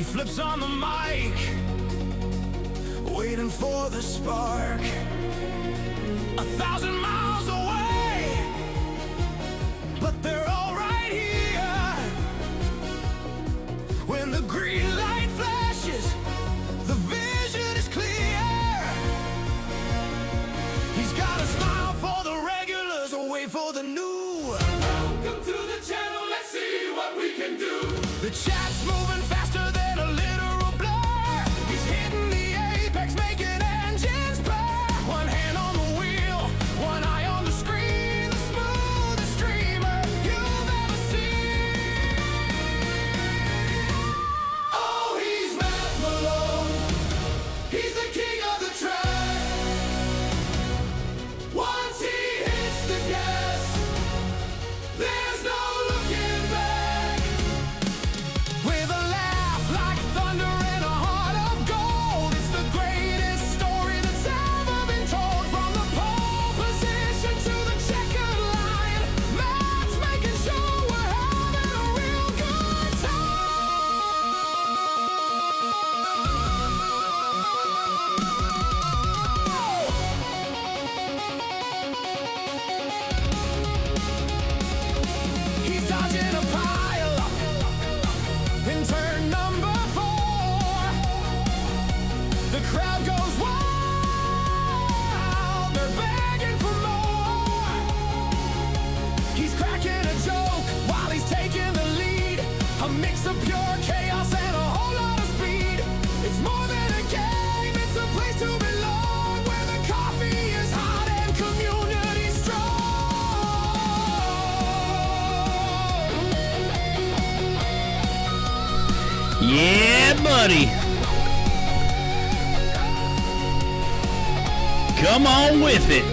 He flips on the mic, waiting for the spark. 1,000 miles away, but they're all right here. When the green light flashes, the vision is clear. He's got a smile for the regulars, a way for the new. Welcome to the channel, let's see what we can do. The chat's moving faster than a literal blur. He's hitting the apex, making engines purr. One hand on the wheel, one eye on the screen. The smoothest streamer you've ever seen. Oh, he's Matt Malone. He's the king of the track. Once he hits the gas, there's no looking back. With a laugh like thunder and a heart of gold, it's the greatest story that's ever been told. From the pole position to the checkered line, Matt's making sure we're having a real good time. He's dodging a pile in turn number 4. The crowd goes wild, they're begging for more. He's cracking a joke while he's taking the lead. A mix of pure chaos and a whole lot of speed. It's more than a game, it's a place to belong, where the coffee is hot and community strong. Yeah, buddy. Come on with it.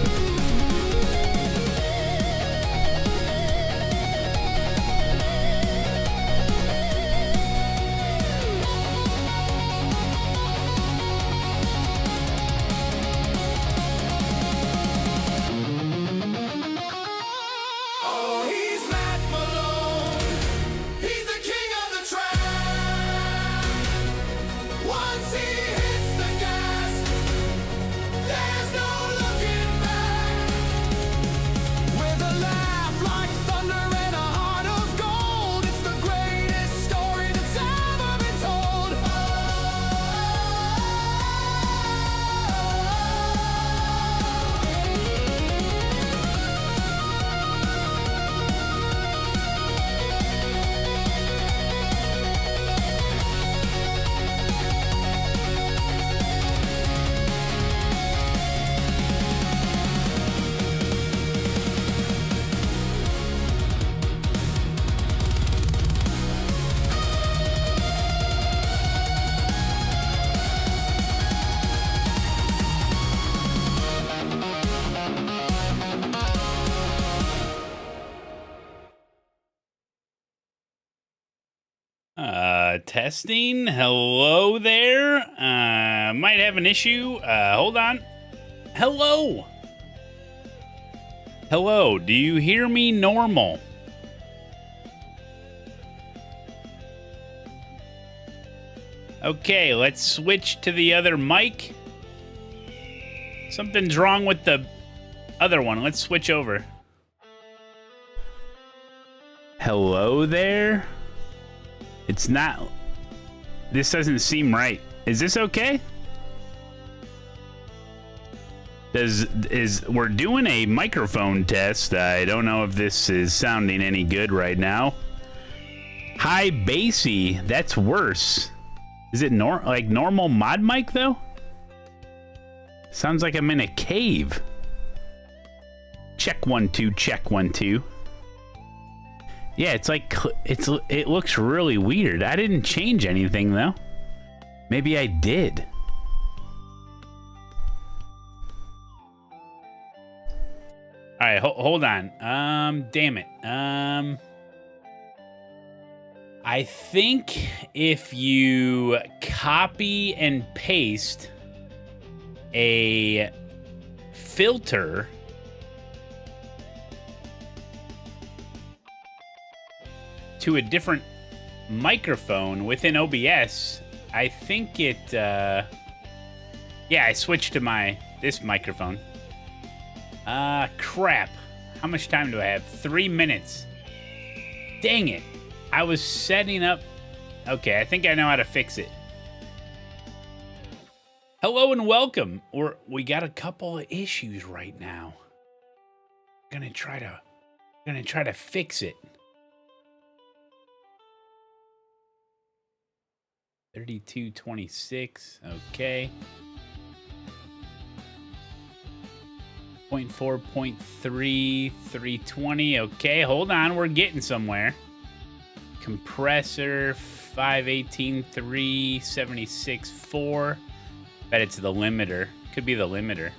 Oh, he's Matt Malone. He's the king of the track. Once he hits the gas, there's no looking back. With a laugh like thunder and a heart of gold, it's the greatest story that's ever been told. Testing. Hello there. Might have an issue. Hold on. Hello. Hello. Do you hear me normal? Okay, let's switch to the other mic. Something's wrong with the other one. Let's switch over. Hello there. It's not. This doesn't seem right. Is this okay? We're doing a microphone test. I don't know if this is sounding any good right now. High bassy. That's worse. Is it like normal mod mic though? Sounds like I'm in a cave. Check 1 2. Check 1 2. Yeah, it's like it looks really weird. I didn't change anything though. Maybe I did. All right, hold on. Damn it. I think if you copy and paste a filter to a different microphone within OBS. I think it, yeah, I switched to this microphone. Crap. How much time do I have? 3 minutes. Dang it. I was setting up. Okay, I think I know how to fix it. Hello and welcome. We got a couple of issues right now. Gonna try to fix it. 3226. Okay. 0.4, 0.3, 320. Okay, hold on. We're getting somewhere. Compressor 518, 376, 4. Bet it's the limiter. Could be the limiter.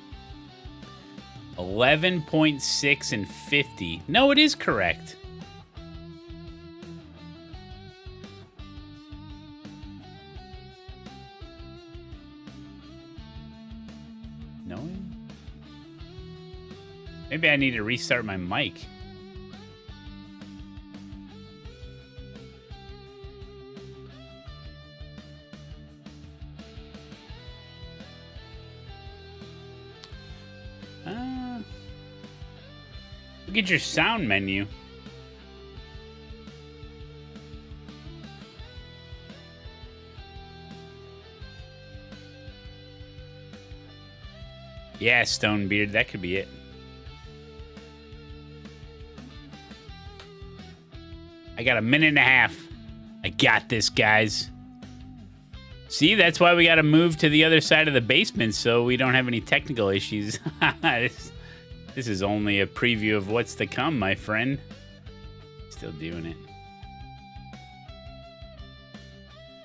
11.6 and 50. No, it is correct. No. Maybe I need to restart my mic. Look at your sound menu. Yeah, Stonebeard, that could be it. I got a minute and a half. I got this, guys. See, that's why we got to move to the other side of the basement so we don't have any technical issues. This is only a preview of what's to come, my friend. Still doing it.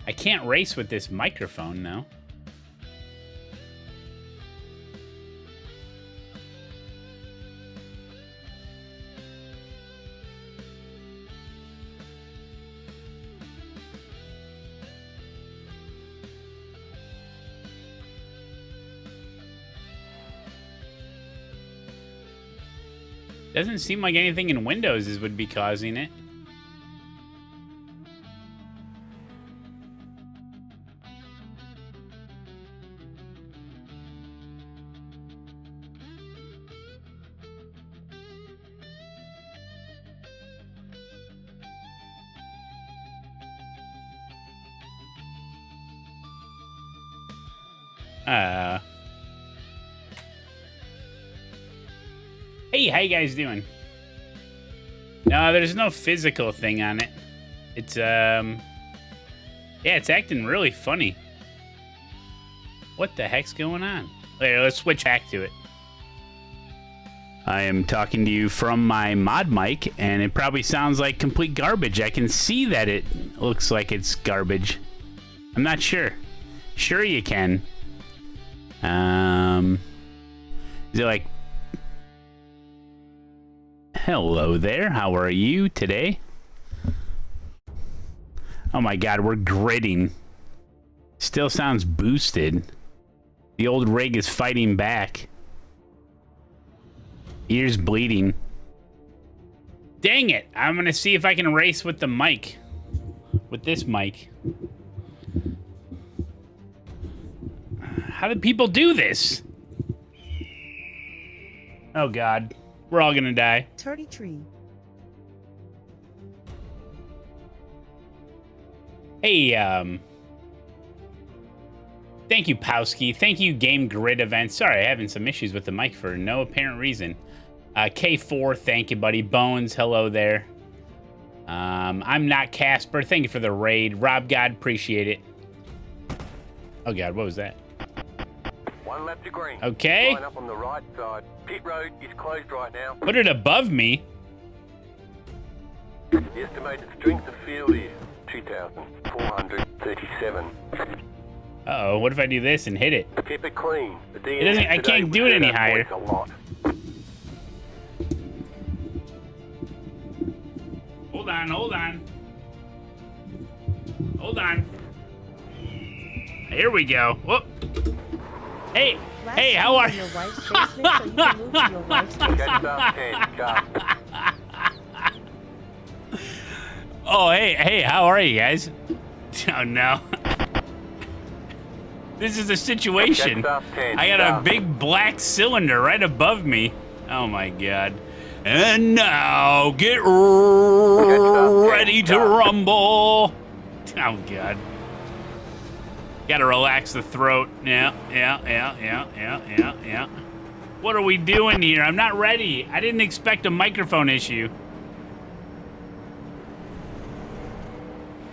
I can't race with this microphone, no. Doesn't seem like anything in Windows would be causing it. Hey, how you guys doing? No, there's no physical thing on it. It's, yeah, it's acting really funny. What the heck's going on? Wait, let's switch back to it. I am talking to you from my mod mic, and it probably sounds like complete garbage. I can see that it looks like it's garbage. I'm not sure. Sure you can. Is it like... Hello there, how are you today? Oh my god, we're gridding. Still sounds boosted. The old rig is fighting back. Ears bleeding. Dang it, I'm gonna see if I can race with the mic. With this mic. How do people do this? Oh god. We're all gonna die. Turdy tree. Hey, thank you, Powski. Thank you, Game Grid Events. Sorry, I'm having some issues with the mic for no apparent reason. K4, thank you, buddy. Bones, hello there. I'm not Casper. Thank you for the raid. Rob God, appreciate it. Oh god, what was that? One lap to green. Okay. Line up on the right side. Pit road is closed right now. Put it above me. The estimated strength of field is 2,437. Uh-oh, what if I do this and hit it? Keep it clean. It doesn't, I can't do it any higher. A lot. Hold on, hold on. Hold on. Here we go. Whoop. Hey, hey, how are you? Your wife's basement, so you can move to your wife's basement. Catch up, 10, cut. Oh, hey, how are you guys? Oh, no. This is a situation. Jets up, 10, I got a stop. big black cylinder right above me. Oh, my God. And now, get ready to rumble. Oh, God. Gotta relax the throat. Yeah. What are we doing here? I'm not ready. I didn't expect a microphone issue.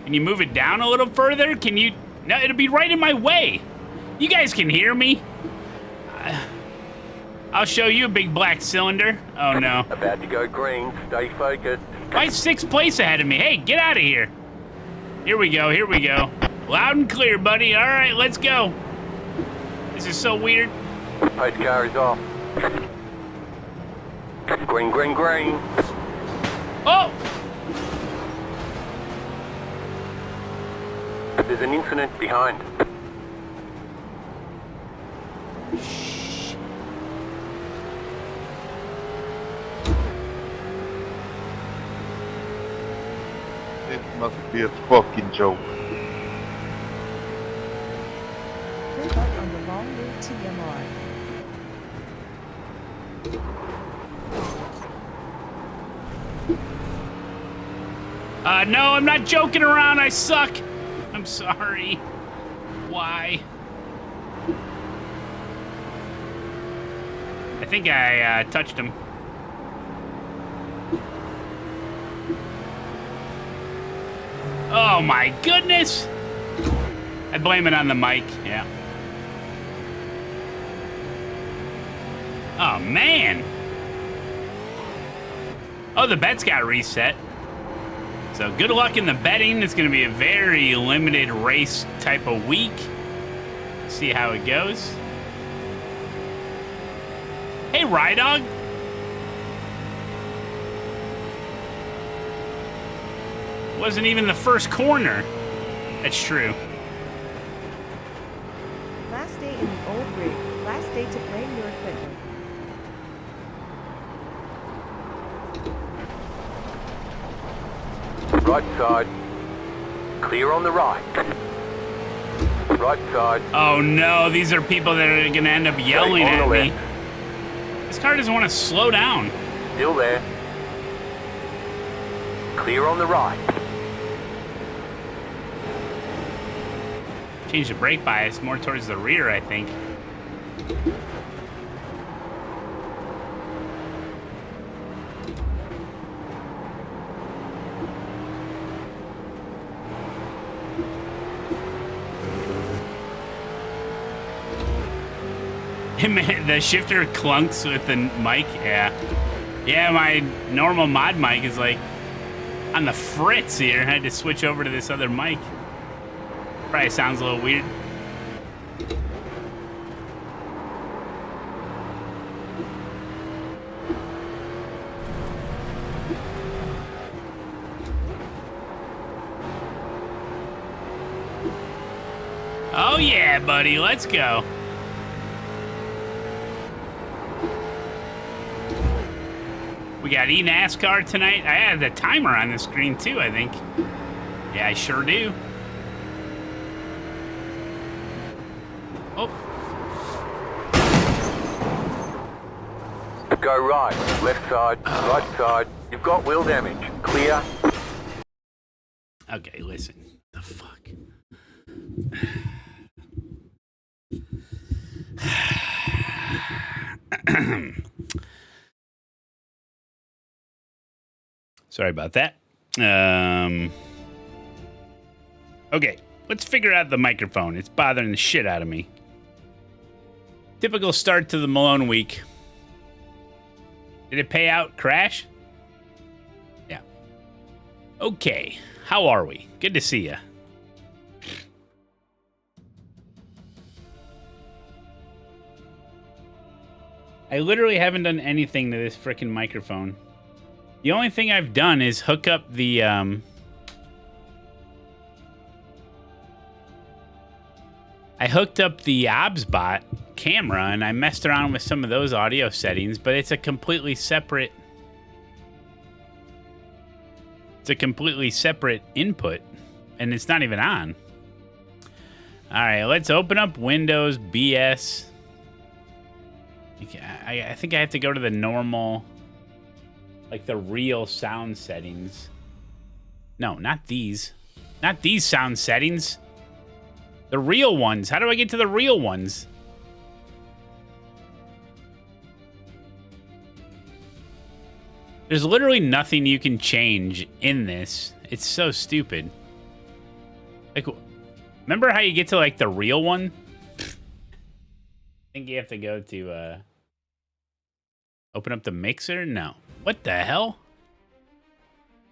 Can you move it down a little further? Can you? No, it'll be right in my way. You guys can hear me. I'll show you a big black cylinder. Oh, no. About to go green. Stay focused. Why is 6th place ahead of me? Hey, get out of here. Here we go. Loud and clear, buddy. All right, let's go. This is so weird. Pace car is off. Green, green, green. Oh! There's an incident behind. It must be a fucking joke. Good luck on the long route TMR. No, I'm not joking around. I suck. I'm sorry. Why? I think I touched him. Oh my goodness! I blame it on the mic, yeah. Oh man! Oh, the bet's got reset. So good luck in the betting. It's going to be a very limited race type of week. See how it goes. Hey, Rydog. Wasn't even the first corner. That's true. Last day in the old rig. Last day to blame your equipment. Right side. Clear on the right. Right side. Oh no, these are people that are going to end up yelling on at the me. left. This car doesn't want to slow down. Still there. Clear on the right. Change the brake bias more towards the rear, I think. Man, the shifter clunks with the mic. Yeah, my normal mod mic is like on the fritz here. I had to switch over to this other mic. Probably sounds a little weird. Oh yeah, buddy, let's go. We got eNASCAR tonight. I had the timer on the screen too, I think. Yeah, I sure do. Oh. Go right. Left side. Right side. You've got wheel damage. Clear. Okay, listen. The fuck? Sorry about that. Okay, let's figure out the microphone. It's bothering the shit out of me. Typical start to the Malone week. Did it pay out? Crash? Yeah. Okay, how are we? Good to see ya. I literally haven't done anything to this frickin' microphone. The only thing I've done is hook up the, I hooked up the OBSBot camera and I messed around with some of those audio settings, but it's a completely separate It's a completely separate input, and it's not even on. All right, let's open up Windows BS. I think I have to go to the normal, like the real sound settings. No, not these. Not these sound settings. The real ones. How do I get to the real ones? There's literally nothing you can change in this. It's so stupid. Like, remember how you get to, like, the real one? I think you have to go to, open up the mixer? No. What the hell?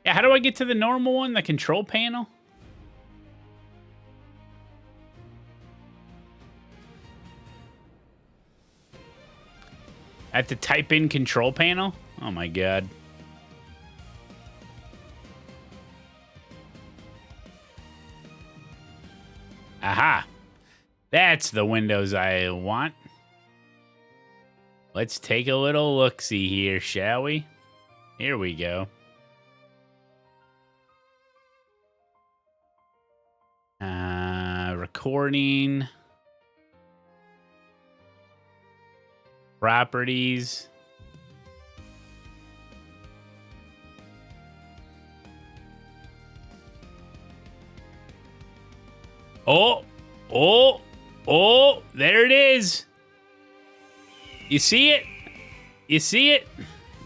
Yeah, how do I get to the normal one? The control panel? I have to type in control panel? Oh my god. Aha. That's the Windows I want. Let's take a little look-see here, shall we? Here we go. Recording. Properties. Oh, there it is. You see it? You see it?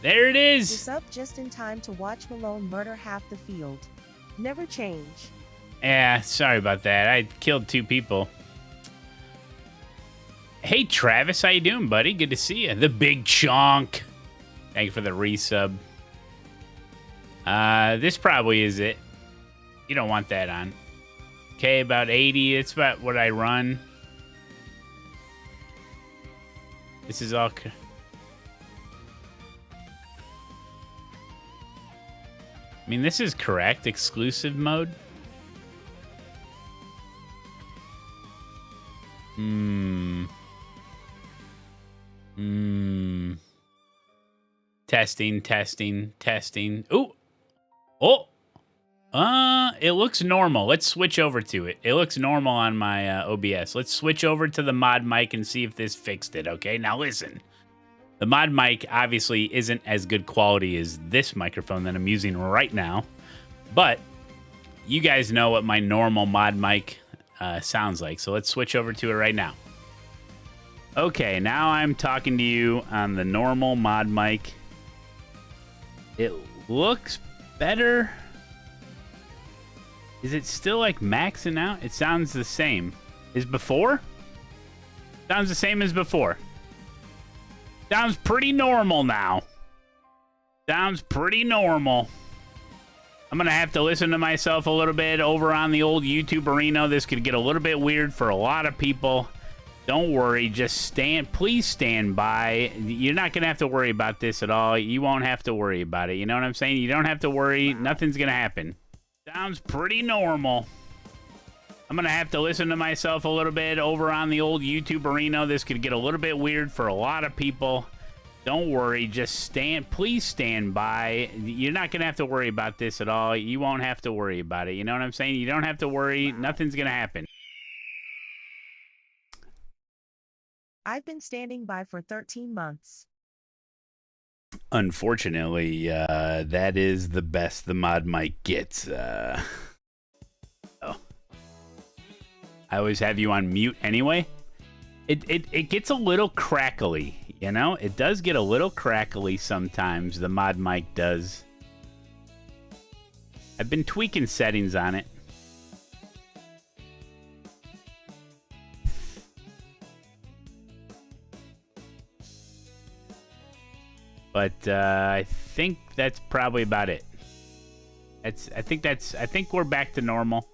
There it is. It's up just in time to watch Malone murder half the field. Never change. Yeah, sorry about that. I killed 2 people. Hey, Travis, how you doing, buddy? Good to see you. The big chonk. Thank you for the resub. This probably is it. You don't want that on. Okay, about 80. It's about what I run. This is all... I mean, this is correct. Exclusive mode. Testing. Ooh. Oh. It looks normal. Let's switch over to it. It looks normal on my OBS. Let's switch over to the mod mic and see if this fixed it, okay? Now listen. The mod mic obviously isn't as good quality as this microphone that I'm using right now, but you guys know what my normal mod mic sounds like, so let's switch over to it right now. Okay, now I'm talking to you on the normal mod mic. It looks better. Is it still like maxing out? It sounds the same as before. Sounds the same as before. Sounds pretty normal now. Sounds pretty normal. I'm going to have to listen to myself a little bit over on the old YouTube arena. This could get a little bit weird for a lot of people. Don't worry. Just please stand by. You're not going to have to worry about this at all. You won't have to worry about it. You know what I'm saying? You don't have to worry. Nothing's going to happen. Sounds pretty normal. I'm going to have to listen to myself a little bit over on the old YouTube arena. This could get a little bit weird for a lot of people. Don't worry. Just please stand by. You're not going to have to worry about this at all. You won't have to worry about it. You know what I'm saying? You don't have to worry. Nothing's going to happen. I've been standing by for 13 months. Unfortunately, that is the best the mod mic gets. I always have you on mute anyway. It gets a little crackly, you know? It does get a little crackly sometimes, the mod mic does. I've been tweaking settings on it. But I think that's probably about it. I think we're back to normal.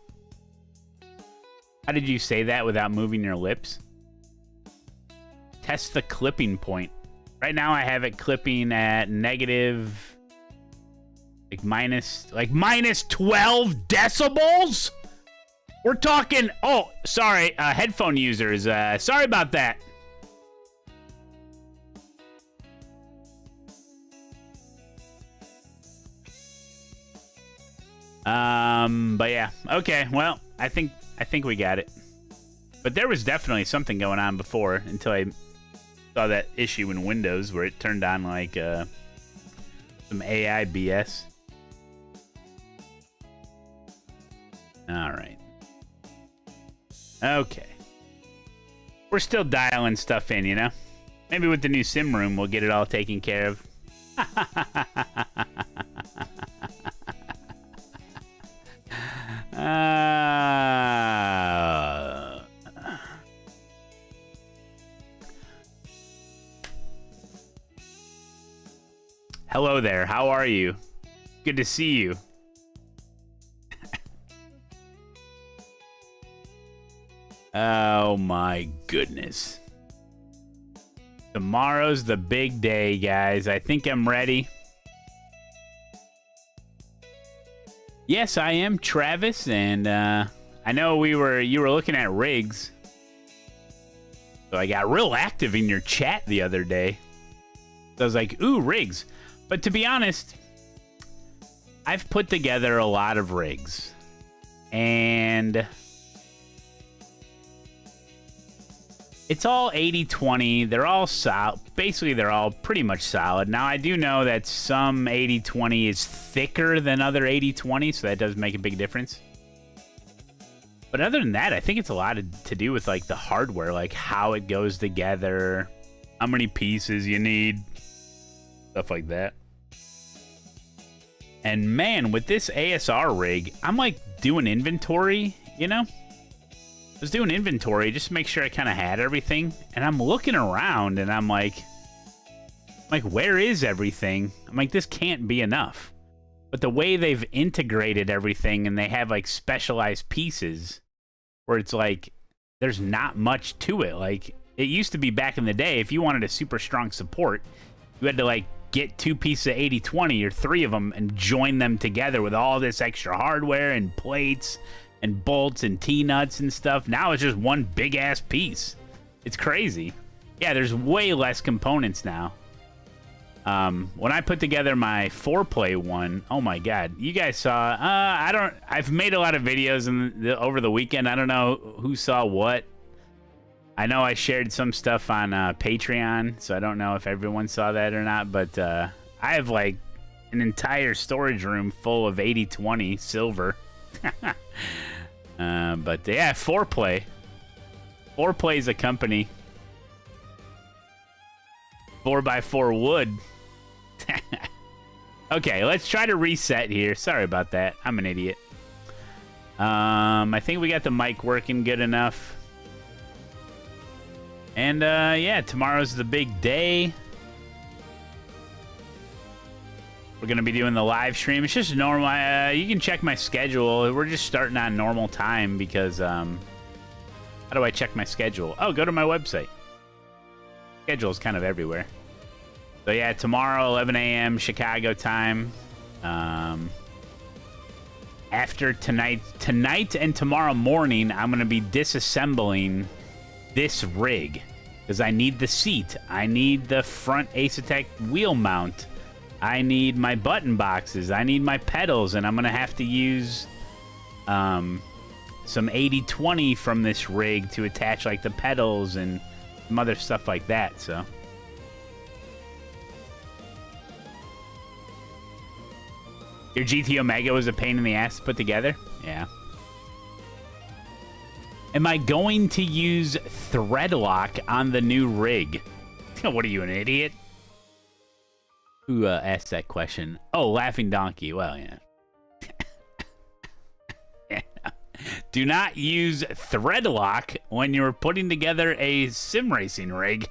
How did you say that without moving your lips? Test the clipping point. Right now I have it clipping at negative, minus 12 decibels? We're talking, oh, sorry, headphone users. Sorry about that. But yeah, okay. Well, I think we got it. But there was definitely something going on before until I saw that issue in Windows where it turned on like some AI BS. All right. Okay. We're still dialing stuff in, you know? Maybe with the new sim room, we'll get it all taken care of. Hello there. How are you? Good to see you. Oh my goodness. Tomorrow's the big day, guys. I think I'm ready. Yes, I am Travis, and I know you were looking at rigs. So I got real active in your chat the other day. So I was like, ooh, rigs. But to be honest, I've put together a lot of rigs. And it's all 80-20. They're all solid. Basically, they're all pretty much solid. Now, I do know that some 80-20 is thicker than other 80-20, so that does make a big difference. But other than that, I think it's a lot to do with like the hardware, like how it goes together, how many pieces you need, stuff like that. And man, with this ASR rig, I'm like doing inventory, you know? I was doing inventory just to make sure I kind of had everything. And I'm looking around and I'm like, where is everything? I'm like, this can't be enough. But the way they've integrated everything and they have like specialized pieces where it's like, there's not much to it. Like it used to be back in the day, if you wanted a super strong support, you had to like get 2 pieces of 80-20 or 3 of them and join them together with all this extra hardware and plates and bolts and T-nuts and stuff. Now it's just one big ass piece. It's crazy. Yeah, there's way less components now. When I put together my 4-play one, oh my god, you guys saw, I've made a lot of videos over the weekend. I don't know who saw what. I know I shared some stuff on Patreon, so I don't know if everyone saw that or not, but I have like an entire storage room full of 80-20 silver. But yeah, 4-play. 4-play is a company. 4x4 wood. Okay, let's try to reset here. Sorry about that. I'm an idiot. I think we got the mic working good enough. And yeah, tomorrow's the big day. We're going to be doing the live stream. It's just normal. You can check my schedule. We're just starting on normal time because, how do I check my schedule? Oh, go to my website. Schedule's kind of everywhere. So yeah, tomorrow, 11 a.m. Chicago time. After tonight and tomorrow morning, I'm going to be disassembling this rig because I need the seat. I need the front ASETEK wheel mount. I need my button boxes. I need my pedals, and I'm going to have to use some 80-20 from this rig to attach like the pedals and some other stuff like that, so. Your GT Omega was a pain in the ass to put together? Yeah. Am I going to use thread lock on the new rig? What are you, an idiot? Who asked that question? Oh, Laughing Donkey. Well, yeah. Yeah. Do not use thread lock when you're putting together a sim racing rig.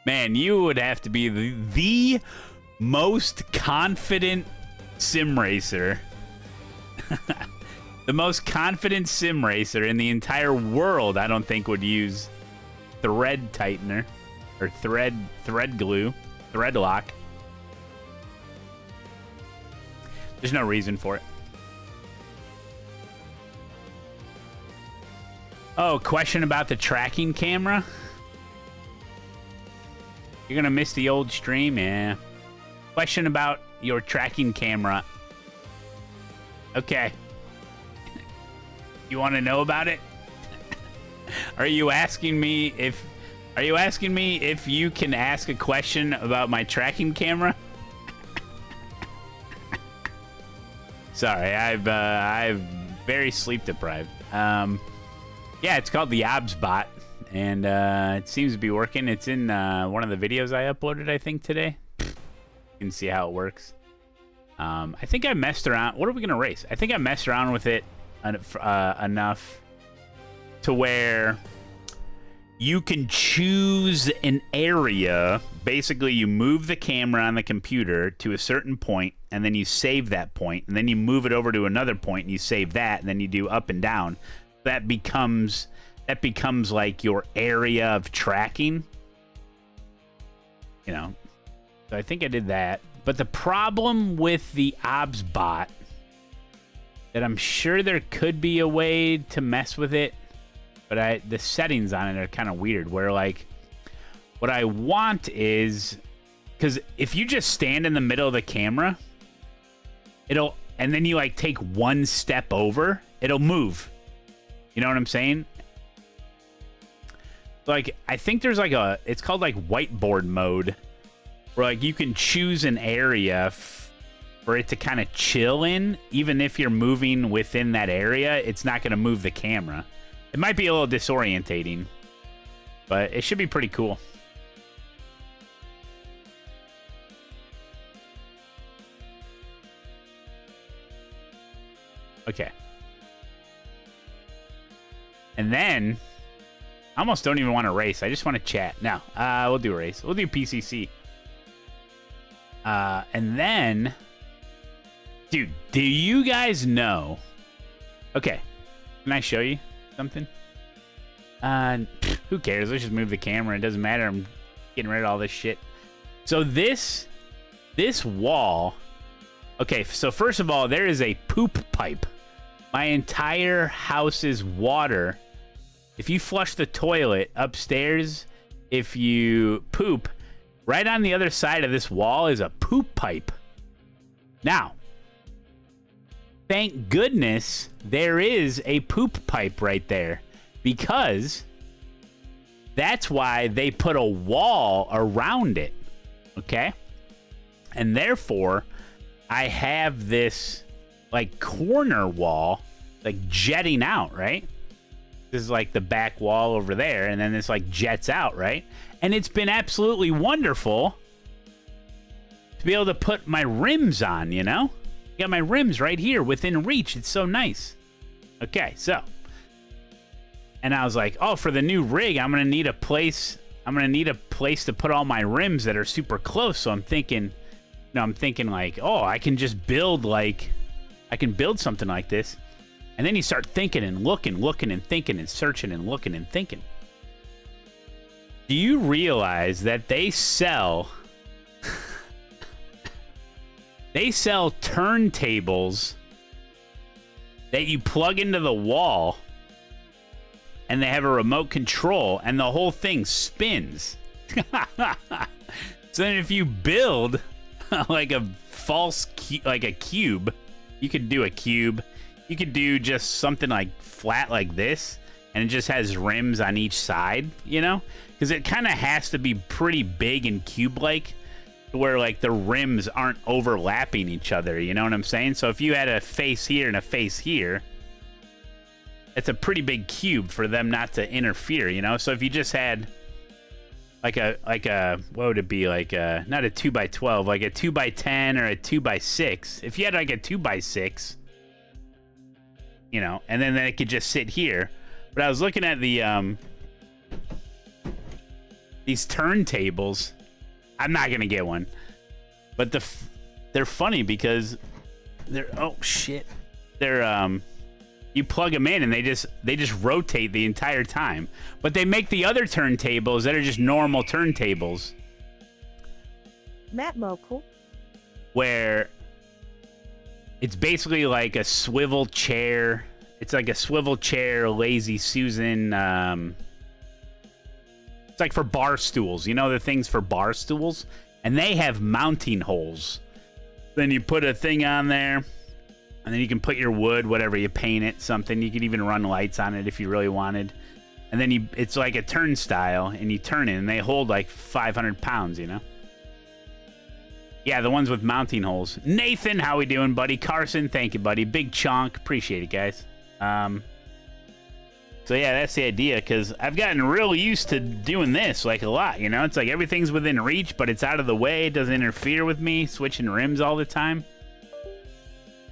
Man, you would have to be the most confident sim racer. The most confident sim racer in the entire world, I don't think, would use thread tightener or thread glue, thread lock. There's no reason for it. Oh, question about the tracking camera? You're gonna miss the old stream? Yeah. Question about your tracking camera. Okay. You want to know about it? Are you asking me if you can ask a question about my tracking camera? Sorry, I'm very sleep deprived. Yeah, it's called the OBS bot, and it seems to be working. It's in one of the videos I uploaded, I think, today. You can see how it works. I think I messed around. What are we gonna race? I think I messed around with it enough to where you can choose an area. Basically, you move the camera on the computer to a certain point, and then you save that point, and then you move it over to another point, and you save that, and then you do up and down. That becomes like your area of tracking. You know, so I think I did that. But the problem with the OBS bot, that I'm sure there could be a way to mess with it, but the settings on it are kind of weird, where like what I want is, because if you just stand in the middle of the camera, and then you like take one step over, it'll move. You know what I'm saying? Like, I think there's like it's called like whiteboard mode, where like you can choose an area for it to kind of chill in. Even if you're moving within that area, it's not going to move the camera. It might be a little disorientating, but it should be pretty cool. Okay. And then, I almost don't even want to race. I just want to chat. No, we'll do a race. We'll do PCC. And then, dude, do you guys know? Okay, can I show you something? Who cares? Let's just move the camera. It doesn't matter. I'm getting rid of all this shit. So this wall. Okay, so first of all, there is a poop pipe. My entire house is water. If you flush the toilet upstairs, if you poop, right on the other side of this wall is a poop pipe. Now, thank goodness there is a poop pipe right there, because that's why they put a wall around it, okay? And therefore, I have this like corner wall like jetting out, right? This is like the back wall over there, and then this like jets out, right? And it's been absolutely wonderful to be able to put my rims on, you know? Got my rims right here within reach. It's so nice. Okay, so. And I was like, oh, for the new rig, I'm gonna need a place to put all my rims that are super close. So I'm thinking like, oh, I can just build something like this. And then you start thinking and looking and thinking and searching and looking and thinking. Do you realize that they sell turntables that you plug into the wall, and they have a remote control, and the whole thing spins? So then if you build like a cube, you could do a cube. You could do just something like flat like this, and it just has rims on each side, you know? Because it kind of has to be pretty big and cube-like, where like the rims aren't overlapping each other, you know what I'm saying? So if you had a face here and a face here, it's a pretty big cube for them not to interfere, you know? So if you just had like a what would it be, like a, not a 2x12, like a 2x10 or a 2x6. If you had like a 2x6, you know, and then it could just sit here. But I was looking at the these turntables. I'm not gonna get one, but they're funny because they're, oh shit, they're you plug them in and they just rotate the entire time. But they make the other turntables that are just normal turntables, Matt Malone. where it's basically like a swivel chair. It's like a swivel chair, Lazy Susan. It's like for bar stools. You know, the things for bar stools? And they have mounting holes. Then you put a thing on there, And then you can put your wood, whatever you paint it, something. You could even run lights on it if you really wanted. And then it's like a turnstile, and you turn it, and they hold like 500 pounds, you know? Yeah, the ones with mounting holes. Nathan, how we doing, buddy? Carson, thank you, buddy. Big Chonk, appreciate it, guys. So yeah, that's the idea, because I've gotten real used to doing this, like, a lot, you know? It's like everything's within reach, but it's out of the way. It doesn't interfere with me, switching rims all the time.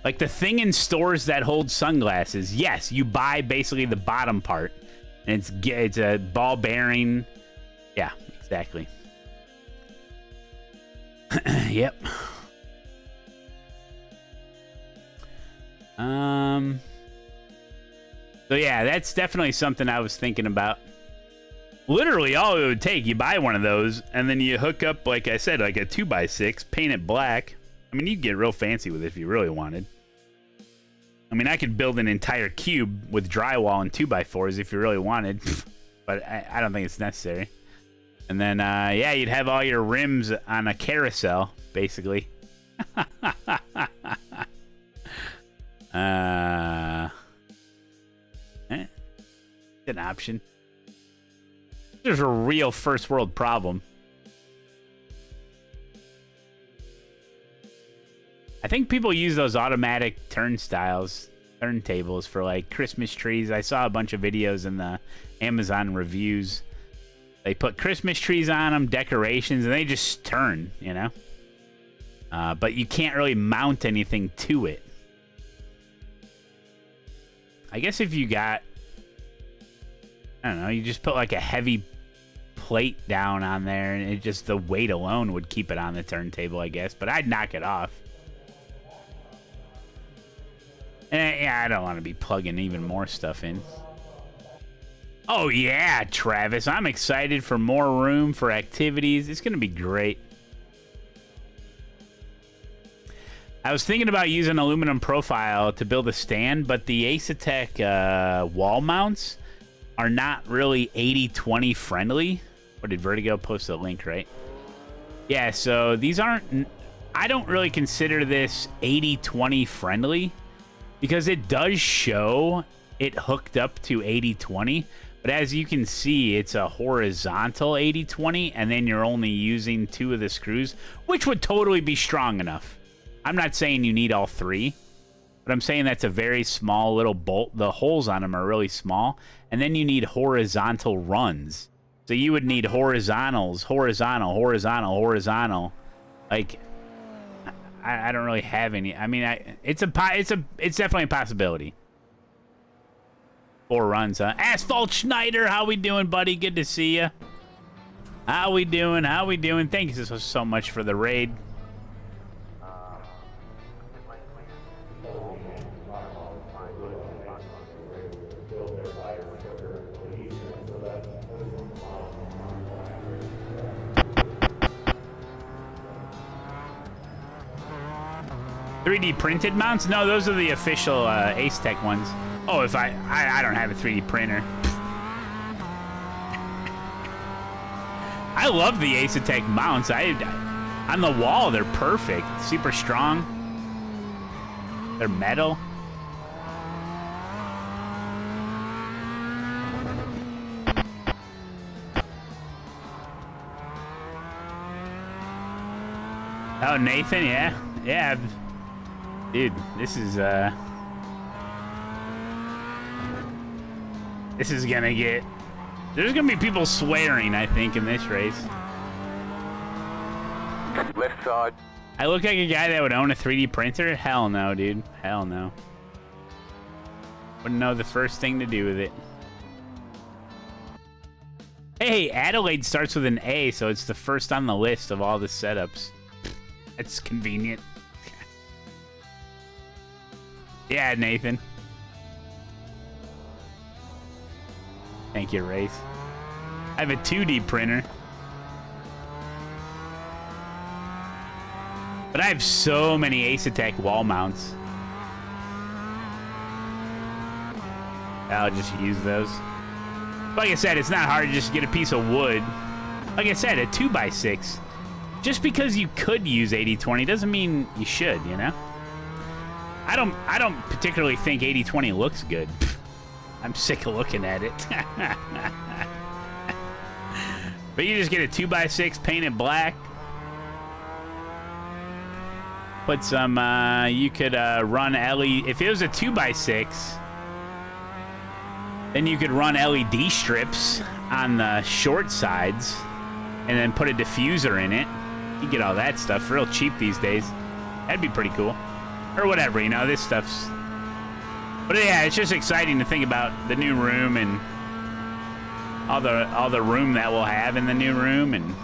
Like the thing in stores that holds sunglasses, yes, you buy basically the bottom part, and it's a ball bearing. Yeah, exactly. Yep. So yeah, that's definitely something I was thinking about. Literally, all it would take, you buy one of those, and then you hook up, like I said, like a 2x6, paint it black. I mean, you could get real fancy with it if you really wanted. I mean, I could build an entire cube with drywall and 2x4s if you really wanted, but I don't think it's necessary. And then, yeah, you'd have all your rims on a carousel, basically. It's an option. There's a real first world problem. I think people use those automatic turntables for like Christmas trees. I saw a bunch of videos in the Amazon reviews. They put Christmas trees on them, decorations, and they just turn, you know? But you can't really mount anything to it. I guess if you got, I don't know, you just put like a heavy plate down on there, and it just, the weight alone would keep it on the turntable, I guess. But I'd knock it off. Yeah, I don't want to be plugging even more stuff in. Oh, yeah, Travis. I'm excited for more room for activities. It's going to be great. I was thinking about using aluminum profile to build a stand, but the ASETEK wall mounts are not really 80/20 friendly. Or did Vertigo post a link, right? Yeah, so these aren't... I don't really consider this 80/20 friendly, because it does show it hooked up to 80/20, but as you can see, it's a horizontal 80/20, and then you're only using 2 of the screws, which would totally be strong enough. I'm not saying you need all 3, but I'm saying that's a very small little bolt. The holes on them are really small, and then you need horizontal runs. So you would need horizontals, horizontal, horizontal, horizontal. Like, I don't really have any. I mean, it's definitely a possibility. 4 runs, huh? Asphalt Schneider, how we doing, buddy? Good to see you. How we doing? How we doing? Thank you so much for the raid. .3D printed mounts? No, those are the official ASETEK ones. Oh, if I don't have a 3D printer. I love the ASETEK mounts. On the wall, they're perfect. Super strong. They're metal. Oh, Nathan, yeah. Yeah. Dude, this is gonna get... There's gonna be people swearing, I think, in this race. Left side. I look like a guy that would own a 3D printer? Hell no, dude. Hell no. Wouldn't know the first thing to do with it. Hey, Adelaide starts with an A, so it's the first on the list of all the setups. That's convenient. Yeah, Nathan. Thank you, Race. I have a 2D printer. But I have so many ASETEK wall mounts. I'll just use those. Like I said, it's not hard to just get a piece of wood. Like I said, a 2x6. Just because you could use 80/20 doesn't mean you should, you know? I don't particularly think 80/20 looks good. I'm sick of looking at it. But you just get a 2x6 painted black. Put some, you could run LED. If it was a 2x6, then you could run LED strips on the short sides and then put a diffuser in it. You get all that stuff real cheap these days. That'd be pretty cool. Or whatever, you know, this stuff's... But yeah, it's just exciting to think about the new room and all the room that we'll have in the new room and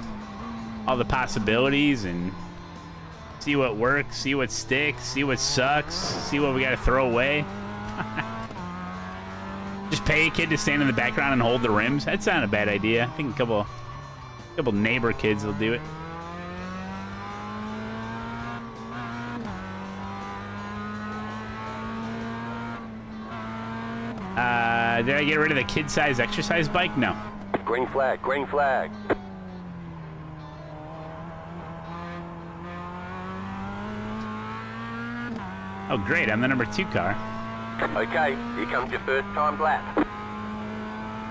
all the possibilities, and see what works, see what sticks, see what sucks, see what we gotta throw away. Just pay a kid to stand in the background and hold the rims. That's not a bad idea. I think a couple neighbor kids will do it. Did I get rid of the kid-size exercise bike? No. Green flag, green flag. Oh, great. I'm the number 2 car. Okay, here comes your first time lap.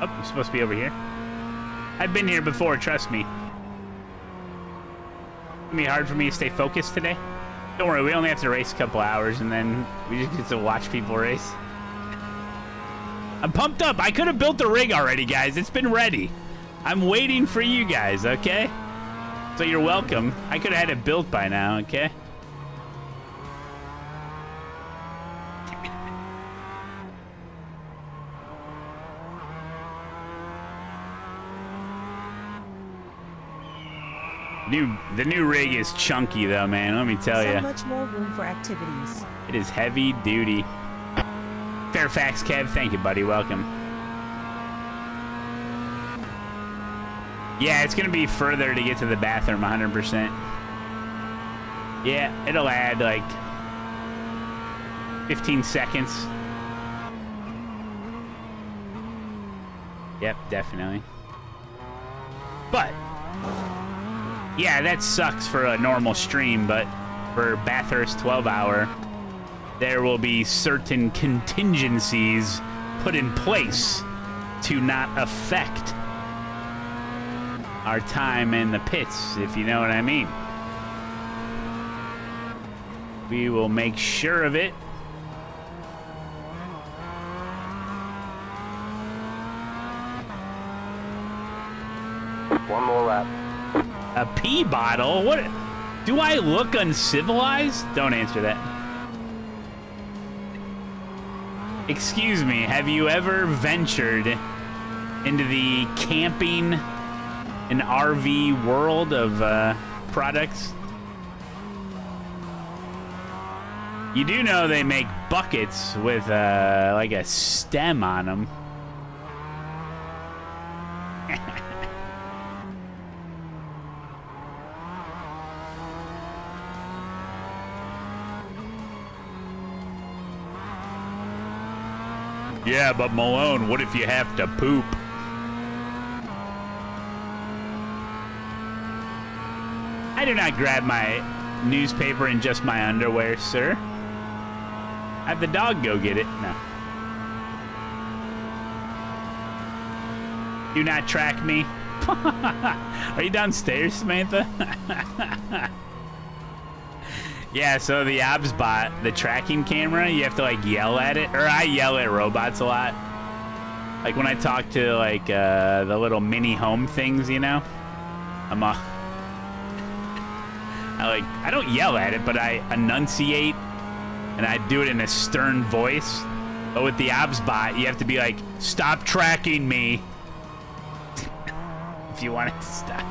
Oh, I'm supposed to be over here. I've been here before, trust me. It's gonna be hard for me to stay focused today. Don't worry, we only have to race a couple hours, and then we just get to watch people race. I'm pumped up. I could have built the rig already, guys. It's been ready. I'm waiting for you guys, okay? So you're welcome. I could have had it built by now, okay? The new rig is chunky, though, man. Let me tell So you. much more room for activities. It is heavy duty. Fairfax Kev, thank you, buddy. Welcome. Yeah, it's gonna be further to get to the bathroom, 100%. Yeah, it'll add like 15 seconds. Yep, definitely. But yeah, that sucks for a normal stream, but for Bathurst 12-hour, there will be certain contingencies put in place to not affect our time in the pits, if you know what I mean. We will make sure of it. One more lap. A pee bottle? What? Do I look uncivilized? Don't answer that. Excuse me, have you ever ventured into the camping and RV world of products? You do know they make buckets with like a stem on them. Yeah, but Malone, what if you have to poop? I do not grab my newspaper in just my underwear, sir. Have the dog go get it. No. Do not track me. Are you downstairs, Samantha? Yeah, so the OBSBot, the tracking camera, you have to like yell at it. Or I yell at robots a lot. Like when I talk to like the little mini home things, you know? I don't yell at it, but I enunciate and I do it in a stern voice. But with the OBSBot, you have to be like, stop tracking me. If you want it to stop.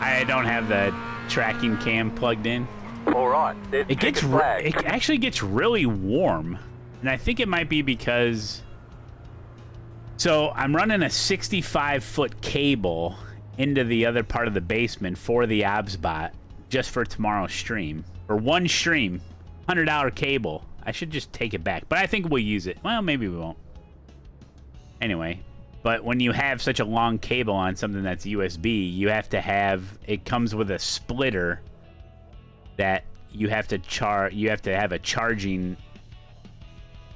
I don't have the tracking cam plugged in. All right. It actually gets really warm, and I think it might be because. So I'm running a 65-foot cable into the other part of the basement for the OBSBot just for tomorrow's stream. For one stream, $100 cable. I should just take it back, but I think we'll use it. Well, maybe we won't. Anyway, But when you have such a long cable on something that's USB, you have to have, it comes with a splitter that you have to have a charging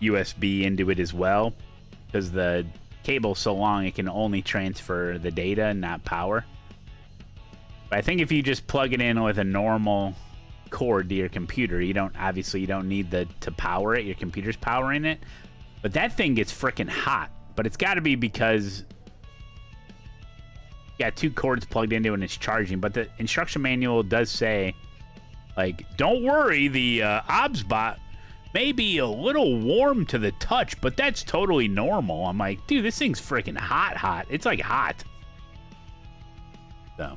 USB into it as well, because the cable's so long it can only transfer the data and not power. But I think if you just plug it in with a normal cord to your computer, you don't need to power it. Your computer's powering it. But that thing gets freaking hot. But it's got to be because you got 2 cords plugged into it and it's charging. But the instruction manual does say, like, don't worry, the OBSBot may be a little warm to the touch, but that's totally normal. I'm like, dude, this thing's freaking hot. It's like hot. So,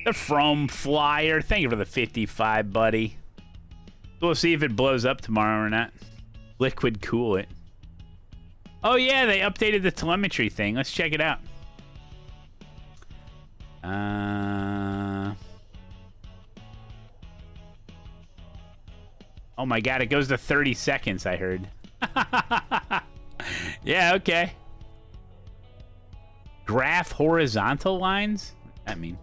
the From Flyer, thank you for the 55, buddy. We'll see if it blows up tomorrow or not. Liquid cool it. Oh yeah, they updated the telemetry thing. Let's check it out. Oh my god, it goes to 30 seconds, I heard. Yeah, okay. Graph horizontal lines? What does that mean?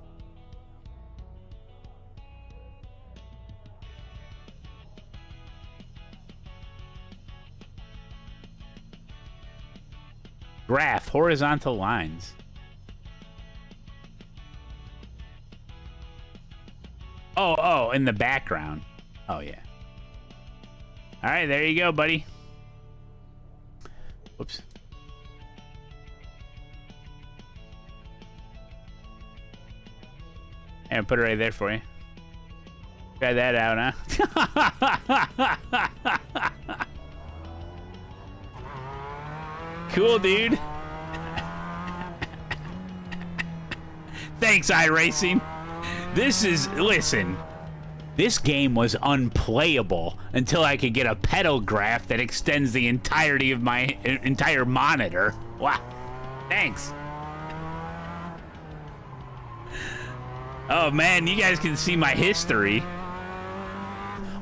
Graph horizontal lines. Oh, in the background. Oh, yeah. All right, there you go, buddy. Whoops. And put it right there for you. Try that out, huh? Cool, dude. Thanks, iRacing. Listen. This game was unplayable until I could get a pedal graph that extends the entirety of my entire monitor. Wow. Thanks. Oh, man, you guys can see my history.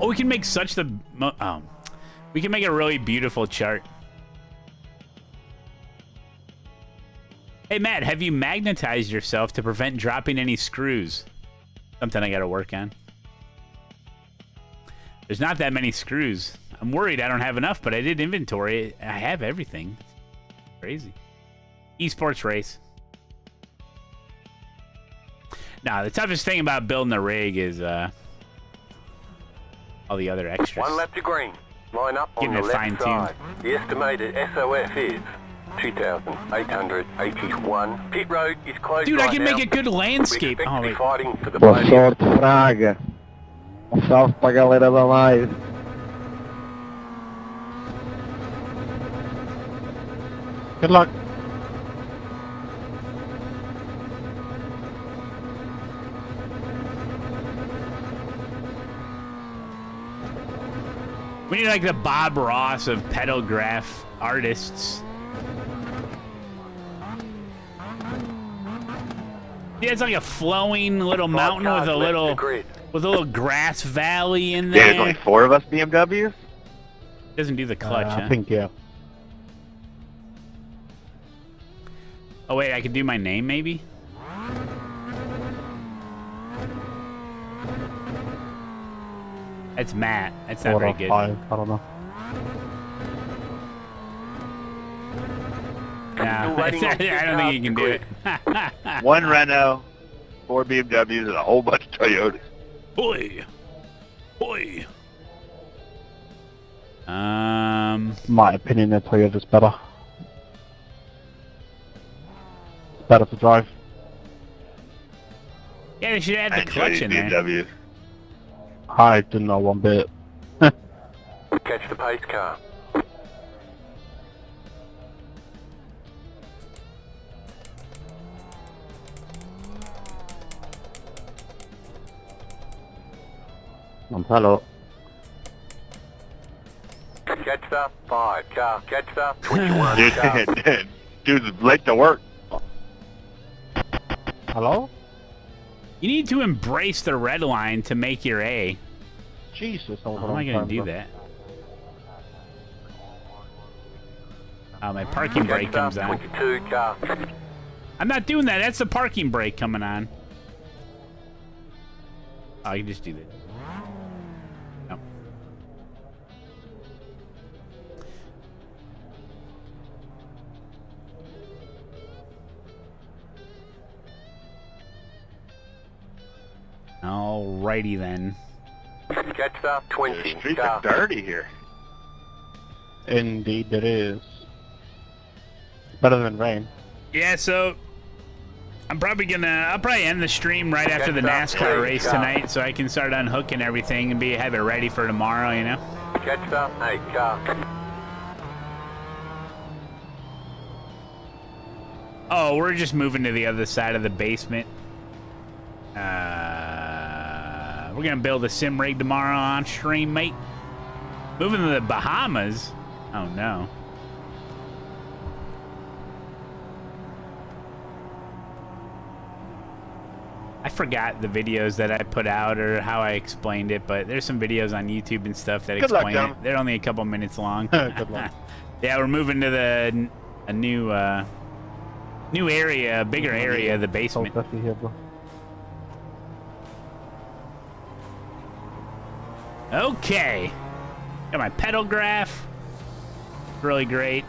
Oh, we can make we can make a really beautiful chart. Hey, Matt, have you magnetized yourself to prevent dropping any screws? Something I gotta work on. There's not that many screws. I'm worried I don't have enough, but I did inventory. I have everything. Crazy. Esports race. Nah, the toughest thing about building the rig is all the other extras. 1 lap to green. Line up on Getting the it left fine-tuned. side. The estimated SOF is 2,881. Pit road is closed. Dude, right I can now. make a good landscape. We expect Oh, to be wait. fighting for the Boa podium. sorte, Fraga. Um salve pra galera da live. Good luck. We need like the Bob Ross of pedal graph artists. Yeah, it's like a flowing little mountain with a little grass valley in Yeah, there. there's only 4 of us BMWs. Doesn't do the clutch, huh? I think, yeah. Oh wait, I could do my name maybe? That's Matt. That's not very good. 5, I don't know. No, I don't think you can do it. 1 Renault, 4 BMWs, and a whole bunch of Toyotas. Boy. My opinion, the Toyota's better. It's better to drive. Yeah, they should add I the enjoy clutch these in there. BMWs. I didn't know one bit. Catch the pace car. Hello. Catch the 5 car. Catch the 21 car. Dude's late to work. Hello? You need to embrace the red line to make your A. Jesus, How am I going to do that? My parking brake comes on. 22 car. I'm not doing that. That's the parking brake coming on. Oh, I can just do that. No. Alrighty then. Catch up, The 20 streets car. are dirty here. Indeed it is. Better than rain. Yeah, so I'll probably end the stream right after the Catch up, NASCAR race car. tonight, so I can start unhooking everything and have it ready for tomorrow. You know. Catch up, 8 car. Oh, we're just moving to the other side of the basement. We're gonna build a sim rig tomorrow on stream, mate. Moving to the Bahamas. Oh no. I forgot the videos that I put out or how I explained it, but there's some videos on YouTube and stuff that Good luck, explain it. Dom. They're only a couple minutes long. Good luck. Yeah, we're moving to a new area, a bigger area of the So basement. dusty here, bro. Okay. Got my pedal graph. Really great.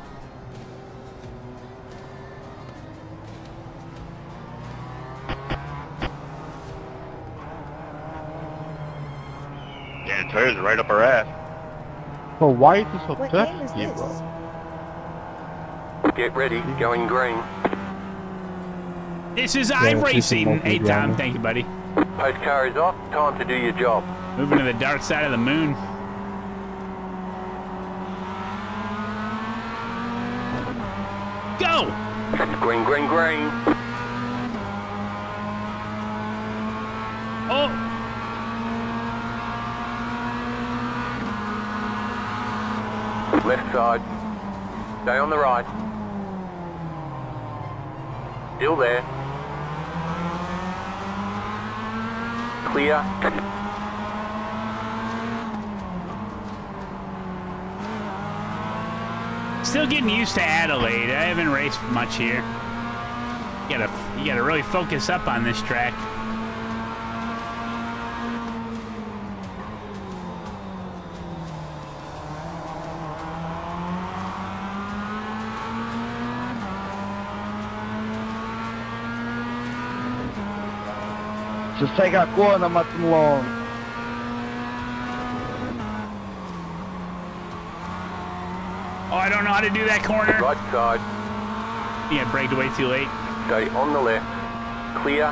Yeah, Toyotas are right up our ass. Bro, why is this so What game is dusty, this? bro? Get ready, going green. This is Yeah, it's iRacing. just a Hey, Tom. multi-driver. Thank you, buddy. Post car is off, time to do your job. Moving to the dark side of the moon. Go! Green, green, green. Oh! Left side. Stay on the right. Still there. Clear. Still getting used to Adelaide. I haven't raced much here. You gotta really focus up on this track. Just take a corner, Matt Malone. Oh, I don't know how to do that corner. Right side. Yeah, braked way too late. Stay on the left. Clear.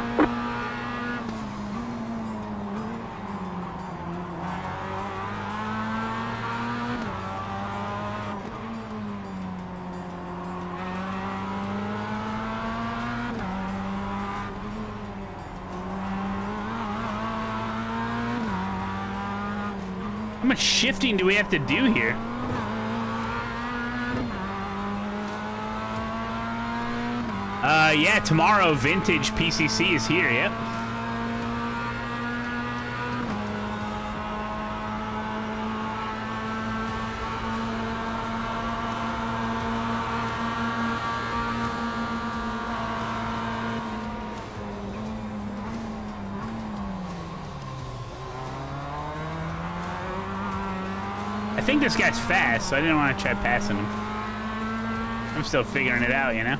How much shifting do we have to do here? Yeah, tomorrow Vintage PCC is here, yep. I think this guy's fast, so I didn't want to try passing him. I'm still figuring it out, you know?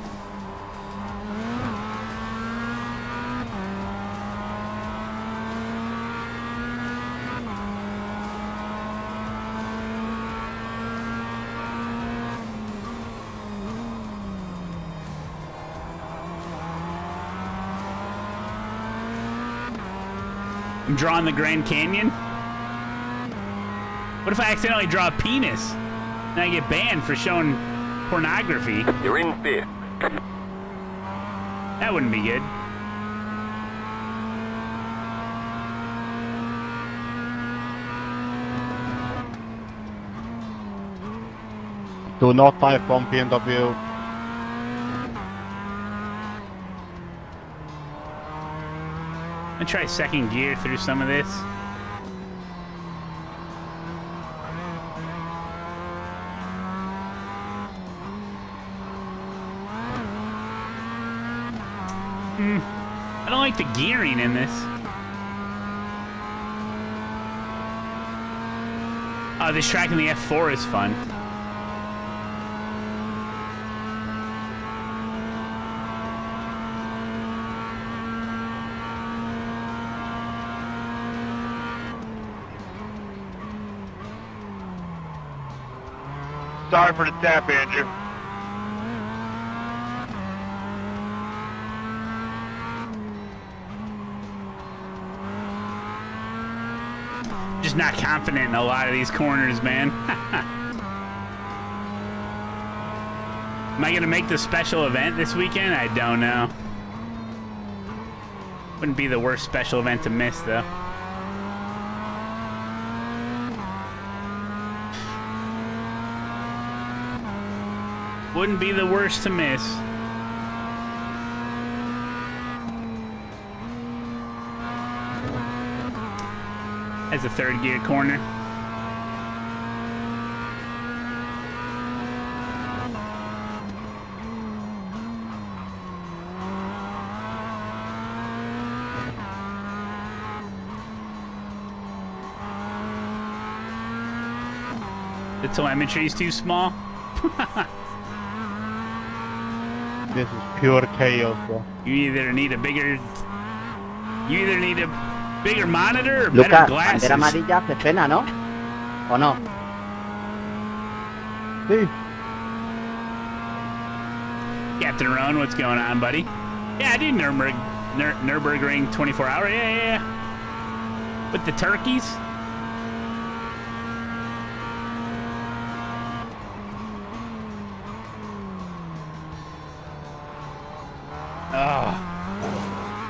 I'm drawing the Grand Canyon. What if I accidentally draw a penis? And I get banned for showing pornography? You're in fifth. That wouldn't be good. Do not die from BMW. I'm gonna try second gear through some of this. I don't like the gearing in this. Oh, this track in the F4 is fun. Sorry for the tap, Andrew. Just not confident in a lot of these corners, man. Am I gonna make the special event this weekend? I don't know. Wouldn't be the worst special event to miss, though. Wouldn't be the worst to miss. As a third gear corner. The telemetry is too small. This is pure chaos, bro. You either need a bigger monitor or better Lucas, glasses. bandera amarilla se frena, ¿no? ¿O no? Sí. Captain Roan, what's going on, buddy? Yeah, I do Nürburgring 24 hour. Yeah. With the turkeys.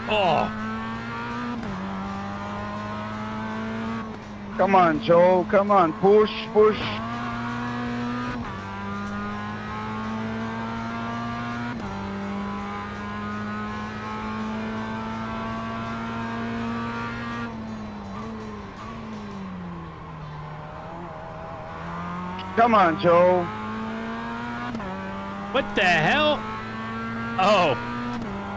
Oh. Come on, Joe. Come on. Push. Come on, Joe. What the hell? Oh.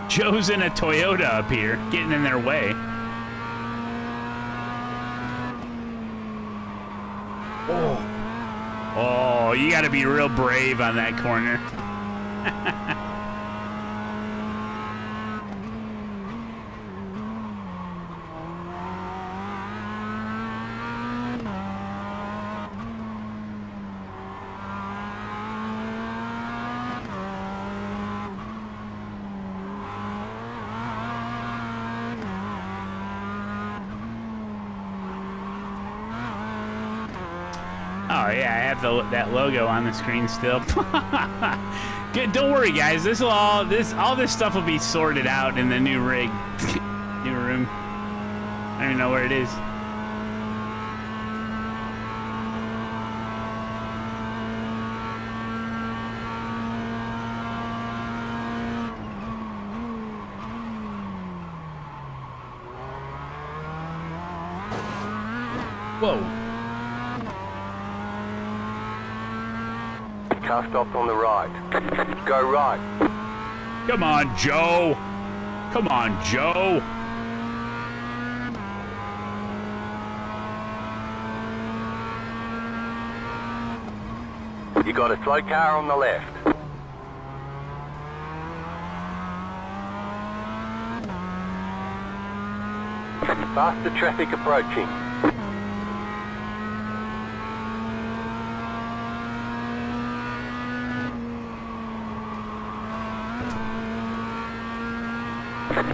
Joe's in a Toyota up here, getting in their way. Oh, you gotta be real brave on that corner. Oh yeah, I have that logo on the screen still. Good, don't worry, guys. All this stuff will be sorted out in the new rig, new room. I don't even know where it is. Whoa. Car stopped on the right. Go right. Come on, Joe. Come on, Joe. You got a slow car on the left. Faster traffic approaching.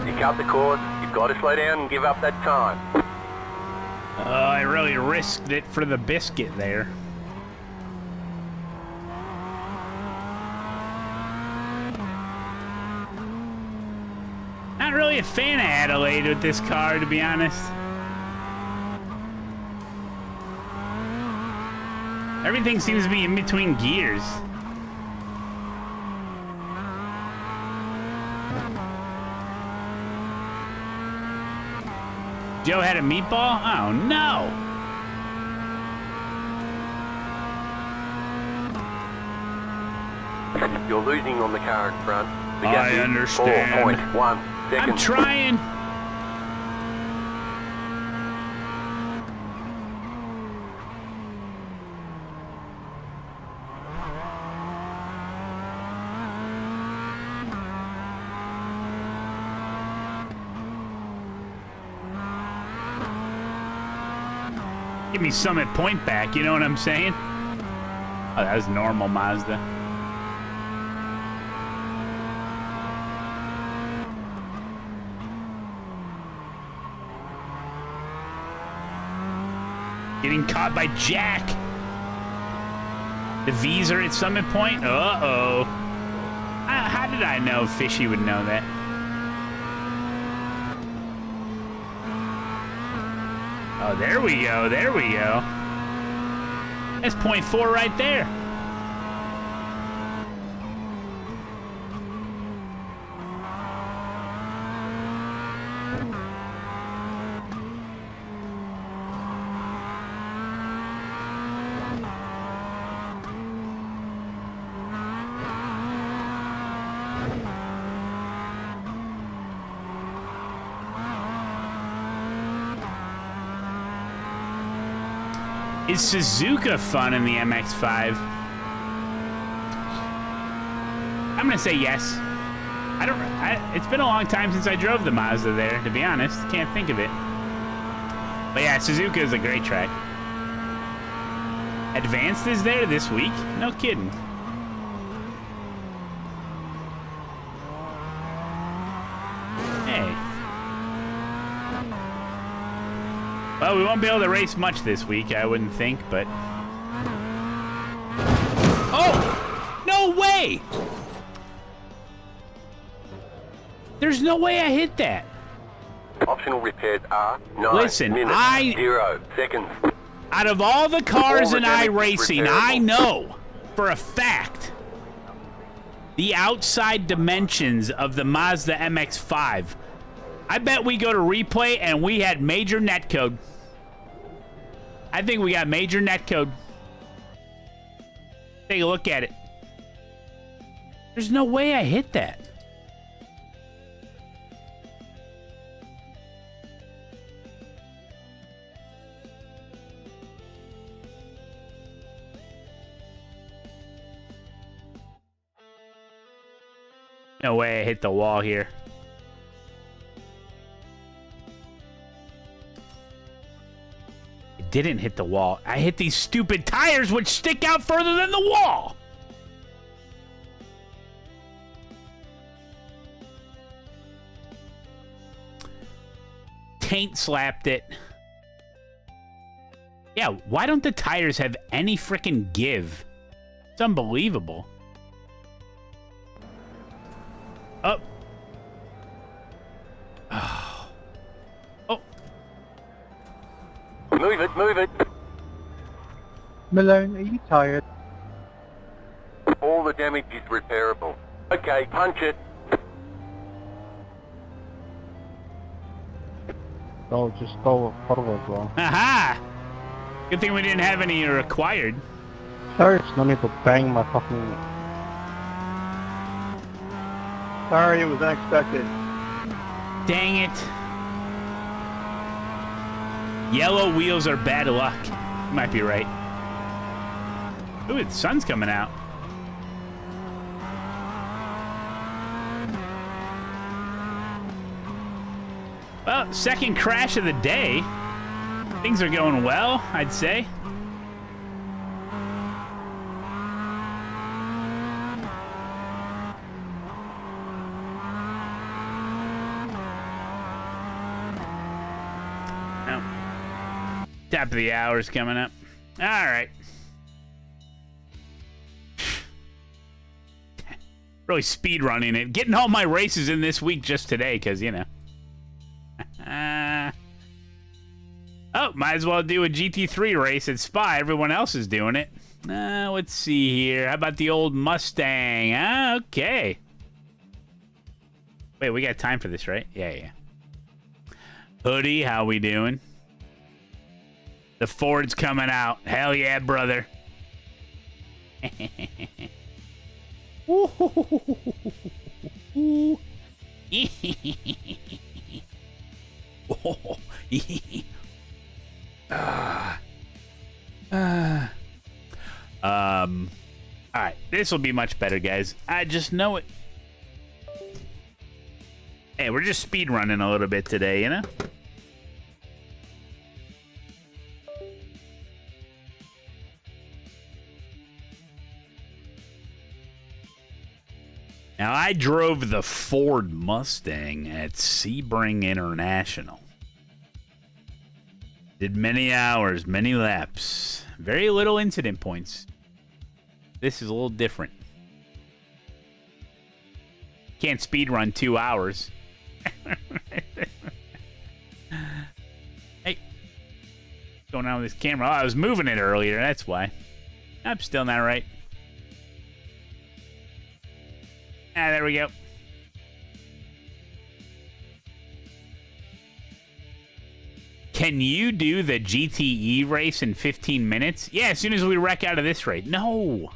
You cut the cord, you've got to slow down and give up that time. I really risked it for the biscuit there. Not really a fan of Adelaide with this car, to be honest. Everything seems to be in between gears. Joe had a meatball? Oh no! You're losing on the car in front. The I gap is understand. 4.1. seconds. I'm trying. Give me Summit Point back, you know what I'm saying? Oh, that was normal Mazda. Getting caught by Jack. The V's are at Summit Point? Uh-oh. How did I know Fishy would know that? Oh, there we go. There we go. That's .4 right there. Is Suzuka fun in the MX-5? I'm gonna say yes. It's been a long time since I drove the Mazda there, to be honest. Can't think of it. But yeah, Suzuka is a great track. Advanced is there this week? No kidding. Hey. Well, we won't be able to race much this week, I wouldn't think, but... Oh! No way! There's no way I hit that. Optional repairs are 9 Listen, minutes, 0 seconds. Out of all the cars All in the damage iRacing, repairable. I know for a fact the outside dimensions of the Mazda MX-5. I bet we go to replay and we had major netcode. I think we got major netcode. Take a look at it. There's no way I hit that. No way I hit the wall here. I didn't hit the wall. I hit these stupid tires which stick out further than the wall. Taint slapped it. Yeah, why don't the tires have any freaking give? It's unbelievable. Oh. Oh. Oh. Move it, move it. Malone, are you tired? All the damage is repairable. Okay, punch it. Go, just go forward, bro. Aha! Good thing we didn't have any required. Sorry, it's no need to bang my fucking... Sorry, it was unexpected. Dang it. Yellow wheels are bad luck. You might be right. Ooh, the sun's coming out. Well, second crash of the day. Things are going well, I'd say. Top of the hour's coming up. All right. Really speed running it. Getting all my races in this week just today, because, you know. Oh, might as well do a GT3 race at Spa. Everyone else is doing it. Let's see here. How about the old Mustang? Okay. Wait, we got time for this, right? Yeah. Hoodie, how we doing? The Ford's coming out. Hell yeah, brother. Oh. All right, this will be much better, guys. I just know it. Hey, we're just speed running a little bit today, you know? Now, I drove the Ford Mustang at Sebring International. Did many hours, many laps. Very little incident points. This is a little different. Can't speed run 2 hours. Hey. What's going on with this camera? Oh, I was moving it earlier, that's why. I'm still not right. Ah, there we go. Can you do the GTE race in 15 minutes? Yeah, as soon as we wreck out of this race. No.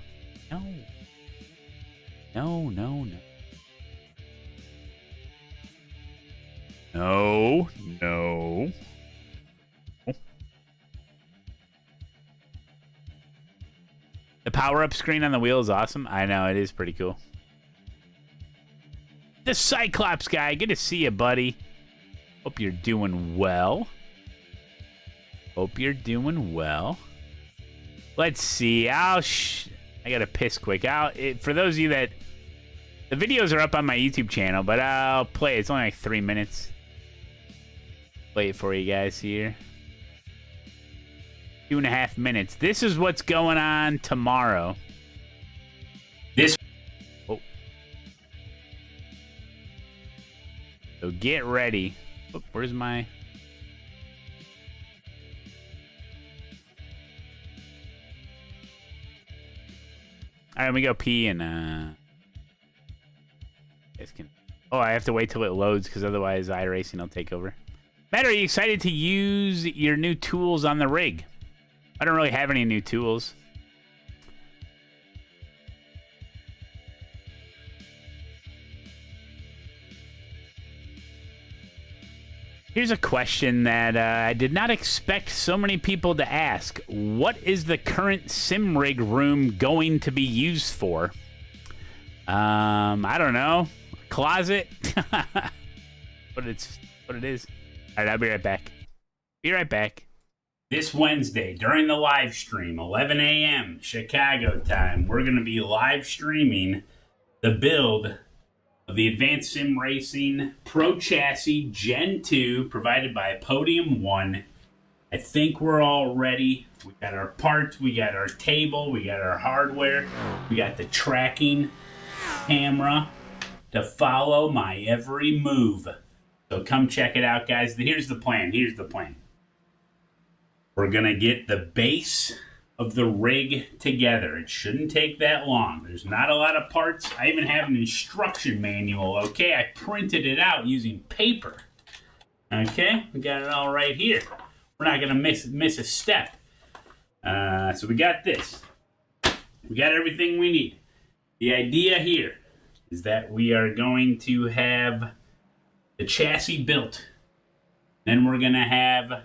No. No, no, no. No, no. The power-up screen on the wheel is awesome. I know, it is pretty cool. The Cyclops guy, good to see you, buddy. Hope you're doing well. Hope you're doing well. Let's see. I gotta piss quick. For those of you that... The videos are up on my YouTube channel, but I'll play it. It's only like 3 minutes. Play it for you guys here. 2.5 minutes. This is what's going on tomorrow. Oh. So get ready. Oh, where's my... All right, let me go pee and guys can... Oh, I have to wait till it loads because otherwise iRacing will take over. Matt, are you excited to use your new tools on the rig? I don't really have any new tools. Here's a question that I did not expect so many people to ask. What is the current sim rig room going to be used for? I don't know. Closet? What it is. All right, I'll be right back. Be right back. This Wednesday, during the live stream, 11 a.m. Chicago time, we're going to be live streaming the build of the Advanced Sim Racing Pro Chassis Gen 2 provided by Podium 1. I think we're all ready. We got our parts, we got our table, we got our hardware, we got the tracking camera to follow my every move. So come check it out, guys. Here's the plan. We're going to get the base of the rig together. It shouldn't take that long. There's not a lot of parts. I even have an instruction manual, okay? I printed it out using paper. Okay? We got it all right here. We're not going to miss a step. So we got this. We got everything we need. The idea here is that we are going to have the chassis built. Then we're going to have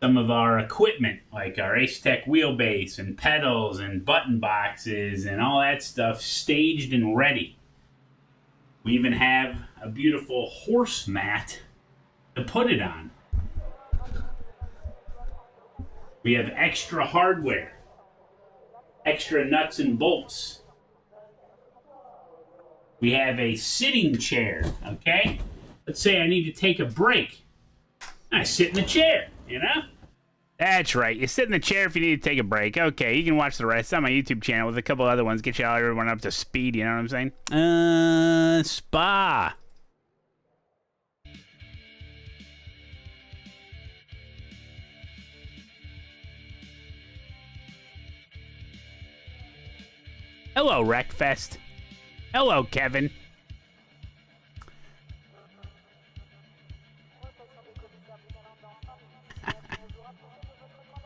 some of our equipment, like our ASETEK wheelbase and pedals and button boxes and all that stuff staged and ready. We even have a beautiful horse mat to put it on. We have extra hardware, extra nuts and bolts. We have a sitting chair, okay? Let's say I need to take a break. I sit in the chair, you know? That's right. You sit in the chair if you need to take a break. Okay, you can watch the rest on my YouTube channel with a couple other ones. Get you all everyone up to speed, you know what I'm saying? Spa. Hello, Wreckfest. Hello, Kevin.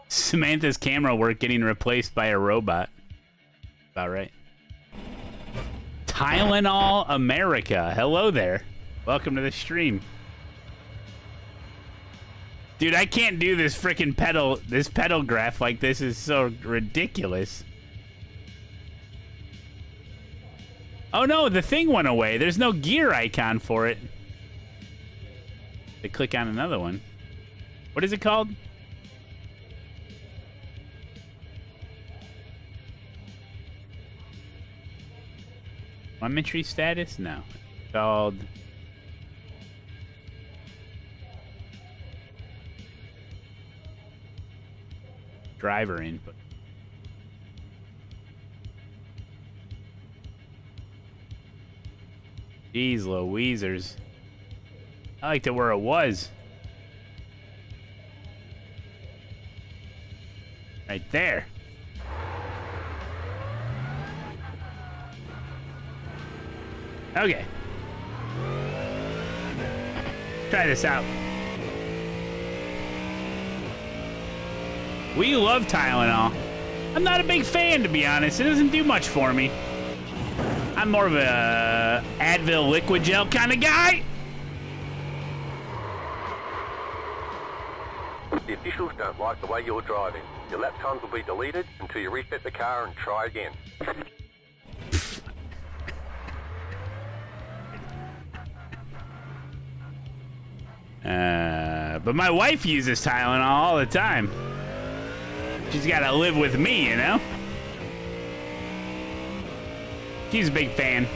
Samantha's camera work getting replaced by a robot. About right. Tylenol America. Hello there. Welcome to the stream. Dude, I can't do this freaking pedal graph like this is so ridiculous. Oh no, the thing went away. There's no gear icon for it. To click on another one. What is it called? Telemetry status? No. It's called... driver input. Jeez Louisers. I liked it where it was. Right there. Okay. Try this out. We love Tylenol. I'm not a big fan, to be honest. It doesn't do much for me. I'm more of a Advil liquid gel kind of guy. The officials don't like the way you're driving. Your lap times will be deleted until you reset the car and try again. But my wife uses Tylenol all the time. She's got to live with me, you know? She's a big fan.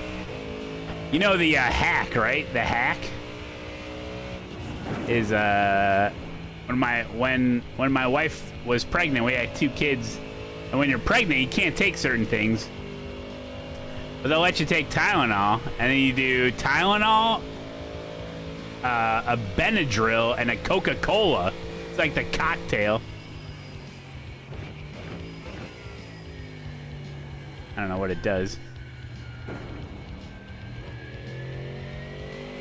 You know the hack, right? The hack is when my wife was pregnant, we had 2 kids. And when you're pregnant, you can't take certain things. But they'll let you take Tylenol, and then you do Tylenol, a Benadryl, and a Coca-Cola. It's like the cocktail. I don't know what it does.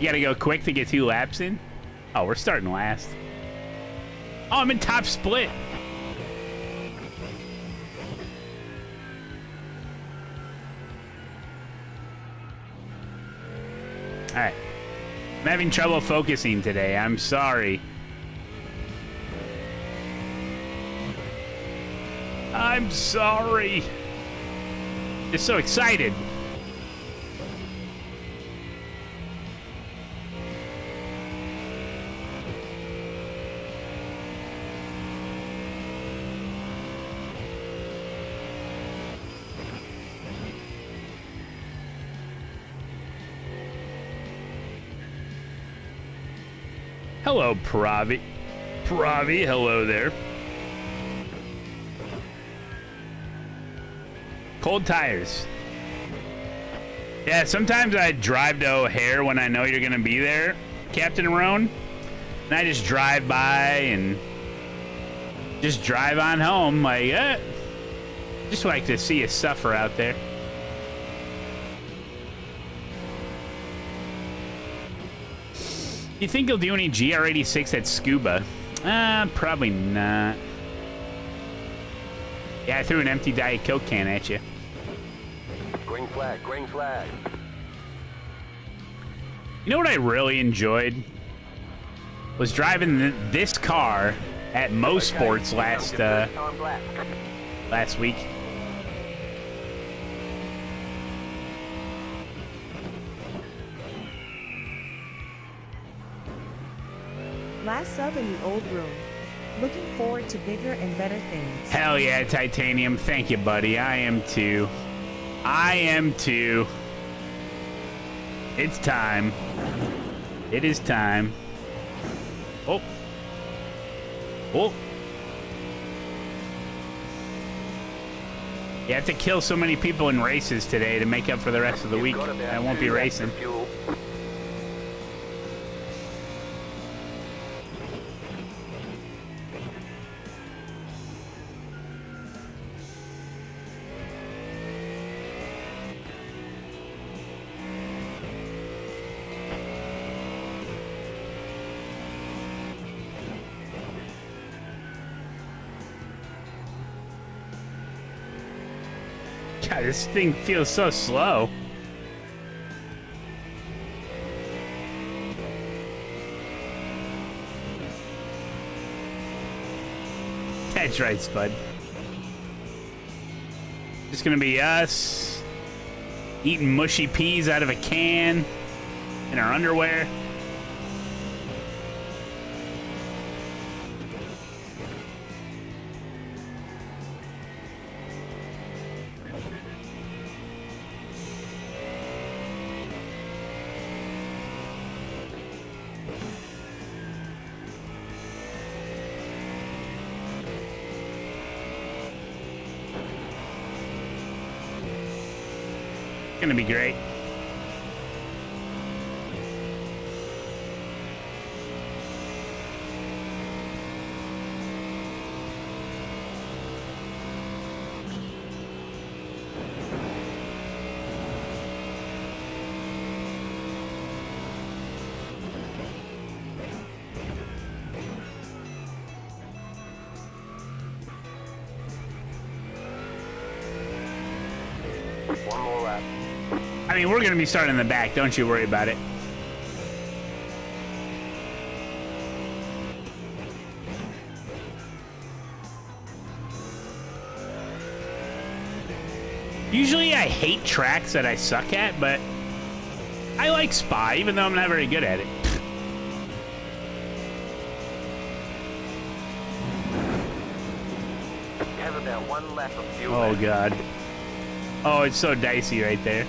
You gotta go quick to get 2 laps in? Oh, we're starting last. Oh, I'm in top split. Alright. I'm having trouble focusing today. I'm sorry. I'm sorry. Just so excited. Hello, Pravi. Pravi, hello there. Cold tires. Yeah, sometimes I drive to O'Hare when I know you're gonna be there, Captain Roan. And I just drive by and just drive on home. Like, just like to see you suffer out there. You think he'll do any GR86 at Scuba? Probably not. Yeah, I threw an empty Diet Coke can at you. Green flag, green flag. You know what I really enjoyed? Was driving this car at Mo Sports last week. Last sub in the old room. Looking forward to bigger and better things. Hell yeah, Titanium. Thank you, buddy. I am too. I am too. It's time. It is time. Oh. Oh. You have to kill so many people in races today to make up for the rest of the week. I won't be racing. God, this thing feels so slow. That's right, Spud. Just gonna be us eating mushy peas out of a can in our underwear. Gonna be great. One more lap. I mean, we're gonna be starting in the back. Don't you worry about it. Usually I hate tracks that I suck at, but I like Spa, even though I'm not very good at it. You have about one lap of fuel. Oh, left. God. Oh, it's so dicey right there.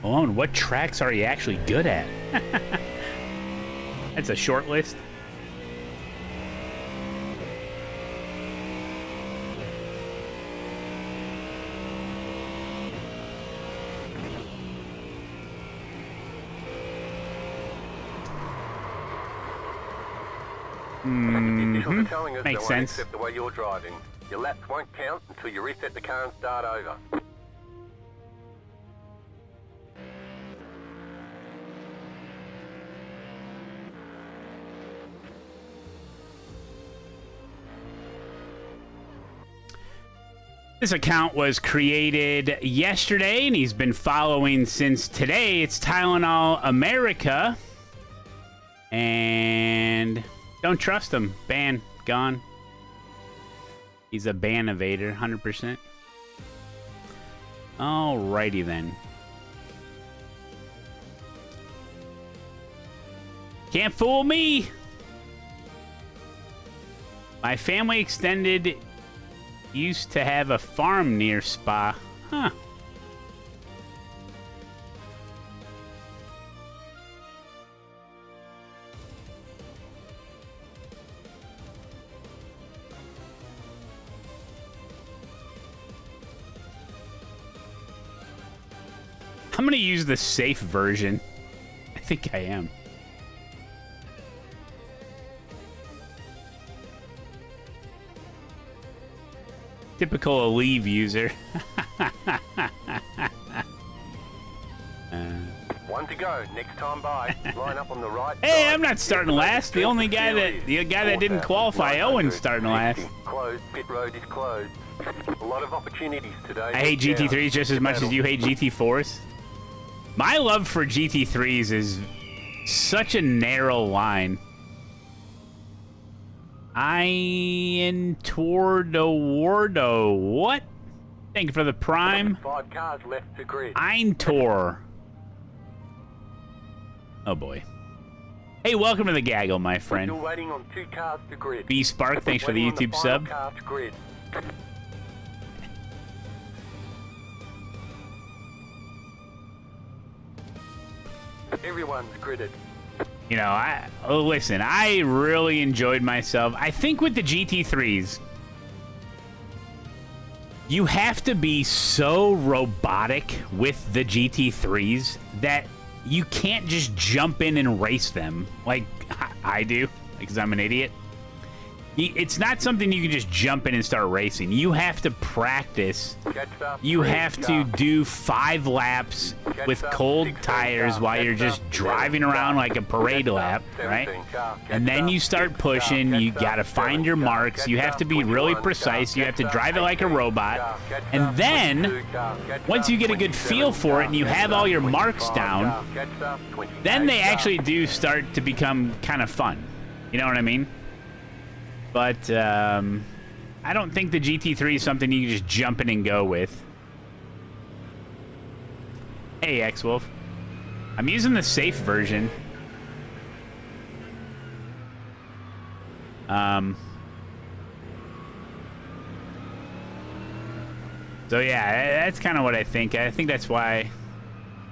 Malone, what tracks are you actually good at? That's a short list. Officials are telling us Makes they won't sense. accept the way you're driving. Your laps won't count until you reset the car and start over. This account was created yesterday, and he's been following since today. It's Tylenol America. And don't trust him. Ban. Gone. He's a ban evader, 100%. Alrighty then. Can't fool me! My family extended used to have a farm near Spa. Huh. I'm gonna use the safe version. I think I am. Typical Aleve user. One to go. Next time by. Line up on the right. Hey, side. I'm not starting last. The only guy that didn't qualify, Owen's starting last. Closed. Pit road is closed. A lot of opportunities today. I hate GT3s just as much as you hate GT4s. My love for GT3s is such a narrow line. Eintordo. What? Thank you for the prime. 5 cars left to grid. Eintor. Oh boy. Hey, welcome to the gaggle, my friend. Still waiting on 2 cars to grid. B Spark, thanks for the Waiting on YouTube final sub. car to grid. Everyone's gridded. You know, listen, I really enjoyed myself. I think with the GT3s, you have to be so robotic with the GT3s that you can't just jump in and race them like I do, because I'm an idiot. It's not something you can just jump in and start racing. You have to practice. You have to do 5 laps with cold tires while you're just driving around like a parade lap, right? And then you start pushing. You got to find your marks. You have to be really precise. You have to drive it like a robot. And then, once you get a good feel for it and you have all your marks down, then they actually do start to become kind of fun. You know what I mean? But I don't think the GT3 is something you can just jump in and go with. Hey, X-Wolf. I'm using the safe version. So yeah, that's kind of what I think. I think that's why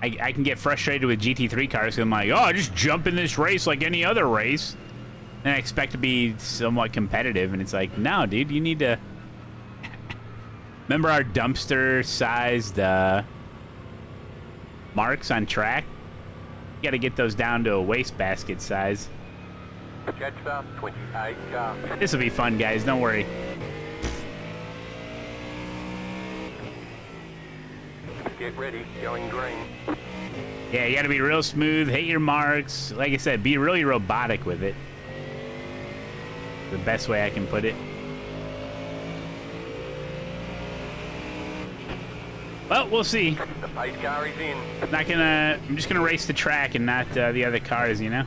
I can get frustrated with GT3 cars. 'Cause I'm like, oh, just jump in this race like any other race. And I expect to be somewhat competitive, and it's like, no, dude, you need to... Remember our dumpster-sized marks on track? You gotta get those down to a wastebasket size. This will be fun, guys, don't worry. Get ready, going green. Yeah, you gotta be real smooth, hit your marks. Like I said, be really robotic with it. The best way I can put it. Well, we'll see. The pace car is in. I'm just gonna race the track and not the other cars, you know?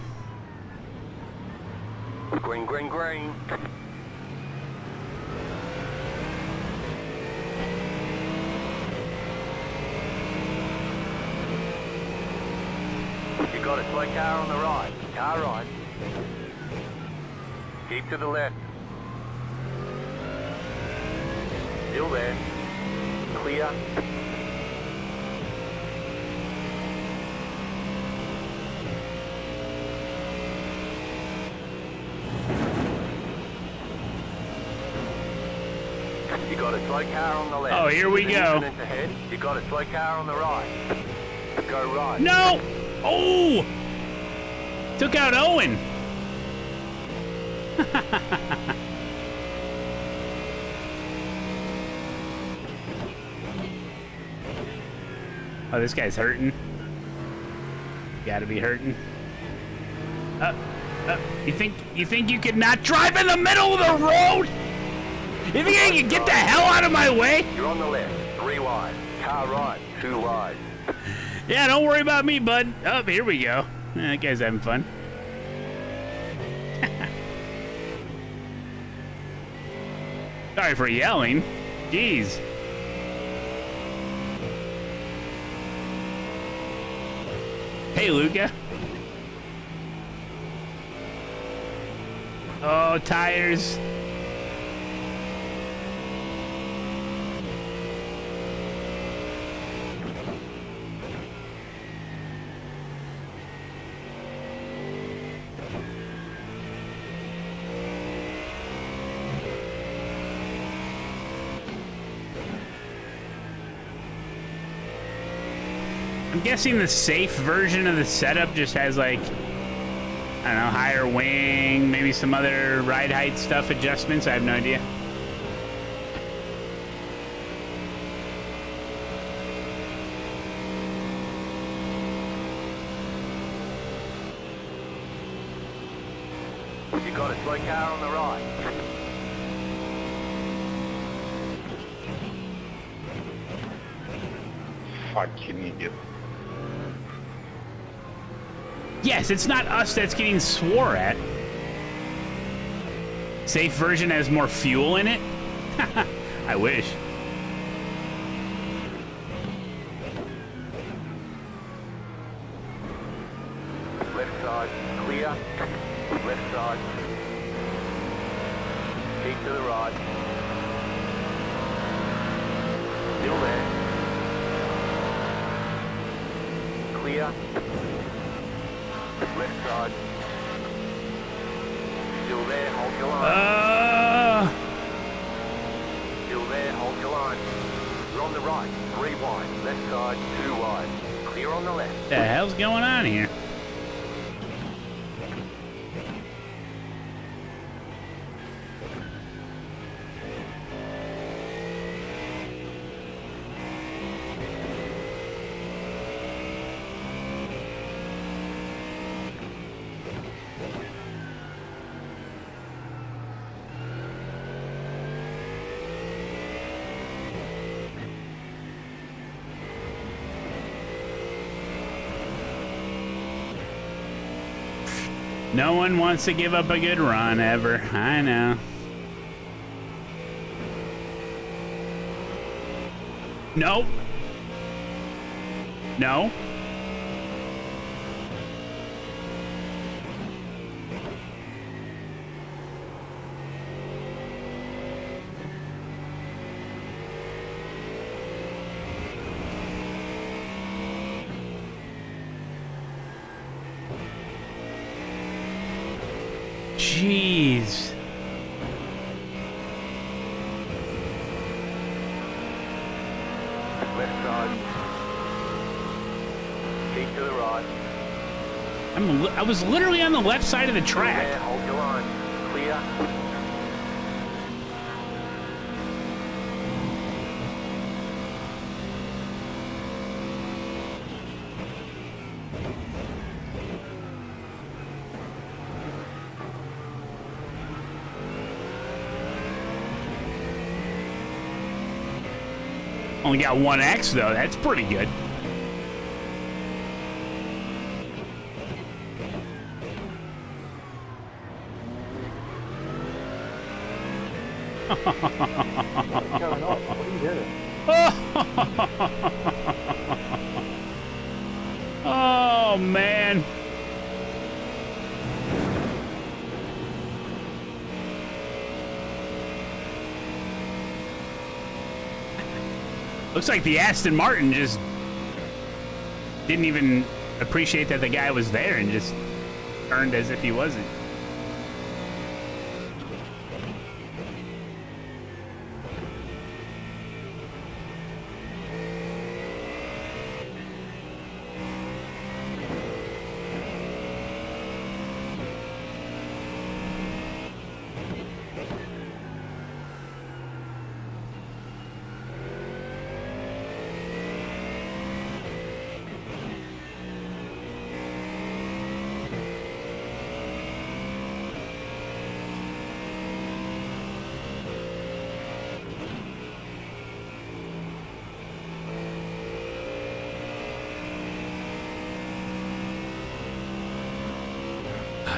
Green, green, green. You got a slow car on the right. Car right. Keep to the left. Still there. Clear. You got a slow car on the left. Oh, here we go. Ahead. You got a slow car on the right. Go right. No! Oh! Took out Owen. Oh, this guy's hurting. Gotta be hurting. You think you could not drive in the middle of the road? You think I can get the hell out of my way? You're on the left, 3 wide. Car right, 2 wide. Yeah, don't worry about me, bud. Oh, here we go. That guy's having fun. Sorry for yelling. Jeez. Hey, Luca. Oh, tires. I'm guessing the safe version of the setup just has, like, I don't know, higher wing, maybe some other ride height stuff adjustments. I have no idea. You got a slow car on the right. Fucking idiot. Yes, it's not us that's getting swore at. Safe version has more fuel in it? I wish. Left side, clear. Left side. Keep to the right. Still there. Clear. Left side. Still there, hold your line. Still there, hold your line. You're on the right, 3 wide. Left side, 2 wide. Clear on the left. What the hell's going on here? No one wants to give up a good run ever. I know. No. No. Jeez. Left side. Keep to the right. I was literally on the left side of the track. There, hold your line. Clear. Only got 1X though. That's pretty good. Oh man. Looks like the Aston Martin just didn't even appreciate that the guy was there and just turned as if he wasn't.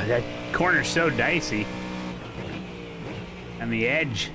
That corner's so dicey. And the edge.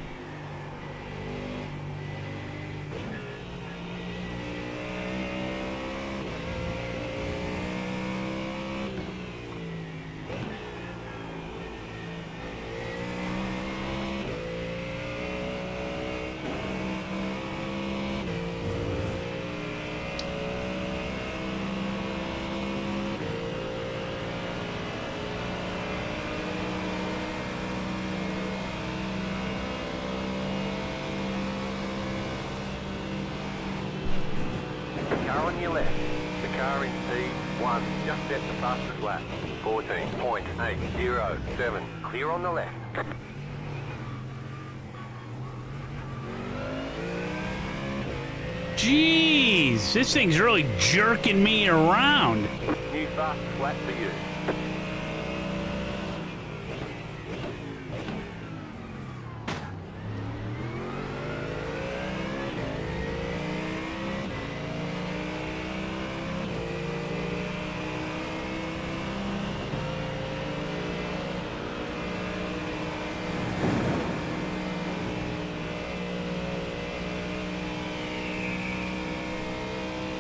Car on your left. The car in P1 just set the fastest lap. 14.807. Clear on the left. Jeez, this thing's really jerking me around. New fastest lap for you.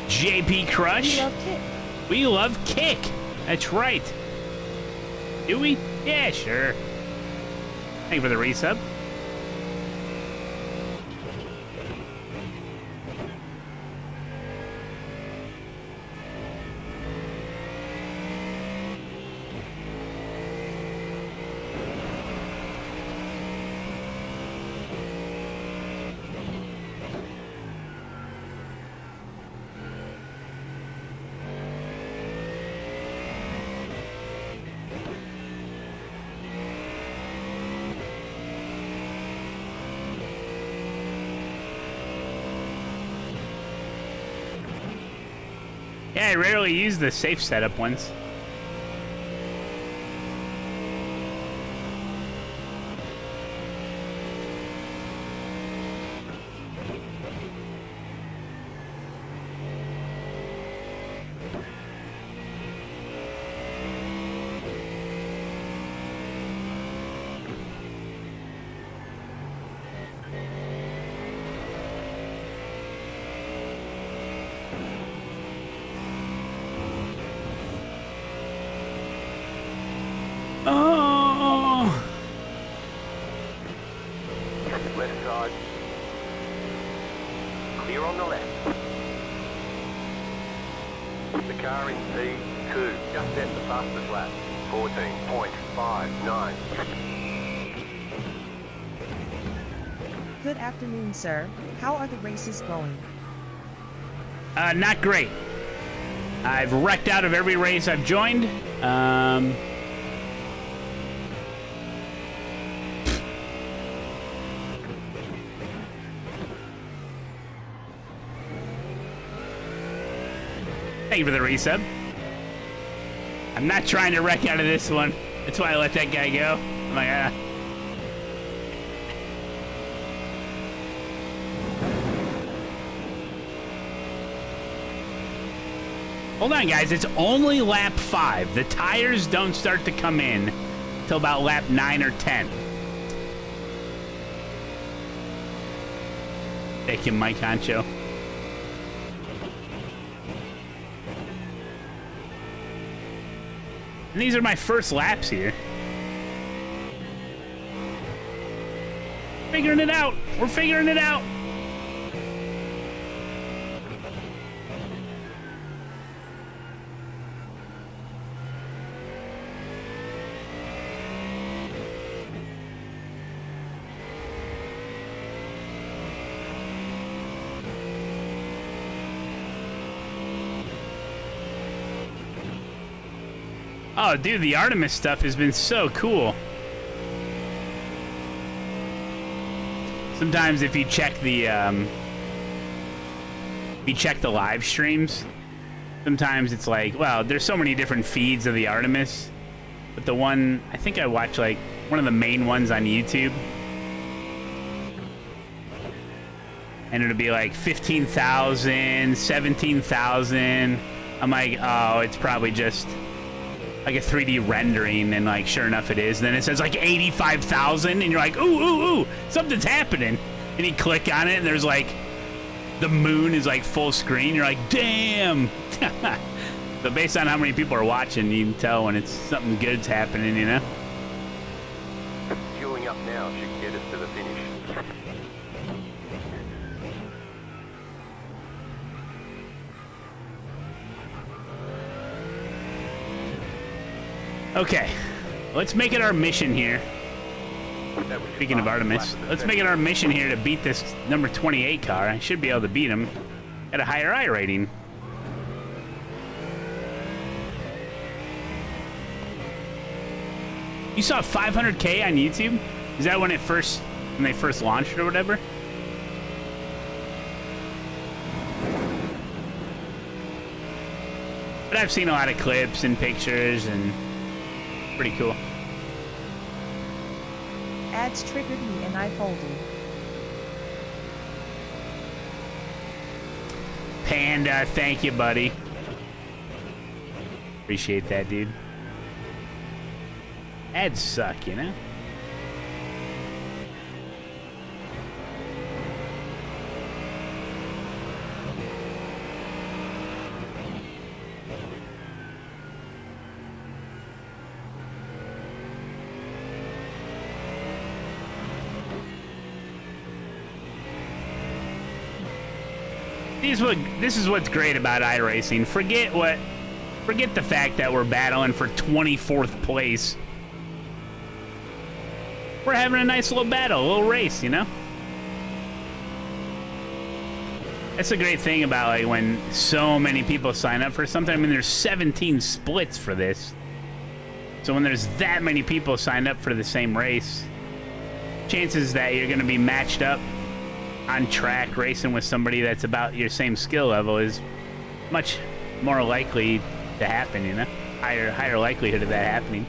JP Crush. We love Kit. We love kick. That's right. Do we? Yeah, sure. Thank you for the resub. Yeah, I rarely use the safe setup ones. left side. Clear on the left. The car in P2 just set the fastest lap. 14.59. Good afternoon, sir. How are the races going? Not great. I've wrecked out of every race I've joined. Thank you for the resub. I'm not trying to wreck out of this one. That's why I let that guy go. I'm like, Hold on, guys. It's only lap 5. The tires don't start to come in till about lap 9 or 10. Thank you, Mike Honcho. And these are my first laps here. Figuring it out. We're figuring it out. Oh, dude, the Artemis stuff has been so cool. Sometimes if you check the live streams, sometimes it's like, well, there's so many different feeds of the Artemis, but the one I think I watch, like one of the main ones on YouTube, and it'll be like 15,000, 17,000. I'm like, oh, it's probably just like a 3D rendering, and like sure enough it is. Then it says like 85,000 and you're like, ooh, something's happening. And you click on it and there's like the moon is like full screen. You're like, damn. So based on how many people are watching, you can tell when it's something good's happening, you know? Fueling up now should get us to the finish. Okay, let's make it our mission here. Speaking of Artemis, let's make it our mission here to beat this number 28 car. I should be able to beat him at a higher I rating. You saw 500K on YouTube? Is that when they first launched it or whatever? But I've seen a lot of clips and pictures, and pretty cool. Ads triggered me and I folded. Panda, thank you, buddy. Appreciate that, dude. Ads suck, you know? This is what's great about iRacing. Forget the fact that we're battling for 24th place. We're having a nice little battle, a little race, you know? That's the great thing about like when so many people sign up for something. I mean, there's 17 splits for this. So when there's that many people signed up for the same race, chances that you're going to be matched up on track racing with somebody that's about your same skill level is much more likely to happen, you know? Higher likelihood of that happening.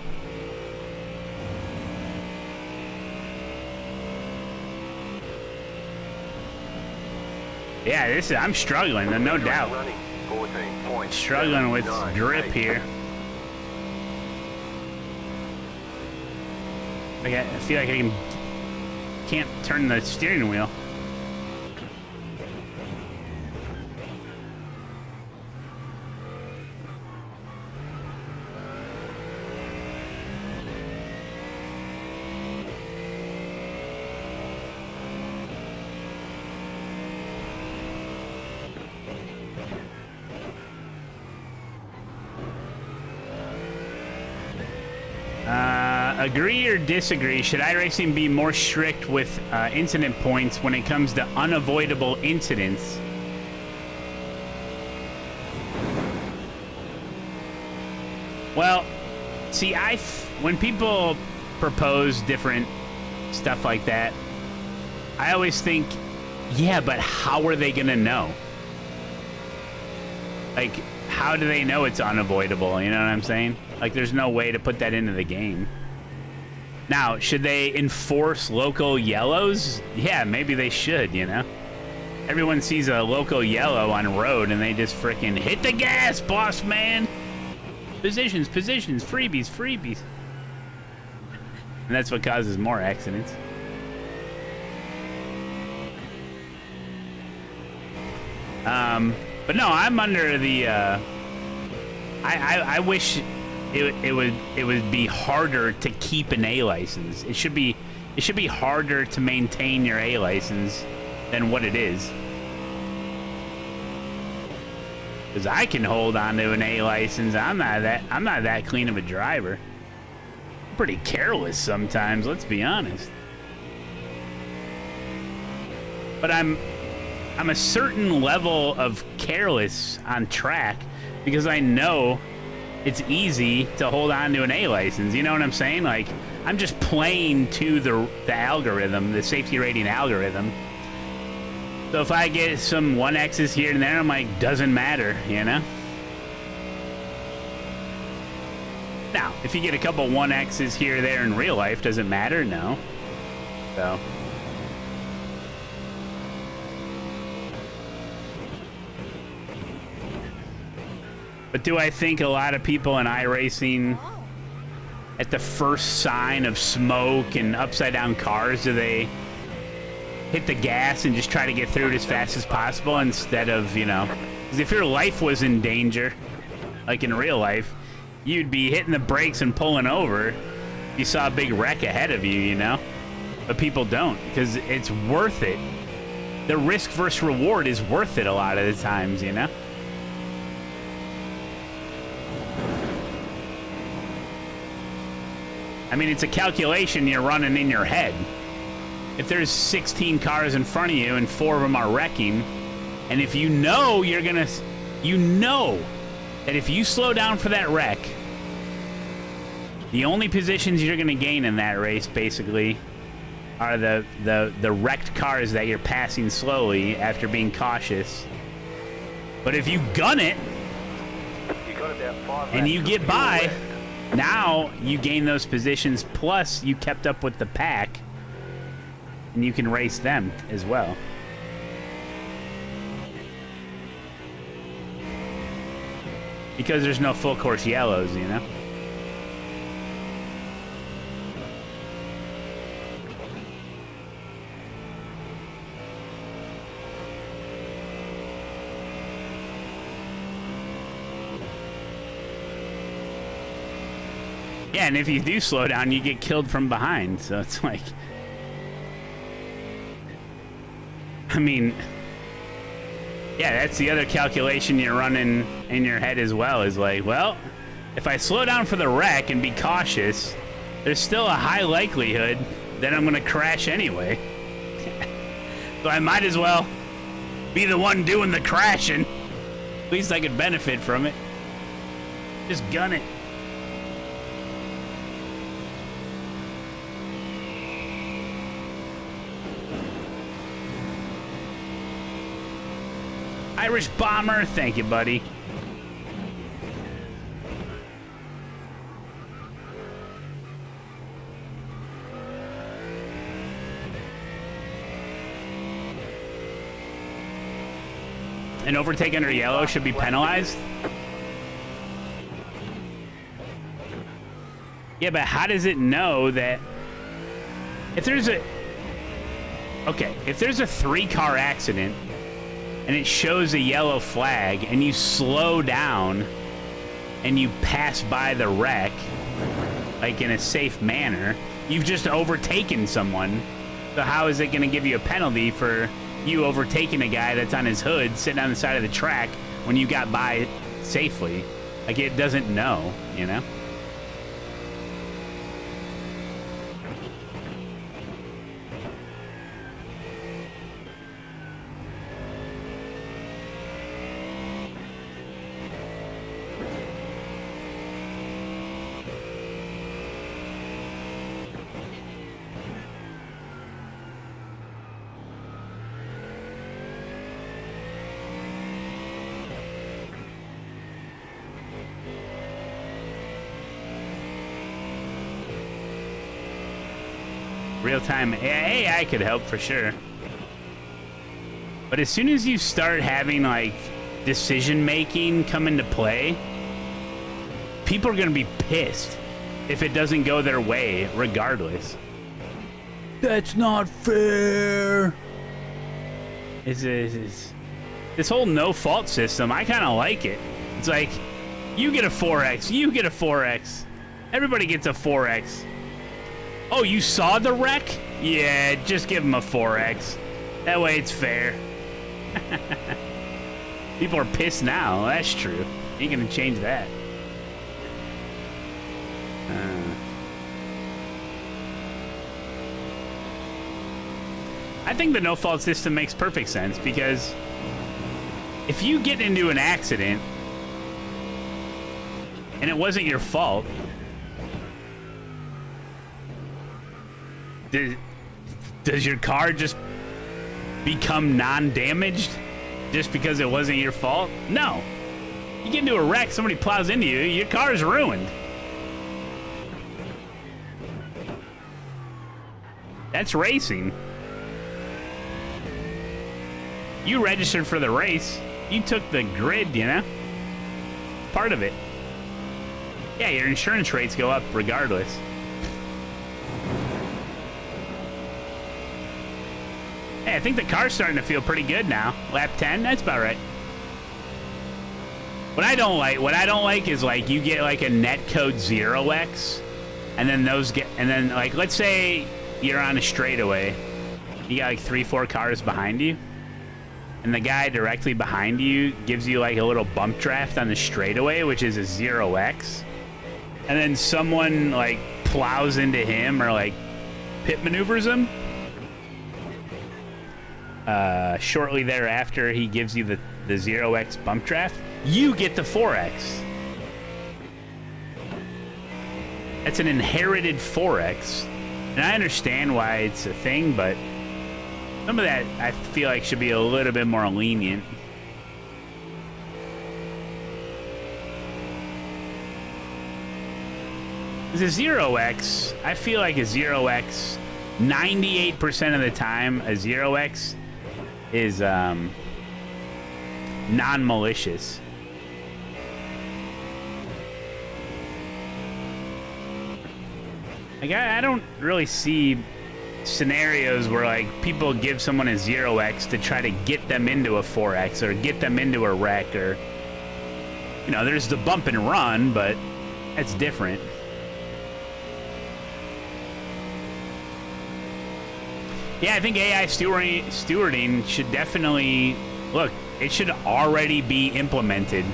Yeah, I'm struggling, no doubt. Struggling with grip here. I feel like I can't turn the steering wheel. Agree or disagree? Should iRacing be more strict with incident points when it comes to unavoidable incidents? Well, see, when people propose different stuff like that, I always think, yeah, but how are they gonna know? Like, how do they know it's unavoidable? You know what I'm saying? Like, there's no way to put that into the game. Now, should they enforce local yellows? Yeah, maybe they should, you know? Everyone sees a local yellow on road and they just freaking hit the gas, boss man! Positions, positions, freebies, freebies. And that's what causes more accidents. But no, I'm under the, I wish it would be harder to keep an A license. It should be harder to maintain your A license than what it is. Because I can hold on to an A license. I'm not that clean of a driver. I'm pretty careless sometimes, let's be honest. But I'm a certain level of careless on track because I know it's easy to hold on to an A license. You know what I'm saying? Like, I'm just playing to the algorithm, the safety rating algorithm. So if I get some 1X's here and there, I'm like, doesn't matter, you know? Now, if you get a couple 1X's here or there in real life, does it matter? No. So... But do I think a lot of people in iRacing, at the first sign of smoke and upside down cars, do they hit the gas and just try to get through it as fast as possible instead of, you know, because if your life was in danger, like in real life, you'd be hitting the brakes and pulling over if you saw a big wreck ahead of you, you know? But people don't, because it's worth it. The risk versus reward is worth it a lot of the times, you know? I mean, it's a calculation you're running in your head. If there's 16 cars in front of you and 4 of them are wrecking, and if you know you're gonna, you know that if you slow down for that wreck, the only positions you're gonna gain in that race, basically, are the wrecked cars that you're passing slowly after being cautious. But if you gun it, and you get by, now you gain those positions, plus you kept up with the pack, and you can race them as well. Because there's no full course yellows, you know? Yeah, and if you do slow down, you get killed from behind. So it's like... I mean... Yeah, that's the other calculation you're running in your head as well. Is like, well, if I slow down for the wreck and be cautious, there's still a high likelihood that I'm going to crash anyway. So I might as well be the one doing the crashing. At least I could benefit from it. Just gun it. Irish Bomber, thank you, buddy. An overtake under yellow should be penalized? Yeah, but how does it know that... If there's a... Okay, if there's a 3-car accident, and it shows a yellow flag, and you slow down, and you pass by the wreck, like in a safe manner, you've just overtaken someone. So how is it going to give you a penalty for you overtaking a guy that's on his hood, sitting on the side of the track, when you got by safely? Like, it doesn't know, you know? Real-time AI could help for sure. But as soon as you start having, like, decision-making come into play, people are going to be pissed if it doesn't go their way, regardless. That's not fair. This whole no-fault system, I kind of like it. It's like, you get a 4X, you get a 4X. Everybody gets a 4X. Oh, you saw the wreck? Yeah, just give them a 4X. That way it's fair. People are pissed now. That's true. Ain't gonna change that. I think the no-fault system makes perfect sense because if you get into an accident and it wasn't your fault, does your car just become non-damaged just because it wasn't your fault? No. You get into a wreck, somebody plows into you, your car's ruined. That's racing. You registered for the race. You took the grid, you know? Part of it. Yeah, your insurance rates go up regardless. Hey, I think the car's starting to feel pretty good now. Lap 10, that's about right. What I don't like is like you get like a net code 0x, and then like let's say you're on a straightaway, you got like 3-4 cars behind you, and the guy directly behind you gives you like a little bump draft on the straightaway, which is a 0x, and then someone like plows into him or like pit maneuvers him. Shortly thereafter, he gives you the 0x bump draft. You get the 4x. It's an inherited 4x. And I understand why it's a thing, but some of that I feel like should be a little bit more lenient. The 0x, I feel like a 0x, 98% of the time, a 0x is non-malicious. Like, I don't really see scenarios where, like, people give someone a 0x to try to get them into a 4x or get them into a wreck, or, you know, there's the bump and run, but that's different. Yeah, I think AI stewarding should definitely, look, it should already be implemented.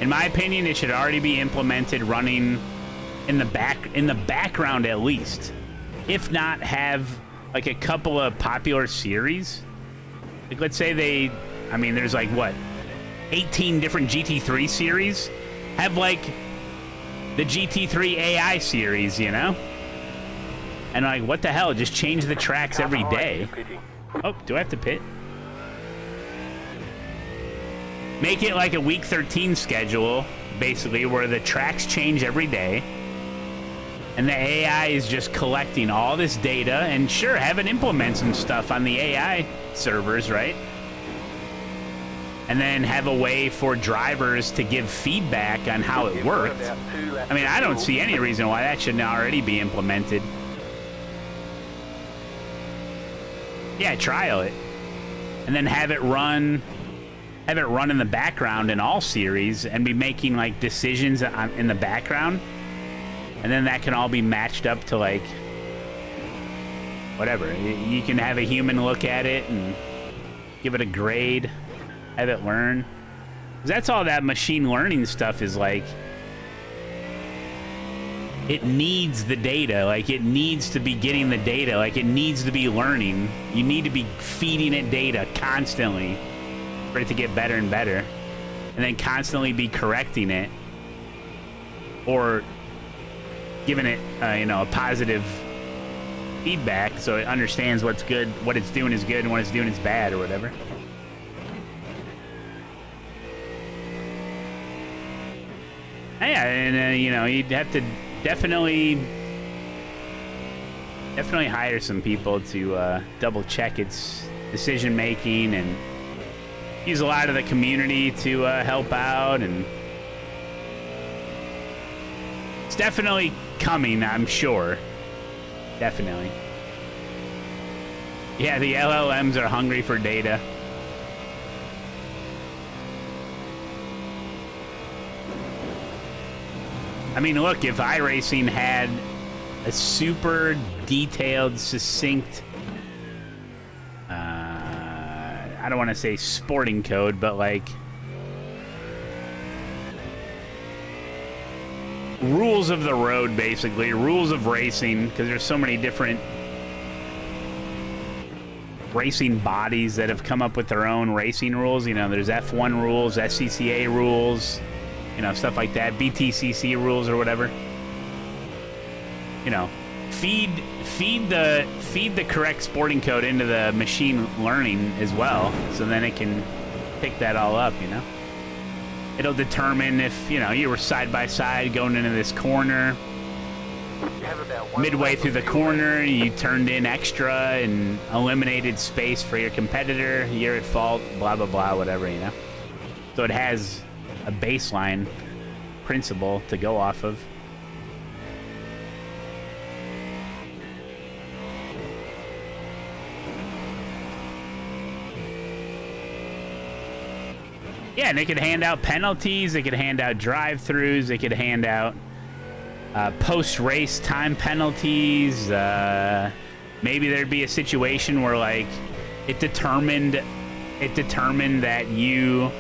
In my opinion, it should already be implemented, running in the background at least. If not, have like a couple of popular series. Like, let's say there's like what, 18 different GT3 series. Have like the GT3 AI series, you know? And like, what the hell? Just change the tracks every day. Oh, do I have to pit? Make it like a week 13 schedule, basically, where the tracks change every day. And the AI is just collecting all this data. And sure, have it implement some stuff on the AI servers, right? And then have a way for drivers to give feedback on how it worked. I mean, I don't see any reason why that shouldn't already be implemented. Yeah, trial it. And then have it run in the background in all series and be making like decisions in the background. And then that can all be matched up to like whatever. You can have a human look at it and give it a grade, have it learn. 'Cause that's all that machine learning stuff is like. It needs the data, like it needs to be getting the data, like it needs to be learning. You need to be feeding it data constantly for it to get better and better, and then constantly be correcting it or giving it, a positive feedback so it understands what's good, what it's doing is good, and what it's doing is bad, or whatever. Yeah, and you'd have to definitely Definitely hire some people to double check its decision making and use a lot of the community to help out, and it's definitely coming, I'm sure. Definitely. Yeah, the LLMs are hungry for data. I mean, look, if iRacing had a super detailed, succinct, I don't want to say sporting code, but like rules of the road, basically, rules of racing, because there's so many different racing bodies that have come up with their own racing rules. You know, there's F1 rules, SCCA rules, you know, stuff like that, BTCC rules or whatever. You know, feed the correct sporting code into the machine learning as well, so then it can pick that all up, you know. It'll determine if, you know, you were side by side going into this corner. Midway through the corner, you turned in extra and eliminated space for your competitor. You're at fault, blah, blah, blah, whatever, you know. So it has a baseline principle to go off of. Yeah, and they could hand out penalties, they could hand out drive-thrus, they could hand out post-race time penalties. Maybe there'd be a situation where, like, it determined that you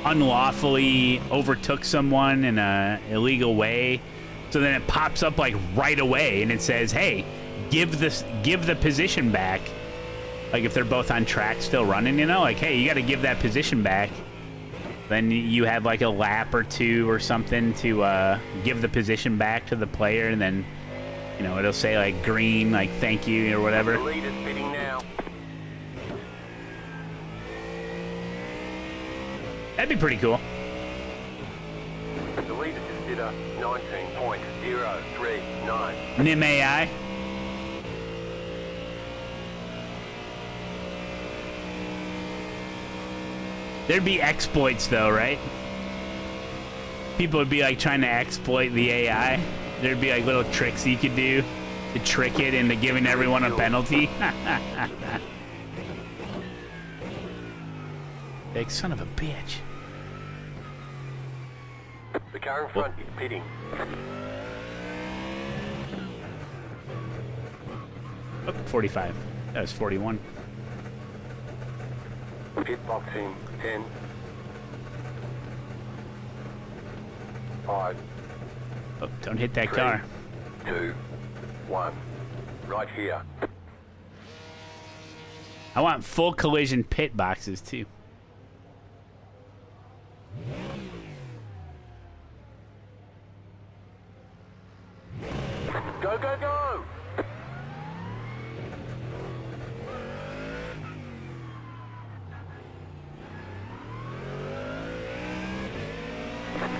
unlawfully overtook someone in a illegal way. So then it pops up like right away, and it says, "Hey, give the position back." Like if they're both on track still running, you know, like, hey, you got to give that position back. Then you have like a lap or two or something to give the position back to the player, and then, you know, it'll say like green, like thank you or whatever. The lead is pitting now. That'd be pretty cool. The lead is consider 19.039. NIM AI. There'd be exploits though, right? People would be like trying to exploit the AI. There'd be like little tricks you could do to trick it into giving everyone a penalty. Big son of a bitch. The car in front is pitting. Oh, 45. That was 41. Pit boxing 10. 5. Oh, don't hit that 3, car. 2, 1. Right here. I want full collision pit boxes too. Go, go, go!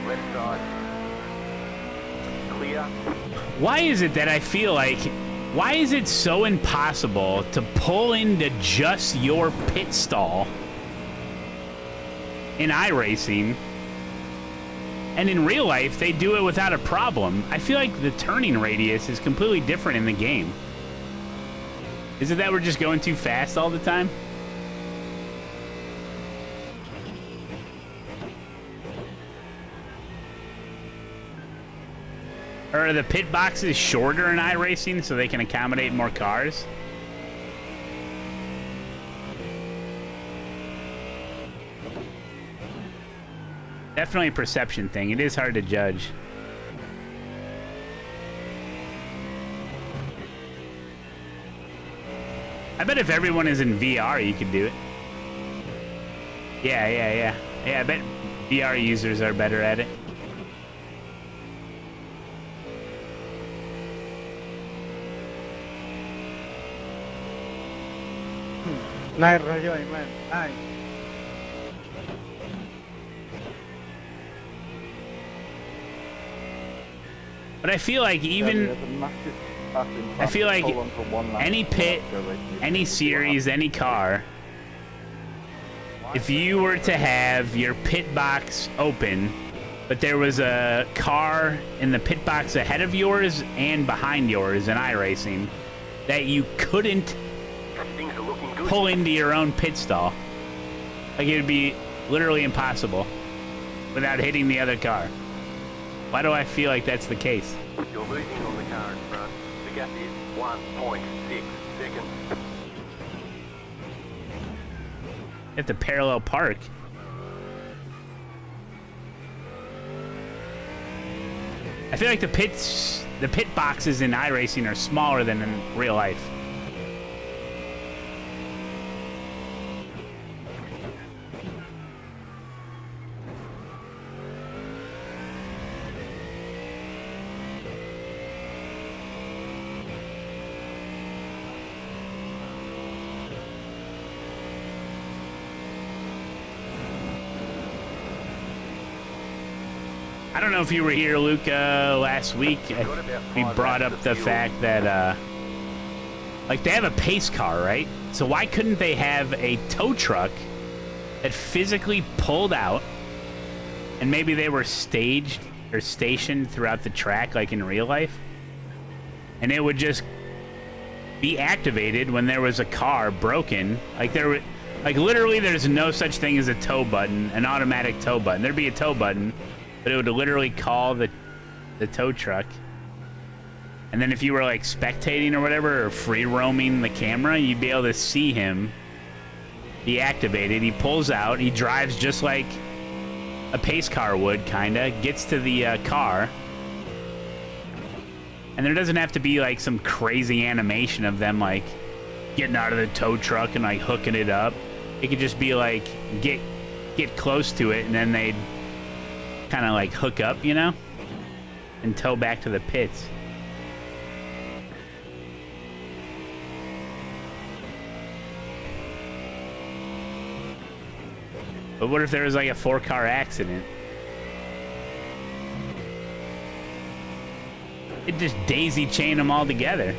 Left side. Clear. Why is it that I feel like, why is it so impossible to pull into just your pit stall in iRacing, and in real life they do it without a problem? I feel like the turning radius is completely different in the game. Is it that we're just going too fast all the time? Or are the pit boxes shorter in iRacing so they can accommodate more cars? Definitely a perception thing. It is hard to judge. I bet if everyone is in VR, you could do it. Yeah, I bet VR users are better at it. Nice, Rayo, man. Nice. But I feel like even I feel like any pit, any series, any car, if you were to have your pit box open, but there was a car in the pit box ahead of yours and behind yours in iRacing that you couldn't Things are looking good. pull into your own pit stall, like it would be literally impossible without hitting the other car. Why do I feel like that's the case? You're losing on the car in front. The gap is 1.6 seconds. You have to parallel park. I feel like the pit boxes in iRacing are smaller than in real life. I don't know if you were here, Luca, last week. We brought up the fact that, like, they have a pace car, right? So why couldn't they have a tow truck that physically pulled out, and maybe they were staged or stationed throughout the track, like in real life, and it would just be activated when there was a car broken? Like, literally, there's no such thing as a tow button, an automatic tow button. There'd be a tow button, but it would literally call the tow truck. And then if you were like spectating or whatever, or free roaming the camera, you'd be able to see him deactivated. He pulls out, he drives just like a pace car would, kinda, gets to the car. And there doesn't have to be like some crazy animation of them like getting out of the tow truck and like hooking it up. It could just be like get close to it, and then they'd kind of like hook up, you know, and tow back to the pits. But what if there was like a 4-car accident? It'd just daisy chain them all together.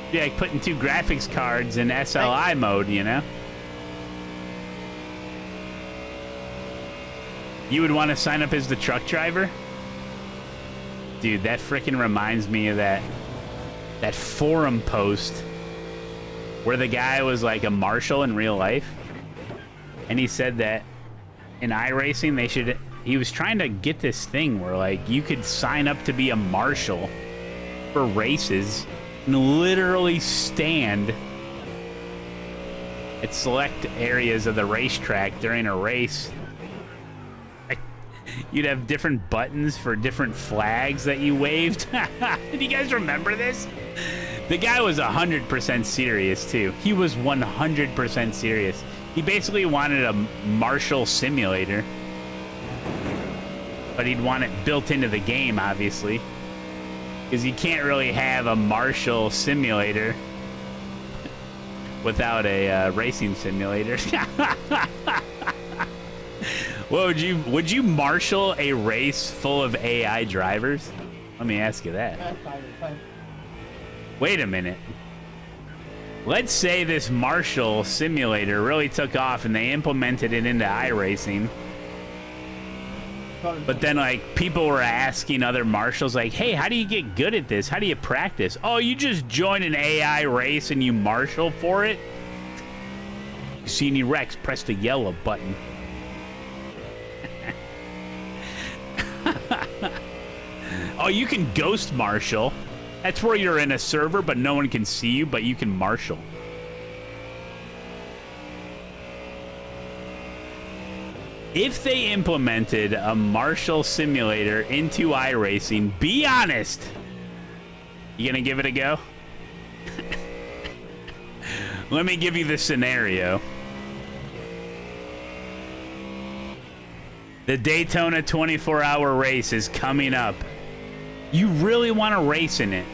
It'd be like putting 2 graphics cards in SLI mode, you know? You would want to sign up as the truck driver? Dude, that freaking reminds me of that forum post where the guy was like a marshal in real life. And he said that in iRacing, he was trying to get this thing where like you could sign up to be a marshal for races and literally stand at select areas of the racetrack during a race. You'd have different buttons for different flags that you waved. Do you guys remember this? The guy was 100% serious, too. He was 100% serious. He basically wanted a marshal simulator. But he'd want it built into the game, obviously. Because you can't really have a marshal simulator without a racing simulator. Well, would you marshal a race full of AI drivers? Let me ask you that. Wait a minute. Let's say this marshal simulator really took off and they implemented it into iRacing. But then, like, people were asking other marshals, like, hey, how do you get good at this? How do you practice? Oh, you just join an AI race and you marshal for it? You see any wrecks, press the yellow button. Oh, you can ghost marshal. That's where you're in a server, but no one can see you, but you can marshal. If they implemented a marshal simulator into iRacing, be honest. You gonna give it a go? Let me give you the scenario. The Daytona 24-hour race is coming up. You really want to race in it,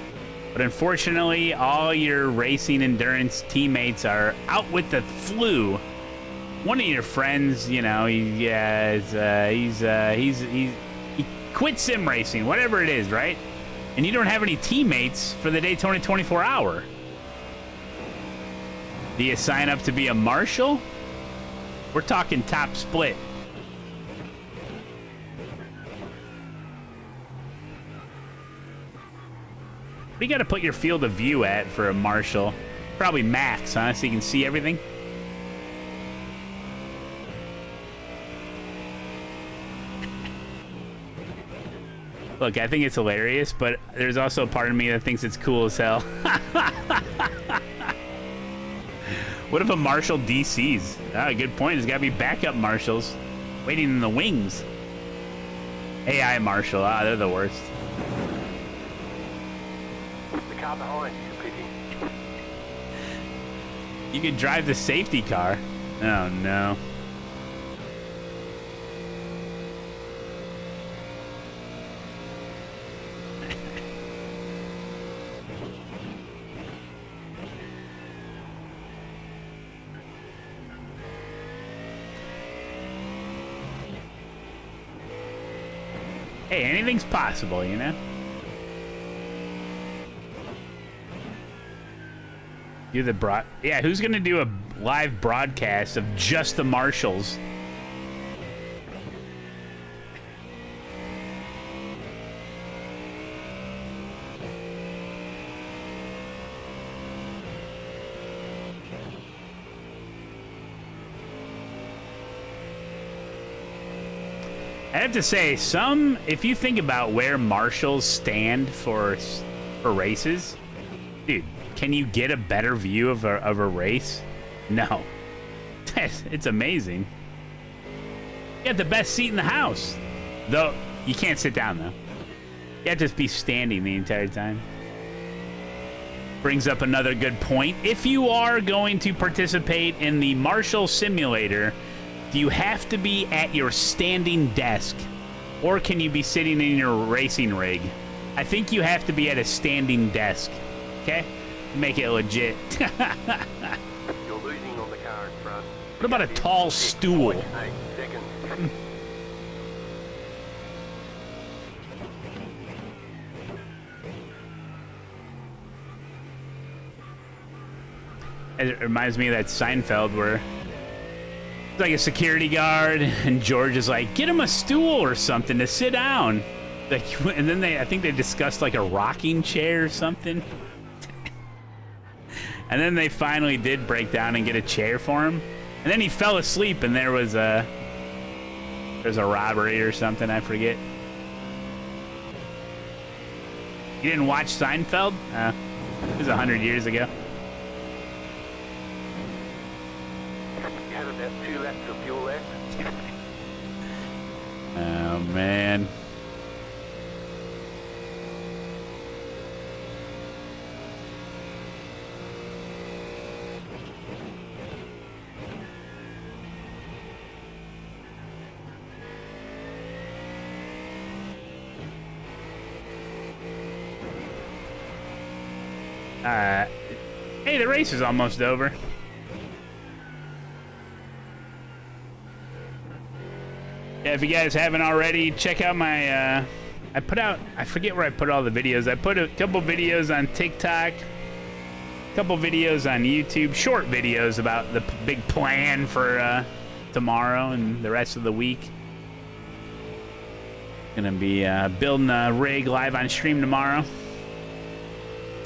but unfortunately, all your racing endurance teammates are out with the flu. One of your friends, you know, he quit sim racing, whatever it is, right? and you don't have any teammates for the Daytona 24-hour. Do you sign up to be a marshal? We're talking top split. What do you got to put your field of view at for a marshal? Probably max, huh? So you can see everything. Look, I think it's hilarious, but there's also a part of me that thinks it's cool as hell. What if a marshal DCs? Ah, good point. There's got to be backup marshals waiting in the wings. AI marshal. Ah, they're the worst. The car behind you, Piggy. You could drive the safety car. Oh, no. Hey, anything's possible, you know? Do the yeah, who's gonna do a live broadcast of just the marshals? I have to say, if you think about where marshals stand for races, dude, can you get a better view of a race? No. It's amazing. You got the best seat in the house. Though, you can't sit down, though. You have to just be standing the entire time. Brings up another good point. If you are going to participate in the Marshal Simulator, do you have to be at your standing desk? Or can you be sitting in your racing rig? I think you have to be at a standing desk. Okay? Make it legit. You're losing on the car in front. What about a tall stool? 8 seconds. It reminds me of that Seinfeld where it's like a security guard and George is like, get him a stool or something to sit down. Like, and then I think they discussed like a rocking chair or something. And then they finally did break down and get a chair for him. And then he fell asleep and there's a robbery or something, I forget. You didn't watch Seinfeld? It was 100 years ago. You had about 2 laps of fuel left. Oh, man. Hey, the race is almost over. Yeah, if you guys haven't already, check out my, I forget where I put all the videos. I put a couple videos on TikTok, a couple videos on YouTube, short videos about the big plan for tomorrow and the rest of the week. Gonna be building a rig live on stream tomorrow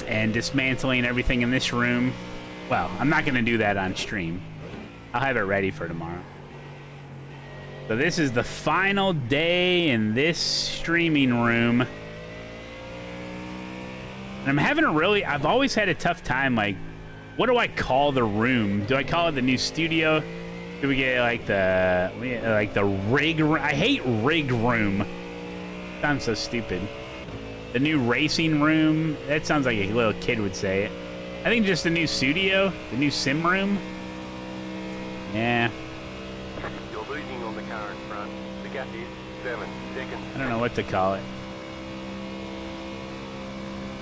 and dismantling everything in this room. Well, I'm not gonna do that on stream. I'll have it ready for tomorrow. So this is the final day in this streaming room. And I'm having I've always had a tough time, like, what do I call the room? Do I call it the new studio? Do we get like the rig room? I hate rigged room. Sounds so stupid. The new racing room? That sounds like a little kid would say it. I think just the new studio, the new sim room. Yeah. You're losing on the car in front. The gap is 7 seconds. I don't know what to call it.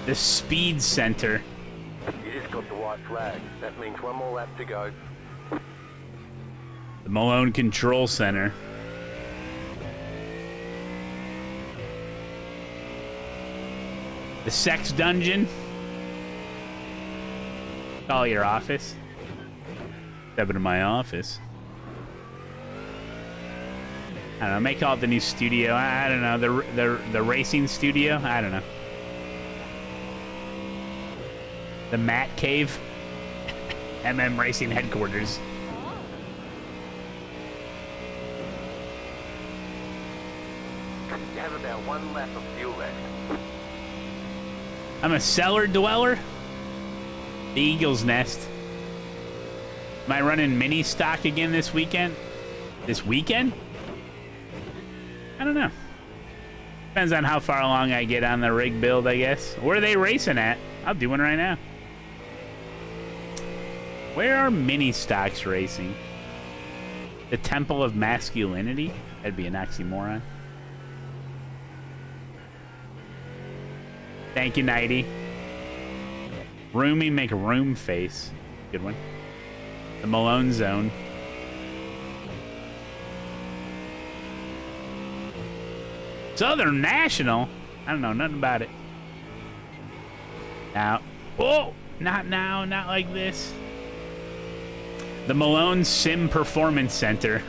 The speed center. You just got the white flag. That means 1 more lap to go. The Malone Control Center. The sex dungeon. Call your office. Step into my office. I don't know. May call it the new studio. I don't know. The racing studio. I don't know. The Matt Cave. Racing headquarters. You have about 1 lap of fuel left. I'm a cellar dweller. The Eagle's Nest. Am I running mini stock again this weekend? This weekend? I don't know. Depends on how far along I get on the rig build, I guess. Where are they racing at? I'll do one right now. Where are mini stocks racing? The Temple of Masculinity? That'd be an oxymoron. Thank you, Nighty. Roomy, make room face. Good one. The Malone Zone. Southern National? I don't know nothing about it. Now. Oh! Not now, not like this. The Malone Sim Performance Center.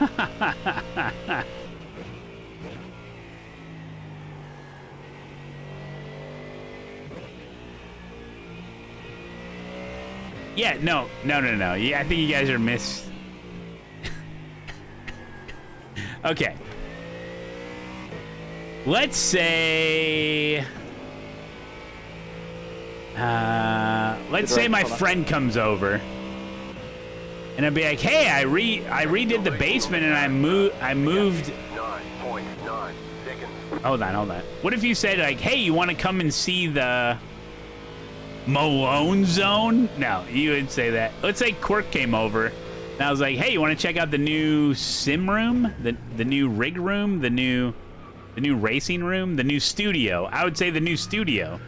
Yeah, no. Yeah, I think you guys are Okay. Let's say... let's say my friend comes over. And I'd be like, hey, I redid the basement and I moved... 9.9 seconds. Hold on. What if you said, like, hey, you want to come and see the Malone Zone? No, you would say that. Let's say Quirk came over. And I was like, hey, you want to check out the new sim room? The new rig room? The new racing room? The new studio? I would say the new studio.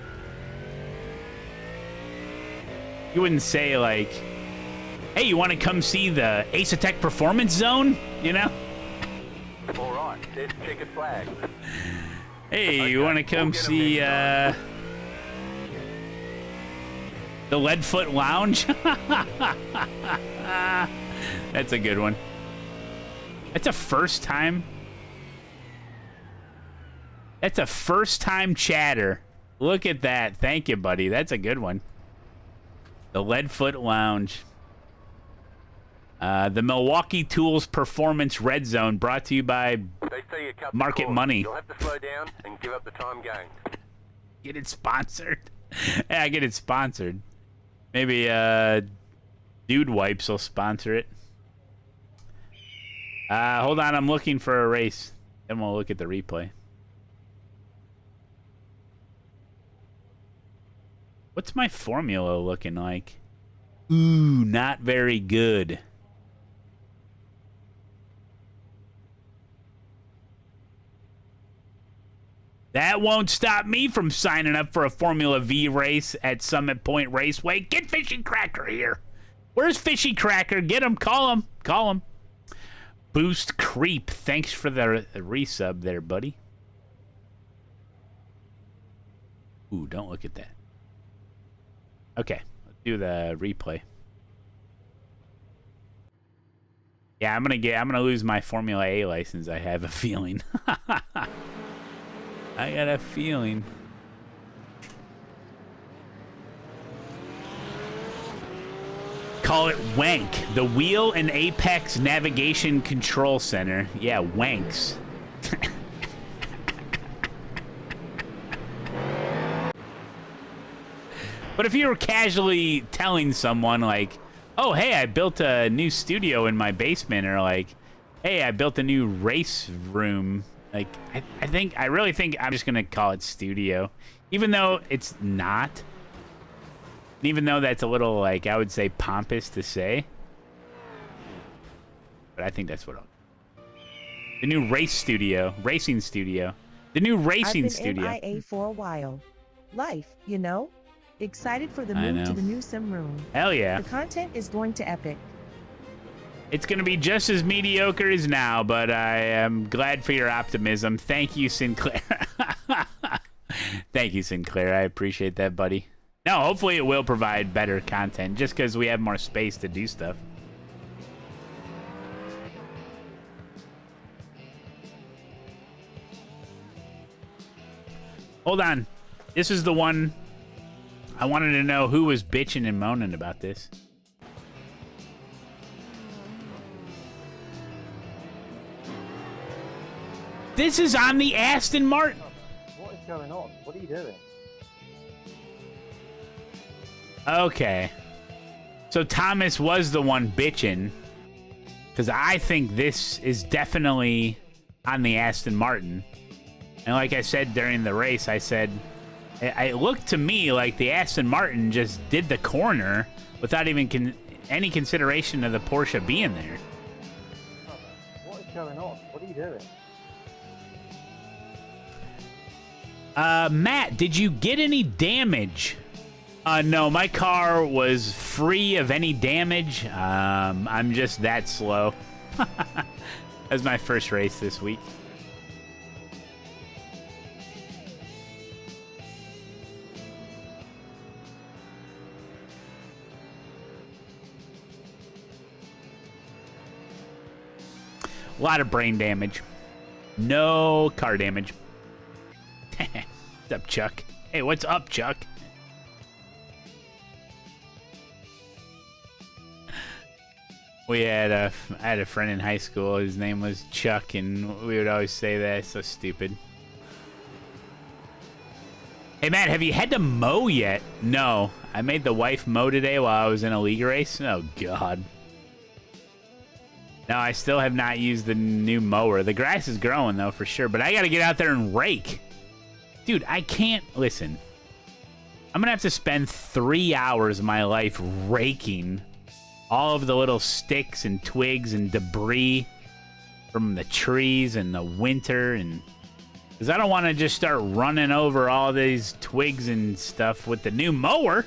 You wouldn't say, like... Hey, you want to come see the ASETEK Performance Zone? You know? All right, there's checkered flag. Hey, you want to come see the Leadfoot Lounge? That's a good one. That's a first time. That's a first time chatter. Look at that. Thank you, buddy. That's a good one. The Leadfoot Lounge. The Milwaukee Tools Performance Red Zone, brought to you by They say you cut the Market cord. Money. You'll have to slow down and give up the time gained. Get it sponsored. Yeah, get it sponsored. Maybe Dude Wipes will sponsor it. Hold on, I'm looking for a race. Then we'll look at the replay. What's my formula looking like? Ooh, not very good. That won't stop me from signing up for a Formula V race at Summit Point Raceway. Get Fishy Cracker here. Where's Fishy Cracker? Get him. Call him. Call him. Boost Creep. Thanks for the resub there, buddy. Ooh, don't look at that. Okay, let's do the replay. Yeah, I'm gonna lose my Formula A license, I have a feeling. I got a feeling. Call it WANK, the Wheel and Apex Navigation Control Center. Yeah, WANKs. But if you were casually telling someone, like, oh, hey, I built a new studio in my basement, or like, hey, I built a new race room, like, I really think I'm just gonna call it studio, even though it's not. Even though that's a little, like, I would say pompous to say, but I think that's what the new race studio, racing studio, the new racing studio. I've been MIA for a while. Life, you know. Excited for the move to the new sim room. Hell yeah. The content is going to epic. It's going to be just as mediocre as now, but I am glad for your optimism. Thank you, Sinclair. Thank you, Sinclair. I appreciate that, buddy. No, hopefully it will provide better content just because we have more space to do stuff. Hold on. This is the one I wanted to know who was bitching and moaning about this. This is on the Aston Martin. What is going on? What are you doing? Okay. So Thomas was the one bitching. Because I think this is definitely on the Aston Martin. And like I said during the race, I said, it looked to me like the Aston Martin just did the corner without even any consideration of the Porsche being there. What is going on? What are you doing? Matt, did you get any damage? No, my car was free of any damage. I'm just that slow. That was my first race this week. A lot of brain damage. No car damage. What's up, Chuck? Hey, what's up, Chuck? I had a friend in high school. His name was Chuck, and we would always say that. It's so stupid. Hey, Matt, have you had to mow yet? No. I made the wife mow today while I was in a league race. Oh, God. No, I still have not used the new mower. The grass is growing, though, for sure. But I got to get out there and rake. Dude, I can't... Listen. I'm going to have to spend 3 hours of my life raking all of the little sticks and twigs and debris from the trees in the winter. And because I don't want to just start running over all these twigs and stuff with the new mower.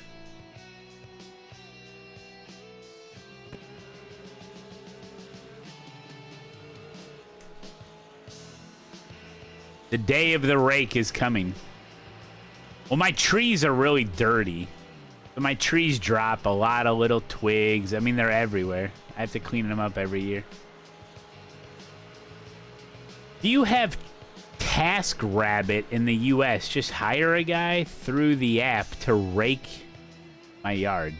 The day of the rake is coming. Well, my trees are really dirty. So my trees drop a lot of little twigs. I mean, they're everywhere. I have to clean them up every year. Do you have TaskRabbit in the US? Just hire a guy through the app to rake my yard.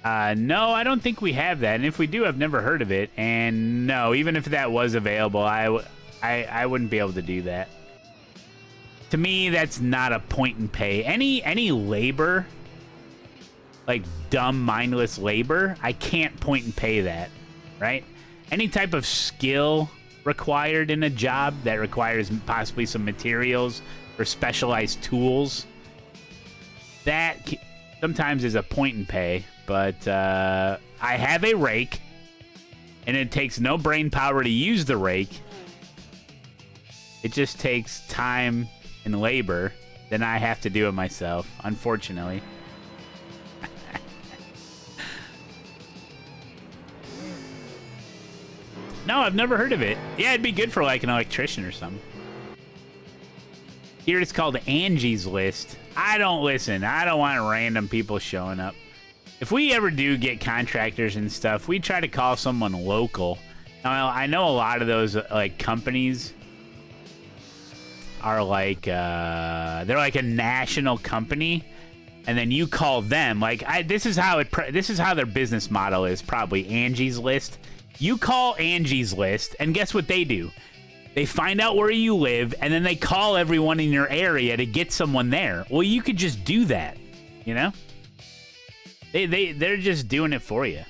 No, I don't think we have that. And if we do, I've never heard of it. And no, even if that was available, I wouldn't be able to do that. To me, that's not a point and pay. Any labor, like dumb, mindless labor, I can't point and pay that, right? Any type of skill required in a job that requires possibly some materials or specialized tools, that sometimes is a point and pay. But I have a rake, and it takes no brain power to use the rake. It just takes time and labor. Then I have to do it myself, unfortunately. No, I've never heard of it. Yeah, it'd be good for like an electrician or something. Here it's called Angie's List. I don't listen. I don't want random people showing up. If we ever do get contractors and stuff, we try to call someone local. Now, I know a lot of those like companies are like they're like a national company, and then you call them. Like this is how their business model is. Probably Angie's List. You call Angie's List, and guess what they do? They find out where you live, and then they call everyone in your area to get someone there. Well, you could just do that, you know? They're just doing it for you.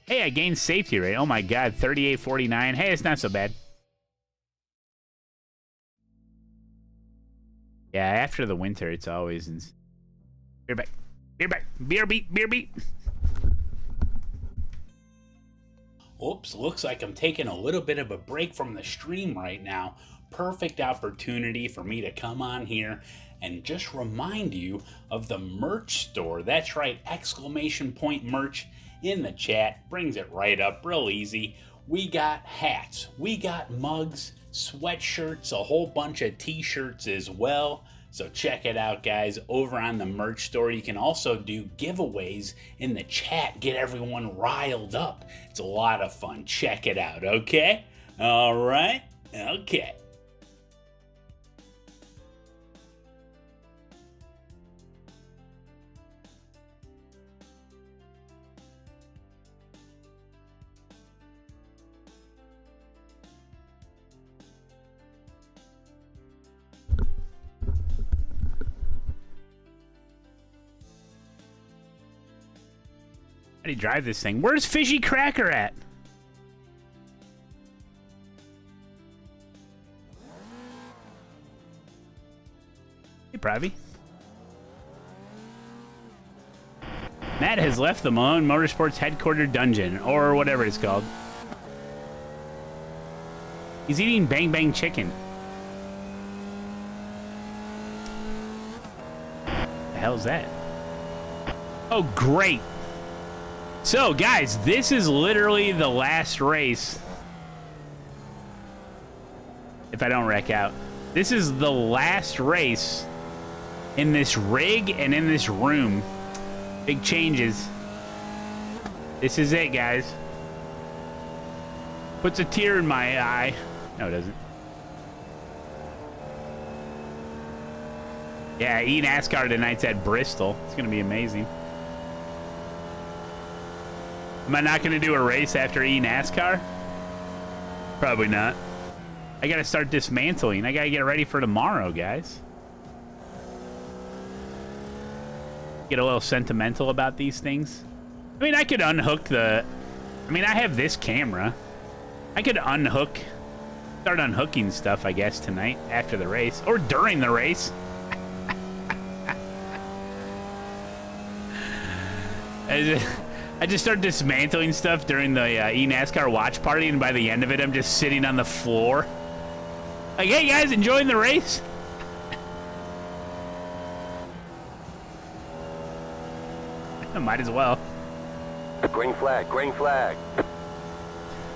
Hey, I gained safety rate. Oh my God, 38.49. Hey, it's not so bad. Yeah, after the winter, it's always beer back, beer back, beer beat. Oops, looks like I'm taking a little bit of a break from the stream right now. Perfect opportunity for me to come on here and just remind you of the merch store. That's right, exclamation point merch in the chat. Brings it right up real easy. We got hats, we got mugs, sweatshirts, a whole bunch of t-shirts as well. So check it out, guys, over on the merch store. You can also do giveaways in the chat, get everyone riled up. It's a lot of fun. Check it out, okay? All right? Okay. How do you drive this thing? Where's Fishy Cracker at? Hey, Pravi. Matt has left the Malone Motorsports headquarters dungeon, or whatever it's called. He's eating Bang Bang Chicken. The hell's that? Oh, great. So, guys, this is literally the last race. If I don't wreck out. This is the last race in this rig and in this room. Big changes. This is it, guys. Puts a tear in my eye. No, it doesn't. Yeah, eNASCAR tonight's at Bristol. It's going to be amazing. Am I not going to do a race after eNASCAR? Probably not. I got to start dismantling. I got to get ready for tomorrow, guys. Get a little sentimental about these things. I mean, I could unhook the... I mean, I have this camera. I could unhook... Start unhooking stuff, I guess, tonight after the race. Or during the race. I just start dismantling stuff during the eNASCAR watch party, and by the end of it, I'm just sitting on the floor. Like, hey, guys, enjoying the race? Might as well. Green flag, green flag.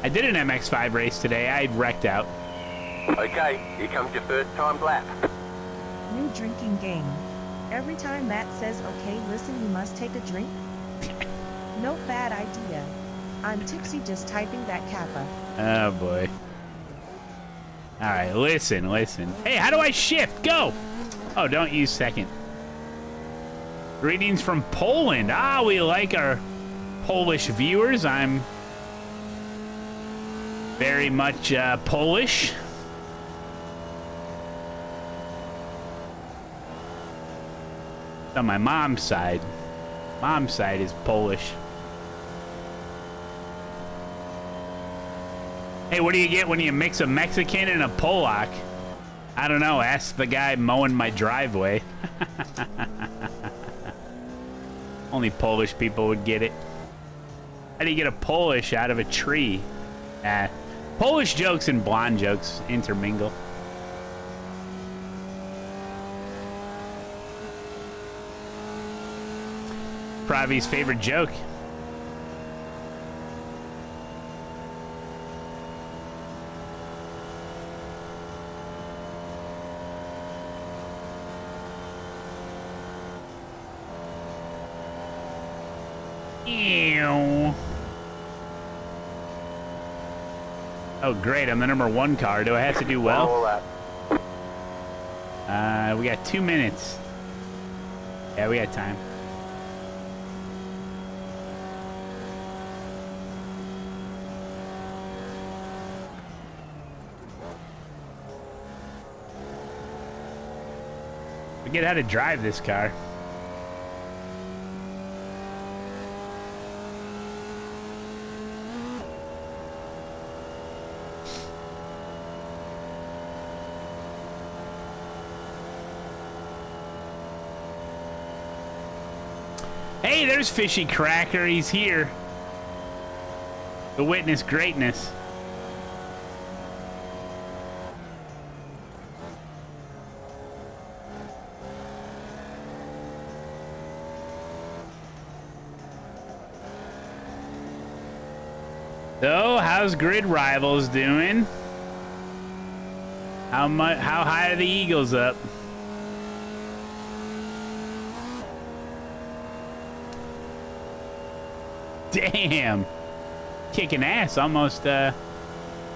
I did an MX-5 race today. I wrecked out. Okay, here comes your first time lap. New drinking game. Every time Matt says, okay, listen, you must take a drink. No bad idea. I'm tipsy just typing that kappa. Oh, boy. All right, listen. Hey, how do I shift? Go! Oh, don't use second. Greetings from Poland. Ah, we like our Polish viewers. I'm very much Polish. On my mom's side. Mom's side is Polish. Hey, what do you get when you mix a Mexican and a Polak? I don't know. Ask the guy mowing my driveway. Only Polish people would get it. How do you get a Polish out of a tree? Polish jokes and blonde jokes intermingle. Pravi's favorite joke. Ew. Oh, great. I'm the #1 car. Do I have to do well? We got 2 minutes. Yeah, we got time. Forget how to drive this car. Hey, there's Fishy Cracker. He's here to witness greatness. So, how's Grid Rivals doing? How high are the Eagles up? Damn. Kicking ass. Almost over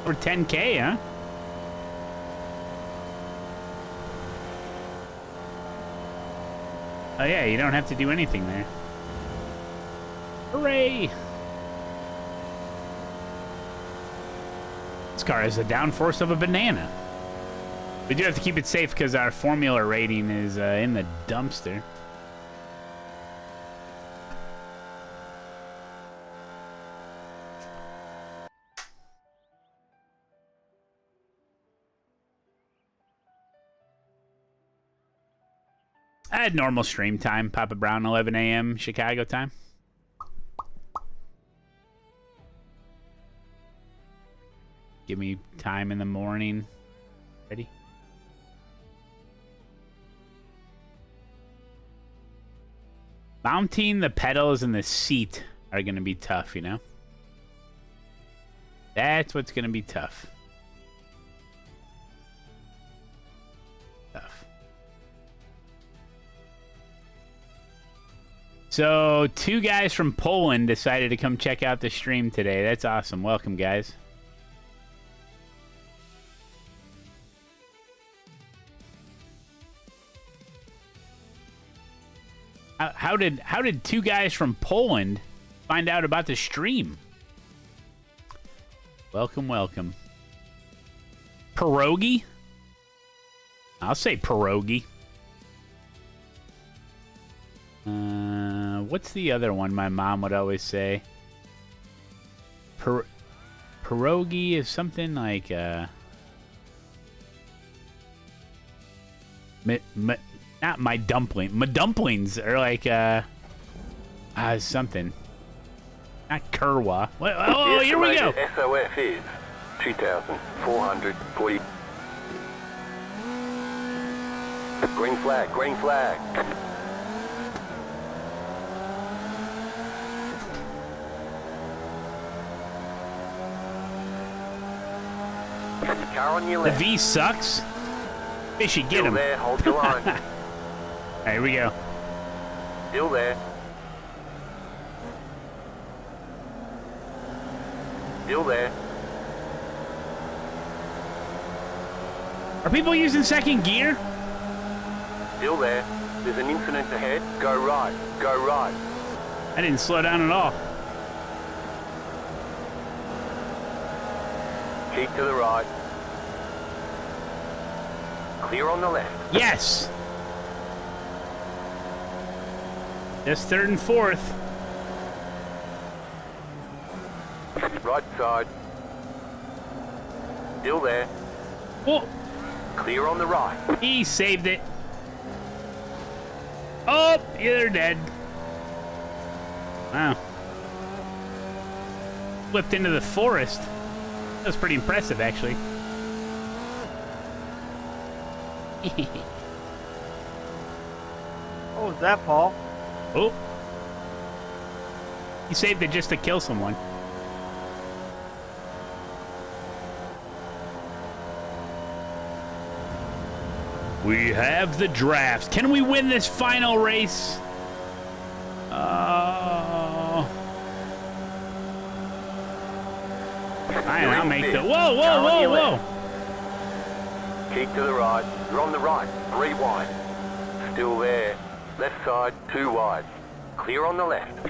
10K, huh? Oh yeah, you don't have to do anything there. Hooray! This car has the downforce of a banana. We do have to keep it safe because our formula rating is in the dumpster. I had normal stream time, Papa Brown, 11 a.m. Chicago time. Give me time in the morning. Ready? Mounting the pedals and the seat are going to be tough, you know? That's what's going to be tough. So, 2 guys from Poland decided to come check out the stream today. That's awesome. Welcome, guys. How did 2 guys from Poland find out about the stream? Welcome, welcome. Pierogi? I'll say pierogi. What's the other one my mom would always say? Pierogi is something like not my dumpling. My dumplings are like something. Not Kerwa. Oh, here we go. SOF is 2,440. Green flag, green flag. Car on your The left. V sucks. Fishy, get Still him. there, hold your line. Here we go. Still there. Still there. Are people using second gear? Still there. There's an incident ahead. Go right. Go right. I didn't slow down at all. Keep to the right. Clear on the left. Yes. Just 3rd and 4th. Right side. Still there. Oh, Clear on the right. he saved it. Oh, you're dead. Wow. Flipped into the forest. That was pretty impressive, actually. What was that, Paul? Oh. He saved it just to kill someone. We have the drafts. Can we win this final race? Oh. I'll make the... Whoa, whoa, whoa, whoa. Keep to the right. You're on the right. 3 wide. Still there. Left side, 2 wide. Clear on the left.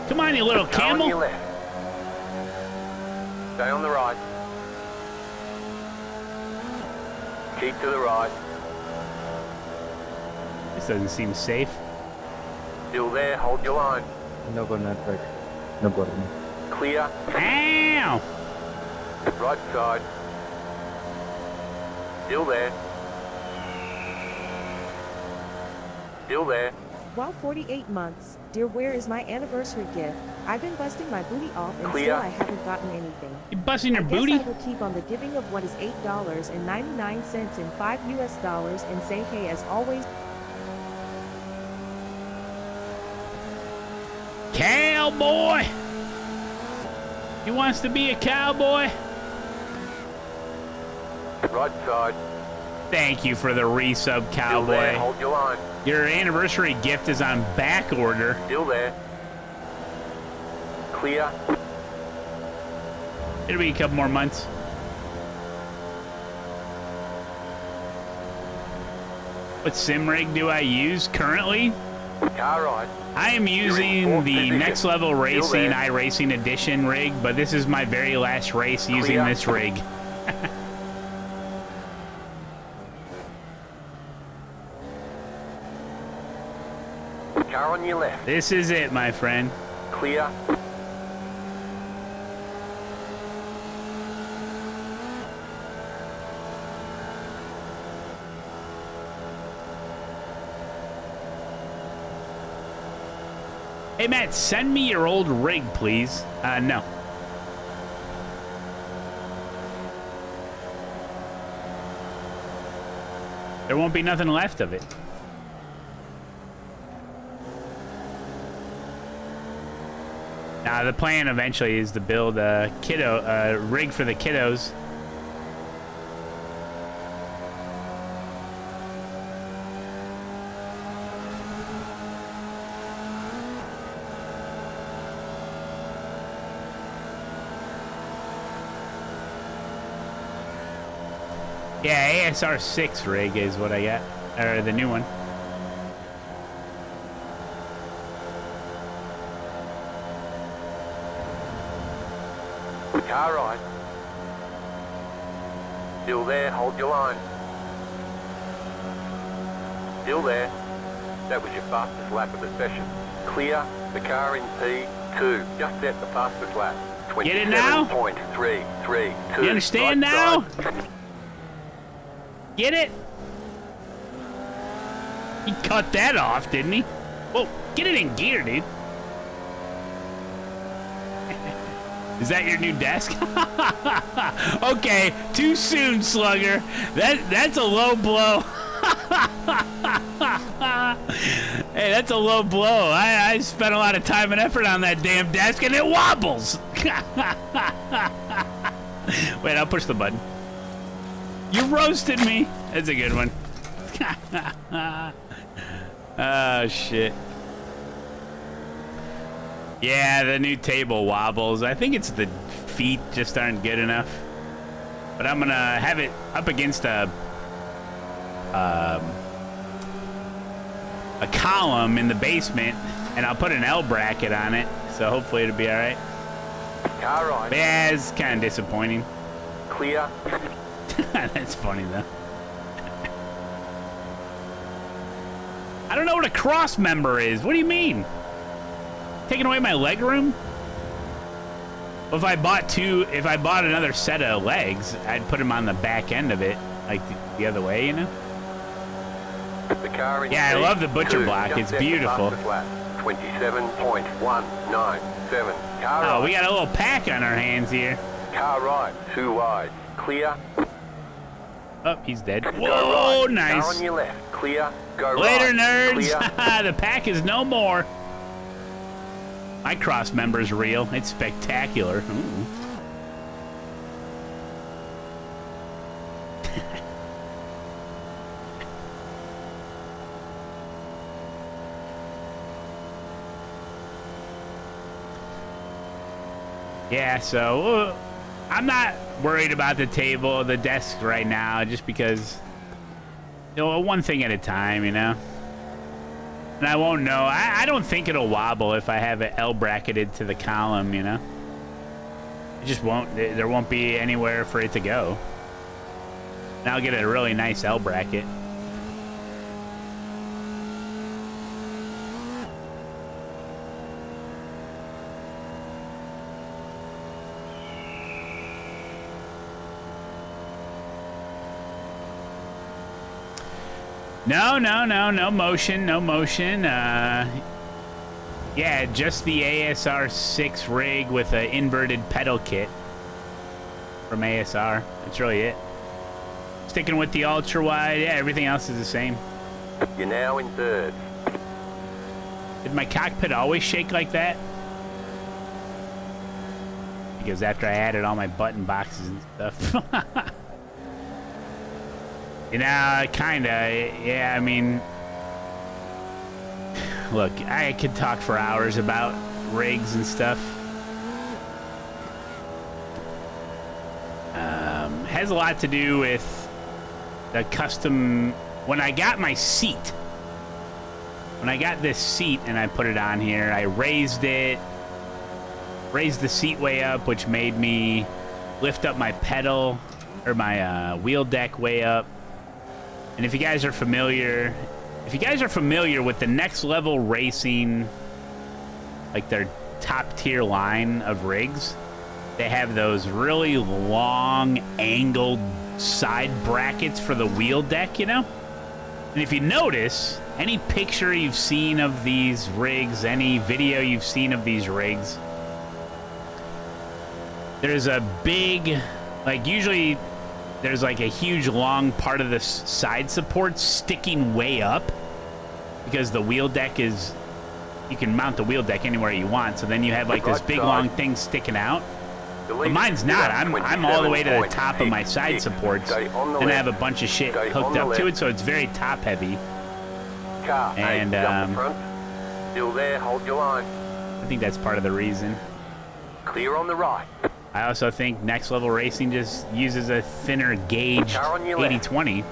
Come on, you little Car on your camel. left. Stay on the right. Keep to the right. This doesn't seem safe. Still there. Hold your line. No good network. No good. Clear. Ow! Right side. Still there. Still there. Well, 48 months. Dear, where is my anniversary gift? I've been busting my booty off and Clear. still I haven't gotten anything. You busting your I booty? guess I will keep on the giving of what is $8.99 and $5 US and say hey as always. Cowboy! He wants to be a cowboy? Right side. Thank you for the resub, Still there. cowboy. Hold your line. Your anniversary gift is on back order. Still there. Clear. It'll be a couple more months. What sim rig do I use currently? Car right. I am using fourth the position. Next Level Still Racing there. iRacing Edition rig, but this is my very last race using Clear. this rig. Car on your left. This is it, my friend. Clear. Hey, Matt, send me your old rig, please. No. There won't be nothing left of it. The plan eventually is to build a rig for the kiddos. Yeah, ASR 6 rig is what I got, or the new one. Car right. Still there. Hold your line. Still there. That was your fastest lap of the session. Clear. The car in P2. Just set the fastest lap. Get it now? 27.332. You understand Right now? side. Get it? He cut that off, didn't he? Whoa, get it in gear, dude. Is that your new desk? Okay, too soon, Slugger. That's a low blow. Hey, that's a low blow. I spent a lot of time and effort on that damn desk, and it wobbles. Wait, I'll push the button. You roasted me. That's a good one. Oh, shit. Yeah, the new table wobbles. I think it's the feet just aren't good enough. But I'm gonna have it up against a column in the basement, and I'll put an L bracket on it. So hopefully it'll be all right. Car right. But yeah, it's kind of disappointing. Clear. That's funny though. I don't know what a cross member is. What do you mean? Taking away my leg room? Well, if I bought another set of legs, I'd put them on the back end of it, like the other way, you know? The car in Yeah, I love the butcher P2. block. Just It's set the beautiful. fastest lap. 27.197. Car Oh, right. we got a little pack on our hands here. Car right. 2 wide. Clear. Oh, he's dead. Go Whoa, right. Car nice. on your left. Clear. Go Later, right. nerds. Clear. The pack is no more. My cross member's real. It's spectacular. Ooh. Yeah, so I'm not worried about the table, the desk right now, just because, you know, one thing at a time, you know? And I won't know. I don't think it'll wobble if I have it L bracketed to the column, you know? It just won't. There won't be anywhere for it to go. And I'll get a really nice L bracket. No motion, no motion. Yeah, just the ASR 6 rig with an inverted pedal kit from ASR. That's really it. Sticking with the ultra wide. Yeah, everything else is the same. You're now in third. Did my cockpit always shake like that? Because after I added all my button boxes and stuff. You know, kinda. Yeah, I mean, look, I could talk for hours about rigs and stuff. Has a lot to do with the custom. When I got my seat, when I got this seat and I put it on here, I raised the seat way up, which made me lift up my pedal or my wheel deck way up. And if you guys are familiar with the Next Level Racing, like their top tier line of rigs, they have those really long angled side brackets for the wheel deck, you know? And if you notice, any picture you've seen of these rigs, any video you've seen of these rigs, there's a big, like usually there's like a huge long part of the side support sticking way up because the wheel deck is, you can mount the wheel deck anywhere you want, so then you have like this big long thing sticking out. But mine's not. I'm all the way to the top of my side supports, and I have a bunch of shit hooked up to it, so it's very top heavy. And Still there, hold your line. I think that's part of the reason. Clear on the right. I also think Next Level Racing just uses a thinner gauge 80/20.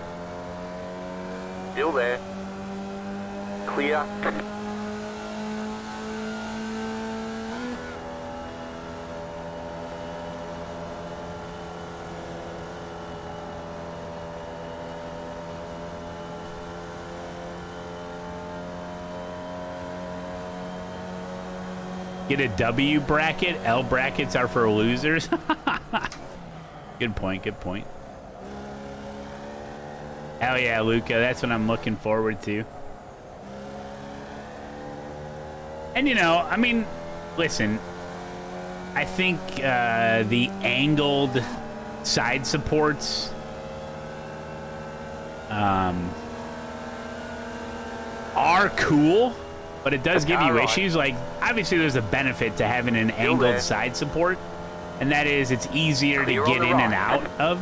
Still there. Clear. Get a W bracket. L brackets are for losers. Good point, good point. Hell yeah, Luca. That's what I'm looking forward to. And, you know, I mean, listen. I think the angled side supports are cool. But it does give you issues. Like, obviously, there's a benefit to having an angled side support, and that is it's easier to get in and out of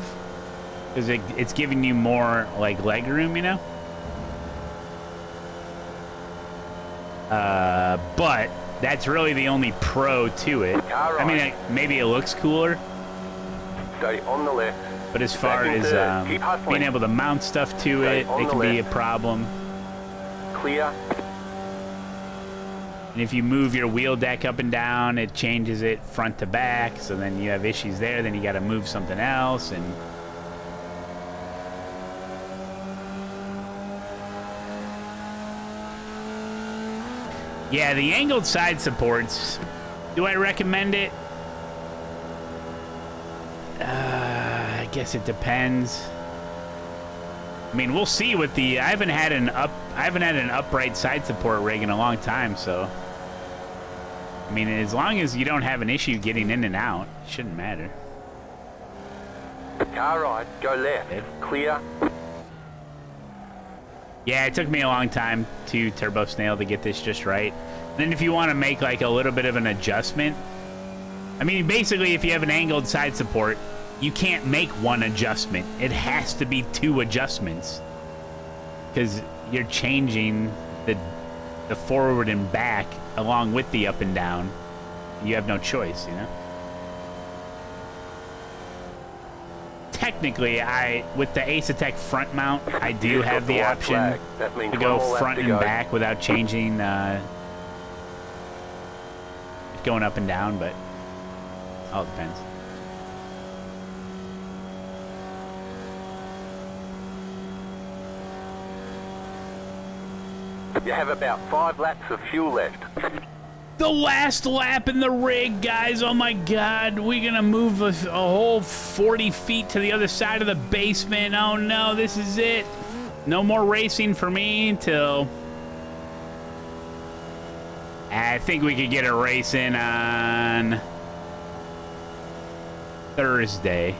because it's giving you more like leg room, you know. But that's really the only pro to it. I mean, maybe it looks cooler. Stay on the left. But as far as being able to mount stuff to it can be a problem. Clear. And if you move your wheel deck up and down, it changes it front to back. So then you have issues there. Then you got to move something else. And yeah, the angled side supports. Do I recommend it? I guess it depends. I mean, we'll see with the. I haven't had an upright side support rig in a long time, so. I mean, as long as you don't have an issue getting in and out, it shouldn't matter. Car right, go left. Clear. Yeah, it took me a long time to Turbo Snail to get this just right. And then if you want to make like a little bit of an adjustment, I mean, basically, if you have an angled side support, you can't make one adjustment. It has to be two adjustments because you're changing the forward and back along with the up and down. You have no choice, you know. Technically, with the ASETEK front mount, I do have the option to go front and back without changing going up and down, but all depends. You have about 5 laps of fuel left. The last lap in the rig, guys. Oh my god, we're gonna move a whole 40 feet to the other side of the basement. Oh no, this is it. No more racing for me until I think we could get a race in on Thursday.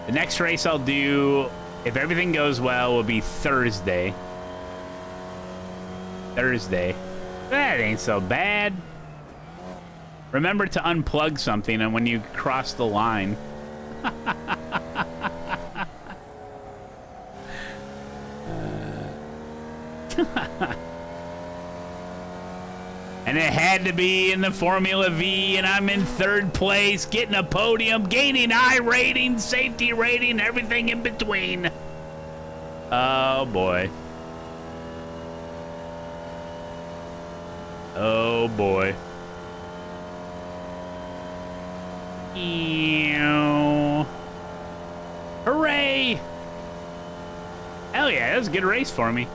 The next race I'll do, if everything goes well, will be Thursday. That ain't so bad. Remember to unplug something and when you cross the line. And it had to be in the Formula V, and I'm in 3rd place, getting a podium, gaining I rating, safety rating, everything in between. Oh, boy. Oh, boy. Ew. Hooray! Hell yeah, that was a good race for me.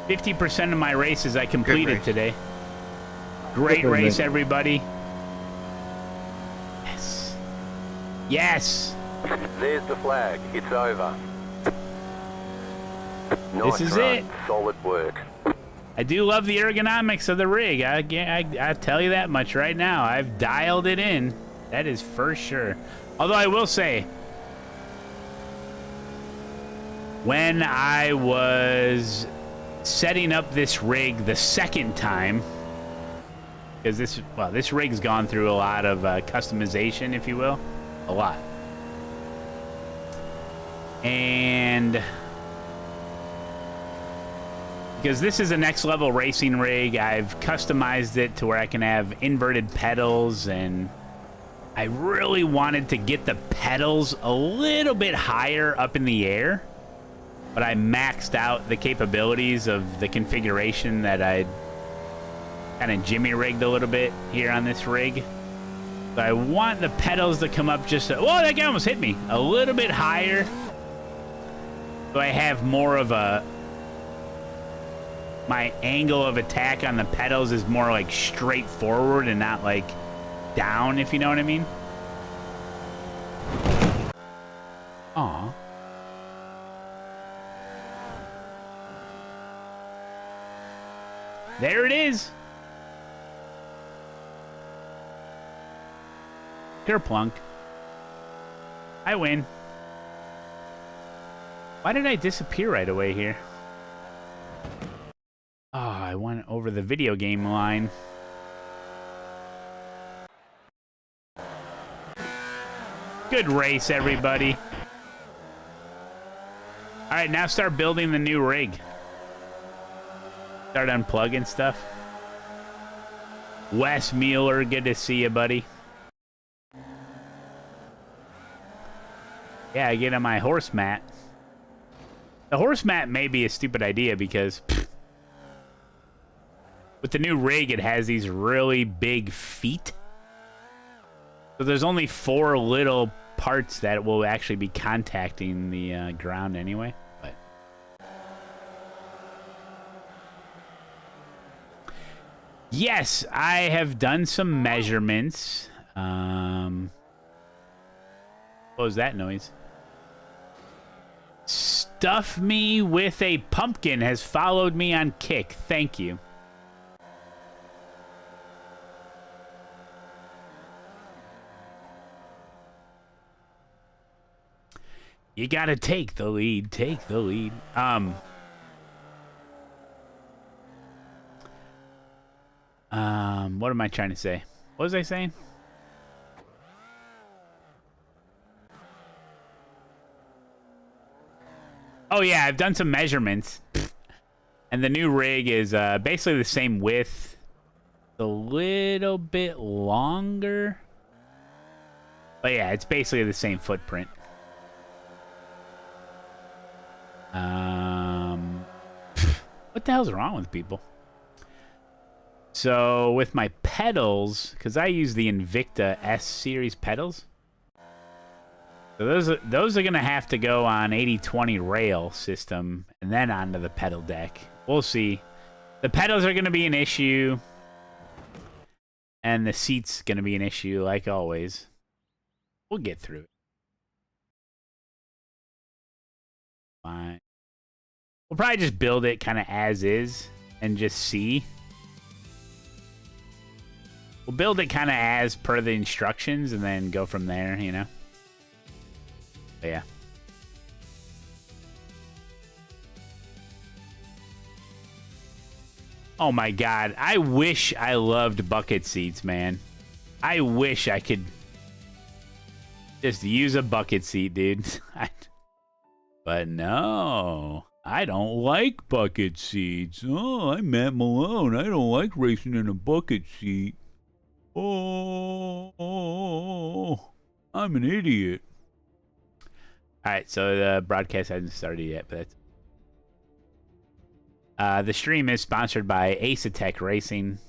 50% of my races I completed today. Great race, everybody. Yes. Yes! There's the flag. It's over. This is it. Solid work. I do love the ergonomics of the rig. I tell you that much right now. I've dialed it in. That is for sure. Although I will say, when I was setting up this rig the second time, because this rig's gone through a lot of customization, if you will. A lot. And because this is a next level racing rig, I've customized it to where I can have inverted pedals, and I really wanted to get the pedals a little bit higher up in the air, but I maxed out the capabilities of the configuration that I'd kind of jimmy rigged a little bit here on this rig. So I want the pedals to come up just whoa, that guy almost hit me, a little bit higher, so I have more of a, my angle of attack on the pedals is more like straight forward and not like down, if you know what I mean. Aw. There it is. Kerplunk. I win. Why did I disappear right away here? Oh, I went over the video game line. Good race, everybody. All right, now start building the new rig. Start unplugging stuff. Wes Mueller, good to see you, buddy. Yeah, I get on my horse mat. The horse mat may be a stupid idea because with the new rig, it has these really big feet. So there's only 4 little parts that will actually be contacting the ground anyway. But yes, I have done some measurements. What was that noise? Stuff Me With a Pumpkin has followed me on Kick. Thank you. You gotta take the lead. Take the lead. What am I trying to say? What was I saying? Oh yeah, I've done some measurements. And the new rig is basically the same width. A little bit longer. But yeah, it's basically the same footprint. What the hell's wrong with people? So with my pedals, because I use the Invicta S series pedals, so those are gonna have to go on 80/20 rail system and then onto the pedal deck. We'll see. The pedals are gonna be an issue, and the seat's gonna be an issue, like always. We'll get through it. Fine. We'll probably just build it kind of as is and just see. We'll build it kind of as per the instructions and then go from there, you know? But yeah. Oh my god. I wish I loved bucket seats, man. I wish I could just use a bucket seat, dude. But no. I don't like bucket seats. Oh, I'm Matt Malone. I don't like racing in a bucket seat. Oh, I'm an idiot. All right, so the broadcast hasn't started yet, but that's... the stream is sponsored by ASETEK Racing.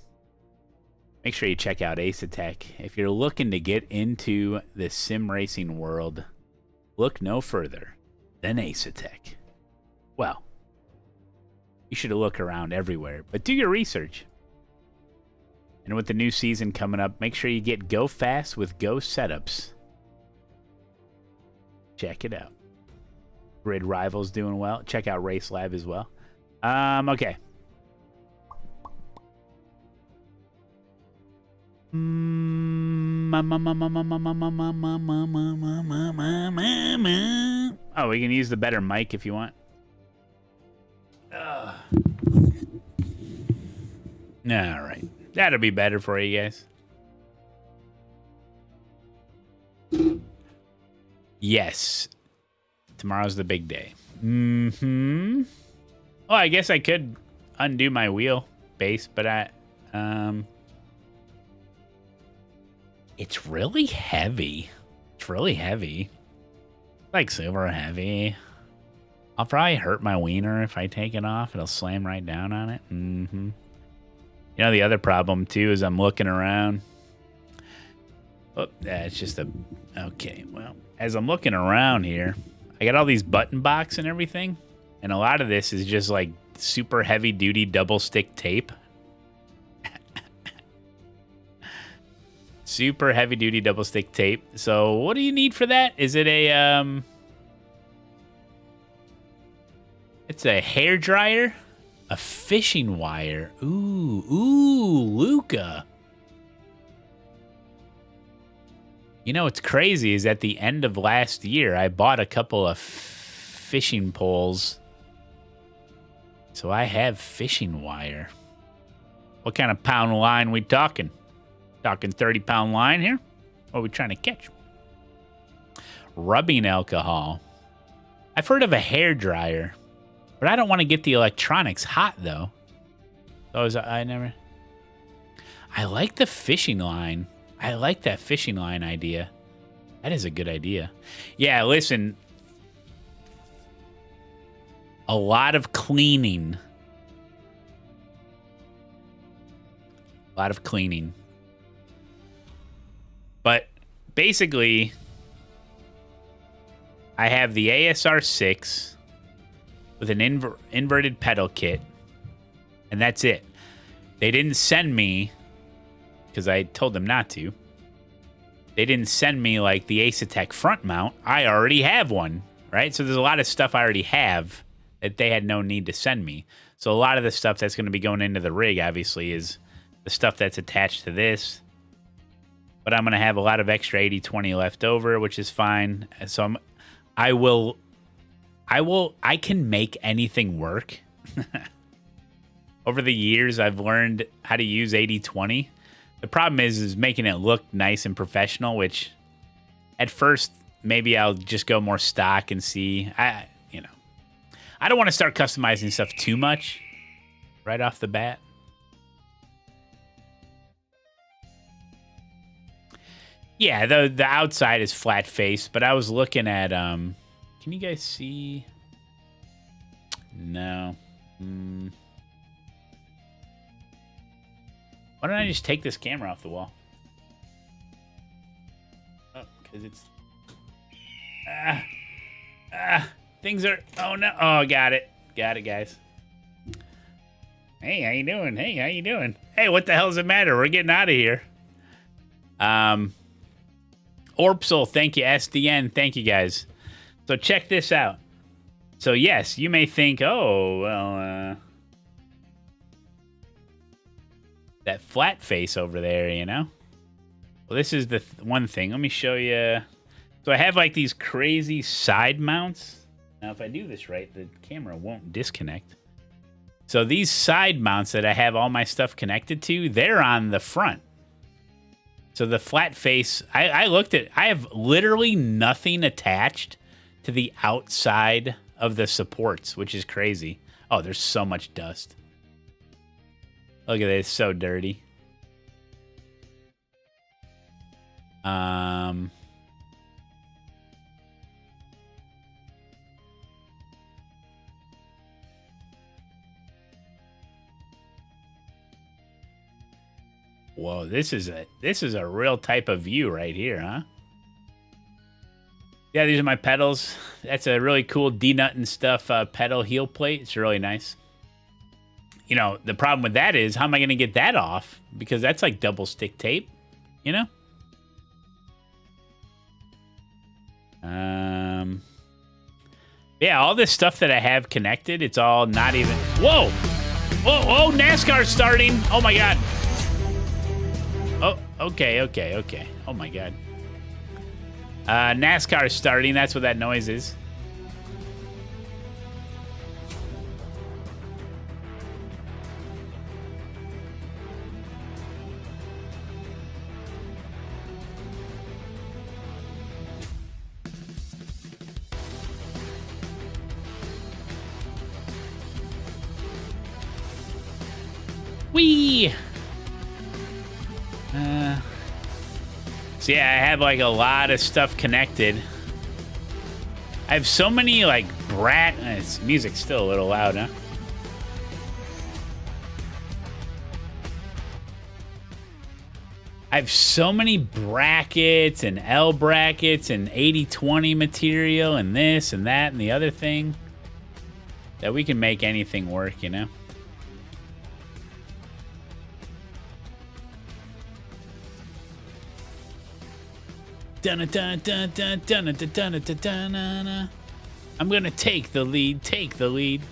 Make sure you check out ASETEK. If you're looking to get into the sim racing world, look no further than ASETEK. Well, you should look around everywhere, but do your research. And with the new season coming up, make sure you get Go Fast with Go Setups. Check it out. Grid Rivals doing well. Check out RACELAB as well. Okay. Oh, we can use the better mic if you want. All right. That'll be better for you guys. Yes. Tomorrow's the big day. Mm-hmm. Oh, I guess I could undo my wheelbase, but it's really heavy. It's really heavy. Like super heavy. I'll probably hurt my wiener if I take it off. It'll slam right down on it. Mm-hmm. You know, the other problem, too, is I'm looking around. Oh, it's just a... Okay, well, as I'm looking around here, I got all these button box and everything, and a lot of this is just, like, super heavy-duty double-stick tape. Super heavy-duty double-stick tape. So, what do you need for that? Is it a, It's a hair dryer? A fishing wire. Ooh, Luca. You know what's crazy is at the end of last year, I bought a couple of fishing poles. So I have fishing wire. What kind of pound line we talking? Talking 30-pound line here? What are we trying to catch? Rubbing alcohol. I've heard of a hair dryer. But I don't want to get the electronics hot, though. So I like the fishing line. I like that fishing line idea. That is a good idea. Yeah, listen. A lot of cleaning. A lot of cleaning. But basically, I have the ASR 6 with an inverted pedal kit, and that's it. They didn't send me, because I told them not to, they didn't send me like the ASETEK front mount. I already have one, right? So there's a lot of stuff I already have that they had no need to send me. So a lot of the stuff that's going to be going into the rig, obviously, is the stuff that's attached to this. But I'm going to have a lot of extra 80/20 left over, which is fine. So I can make anything work. Over the years, I've learned how to use 80/20. The problem is making it look nice and professional, which at first, maybe I'll just go more stock and see. I don't want to start customizing stuff too much right off the bat. Yeah, the outside is flat face, but I was looking at can you guys see? No. Why don't I just take this camera off the wall? Oh, because it's things are... Oh, no. Oh, got it. Got it, guys. Hey, how you doing? Hey, how you doing? Hey, what the hell does it matter? We're getting out of here. Orpsel, thank you. SDN, thank you, guys. So check this out. So, yes, you may think, oh, well, that flat face over there, you know? Well, this is the one thing. Let me show you. So I have, like, these crazy side mounts. Now, if I do this right, the camera won't disconnect. So these side mounts that I have all my stuff connected to, they're on the front. So the flat face, I looked at, I have literally nothing attached to the outside of the supports, which is crazy. Oh, there's so much dust. Look at this, so dirty. Whoa, this is a real type of view right here, huh? Yeah, these are my pedals. That's a really cool D-nut and stuff pedal heel plate. It's really nice. You know, the problem with that is, how am I going to get that off? Because that's like double stick tape, you know? Yeah, all this stuff that I have connected, it's all not even... Whoa! Whoa, oh, NASCAR's starting! Oh my god. Oh, okay. Oh my god. NASCAR is starting. That's what that noise is. Whee! So yeah, I have like a lot of stuff connected. I have so many like this music's still a little loud, huh? I have so many brackets and L brackets and 80-20 material and this and that and the other thing that we can make anything work, you know? I'm gonna take the lead.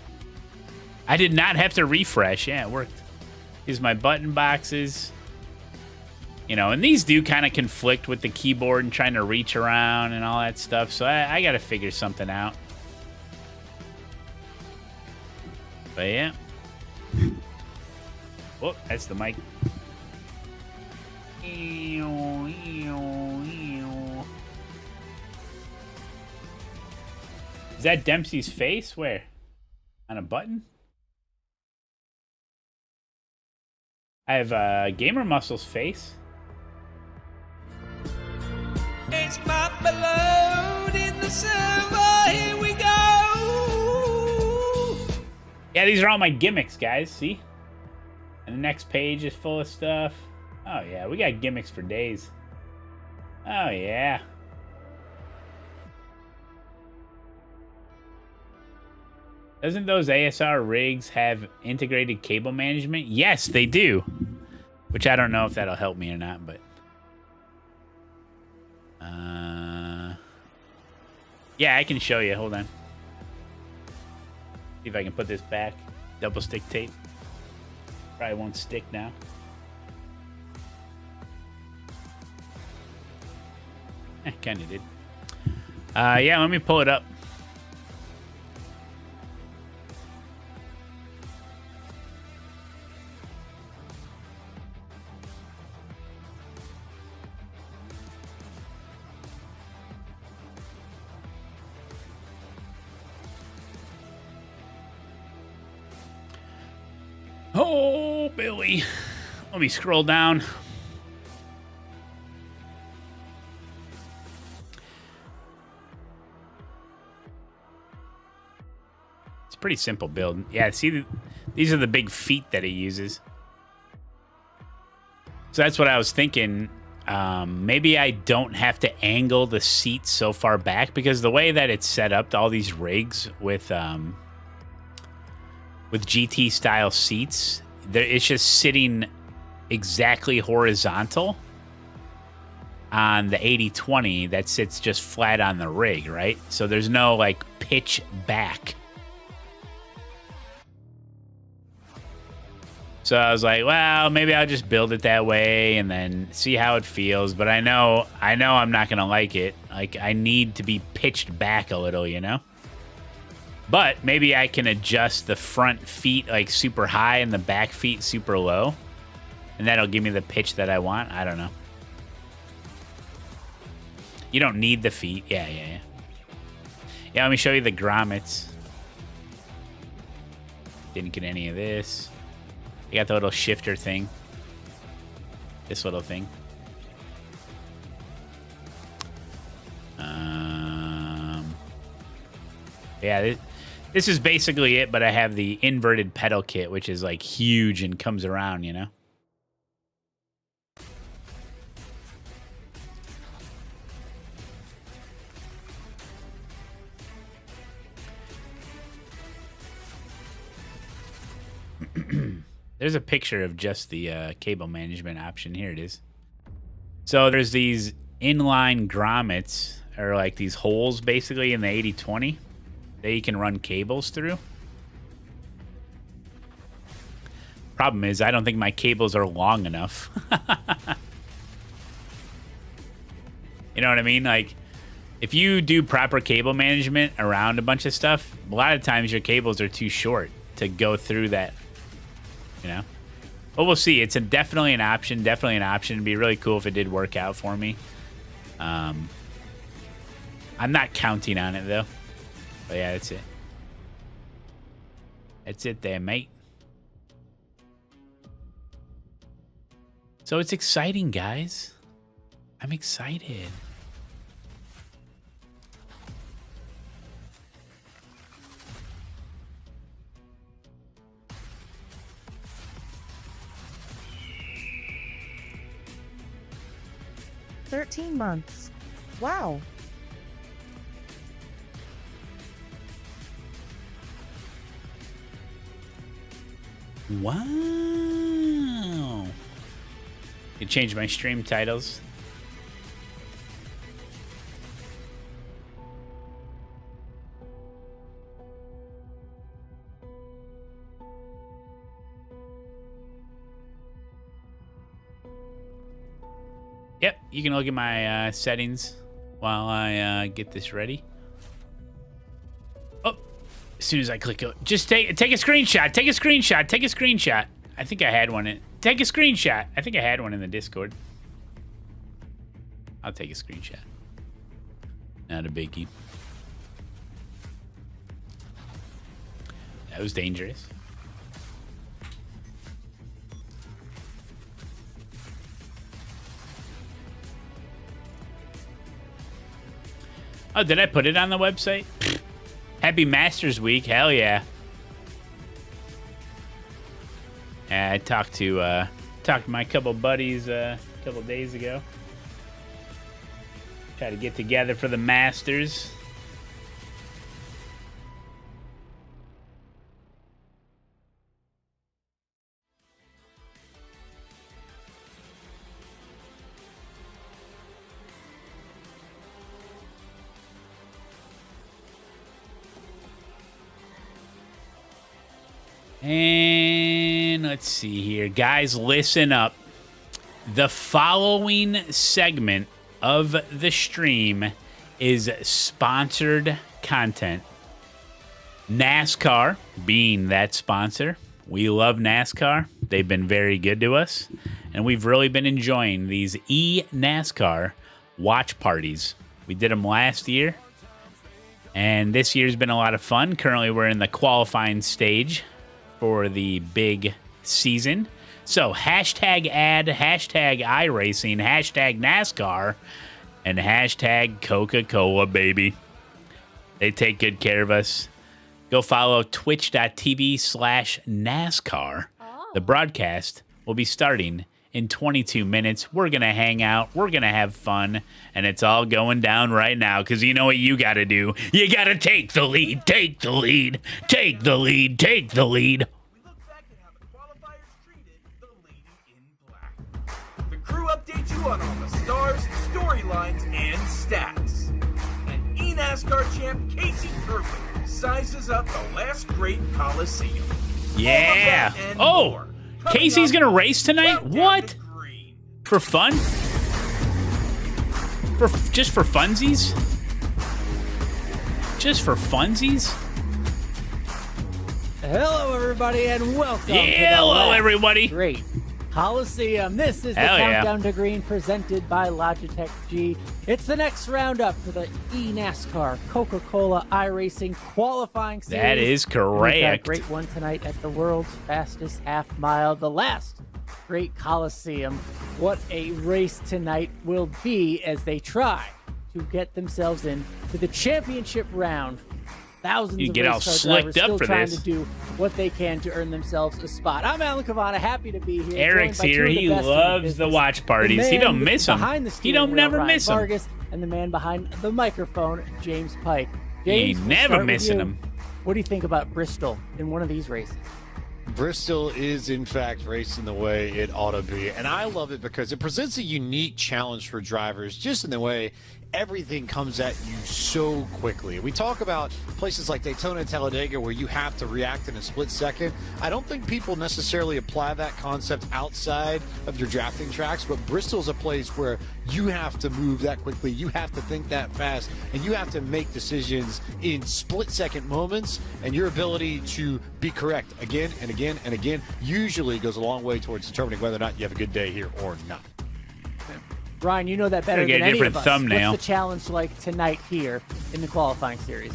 I did not have to refresh. Yeah, it worked. Here's my button boxes. You know, and these do kind of conflict with the keyboard and trying to reach around and all that stuff. So I got to figure something out. But yeah. Oh, that's the mic. Is that Dempsey's face? Where? On a button? I have Gamer Muscle's face. It's Matt Malone in the server, here we go! Yeah, these are all my gimmicks, guys, see? And the next page is full of stuff. Oh yeah, we got gimmicks for days. Oh yeah. Doesn't those ASR rigs have integrated cable management? Yes, they do. Which I don't know if that'll help me or not, but... yeah, I can show you. Hold on. See if I can put this back. Double stick tape. Probably won't stick now. Kind of did. Yeah, let me pull it up. Oh, Billy. Let me scroll down. It's a pretty simple build. Yeah, see, these are the big feet that he uses. So that's what I was thinking. Maybe I don't have to angle the seat so far back, because the way that it's set up, all these rigs with GT style seats, it's just sitting exactly horizontal on the 80-20 that sits just flat on the rig, right? So there's no like pitch back. So I was like, well, maybe I'll just build it that way and then see how it feels. But I know I'm not gonna like it. Like, I need to be pitched back a little, you know? But maybe I can adjust the front feet like super high and the back feet super low. And that'll give me the pitch that I want. I don't know. You don't need the feet. Yeah, let me show you the grommets. Didn't get any of this. You got the little shifter thing. This little thing. Yeah, this is basically it, but I have the inverted pedal kit, which is like huge and comes around, you know? There's a picture of just the cable management option. Here it is. So there's these inline grommets, or like these holes basically in the 80/20 that you can run cables through. Problem is, I don't think my cables are long enough. You know what I mean? Like, if you do proper cable management around a bunch of stuff, a lot of times your cables are too short to go through that. You know, but we'll see. It's definitely an option. Definitely an option. It'd be really cool if it did work out for me. I'm not counting on it though. But yeah, that's it. That's it there, mate. So it's exciting, guys. I'm excited. "13 months. Wow. Wow. You change my stream titles. Yep, you can look at my settings while I get this ready. Oh, as soon as I click it, just take a screenshot. Take a screenshot. Take a screenshot. I think I had one. Take a screenshot. I think I had one in the Discord. I'll take a screenshot. Not a biggie. That was dangerous. Oh, did I put it on the website? Happy Masters Week. Hell yeah. I talked to my couple buddies a couple days ago. Try to get together for the Masters. And let's see here. Guys, listen up. The following segment of the stream is sponsored content. NASCAR being that sponsor. We love NASCAR. They've been very good to us. And we've really been enjoying these eNASCAR watch parties. We did them last year. And this year's been a lot of fun. Currently, we're in the qualifying stage for the big season. So hashtag ad, hashtag iRacing, hashtag NASCAR, and hashtag Coca-Cola, baby. They take good care of us. Go follow twitch.tv/NASCAR. The broadcast will be starting in 22 minutes. We're going to hang out. We're going to have fun. And it's all going down right now because you know what you got to do. You got to take the lead. Take the lead. Take the lead. Take the lead. We look back at how the qualifiers treated the lady in black. The crew updates you on all the stars, storylines, and stats. And eNASCAR champ Casey Kirkland sizes up the last great Coliseum. Yeah. Oh, Casey's going to race tonight? What? For fun? Just for funsies? Just for funsies? Hello, everybody, and welcome. Yeah, hello, everybody. Great Coliseum. This is the Hell yeah. Countdown to Green presented by Logitech G. It's the next roundup for the eNASCAR Coca-Cola iRacing qualifying series. That is We've got a correct. great one tonight at the world's fastest half mile, the last great Coliseum. What a race tonight will be as they try to get themselves in to the championship round. Thousands You of get all race car slicked drivers up still for trying this. to do what they can to earn themselves a spot. I'm Alan Cavana, happy to be here. Eric's joined by two here. of the He best in the loves the business. watch parties. The He don't man miss them. behind the He steering don't wheel, never Ryan miss them. Vargas, and the man behind the microphone, James Pike. He ain't James, we'll never start with missing you. them. What do you think about Bristol in one of these races? Bristol is, in fact, racing the way it ought to be. And I love it because it presents a unique challenge for drivers, just in the way everything comes at you so quickly. We talk about places like Daytona and Talladega where you have to react in a split second. I don't think people necessarily apply that concept outside of your drafting tracks, but Bristol's a place where you have to move that quickly, you have to think that fast, and you have to make decisions in split-second moments, and your ability to be correct again and again and again usually goes a long way towards determining whether or not you have a good day here or not. Ryan, you know that better Gotta get than a any different of us. thumbnail. What's the challenge like tonight here in the qualifying series?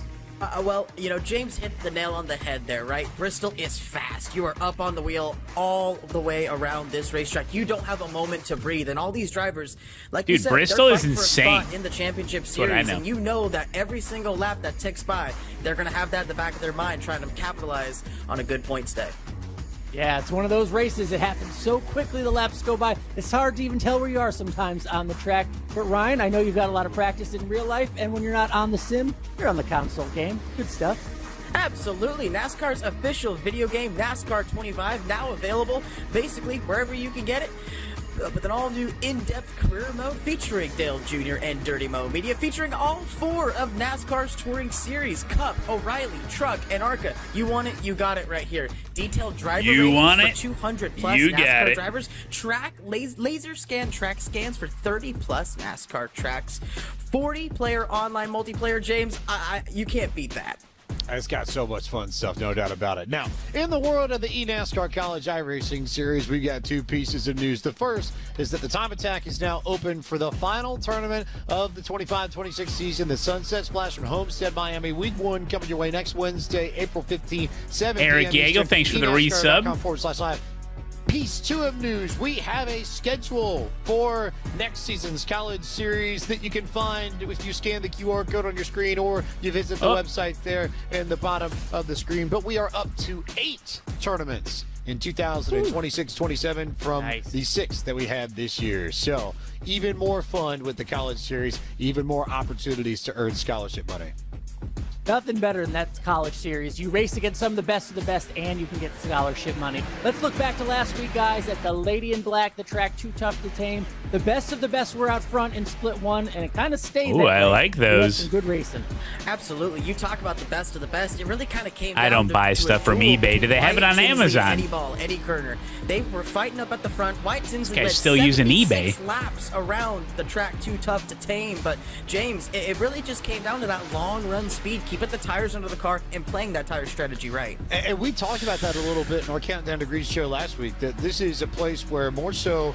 Well, you know, James hit the nail on the head there, right? Bristol is fast. You are up on the wheel all the way around this racetrack. You don't have a moment to breathe. And all these drivers, like you Dude, said, Bristol they're is fighting for a insane. spot in the championship That's what I series. know. And you know that every single lap that ticks by, they're going to have that in the back of their mind, trying to capitalize on a good points day. Yeah, it's one of those races. It happens so quickly, the laps go by. It's hard to even tell where you are sometimes on the track. But Ryan, I know you've got a lot of practice in real life, and when you're not on the sim, you're on the console game. Good stuff. Absolutely. NASCAR's official video game, NASCAR 25, now available basically wherever you can get it. With an all-new in-depth career mode featuring Dale Jr. and Dirty Mo Media, featuring all four of NASCAR's touring series, Cup, O'Reilly, Truck, and ARCA. You want it, you got it right here. Detailed driver You ratings want for it? 200 plus You got NASCAR it. drivers, track laser scan track scans for 30 plus NASCAR tracks, 40-player online multiplayer. James, you can't beat that. It's got so much fun stuff, no doubt about it. Now, in the world of the eNASCAR College iRacing Series, we got two pieces of news. The first is that the Time Attack is now open for the final tournament of the 25-26 season, the Sunset Splash from Homestead, Miami. Week 1 coming your way next Wednesday, April 15th, 7 Eric p.m. Yeagle, Eastern. thanks for the eNASCAR.com resub. /live. Piece 2 of news, we have a schedule for next season's college series that you can find if you scan the QR code on your screen or you visit the website there in the bottom of the screen. But we are up to 8 tournaments in 2026-27 from the 6 that we had this year. So even more fun with the college series, even more opportunities to earn scholarship money. Nothing better than that college series. You race against some of the best, and you can get scholarship money. Let's look back to last week, guys, at the Lady in Black, the track too tough to tame. The best of the best were out front in split 1, and it kind of stayed that Ooh, I way. like We had those. some good racing. Absolutely. You talk about the best of the best. It really kind of came I down don't buy to a stuff from duel eBay. Do they have it on White Tinsley, Amazon? Eddie Ball, Eddie Kerner. They were fighting up at the front. White Tinsley guy's led still using 76 eBay. laps around the track too tough to tame. But, James, it really just came down to that long-run speed, keeping the tires under the car and playing that tire strategy right. And we talked about that a little bit in our Countdown to Green show last week, that this is a place where more so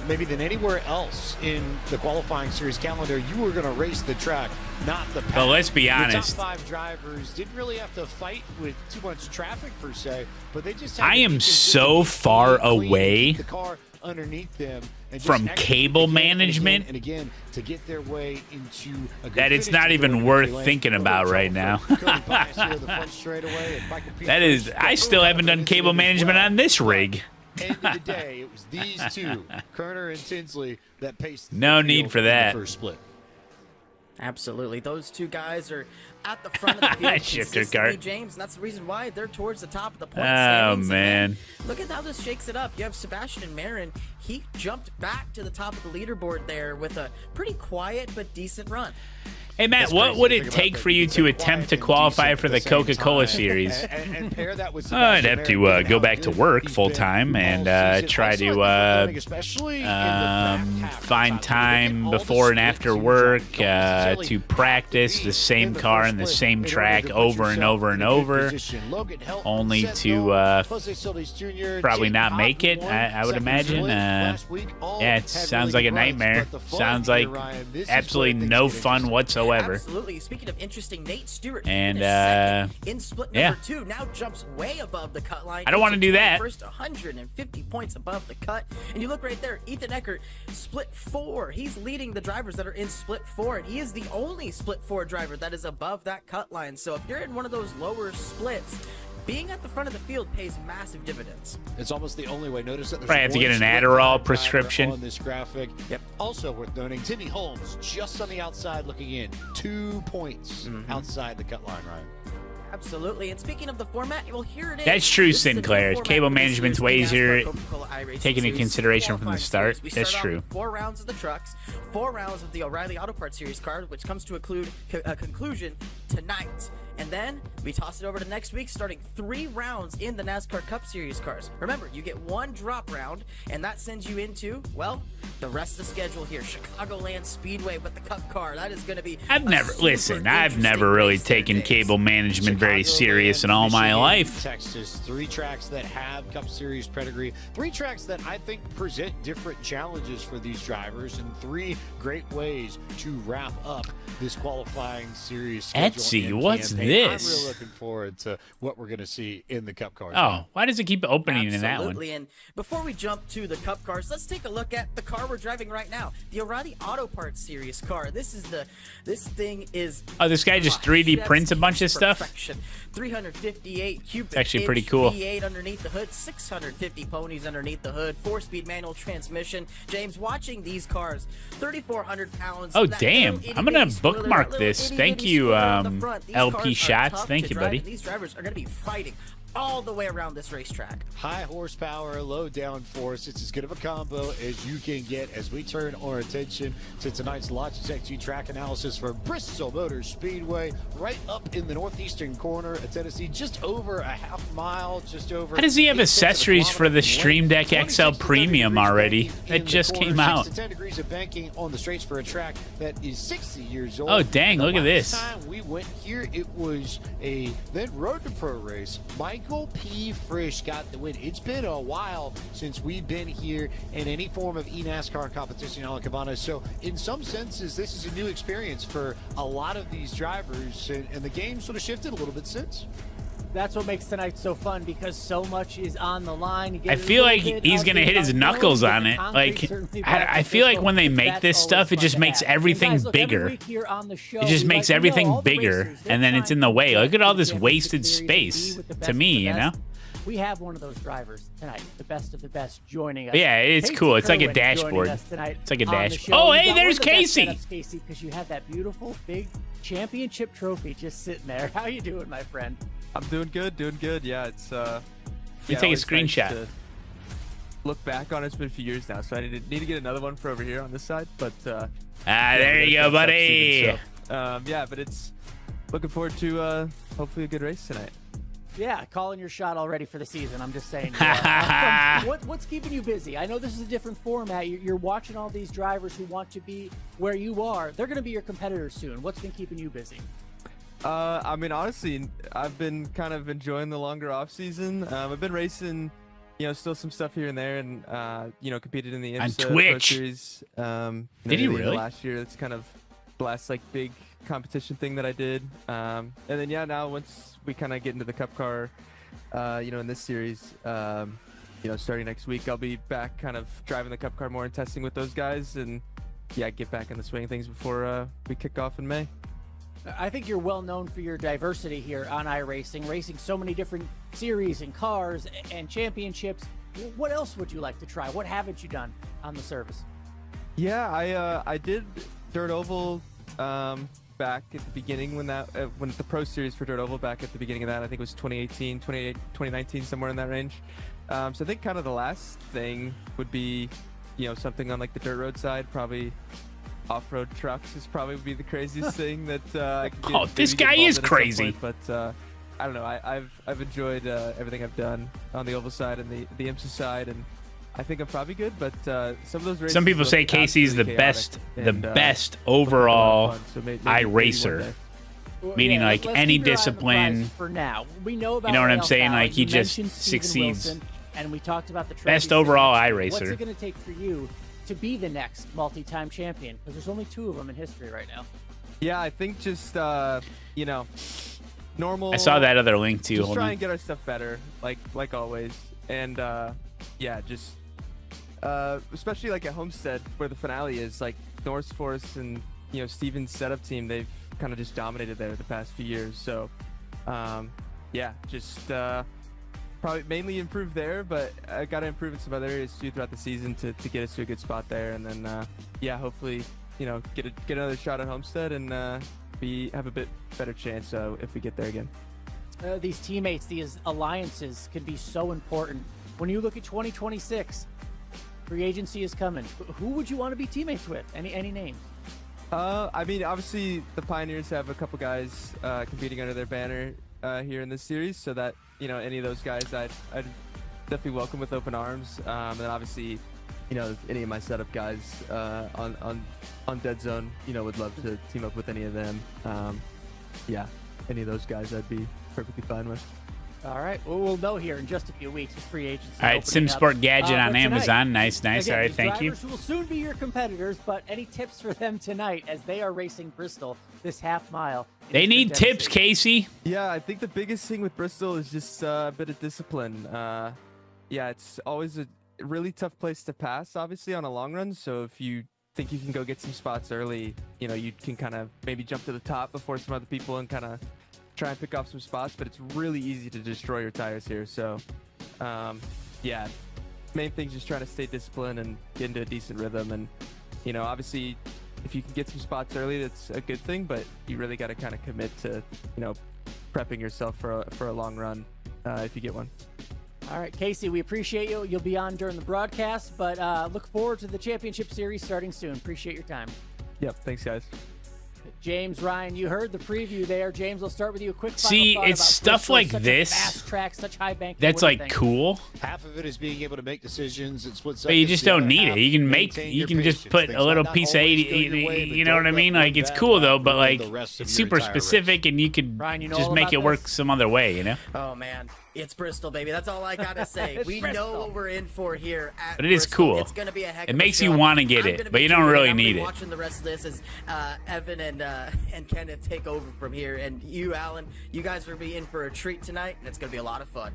maybe than anywhere else in the qualifying series calendar, you were going to race the track, not the pack. But let's be The honest. top 5 drivers didn't really have to fight with too much traffic per se, but they just had I to am be so consistent, far clean, away keep the car underneath them and just from execute cable again and again management and again to get their way into a good that it's finish not in the even winning worth lane. thinking A little about trouble right for now. Cody Bias here in the front straightaway, and Michael That is, Peterson I still haven't done cable management on this rig. End of the day, it was these two, Kerner and Tinsley, that paced the No field need for in the that. first split. Absolutely. Those two guys are at the front of the field Shifter consistently, cart. James, and that's the reason why they're towards the top of the point Oh, standings. And man. look at how this shakes it up. You have Sebastian and Marin. He jumped back to the top of the leaderboard there with a pretty quiet but decent run. Hey, Matt, That's what crazy would to it think take about for that. you It's to like attempt quiet to and qualify decent for at the same Coca-Cola time. series? And pair that with I'd Sebastian have to Marin, go how back to good work he's full been time all and season. try Also, to I think running, especially in the back half of the find top, so they get time all the before and split after teams work don't necessarily to have practice be the same in the car first in the same track over and over and over, only to probably not make it, I would imagine. Yeah, it sounds like a nightmare. Sounds like absolutely no fun whatsoever. Absolutely. Speaking of interesting, Nate Stewart And in split number 2 now jumps way above the cut line. I don't want to do that. First 150 points above the cut. And you look right there, Ethan Eckert, split 4. He's leading the drivers that are in split 4, and he is the only split 4 driver that is above that cut line. So if you're in one of those lower splits, being at the front of the field pays massive dividends. It's almost the only way. Notice that there's probably have to get an Adderall prescription on this graphic. Yep. Also worth noting, Timmy Holmes just on the outside looking in. 2 points outside the cut line, Ryan. Absolutely. And speaking of the format, well, here it is. That's true, This is the new Sinclair. format Cable for this management's year's ways here Coca-Cola iRacing taken into Series consideration from the qualifying start. series. We That's start off true. with 4 rounds of the trucks, 4 rounds of the O'Reilly Auto Parts Series card, which comes to a conclusion tonight. And then we toss it over to next week, starting 3 rounds in the NASCAR Cup Series cars. Remember, you get 1 drop round, and that sends you into, well, the rest of the schedule here. Chicagoland Speedway with the Cup car. That is going to be I've never really taken cable management very serious in all my life. Texas, 3 tracks that have Cup Series pedigree, 3 tracks that I think present different challenges for these drivers, and 3 great ways to wrap up this qualifying series schedule. Etsy, and what's campaign. this? I'm really looking forward to what we're going to see in the Cup cars. Oh, why does it keep opening in that one? Absolutely. And before we jump to the Cup cars, let's take a look at the car we're driving right now, the O'Reilly Auto Parts Series car. This thing is Oh, this guy just 3D prints a bunch of stuff? perfection. 358 cubic It's actually pretty inch cool. V8 underneath the hood, 650 ponies underneath the hood, 4-speed manual transmission. James, watching these cars, 3,400 pounds. Oh, that damn. little I'm gonna itty-bitty spoiler, bookmark that little this. itty-bitty Thank you, spoiler on the front. These LP cars are Shots. tough Thank to you, drive, buddy. and these drivers are going to be fighting all the way around this racetrack. High horsepower, low downforce. It's as good of a combo as you can get as we turn our attention to tonight's Logitech G track analysis for Bristol Motor Speedway, right up in the northeastern corner of Tennessee, just over a half mile, just over. How does he have 8/10 of a accessories for the kilometer Stream Deck 26 XL to 30 Premium degrees already? banking That in the just corner, came 6 out. to 10 degrees of banking on the straights for a track that is 60 years old. Oh, dang, The look at this. last time we went here, it was a then Road to Pro race. Michael P. Frisch got the win. It's been a while since we've been here in any form of eNASCAR competition in La Cabana. So in some senses, this is a new experience for a lot of these drivers, and the game sort of shifted a little bit since. That's what makes tonight so fun, because so much is on the line. You get I a feel little like bit he's of gonna the hit his unknown, knuckles but on the it. concrete Like, certainly I backs feel it. like when they So make that's this always stuff, it fun just to makes have. everything And guys, look, every bigger. week here on the show, It just we makes let you know everything all the bigger, racers, their and then it's time in the to way. get Look at all to the this championship wasted series and space be with the to best me, of the you know? best. We have one of those drivers tonight, the best of the best, joining us. Yeah, it's Casey cool. It's like a Kerwin joining dashboard. us tonight It's like a on the dashboard. show. Oh, We've hey, got one there's of the best Casey. setups, Casey, because you have that beautiful big championship trophy just sitting there. How you doing, my friend? I'm doing good, Yeah, it's You take a always nice screenshot. to look back on it. It's been a few years now, so I need to get another one for over here on this side. But there you go, buddy. Yeah, but it's looking forward to hopefully a good race tonight. Yeah, calling your shot already for the season. I'm just saying. What's keeping you busy? I know this is a different format. You're watching all these drivers who want to be where you are. They're going to be your competitors soon. What's been keeping you busy? I mean, honestly, I've been kind of enjoying the longer off season. I've been racing, still some stuff here and there, and competed in the IMSA Pro Twitch. Series. Did you near the end of really? Last year, that's kind of the last big competition thing that I did. And then now once we kind of get into the Cup car, in this series, starting next week, I'll be back kind of driving the Cup car more and testing with those guys, and get back in the swing of things before we kick off in May. I think you're well known for your diversity here on iRacing, racing so many different series and cars and championships. What else would you like to try? What haven't you done on the service? Yeah, I did Dirt Oval back at the beginning when the Pro Series for Dirt Oval back at the beginning of that. I think it was 2018, 2019, somewhere in that range. So I think kind of the last thing would be, something on the dirt road side, probably. Off-road trucks is probably would be the craziest thing that I could get, this maybe get guy involved is in at some crazy. point, but I don't know. I've enjoyed everything I've done on the oval side and the IMSA side, and I think I'm probably good. But some of those races, Some people say Casey's the best overall iRacer. Meaning, like, let's any keep your eye on the prize discipline. for now. We know about You know what I'm Rail saying? Fowler. Like, he You just mentioned Steven succeeds. Wilson, and we talked about the Best trophy overall series. What's iRacer. it going to take for you to be the next multi-time champion? Because there's only 2 of them in history right now. Yeah, I think just you know, normal. I saw that other link too. Just Hold try on. and get our stuff better, like always, and yeah, just especially like at Homestead where the finale is, like Norris Force and Steven's setup team, they've kind of just dominated there the past few years. So yeah, just probably mainly improve there, but I got to improve in some other areas too throughout the season to get us to a good spot there, and then yeah, hopefully get another shot at Homestead and have a bit better chance if we get there again. These teammates, these alliances can be so important. When you look at 2026, free agency is coming. Who would you want to be teammates with? Any names? I mean, obviously the Pioneers have a couple guys competing under their banner here in this series, so that any of those guys I'd definitely welcome with open arms. And then obviously, any of my setup guys on Dead Zone, would love to team up with any of them. Yeah, any of those guys I'd be perfectly fine with. All right, well, we'll know here in just a few weeks with free agency. All right, opening SimSport up. Gadget on But tonight, Amazon. Nice. again, All right, these thank you. drivers will soon be your competitors, but any tips for them tonight as they are racing Bristol this half mile? in They Eastern need tips, Tennessee? Casey. Yeah, I think the biggest thing with Bristol is just a bit of discipline. Yeah, it's always a really tough place to pass, obviously, on a long run. So if you think you can go get some spots early, you can kind of maybe jump to the top before some other people and kind of try and pick off some spots, but it's really easy to destroy your tires here. So, yeah, main thing is just trying to stay disciplined and get into a decent rhythm. And, obviously, if you can get some spots early, that's a good thing, but you really got to kind of commit to, prepping yourself for a long run if you get one. All right, Casey, we appreciate you. You'll be on during the broadcast, but look forward to the championship series starting soon. Appreciate your time. Yep, thanks, guys. James, Ryan, you heard the preview there. James, we'll start with you. A quick final See, thought it's about stuff Bristol, like such a this fast track, such high bank. that's like cool. Half of it is being able to make decisions and split But you seconds. just The don't other need half, it. You can maintain you your can just patience. put Things a little might not piece of always 80, go your way, but you know what I don't mean? let Like, it's that cool though, ruin but like, the rest of it's your super entire race. specific and you could Ryan, you know just all make about it work this? some other way, Oh man, it's Bristol, baby. That's all I gotta say. We Bristol. know what we're in for here at But it is Bristol. cool. It's gonna be a heck It of makes a you show. wanna get I'm it, gonna but be you don't tuning in. really I'm gonna need be it. Watching the rest of this as Evan and Kenneth take over from here, and you, Alan, you guys are gonna be in for a treat tonight, and it's gonna be a lot of fun.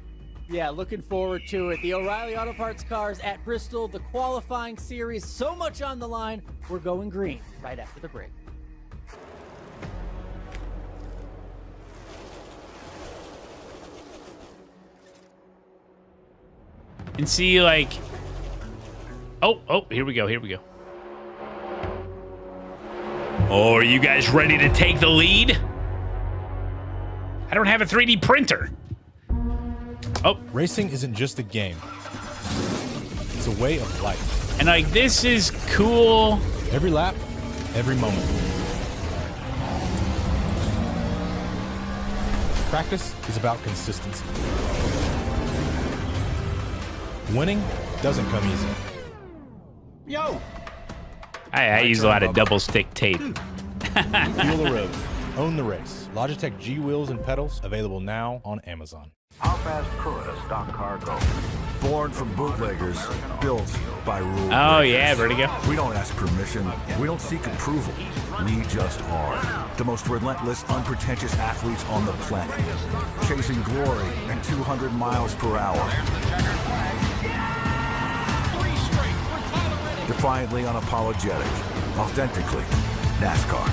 Yeah, looking forward to it. The O'Reilly Auto Parts cars at Bristol, the qualifying series, so much on the line. We're going green right after the break. And see, like, oh, here we go. Oh, are you guys ready to take the lead? I don't have a 3D printer. Oh, Racing isn't just a game. It's a way of life. and like, this is cool. Every lap, every moment. Practice is about consistency. Winning doesn't come easy. Yo! I use a lot of double stick tape. Feel the road. Own the race. Logitech G wheels and pedals available now on Amazon. How fast could a stock car go? Born from bootleggers, built by rule Oh breakers. yeah, Vertigo. We don't ask permission. We don't seek approval. We just are. The most relentless, unpretentious athletes on the planet. Chasing glory at 200 miles per hour. Defiantly unapologetic. Authentically NASCAR.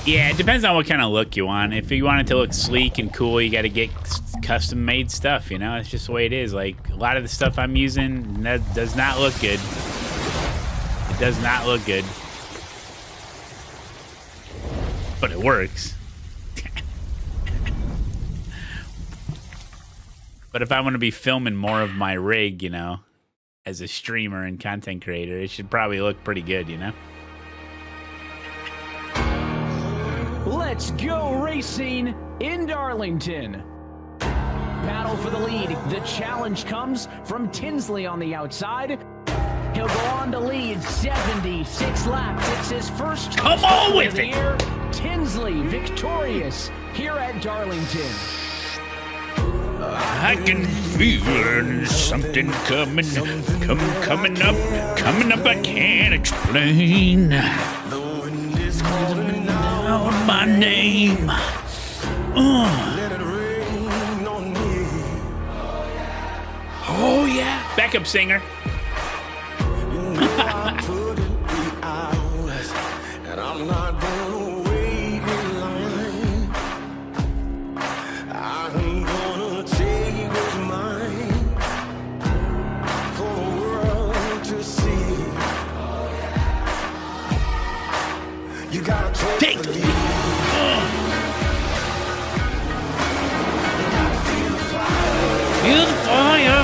Yeah, it depends on what kind of look you want. If you want it to look sleek and cool, you got to get custom made stuff, you know? It's just the way it is. Like, a lot of the stuff I'm using that does not look good. It does not look good. But it works. But if I want to be filming more of my rig, you know, as a streamer and content creator, it should probably look pretty good, you know? Let's go racing in Darlington. battle for the lead. The challenge comes from Tinsley on the outside. He'll go on to lead 76 laps. It's his first Come on with of the it. year. Tinsley victorious here at Darlington. I can feel something coming up, I can't explain. Out my name. Oh yeah, backup singer. And I'm not gonna wait in line. I'm gonna take what's mine for the world to see. You gotta take the lead. Feel the fire.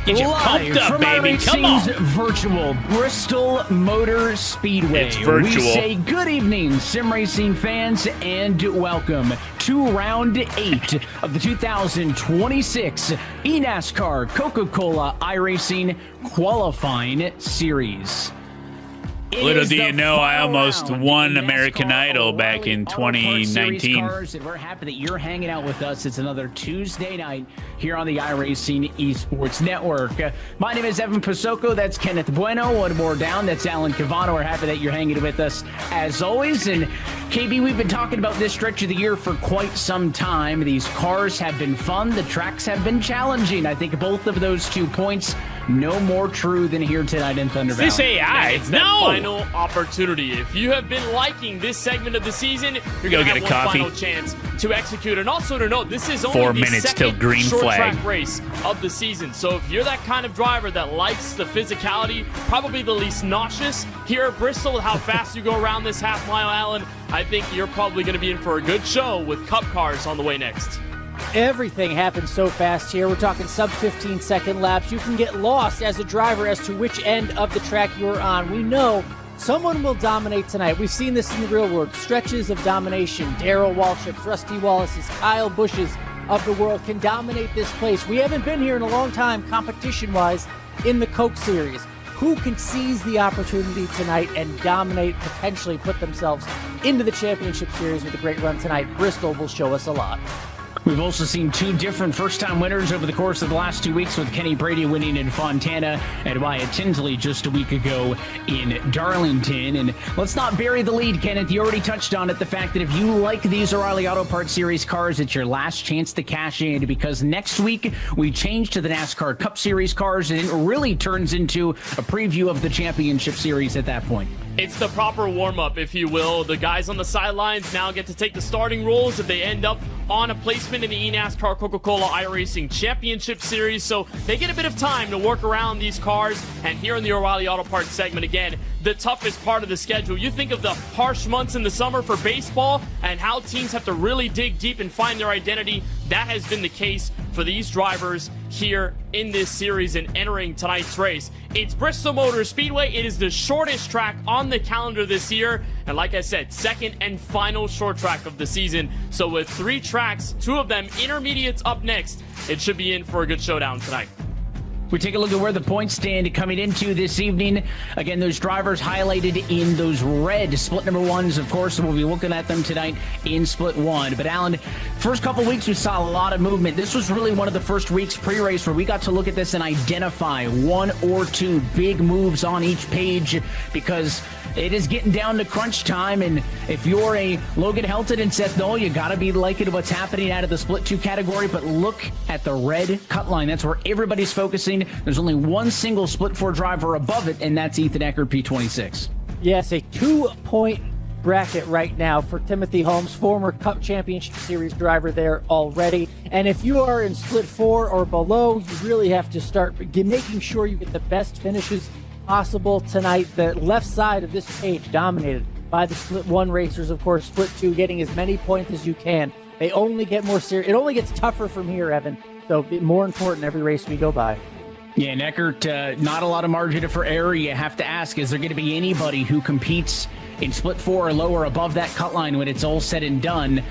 Get you pumped up, from baby. Come on. iRacing's virtual Bristol Motor Speedway. It's virtual. We say good evening, sim racing fans, and welcome to round 8 of the 2026 eNASCAR Coca-Cola iRacing qualifying series. Little do you know, I almost won American Idol back in 2019. And we're happy that you're hanging out with us. It's another Tuesday night here on the iRacing Esports Network. My name is Evan Pasoko. That's Kenneth Bueno. One more down. That's Alan Cavano. We're happy that you're hanging with us as always. And KB, we've been talking about this stretch of the year for quite some time. These cars have been fun. The tracks have been challenging. I think both of those 2 points no more true than here tonight in Thunder Valley. Is this AI? It's that final opportunity. If you have been liking this segment of the season, you're going to have one final chance to execute. And also to note, this is only 4 the minutes till second green short flag track race of the season. So if you're that kind of driver that likes the physicality, probably the least nauseous here at Bristol with how fast you go around this half mile, Alan, I think you're probably going to be in for a good show with Cup cars on the way next. Everything happens so fast here. We're talking sub 15-second laps. You can get lost as a driver as to which end of the track you're on. We know someone will dominate tonight. We've seen this in the real world. Stretches of domination. Darrell Waltrip's, Rusty Wallace's, Kyle Busch's of the world can dominate this place. We haven't been here in a long time, competition-wise, in the Coke Series. Who can seize the opportunity tonight and dominate, potentially put themselves into the championship series with a great run tonight? Bristol will show us a lot. We've also seen 2 different first-time winners over the course of the last 2 weeks, with Kenny Brady winning in Fontana and Wyatt Tinsley just a week ago in Darlington. And let's not bury the lead, Kenneth. You already touched on it, the fact that if you like these O'Reilly Auto Parts Series cars, it's your last chance to cash in, because next week we change to the NASCAR Cup Series cars, and it really turns into a preview of the championship series at that point. It's the proper warm-up, if you will. The guys on the sidelines now get to take the starting roles if they end up on a placement in the eNASCAR Coca-Cola iRacing Championship Series, so they get a bit of time to work around these cars. And here in the O'Reilly Auto Parts segment, again, the toughest part of the schedule. You think of the harsh months in the summer for baseball and how teams have to really dig deep and find their identity. That has been the case for these drivers here in this series and entering tonight's race. It's Bristol Motor Speedway. It is the shortest track on the calendar this year, and like I said, second and final short track of the season. So with 3 tracks, 2 of them intermediates up next, it should be in for a good showdown tonight. We take a look at where the points stand coming into this evening. Again, those drivers highlighted in those red split number 1s, of course, we'll be looking at them tonight in split 1. But Alan, first couple weeks we saw a lot of movement. This was really one of the first weeks pre-race where we got to look at this and identify 1 or 2 big moves on each page, because it is getting down to crunch time. And if you're a Logan Helton and Seth Knoll, you got to be liking what's happening out of the split 2 category. But look at the red cut line. That's where everybody's focusing. There's only one single split 4 driver above it, and that's Ethan Eckert, P26. Yes, a 2-point bracket right now for Timothy Holmes, former Cup Championship Series driver there already. And if you are in split 4 or below, you really have to start making sure you get the best finishes possible tonight. The left side of this page dominated by the Split 1 racers. Of course, Split 2 getting as many points as you can. They only get more serious. It only gets tougher from here, Evan. So more important every race we go by. Yeah, Neckert, not a lot of margin for error. You have to ask, is there going to be anybody who competes in Split 4 or lower above that cut line when it's all said and done?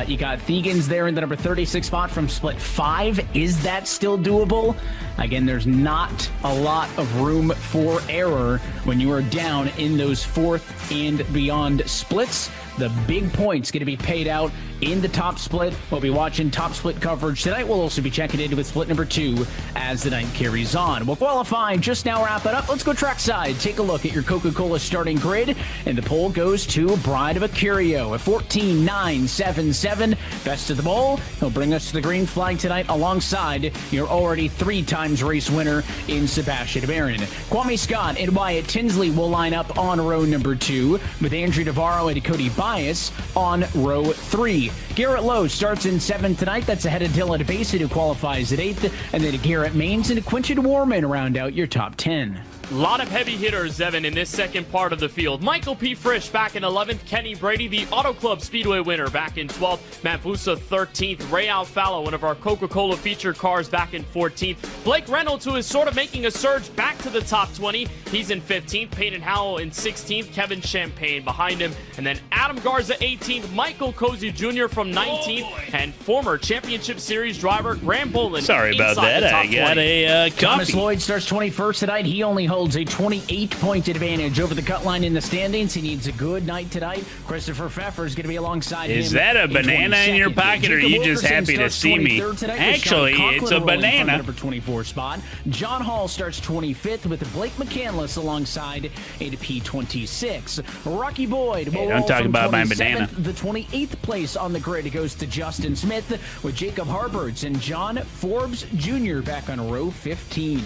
You got Thegans there in the number 36 spot from Split 5. Is that still doable? Again, there's not a lot of room for error when you are down in those fourth and beyond splits. The big points going to be paid out in the top split. We'll be watching top split coverage tonight. We'll also be checking into with split number 2 as the night carries on. Well, qualifying just now wrapping up. Let's go trackside. Take a look at your Coca-Cola starting grid. And the poll goes to Bride of Acurio at 14.977. Best of the bowl. He'll bring us to the green flag tonight alongside your already 3 times race winner in Sebastian Barron. Kwame Scott and Wyatt Tinsley will line up on row number 2 with Andrew Navarro and Cody Bias on row 3. Garrett Lowe starts in 7th tonight. That's ahead of Dylan Basin, who qualifies at 8th. And then Garrett Maines and Quinton Warman round out your top 10. A lot of heavy hitters, Evan, in this second part of the field. Michael P. Frisch back in 11th. Kenny Brady, the Auto Club Speedway winner, back in 12th. Matt Busa, 13th. Ray Alfalo, one of our Coca-Cola featured cars, back in 14th. Blake Reynolds, who is sort of making a surge back to the top 20. He's in 15th. Peyton Howell in 16th. Kevin Champagne behind him. And then Adam Garza, 18th. Michael Cozy Jr. from 19th. And former Championship Series driver Graham Boland. Sorry about that. I got a Thomas coffee. Lloyd starts 21st tonight. He only holds a 28-point advantage over the cut line in the standings. He needs a good night tonight. Christopher Pfeffer is going to be alongside him. Is that a banana in your pocket, or are you just happy to see me? Actually, it's a banana. Number 24 spot. John Hall starts 25th with Blake McCandless alongside a P26. Rocky Boyd. Hey, don't talk about my banana. The 28th place on the grid goes to Justin Smith with Jacob Harberts and John Forbes Jr. back on row 15.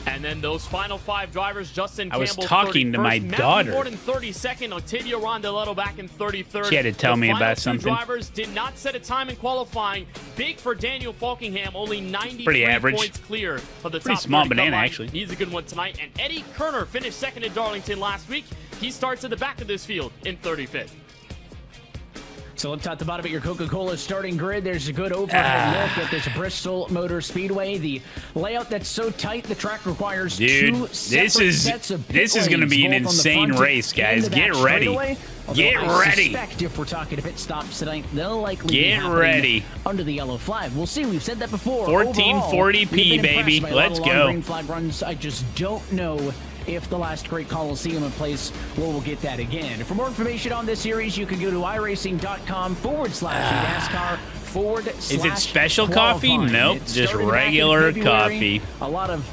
And then those final 5 drivers, Justin Campbell, I was talking to my daughter. Matthew Gordon, 32nd. Octavio Rondeletto back in 33rd. She had to tell me about something. The drivers did not set a time in qualifying. Big for Daniel Falkingham, only 93 pretty average. points clear for the Pretty top small 30 banana, cut line. actually. Needs a good one tonight. And Eddie Kerner finished 2nd in Darlington last week. He starts at the back of this field in 35th. So let's talk about your Coca-Cola starting grid. There's a good overhead look at this Bristol Motor Speedway. The layout that's so tight, the track requires 2 separate sets of pit this is going to be an lanes, both on the insane front race, guys. and the Get back ready. straightaway. Get Although I ready. suspect if we're talking to pit stops tonight, they'll likely Get be happening ready. under the yellow flag. We'll see. We've said that before. 1440p, baby. Let's go. Green flag runs. I just don't know if the last great Coliseum in place we'll get that again. For more information on this series, you can go to iRacing.com/NASCAR/ Is it special coffee? Nope, just regular coffee. A lot of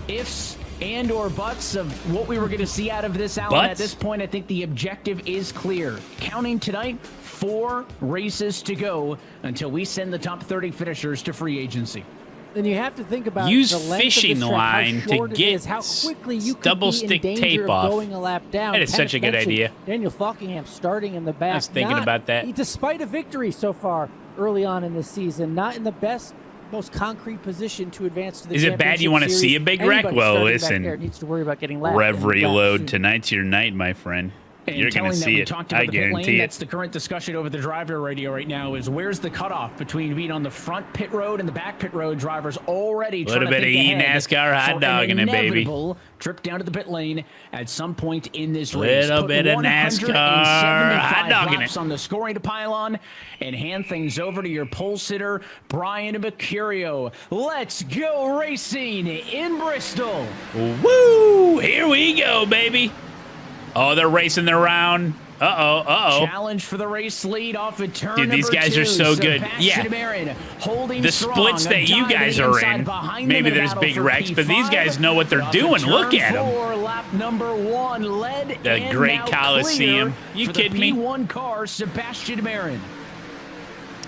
ifs and or buts of what we were going to see out of this Allen. At this point, I think the objective is clear. Counting tonight, 4 races to go until we send the top 30 finishers to free agency. Then you have to think about use the length fishing of the track, line how to short it get is, how quickly you could double be stick in danger tape of off. going a lap down. That is such a good Penn idea. Daniel Falkingham starting in the back. I was thinking about that. Despite a victory so far early on in this season, not in the best, most concrete position to advance to the Is it bad you want to see a big wreck? Well, listen. Needs to worry about getting lapped. Rev reload. Tonight's your night, my friend. You're going to see it. I guarantee it. That's the current discussion over the driver radio right now is where's the cutoff between being on the front pit road and the back pit road. Drivers already trying to think ahead. A little bit of eNASCAR hot dog in it, baby. Trip down to the pit lane at some point in this race. Little bit of NASCAR hot dog in it. On the scoring pylon and hand things over to your pole sitter, Brian Mercurio. Let's go racing in Bristol. Woo! Here we go, baby. Oh, they're racing their round. Uh-oh. Challenge for the race lead off at turn Dude, these guys are so good. Yeah. The splits that you guys are in, maybe there's big wrecks, but these guys know what they're doing. Look at them. Lap number 1 led the great Coliseum. You kidding me? P1 car, Sebastian Marin.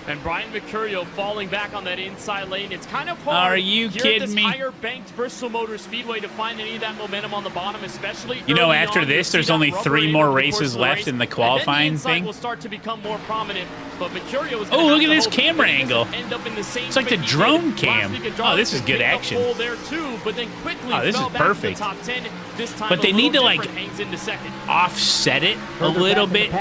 And Brian Mercurio falling back on that inside lane. It's kind of hard Are you here kidding at this me? higher banked Bristol Motor Speedway to find any of that momentum on the bottom, especially You know, early after on. this, You'll there's see only that 3 rubber more over the races course of the left race. in the And qualifying then the inside thing. will start to become more prominent, but Mercurio was Oh, look at this camera angle. End up in the same It's like the drone cam. Oh, this is good action. There too, but then quickly Oh, this is fell back perfect. to the top 10. This time, But they need to, like, hangs into second. offset it a little bit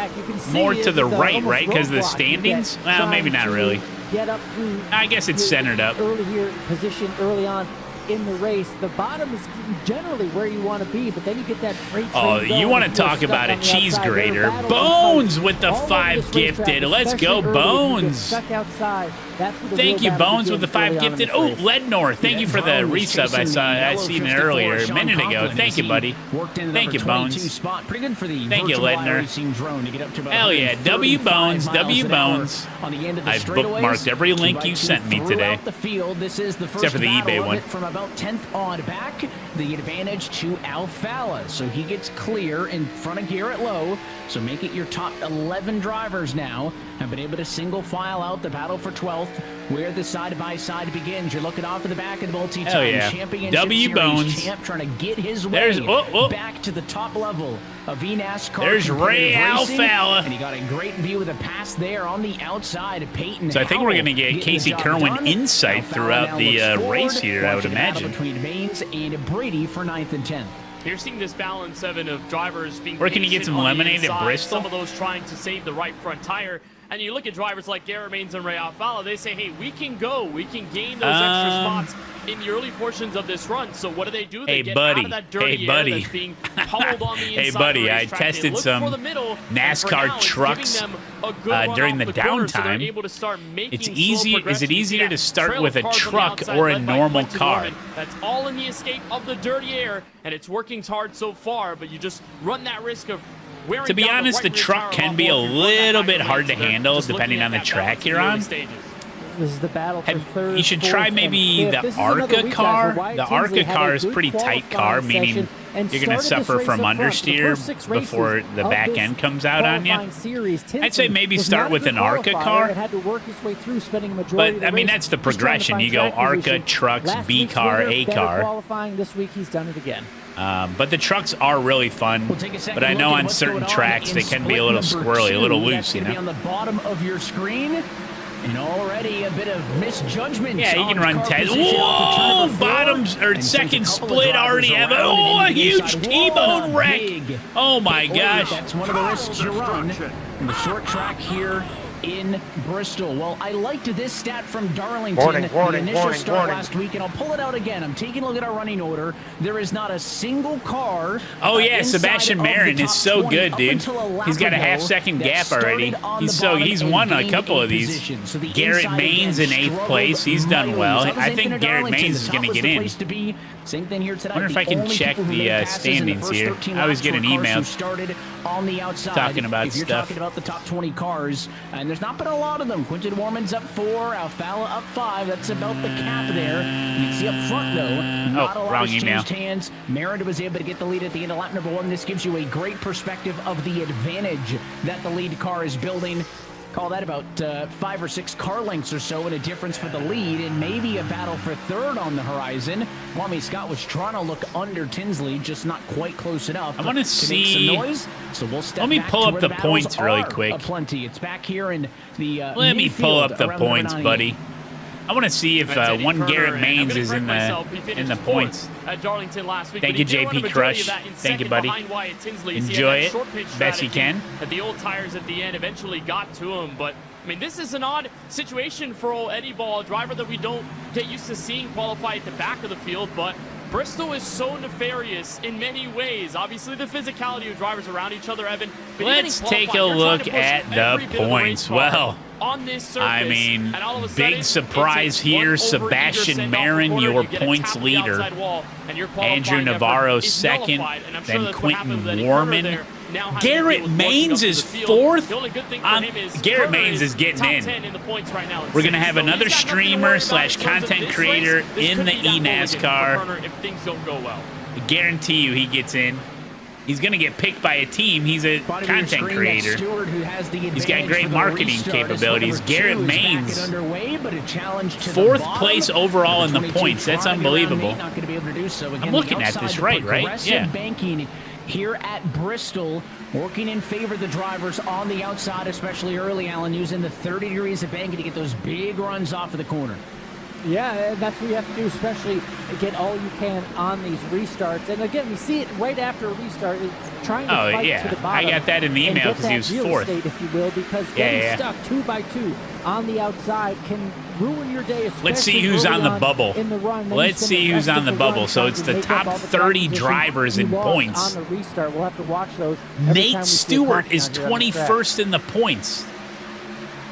more to the right, right? Because of the standings? Well, maybe not really. Get up through. I guess it's centered up. Early here, position early on in the race. The bottom is generally where you want to be, but then you get that freight train. Oh, you want to talk about a cheese grater. Bones with the 5 gifted. Let's go, Bones. Stuck outside. Thank you, Bones, with the 5 gifted. Oh, Lednor, thank you for the resub. I seen it earlier, a minute ago. Thank you, buddy. Thank you, Bones. Thank you, Lednor. Hell yeah, W Bones, W Bones. I bookmarked every link you sent me today, except for the eBay one. From about 10th on back, the advantage to Alfala. So he gets clear in front of Garrett Lowe. So make it your top 11 drivers now have been able to single file out the battle for 12th, where the side-by-side begins. You're looking off of the back of the multi-time championship W Bones. series champ trying to get his way back to the top level of eNASCAR. There's Ray Alfala. And he got a great view of the pass there on the outside of Peyton. So I think we're going to get Casey Kerwin insight throughout the race here, I would imagine. Between Baines and Brady for 9th and 10th. You're seeing this balance, Evan, of drivers being Where can you get some lemonade at Bristol? Some of those trying to save the right front tire. And you look at drivers like Garrett Baines and Ray Alfala, they say, hey, we can go. We can gain those extra spots in the early portions of this run. So what do? They get out of that dirty air that's being pummeled on the inside. Hey, buddy, I tested some NASCAR trucks during the downtime. It's easy. Is it easier to start with a truck or a normal car? That's all in the escape of the dirty air, and it's working hard so far, but you just run that risk of wearing to be honest, the truck can be a little bit hard to handle depending on the track you're on. This is the battle for third. You should try maybe the ARCA car. The ARCA car is a pretty tight car, meaning you're going to suffer from understeer before the back end comes out on you. I'd say maybe start with an ARCA car. But, I mean, that's the progression. You go ARCA, trucks, B car, A car. Qualifying this week, he's done it again. But the trucks are really fun. But I know on certain tracks they can be a little squirrely, a little loose, you know. On the bottom of your screen. And already a bit of misjudgment. Yeah, you can run 10. Whoa! Bottoms or second split already have a huge T-bone wreck. Oh my gosh. That's one of the risks you run in the short track here in Bristol. Well, I liked this stat from Darlington, the initial start last week, and I'll pull it out again. I'm taking a look at our running order. There is not a single car. Oh yeah, Sebastian Marin is so good, dude. He's got a half-second gap already. He's won a couple of these. Garrett Baines in 8th place. He's done well. I think Garrett Baines is going to get in. Same thing here tonight. I wonder if I can check the standings here. I always get an email on the outside talking about if you're stuff. Talking about the top 20 cars, and there's not been a lot of them. Quinton Warman's up 4, Alfala up 5. That's about the cap there. You can see up front though, not a lot wrong has email. changed hands. Merida was able to get the lead at the end of lap number 1. This gives you a great perspective of the advantage that the lead car is building. Call that about 5 or 6 car lengths or so, and a difference for the lead, and maybe a battle for third on the horizon. Kwame Scott was trying to look under Tinsley, just not quite close enough. I want to see. Make some noise, so we'll step Let me back pull to up where the battles points really are quick. Aplenty. It's back here in the Let me pull up the around points, number 98. buddy. I want to see if one Garrett Baines is in the points. At Darlington last week. Thank you, JP Crush. Thank you, buddy. Enjoy it best you can. The old tires at the end eventually got to him, but I mean, this is an odd situation for old Eddie Ball, a driver that we don't get used to seeing qualify at the back of the field, but Bristol is so nefarious in many ways. Obviously, the physicality of drivers around each other, Evan. But let's take a look at the points. Well, on this surface, I mean, and all of a big sudden, surprise here. Sebastian Marin, your points leader. Andrew Navarro second. Then Quinton Warman. Garrett Baines is 4th. Garrett Baines is getting in. We're going to have another streamer / content creator in the eNASCAR. If things don't go well. I guarantee you he gets in. He's going to get picked by a team. He's a content creator. He's got great marketing capabilities. Garrett Baines, 4th place overall in the points. That's unbelievable. I'm looking at this right? Yeah. Banking here at Bristol, working in favor of the drivers on the outside, especially early, Alan, using the 30 degrees of banking to get those big runs off of the corner. Yeah, and that's what you have to do, especially get all you can on these restarts. And again, we see it right after a restart, it's trying to fight to the bottom. I got that in the email because he was real fourth. Estate, if you will, because getting stuck 2 by 2 on the outside can ruin your day. Let's see who's on the bubble. In the run. Let's see who's on the bubble. So it's the top 30 drivers in points. On the restart, we'll have to watch those. Nate Stewart is 21st in the points.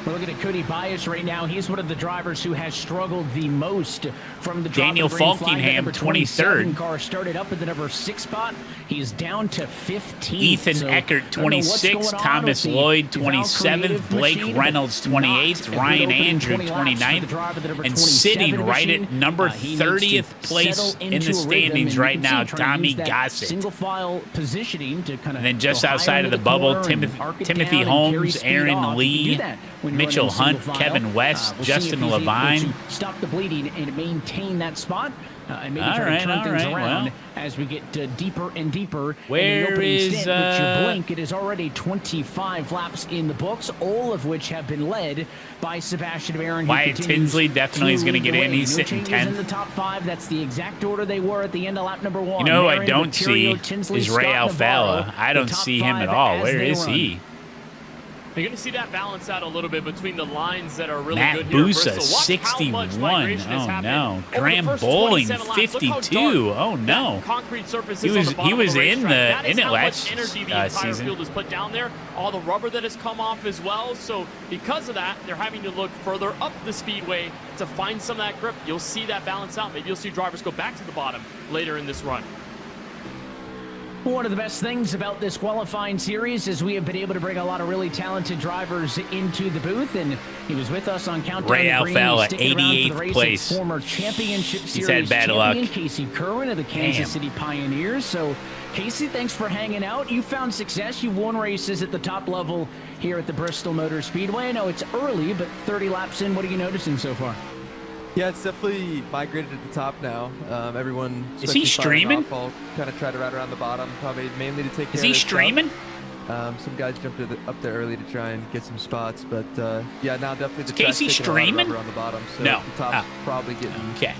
We're looking at Cody Bias right now. He's one of the drivers who has struggled the most from the drop Daniel of the green flag. Falkingham, Number 27 23rd. car started up at the number 6 spot. He's down to 15. Ethan Eckert, 26th. Thomas Lloyd, 27th. Blake Reynolds, 28th. Ryan Andrew, 29th. And sitting right at number 30th place in the standings right now, Tommy Gossett. Single file positioning to kind of. And then just outside of the bubble, Timothy Holmes, Aaron Lee, Mitchell Hunt, Kevin West, Justin Levine. Stop the bleeding and maintain that spot. And maybe try to turn things around as we get deeper and deeper. Where in the opening is stint, which you blink, it is already 25 laps in the books, all of which have been led by Sebastian Baron. Wyatt Tinsley definitely is going to get in. He's sitting 10th. In the top 5. That's the exact order they were at the end of lap number 1. You know who I don't see is Ray Alfala. I don't see him at all. Where is he? You're going to see that balance out a little bit between the lines that are really Matt good here. Busa, 61. Oh, no. Graham Bowling, 52. Oh, no. Concrete surfaces He was in it last energy the entire season. field is put down there. All the rubber that has come off as well. So because of that, they're having to look further up the speedway to find some of that grip. You'll see that balance out. Maybe you'll see drivers go back to the bottom later in this run. One of the best things about this qualifying series is we have been able to bring a lot of really talented drivers into the booth, and he was with us on Countdown Ray to Green. Alfala, Sticking around for the 88th race. place. It's former championship He's series had bad champion luck. Casey Kerwin of the Kansas City Pioneers. So, Casey, thanks for hanging out. You found success. You won races at the top level here at the Bristol Motor Speedway. I know it's early, but 30 laps in, what are you noticing so far? Yeah, it's definitely migrated to the top now. Everyone is he streaming? I'll kind of try to ride around the bottom, probably mainly to take care Is he of streaming? Some guys jumped up there early to try and get some spots, but yeah, now definitely the Casey track's taking a lot of streaming? rubber on the bottom, so No. the top's probably getting Okay.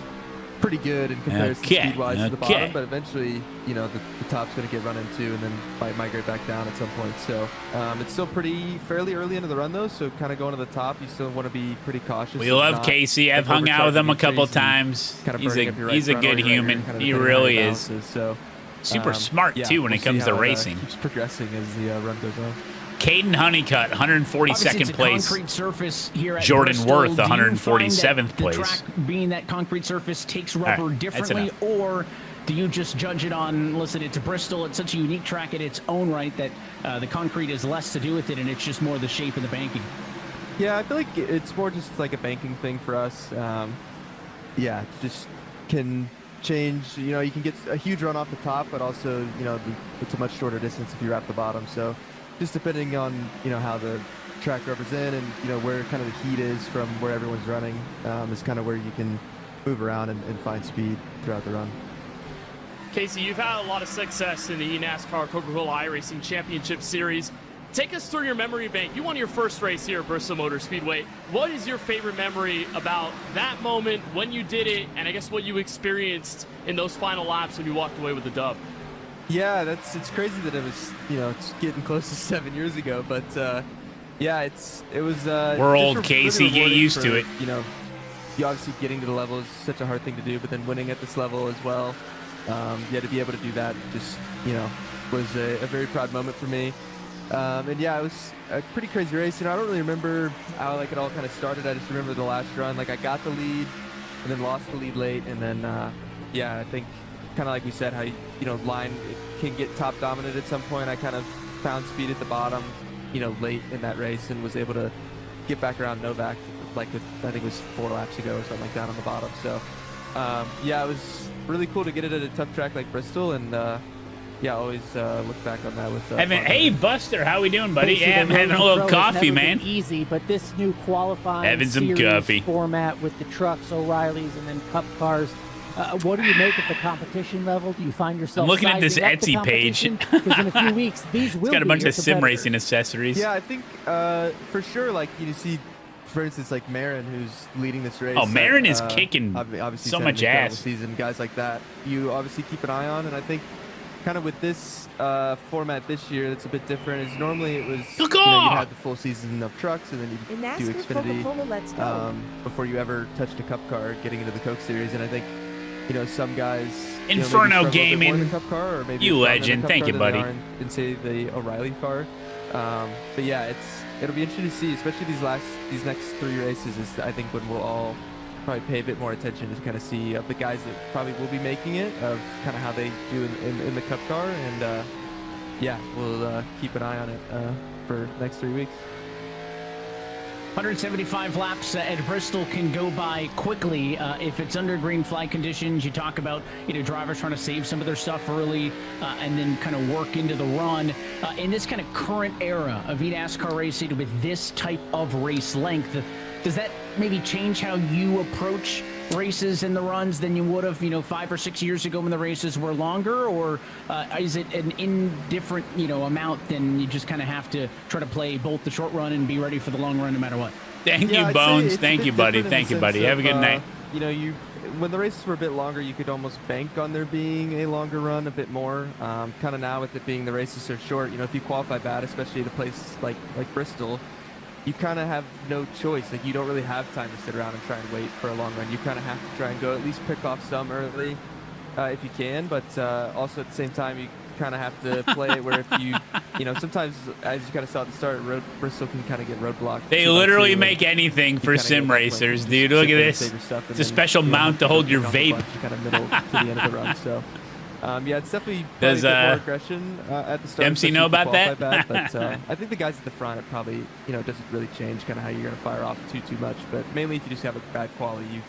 pretty good in comparison speed-wise to the Okay. bottom, but eventually, you know, the top's going to get run into and then might migrate back down at some point. So it's still fairly early into the run, though, so kind of going to the top, you still want to be pretty cautious. We love Casey. I've hung out with him a couple times. He's a good human. He really is. So super smart, too, when it comes to racing. Keeps progressing as the run goes on. Caden Honeycutt, 142nd place. Concrete surface here at Jordan Bristol. Worth, Do you find 147th that place. The track being that concrete surface takes rubber All right, differently, or do you just judge it on, listen, it's Bristol, it's such a unique track in its own right that the concrete has less to do with it and it's just more the shape of the banking? Yeah, I feel like it's more just like a banking thing for us. Yeah, just can change, you know, you can get a huge run off the top, but also, you know, it's a much shorter distance if you wrap the bottom. So just depending on, you know, how the track rubber's in and, you know, where kind of the heat is from where everyone's running is kind of where you can move around and find speed throughout the run. Casey, you've had a lot of success in the eNASCAR Coca-Cola iRacing Championship Series. Take us through your memory bank. You won your first race here at Bristol Motor Speedway. What is your favorite memory about that moment, when you did it, and I guess what you experienced in those final laps when you walked away with the dub? Yeah, it's crazy that it was, you know, it's getting close to 7 years ago, but yeah, it was. We're old, Casey. Get used to it. You know, you obviously getting to the level is such a hard thing to do, but then winning at this level as well, yeah, to be able to do that just, you know, was a very proud moment for me. And yeah, it was a pretty crazy race. You know, I don't really remember how like it all kind of started. I just remember the last run. Like I got the lead, and then lost the lead late, and then yeah, I think kind of like we said, how you know line can get top dominant at some point. I kind of found speed at the bottom, you know, late in that race, and was able to get back around Novak like with, I think it was 4 laps ago or something like that on the bottom. So yeah, it was really cool to get it at a tough track like Bristol, and yeah, always look back on that with. Hey, Buster, how we doing, buddy? Yeah, I'm having a little coffee, man. Easy, but this new qualifying having some series coffee format with the trucks, O'Reillys, and then Cup cars. What do you make at the competition level? Do you find yourself? I'm looking at this sizing up the Etsy page. Because in a few weeks, these will it's got a be bunch your of sim competitors. racing accessories. Yeah, I think for sure, like you see for instance, like Marin, who's leading this race. Oh, Marin is kicking obviously so he's had much an incredible ass. Season, guys like that, you obviously keep an eye on, and I think kind of with this format this year, it's a bit different. Is normally it was you had the full season of trucks, and then you In do NASCAR, Xfinity Coca-Cola, let's go. before you ever touched a Cup car, getting into the Coke Series, and I think. Some guys Inferno maybe Gaming, in the Cup car, or maybe you stronger in legend. the Cup Thank car you, than they buddy. are in say the O'Reilly car. But yeah, it'll be interesting to see, especially these next 3 races. Is I think when we'll all probably pay a bit more attention to kind of see of the guys that probably will be making it, of kind of how they do in the Cup car, and yeah, we'll keep an eye on it for the next 3 weeks. 175 laps at Bristol can go by quickly if it's under green flag conditions. You talk about drivers trying to save some of their stuff early and then kind of work into the run. In this kind of current era of eNASCAR racing with this type of race length, does that maybe change how you approach races and the runs than you would have 5 or 6 years ago when the races were longer, or is it an indifferent amount, then you just kind of have to try to play both the short run and be ready for the long run no matter what? Thank you, Bones. Thank you, buddy. Thank you, buddy. Have a good night. When the races were a bit longer, you could almost bank on there being a longer run a bit more. Kind of now with it being the races are short, if you qualify bad, especially at a place like Bristol, you kind of have no choice. Like, you don't really have time to sit around and try and wait for a long run. You kind of have to try and go at least pick off some early if you can, but also at the same time, you kind of have to play it where if you sometimes, as you kind of saw at the start, Bristol can kind of get roadblocked. They literally make anything for sim racers, dude. Look at this. It's a special mount to hold your vape. Kind of middle to the end of the run, so. Yeah, it's definitely a bit more aggression at the start. MC know about that? Bad, but I think the guys at the front, it probably doesn't really change kind of how you're going to fire off too much. But mainly if you just have a bad quality, you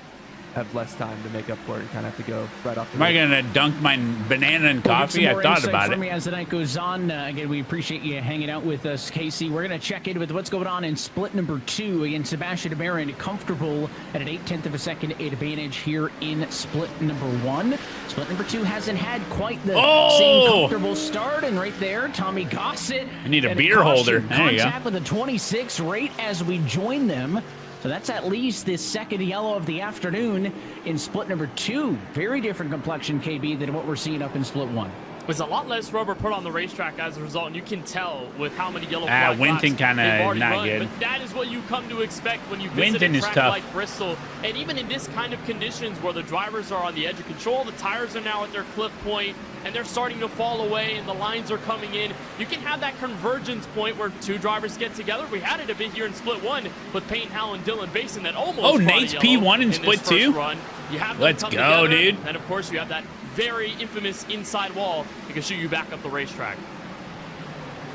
have less time to make up for it and kind of have to go right off the Am I going to dunk my banana in coffee? I thought about it. For me as the night goes on, again, we appreciate you hanging out with us, Casey. We're going to check in with what's going on in split number 2. Again, Sebastian Marin comfortable at an 0.8 of a second advantage here in split number 1. Split number 2 hasn't had quite the same comfortable start, and right there, Tommy Gossett. I need a beer holder. There you go. Contact with a 26 right as we join them. So that's at least the second yellow of the afternoon in split number 2. Very different complexion, KB, than what we're seeing up in split 1. There's a lot less rubber put on the racetrack as a result, and you can tell with how many yellow flag Winton kind of not good. But that is what you come to expect when you visit a track like Bristol. And even in this kind of conditions where the drivers are on the edge of control, the tires are now at their clip point, and they're starting to fall away, and the lines are coming in. You can have that convergence point where 2 drivers get together. We had it a bit here in split 1 with Payne Howell and Dylan Basin that almost Nate's P1 in split 2? You have them Let's come go, together, dude. And of course you have that very infamous inside wall that can shoot you back up the racetrack.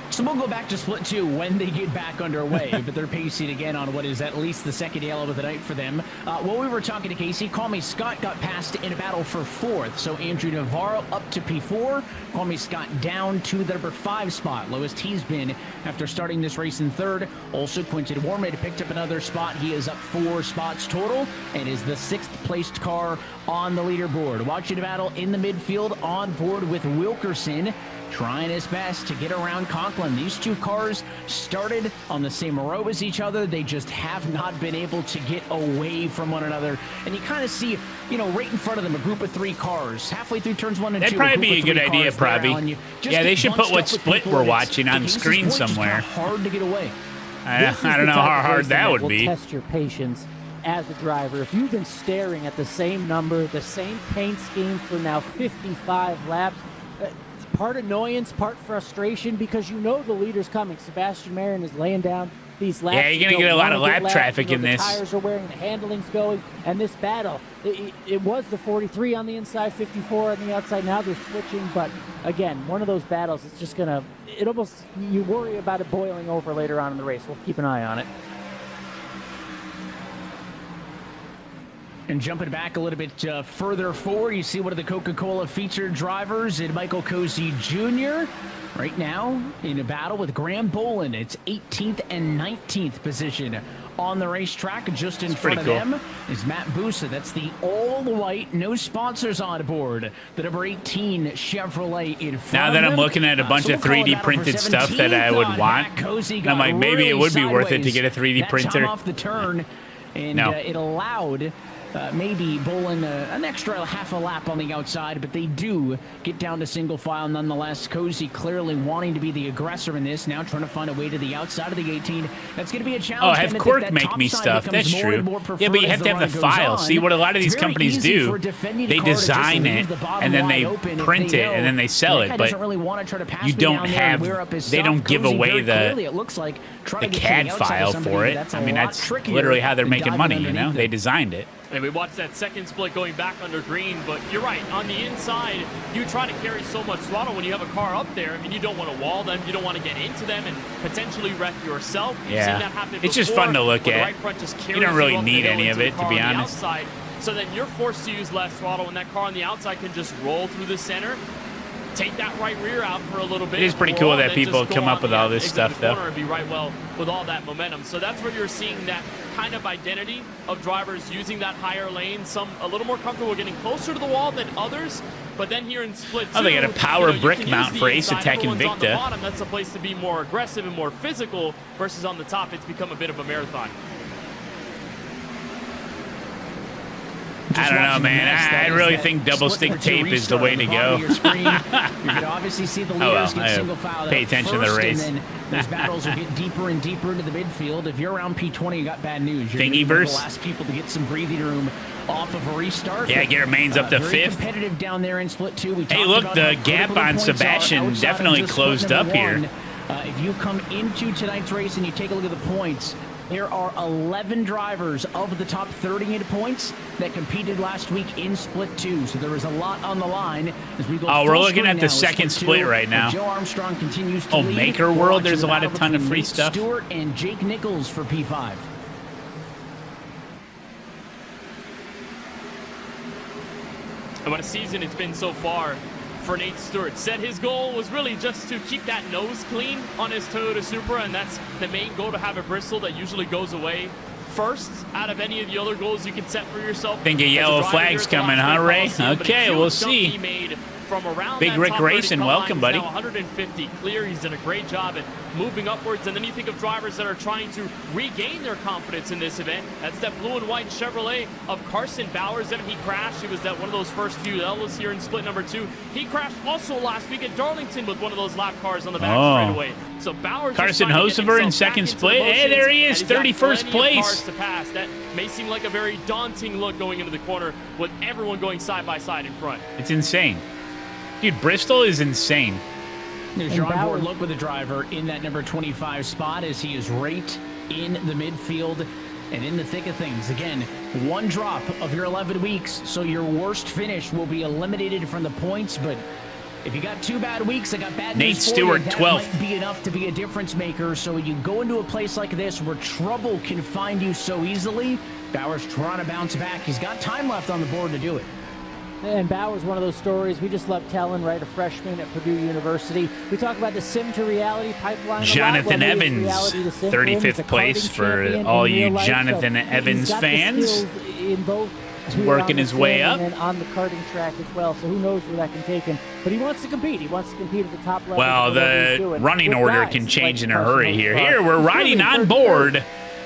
So we'll go back to split 2 when they get back underway, but they're pacing again on what is at least the second yellow of the night for them. While we were talking to Casey, Call Me Scott got passed in a battle for 4th. So Andrew Navarro up to P4, Call Me Scott down to the number 5 spot. Lowest he's been after starting this race in 3rd. Also, Quinton Warmade picked up another spot. He is up 4 spots total and is the 6th placed car on the leaderboard. Watching the battle in the midfield on board with Wilkerson, trying his best to get around Conklin. These 2 cars started on the same row as each other. They just have not been able to get away from one another. And you kind of see, right in front of them, a group of 3 cars. Halfway through turns 1 and 2. That'd probably be a good idea, probably. Yeah, they should put what split we're watching on screen somewhere. Hard to get away. I don't know how hard that would be. Test your patience as a driver. If you've been staring at the same number, the same paint scheme for now 55 laps, part annoyance, part frustration, because the leader's coming. Sebastian Marin is laying down these laps. Yeah, you're going to get a lot of lap traffic in this. The tires are wearing, the handling's going, and this battle, it was the 43 on the inside, 54 on the outside. Now they're switching, but again, one of those battles, it's just going to, you worry about it boiling over later on in the race. We'll keep an eye on it. And jumping back a little bit further forward, you see one of the Coca-Cola featured drivers in Michael Cozy Jr. right now in a battle with Graham Bolin. It's 18th and 19th position on the racetrack. Just in front of them is Matt Busa. That's the all-white, no sponsors on board. The number 18 Chevrolet in front Now that of I'm them. looking at a bunch of 3D printed stuff that I would want, I'm like, maybe it would be worth it to get a 3D printer. Off the turn, and it allowed maybe Bolin an extra half a lap on the outside, but they do get down to single file nonetheless. Cozy clearly wanting to be the aggressor in this, now trying to find a way to the outside of the 18. That's going to be a challenge. Oh, have Cork make me stuff. That's true. Yeah, but you have to have the file. See, what a lot of these companies do, they design it, and then they print it, and then they sell it, but you don't have, they don't give away the CAD file for it. I mean, that's literally how they're making money, you know? They designed it. And we watched that second split going back under green, but you're right. On the inside, you try to carry so much throttle when you have a car up there. I mean, you don't want to wall them. You don't want to get into them and potentially wreck yourself. You've seen that happen it's just fun to look at. You don't really need any of it, to be honest. Outside, so then you're forced to use less throttle, and that car on the outside can just roll through the center. Take that right rear out for a little bit. It is pretty cool that people come up with all this stuff, though. And be right well with all that momentum. So that's where you're seeing that kind of identity of drivers using that higher lane. Some a little more comfortable getting closer to the wall than others. But then here in split 2, they got a power brick mount for ASETEK Invicta. Bottom, that's a place to be more aggressive and more physical. Versus on the top, it's become a bit of a marathon. I don't know, man. I really think double stick tape is the way to go. You can obviously see the leaders get single filed. Pay attention to the race. And then those battles will get deeper and deeper into the midfield. If you're around P20, you got bad news. You're Thingiverse. the last people to get some breathing room off of a restart. Yeah, Garrett Main's up to very 5th. Competitive down there in split 2. Hey, look, the gap on Sebastian definitely closed up here. If you come into tonight's race and you take a look at the points, there are 11 drivers of the top 38 points that competed last week in split 2. So there is a lot on the line as we go. Oh, we're looking at the second split right now. Joe Armstrong continues to lead. Maker World, there's a ton of free stuff. Stewart and Jake Nichols for P5. And what a season it's been so far for Nate Stewart. Said his goal was really just to keep that nose clean on his Toyota Supra, and that's the main goal, to have a bristle that usually goes away first out of any of the other goals you can set for yourself. Think a yellow flag's coming, huh, Ray? Okay, we'll see. From around Big Rick Racing, welcome, buddy. 150 clear. He's done a great job at moving upwards. And then you think of drivers that are trying to regain their confidence in this event. That's that blue and white Chevrolet of Carson Bowers. Then he crashed. He was at one of those first few L's here in split number 2. He crashed also last week at Darlington with one of those lap cars on the back straightaway. So Bowers, Carson Hosever in second split. Hey, there he is, 31st place. To pass. That may seem like a very daunting look going into the corner with everyone going side by side in front. It's insane. Dude, Bristol is insane. There's your onboard look with the driver in that number 25 spot as he is right in the midfield and in the thick of things. Again, one drop of your 11 weeks, so your worst finish will be eliminated from the points. But if you got 2 bad weeks, I got bad Nate news for Stewart, you. That 12th. might be enough to be a difference maker. So you go into a place like this where trouble can find you so easily. Bowers trying to bounce back. He's got time left on the board to do it. And Bauer's one of those stories we just love telling, right? A freshman at Purdue University. We talk about the sim to reality pipeline. Jonathan Evans, 35th place for all you Jonathan Evans fans. In both working his way up. And on the karting track as well. So who knows where that can take him. But he wants to compete. He wants to compete at the top level. Well, the running order can change in a hurry here. Here, we're riding on board.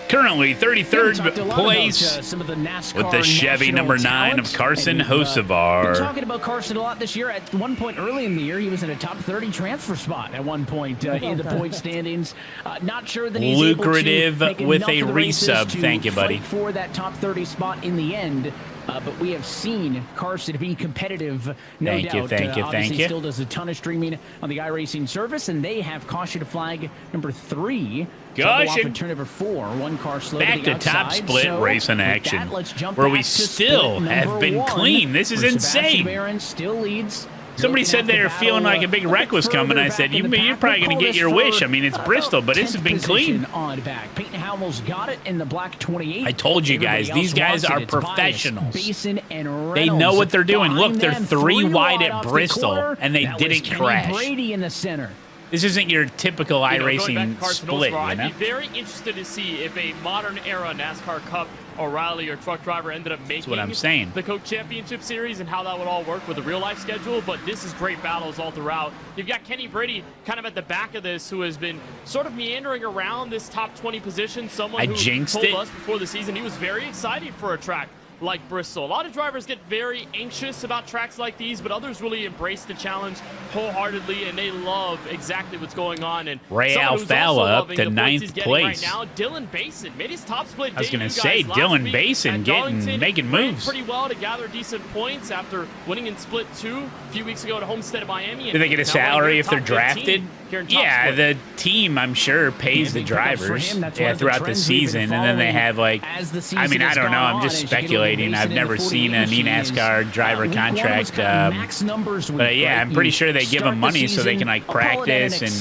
Currently 33rd place with the Chevy number 9 of Carson Hosevar. Been talking about Carson a lot this year. At one point early in the year, he was in a top 30 transfer spot at one point in the point standings. Not sure that he's lucrative able to with a enough resub. Thank you, buddy. For that top 30 spot in the end. But we have seen Carson be competitive, no doubt. Thank you. Obviously still does a ton of streaming on the iRacing service, and they have caution flag number 3. Caution. Turn number 4. One car slow back to to top split so racing action, that, let's jump where back we to still split have been number 1, clean. This is where insane. Sebastian Barron still leads. Somebody said they were feeling like a big wreck was coming. I said, you're probably going to get your wish. I mean, it's Bristol, but this has been clean. On back. Peyton Hamels got it in the black 28. I told you guys, Everybody these else guys wants are it. It's Bias, professionals. Basin, and They know Reynolds. what they're doing. Look, Behind they're them, 3 wide off at the Bristol, corner. and they That was didn't Kenny crash. Brady in the center. This isn't your typical Going back iRacing to Carson split, Oswald, you know? I'd be very interested to see if a modern era NASCAR Cup O'Reilly or truck driver ended up making what I'm saying. the Coke Championship Series and how that would all work with a real-life schedule, but this is great battles all throughout. You've got Kenny Brady kind of at the back of this, who has been sort of meandering around this top 20 position. Someone who told us before the season he was very excited for a track like Bristol. A lot of drivers get very anxious about tracks like these, but others really embrace the challenge wholeheartedly, and they love exactly what's going on. And Ray someone who's also Alfalla up loving to the points 9th he's getting right place. now, Dylan Basin made his top split. I was going to debut, say, guys, last Dylan week Basin at Darlington. making Ran moves. pretty well to gather decent points after winning in split 2 a few weeks ago at Homestead of Miami. Do they get a salary if they're drafted? Yeah, Split. the team, I'm sure, pays the drivers throughout the season, and then they have, like, I mean, I don't know. I'm just speculating. I've never seen an eNASCAR driver contract. But, yeah, I'm pretty sure they give them money so they can, like, practice and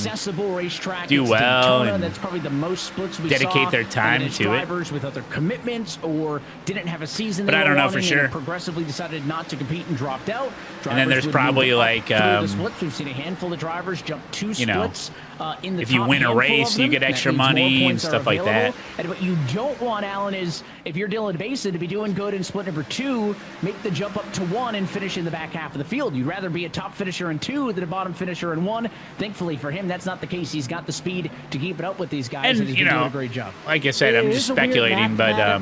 do well and dedicate their time to it. With other commitments or didn't have a season. But I don't know for sure. Progressively decided not to compete and dropped out. And then there's probably, like, we've seen a handful of drivers jump 2 splits. you know, in the if you top win a handful race, of you them. get That extra means more money and points are stuff like that. available. And what you don't want, Alan, is if you're Dylan Basin to be doing good in split number 2, make the jump up to 1 and finish in the back half of the field. You'd rather be a top finisher in 2 than a bottom finisher in 1. Thankfully for him, that's not the case. He's got the speed to keep it up with these guys, and he's you been know, doing a great job. Like I said, I'm just speculating, but I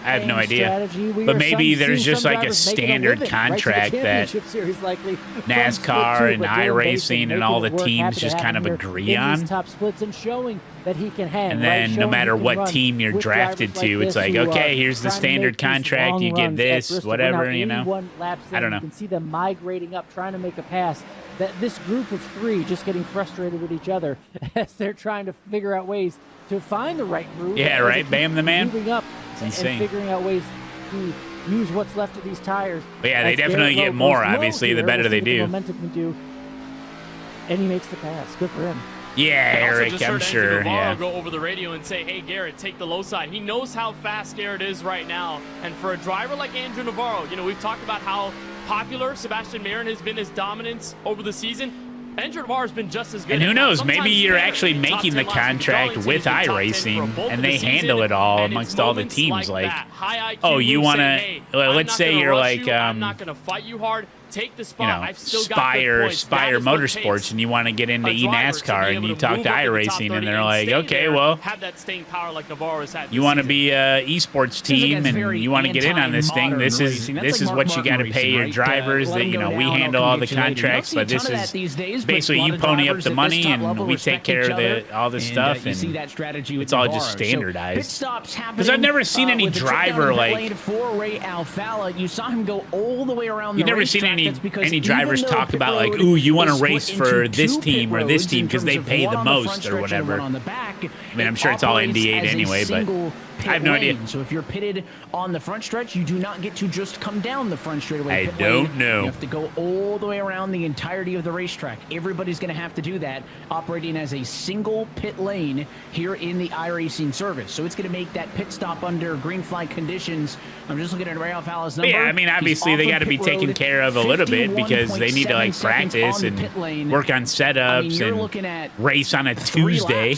have no idea. But maybe there's just like a standard contract that NASCAR and iRacing and all the teams just kind of agree on. Top splits and showing that he can hang. And then no matter what team you're drafted to, it's like, okay, here's the standard contract. You get this, whatever, you know. I don't know. You can see them migrating up, trying to make a pass. That this group of 3 just getting frustrated with each other as they're trying to figure out ways to find the right groove. Yeah, right. Bam the man. Moving up It's and insane. figuring out ways to use what's left of these tires. But yeah, they As definitely Garrett get Lowe more, goes low obviously, the here. better We'll they see what the do. momentum can do. And he makes the pass. Good for him. Yeah, Eric, I'm sure. Yeah. Go over the radio and say, "Hey, Garrett, take the low side." He knows how fast Garrett is right now, and for a driver like Andrew Navarro, you know, we've talked about how popular Sebastian Marin has been, his dominance over the season. Andrew Navarro's been just as good. And who knows, Sometimes maybe you're Garrett actually in top making 10 the laps in contract Darlington, with he's been top 10 for iRacing, both and of they the handle season, it all and it's amongst all the moments teams. like Like, that. High IQ oh, you moves want saying, to, "Hey, let's I'm not say gonna you're rush like, you, I'm not going to fight you hard. Take the spot. you know, I've still got good Spire points." That is what Motorsports, takes and you want to get into a driver to be eNASCAR, and able you to talk move to up in the top iRacing, 30 and they're like, stay okay, there, well, have that staying power like Navarro's had. you want to be a esports team, and you want to get in on this thing. anti-modern This racing. That's is like what Mark you got to Martin pay your racing, drivers. right? That Let 'em you know, go we down, I'll handle come all the get you later. You don't contracts, see a but this ton of is that these days, but basically a lot you of pony up drivers the at this money, top and level we respect take care each of other, all the and, stuff, you see and that strategy with it's all just Navarro. So, standardized. pit stops Because I've never seen any with the trip down driver to like. lane for Ray Alfalla. You saw him go all the way around the You've never seen racetrack. any That's because any even drivers though talk pit about like, road ooh, you want to is race split for into this 2 team pit or this roads team in because terms they of pay one the on front most or stretch and whatever. one on the back, I mean, I'm sure it's all operates NDA'd as a anyway, but single pit I have no idea. lane. So if you're pitted on the front stretch, you do not get to just come down the front straightaway. I pit don't lane. know. You have to go all the way around the entirety of the racetrack. Everybody's going to have to do that, operating as a single pit lane here in the iRacing service. So it's going to make that pit stop under green flag conditions. I'm just looking at Ray Alfalla's number. Yeah, I mean, obviously they got to be taken care of a little bit because they need to like practice and work on setups and race on a Tuesday.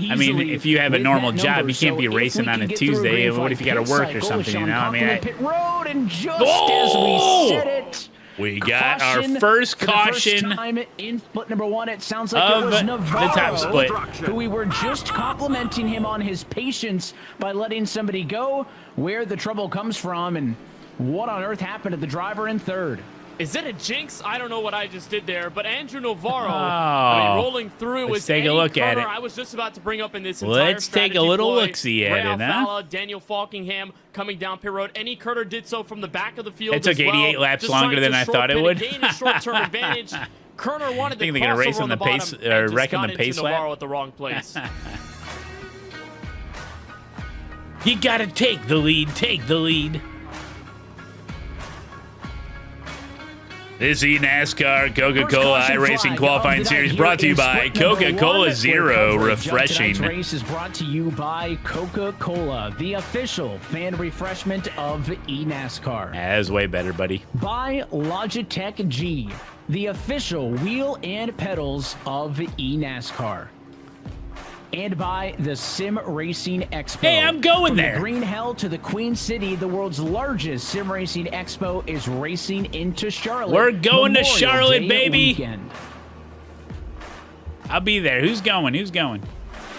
I mean, if you have a normal job, you can't be racing on a Tuesday. What if you got to work or something? You know, I mean, pit road, and just as we said it, we got our caution first for the caution first time in split number 1. It sounds like of it was the Navarro, top split. who we were just complimenting him on his patience by letting somebody go. Where the trouble comes from, and what on earth happened to the driver in third? Is it a jinx? I don't know what I just did there, but Andrew Navarro, Oh. I mean, rolling through Let's was take a Eddie look at Kerner. it. I was just about to bring up in this entire Let's take a little look-see at Ray it, huh? Alfalla, Daniel Falkingham coming down pit road. Eddie Kerner did so from the back of the field. It took as well, 88 laps just longer trying than to I short thought it pit would. and gain a short-term advantage. Kerner wanted the Think they're gonna race crossover on the bottom pace- and or just wreck on got the into pace lap? Navarro at the wrong place. You got to take the lead. Take the lead. This eNASCAR Coca-Cola iRacing qualifying series brought to you by Coca-Cola Zero Refreshing. Tonight's race is brought to you by Coca-Cola, the official fan refreshment of eNASCAR. That's way better, buddy. By Logitech G, the official wheel and pedals of eNASCAR. And by the Sim Racing Expo. Hey, I'm going From there. The Green Hell to the Queen City, the world's largest Sim Racing Expo is racing into Charlotte. We're going to Memorial Charlotte, Day baby. weekend. I'll be there. Who's going? Who's going?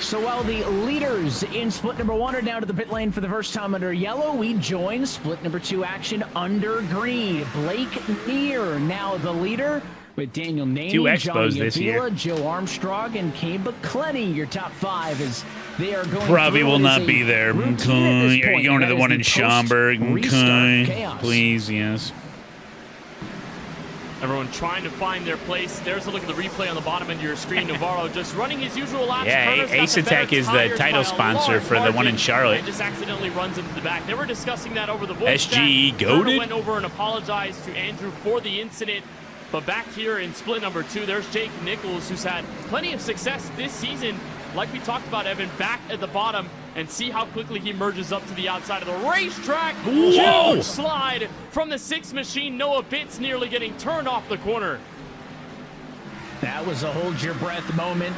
So while the leaders in split number 1 are down to the pit lane for the first time under yellow, we join split number 2 action under green. Blake Neer now the leader, with Daniel Naney, 2 expos Johnny this year. Avila, Joe Armstrong, and Cabe McClenny, your top 5 as they are going. Ravi through will what not is be a there. routine at this Are you point, going to and the that one is in the Schaumburg? post-restart chaos. Please, yes. Everyone trying to find their place. There's a look at the replay on the bottom end of your screen. Navarro just running his usual laps. Yeah, Curtis got the better ASETEK is the tires title by a sponsor large for the one in margin, Charlotte. And just accidentally runs into the back. They were discussing that over the voice SG chat. goated. Curtis went over and apologized to Andrew for the incident. But back here in split number 2, there's Jake Nichols, who's had plenty of success this season. Like we talked about, Evan, back at the bottom, and see how quickly he merges up to the outside of the racetrack. Whoa! Huge slide from the 6 machine. Noah Bitts nearly getting turned off the corner. That was a hold your breath moment.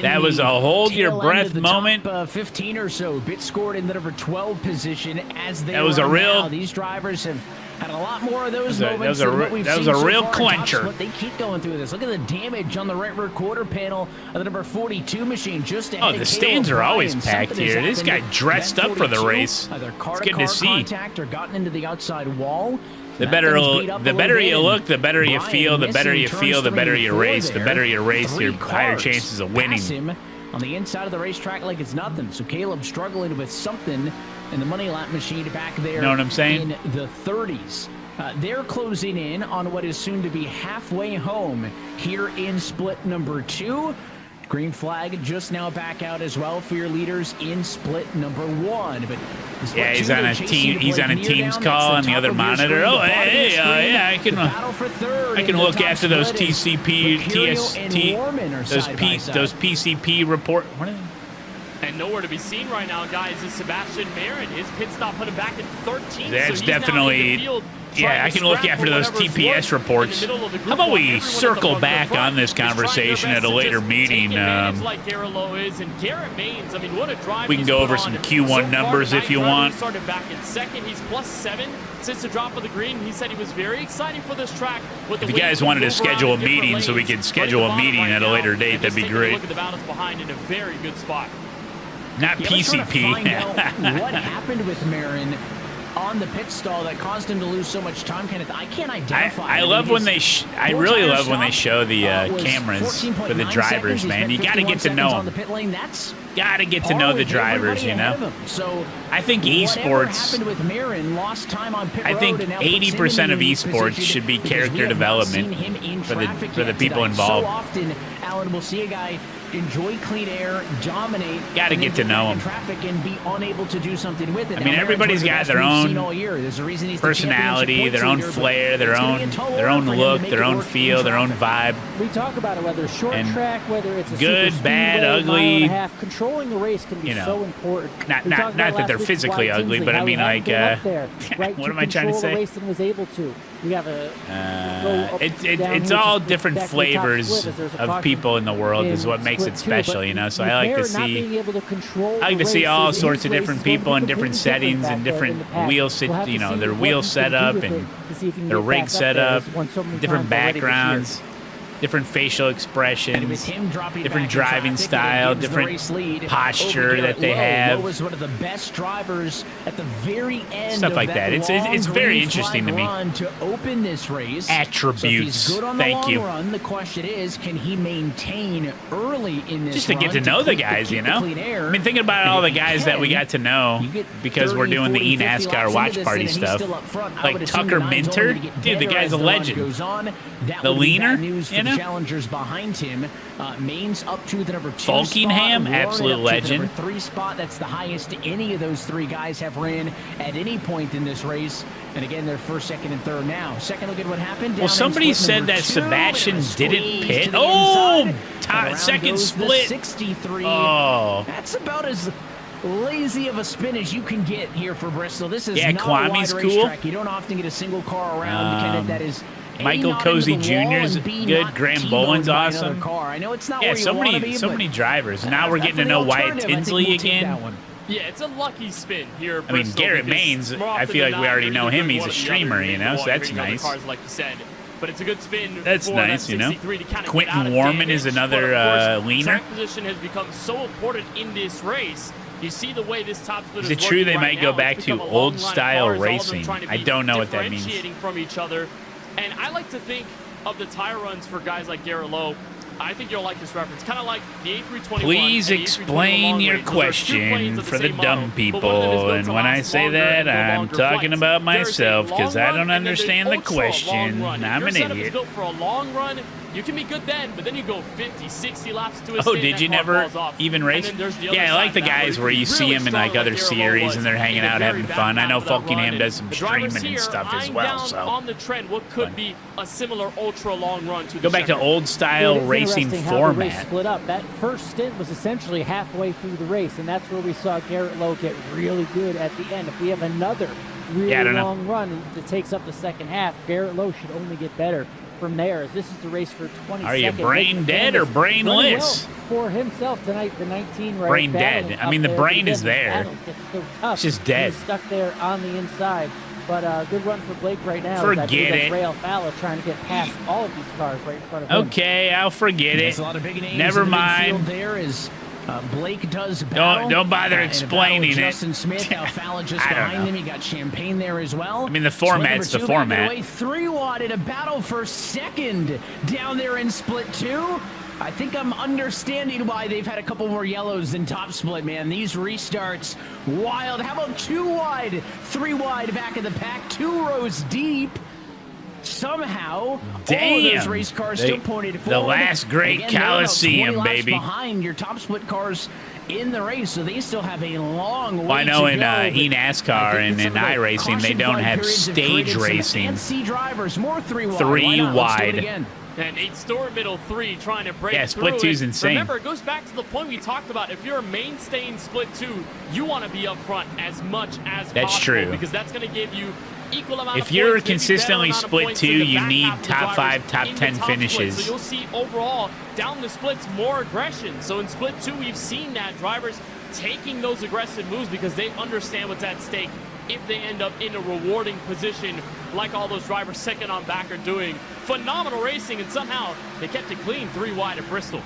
That was a hold your tail end breath of the moment. Top, 15 or so. Bit scored in the number 12 position as they That was a are real- now. These drivers have had a lot more of those That moments was a than re- what we've that was seen a so real far in clincher. Top Split. They keep going through this. Look at the damage on the right rear quarter panel of the number 42 machine just ahead Oh, of the Caleb stands are always Bryan. packed Something has here. This guy happened. dressed That up for the 42, race. Either It's car-to-car good to see. contact or gotten into the outside wall. The That better, thing's beat up a the better little you bit, look, the better you Bryan feel, the better missing you turns feel, the 3 better and you 4 race. The there. better you race, 3 your higher cars chances of pass winning. him on the inside of the racetrack like it's nothing. So Caleb struggling with something in the money lap machine back there. Know what I'm saying? In the 30s. They're closing in on what is soon to be halfway home here in split number 2. Green flag just now back out as well for your leaders in split number 1. But in split Yeah, he's 2, on they're a chasing team. to He's break on a near Teams down. call on That's the top other of your monitor. screen, Oh, the bottom of hey, your screen. yeah, I The can. battle for third I in can the look top after those split is TCP, Mercurio and Warman are those side by side. those PCP report. What are they? And nowhere to be seen right now, guys, is Sebastian Marin. His pit stop put him back in 13th. That's so he's definitely. now in the field Yeah, trying I to can look scrap after for those whatever's TPS worth reports. in the middle of the group How about while we everyone at the circle front back on this is trying their conversation best at a to later just meeting? take advantage like Garrett Lowe is, and Garrett Maines, I mean, what a drive We can he's go put over on. some So Q1 far numbers tonight, if you driving want. Started back in second. He's +7 since the drop of the green. He said he was very excited for this track. With If the you guys way wanted to move around schedule a in different meeting so we lanes. could But schedule at a the bottom meeting right at a now, later date, and that'd just be taking a great. Look at the battles behind in a very good spot. Not Yeah, we're trying to find out PCP. what happened with Marin on the pit stall that caused him to lose so much time, Kenneth. I can't identify. I love when they. I really love when they show the was cameras for the 14.9 drivers, seconds. He's man. got You got to 51 get to know seconds on them. the pit lane. That's Got to get to par know the with drivers, everybody you ahead know. of him. So I think whatever esports. happened with Marin, lost time on pit I road, think and now puts him 80% in of the esports position should be because character we have not development seen him in for the traffic people yet tonight. involved. So often, Alan, we'll see a guy enjoy clean air, dominate, Gotta and get then to know back in him. traffic and be unable to do something with it. I Now, mean, Marin's everybody's one of the got best their we've own seen all year. There's a reason he's the personality, championship their own points leader, flair, but their it's gonna own be a tall their order own for him to look, make their it own work in feel, their own traffic. vibe. We talk about it, whether it's short And track, whether it's a good, super bad, speedway, ugly, mile and a half. Controlling the race can be you know, so important. not We not talked not about that they're last week physically Ryan ugly, Tinsley, but I how mean he like hadn't been up there, right, what to am I trying to control the say? race and was able to. We have a go up, It's down all here, different back to the top flavors split as there's a of caution people in the world is in what makes split it two, special, but you know. So with I like to Barrett not being see able to control I like the to see race, all his sorts of race different is going to people be in different completely settings back and there different in the pack. wheel We'll have to you know, see their what wheel he can do setup with and it to see if he can their get rig back up there. setup, He's won so many different times already this year. backgrounds, different facial expressions, with him dropping different back in driving traffic, style, it gives the race different lead posture over that Garrett they Lowe. have. Lowe was one of the best drivers at the very end Stuff of like that. It's long very green interesting flag to me. run to open this race. Attributes. So if he's good on the Thank long you. run, the question is, can he maintain early in this Just to run get to know the keep guys, keep you the know. clean air? I mean, thinking about all the And if he guys that we can, got to know you get because we're 30, doing 40, the 50 eNASCAR laps watch into this party and he's stuff. still up front. I Like would assume Tucker the nine's Minter, only gonna get dude, the better guy's as a the run legend. goes on. That The would be leaner, bad news for you the know? challengers behind him. Maine's up to the number 2 Falkingham, spot. Warren absolute up to the legend. number 3 spot. That's the highest any of those 3 guys have ran at any point in this race. And again, they're first, second, and third now. Second, look at what happened. Well, somebody said that Sebastian didn't pit. Oh, second split. 63. Oh. That's about as lazy of a spin as you can get here for Bristol. This is Yeah, not Kwame's a wide cool. racetrack. You don't often get a single car around that is A, Michael not Cozy into the wall, Jr. is and B, good. not Graham T-boned Bowen's by another awesome. car. I know it's not Yeah, where so you want to many, be, so but many drivers. Now we're getting to definitely know an Wyatt alternative. I think Tinsley we'll take again. that one. Yeah, it's a lucky spin here. I mean, Garrett Maines, I feel like we already know him. He's a streamer, you know, so that's nice. Cars, like you said. But it's a good spin. That's for nice, that you know. 63 to kind of get out Quentin of Warman is damage. another But of course, leaner. Track position has become so important in this race. You see the way this top split Is it is true working they right might go now. back It's to become a long old line of style cars, all of them racing? trying to I be don't know what that means. differentiating from each other. And I like to think of the tire runs for guys like Garrett Lowe. I think you'll like this reference. Kind of like the A321. Please and the explain A321 long your range. Those are two question planes of the for the same dumb model, but people. one of them is built And to when I last say longer that, and go I'm longer talking flights. about There's a myself because long I run, don't and then understand the the ultra question. long run. If I'm your an setup is idiot. built for a long run, you can be good then, but then you go 50, 60 laps to a Oh, stand, did that you car never falls off. even And race? then there's the other Yeah, I side like of the that guys where you really see them in like strong other like Garrett Lowe series was and they're hanging in the out very having back fun. I half know of that run, Falkingham and does some the drivers streaming and here stuff as eyeing well. down So on the trend what could be a similar ultra long run to go the back to checkered. old style It is racing interesting how the race format. split up. That first stint was essentially halfway through the race, and that's where we saw Garrett Lowe get really good at the end. If we have another really Yeah, I don't know. long run that takes up the second half, Garrett Lowe should only get better from there. As this is the race for 20 Are you seconds. brain Nathan dead or Candace brainless? running well for himself tonight, the 19 right Brain battling dead. up I mean, the there, brain but is again, the there. battle gets so tough. It's just dead. He's stuck there on the inside. But good run for Blake right now. Forget I believe that's it. Ray Alfalla trying to get past all of these cars right in front of him. Okay, I'll forget There's it. a lot of big names Never in the mind. midfield there as Blake does battle. Don't bother in a battle explaining with it. Justin Smith, Alfalla just I don't behind know. them. You got Champagne there as well. I mean, the Split number format's the 2 making format. Away 3 wide in a battle for second down there in split 2. I think I'm understanding why they've had a couple more yellows than top split, man. These restarts, wild. How about 2 wide, 3 wide back of the pack, 2 rows deep. Somehow, all of Damn. those race cars They- still pointed the forward. last great Again, they're about 20 Coliseum, laps baby. behind your top split cars in the race, so they still have a long way Well, I know to in go. But eNASCAR I think and that in some of the iRacing, they caution don't flag have periods have stage created some racing. fancy drivers, more 3 wide. 3 Why not? Let's do it wide. again. And a store middle 3 trying to break Yeah, split through. two's And insane. Remember, it goes back to the point we talked about. If you're a mainstay in split 2, you want to be up front as much as That's possible. true. Because that's going to give you equal amount If of you're points, maybe consistently better amount of split points 2, in the you back need half of the top drivers 5, top in the 10 top split. finishes. So you'll see overall down the splits more aggression. So in split 2, we've seen that drivers taking those aggressive moves because they understand what's at stake if they end up in a rewarding position like all those drivers second on back are doing. Phenomenal racing, and somehow they kept it clean 3 wide at Bristol.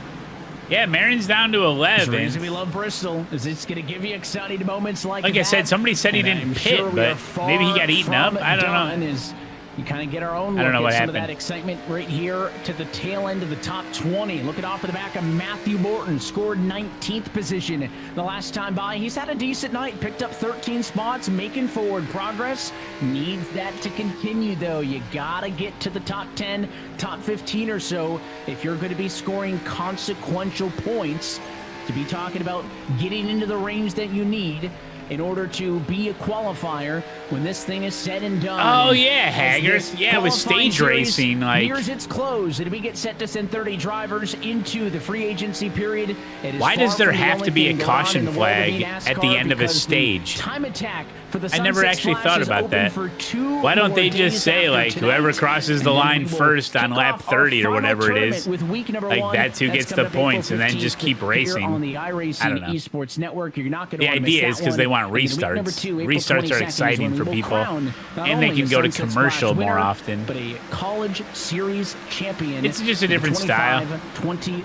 Yeah, Marion's down to That's the 11. reason we love Bristol, is it's going to give you exciting moments like that. Like I said, somebody said he And didn't I'm pit, sure we but are maybe he far got eaten from up. I don't done know. As you kind of get our own I don't look know what at some of happened. that excitement right here to the tail end of the top 20. Looking off of the back of Matthew Morton, scored 19th position the last time by. He's had a decent night, picked up 13 spots, making forward progress. Needs that to continue, though. You got to get to the top 10, top 15 or so if you're going to be scoring consequential points to be talking about getting into the range that you need in order to be a qualifier when this thing is said and done. Oh, yeah, As Haggers. this Yeah, with qualifying stage series racing, like- nears its close, and we get set to send 30 drivers into the free agency period. It is Why does far there from the have only to be a thing going on caution in the world of flag NASCAR at the end of a because the stage? Time attack for the I never Sunset actually Splash thought is about open that. for 2 Why don't more they days just say, after like, tonight, whoever crosses the and then line we will first on kick lap off our 30 or final whatever it tournament is? with week number Like, 1. that's who gets the coming up April points, and then 15th just keep here racing. on the I iRacing don't know. Esports Network. You're not going to The want to idea miss is that because they one. want And then week number restarts. 2, April Restarts are 22nd is exciting when for we will people. crown not And they only can the go to Sunset commercial Splash more winner, often. but a college series champion. It's just a for the different style. 25-26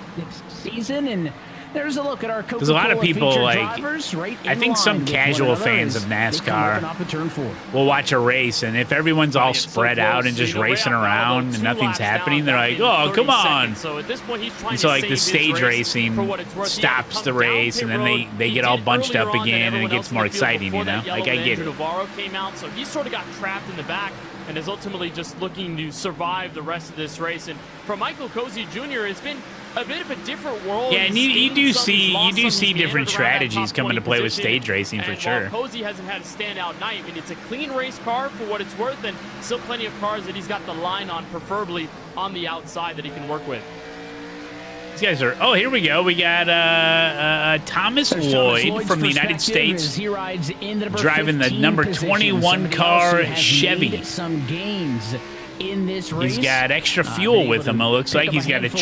season, and There's a look at our Coca-Cola Because a lot of people, featured like, drivers right I in think some line with casual one another fans as of they come NASCAR ripping off of turn 4. will watch a race, and if everyone's all spread out and just racing around and nothing's happening, they're like, oh, come on. So at this point, he's trying And so, to like, save the his stage race for racing what it's worth. stops the race, and then they get all bunched up again, and it gets more exciting, you know? Like, I get it. Navarro came out, so he sort of got trapped in the back and is ultimately just looking to survive the rest of this race. And for Michael Cozy Jr., it's been a bit of a different world. Yeah, and you do see different strategies coming to play with stage racing for sure. While Cozy hasn't had a standout night, I mean, it's a clean race car for what it's worth, and still plenty of cars that he's got the line on, preferably on the outside, that he can work with. These guys are. Oh, here we go. We got Thomas Lloyd from the United States driving the number 21 car Chevy. Some gains in this race. He's got extra fuel with him. It looks like he's got a it's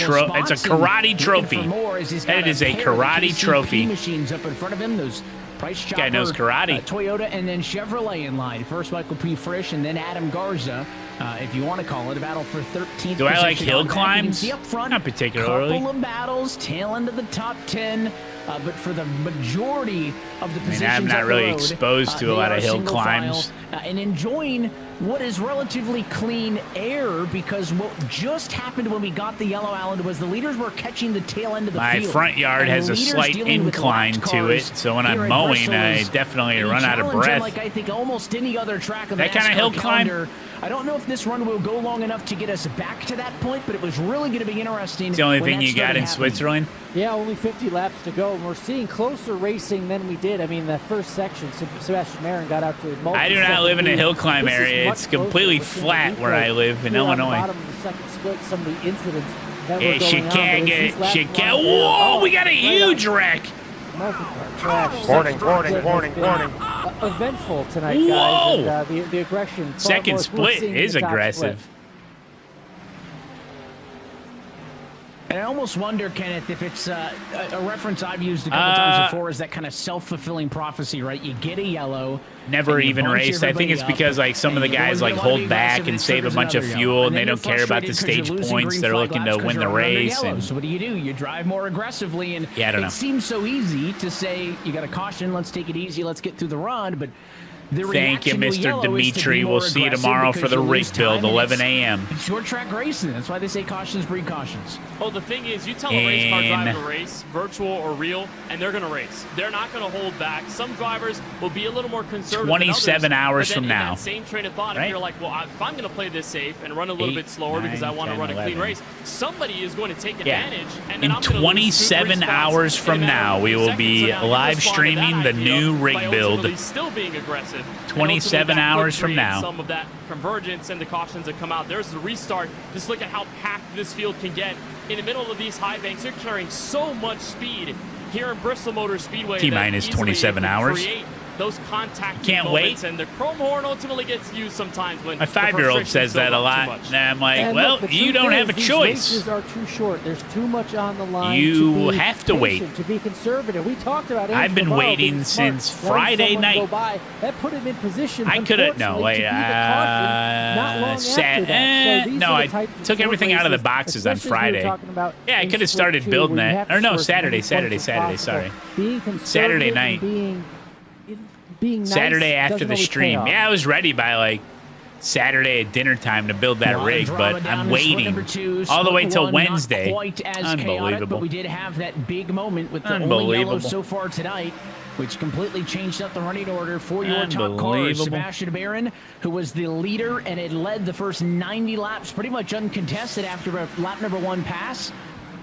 a karate trophy. That is a karate trophy. Machines up in front of him. Those Price Chopper, guy knows karate. Toyota, and then Chevrolet in line. First Michael P. Frisch, and then Adam Garza. If you want to call it a battle for 13th. Do I like hill climbs? Up front, not particularly. Couple of battles, tail end of the top 10. But for the majority of the positions, I'm not really road, exposed to a lot of hill climbs. And enjoying what is relatively clean air, because what just happened when we got the yellow island was the leaders were catching the tail end of the field. My front yard has a slight incline to it, so when I'm mowing, I definitely run out of breath. Like I think almost any other track of that kind of hill calendar. climb. I don't know if this run will go long enough to get us back to that point, but it was really going to be interesting. It's the only thing you got in Switzerland? Yeah, only 50 laps to go, and we're seeing closer racing than we did. I mean, the first section, Sebastian Marin got out to I do not live in a hill climb area. It's completely flat where I live in Illinois. Bottom of the second split, some of the incidents that yeah, were going Chicago. Whoa, we got a huge wreck. Warning. Eventful tonight, guys. Whoa! And, the aggression. Second split is aggressive. Split. And I almost wonder, Kenneth, if it's a reference I've used a couple times before, is that kind of self-fulfilling prophecy, right? You get a yellow. Never even raced. I think it's because like some of the guys like hold back and save a bunch of fuel, and they don't care about the stage points. They're looking to win the race. And so what do? You drive more aggressively, and yeah, I don't know. It seems so easy to say you got a caution. Let's take it easy. Let's get through the run, but. Thank you, Mr. Dimitri. We'll see you tomorrow for the rig build, 11 a.m. Short track racing. That's why they say cautions breed cautions. Oh, the thing is, you tell a race car driver to race, virtual or real, and they're going to race. They're not going to hold back. Some drivers will be a little more conservative 27 than others, hours but from in now. That same train of thought, right? if you're like, well, if I'm going to play this safe and run a little bit slower because I want to run a clean race, somebody is going to take advantage. And then in 27 hours from now, we will be live streaming the new rig build. Still being aggressive. 27 hours from now. Some of that convergence and the cautions that come out. There's the restart. Just look at how packed this field can get. In the middle of these high banks, you're carrying so much speed here in Bristol Motor Speedway. T-minus 27 hours. Those contact Can't moments, wait. And the chrome horn ultimately gets used sometimes when my 5-year-old says that a lot, and I'm like, and well, look, you don't have a these choice. Races are too short. There's too much on the line. You to be have to patient, wait. To be conservative. We talked about it. I've been waiting since Friday night. Go by. That put him in position. I could have no wait. No, I took everything out of the boxes on Friday. Yeah, I could have started building that. Or no, Saturday. Sorry, Saturday night. Being nice Saturday after the stream. Yeah, I was ready by like Saturday at dinner time to build that rig, but I'm waiting all the way till Wednesday. Unbelievable. But we did have that big moment with the only yellow so far tonight, which completely changed up the running order for your top car. Sebastian Baron, who was the leader and had led the first 90 laps pretty much uncontested after a lap number 1 pass.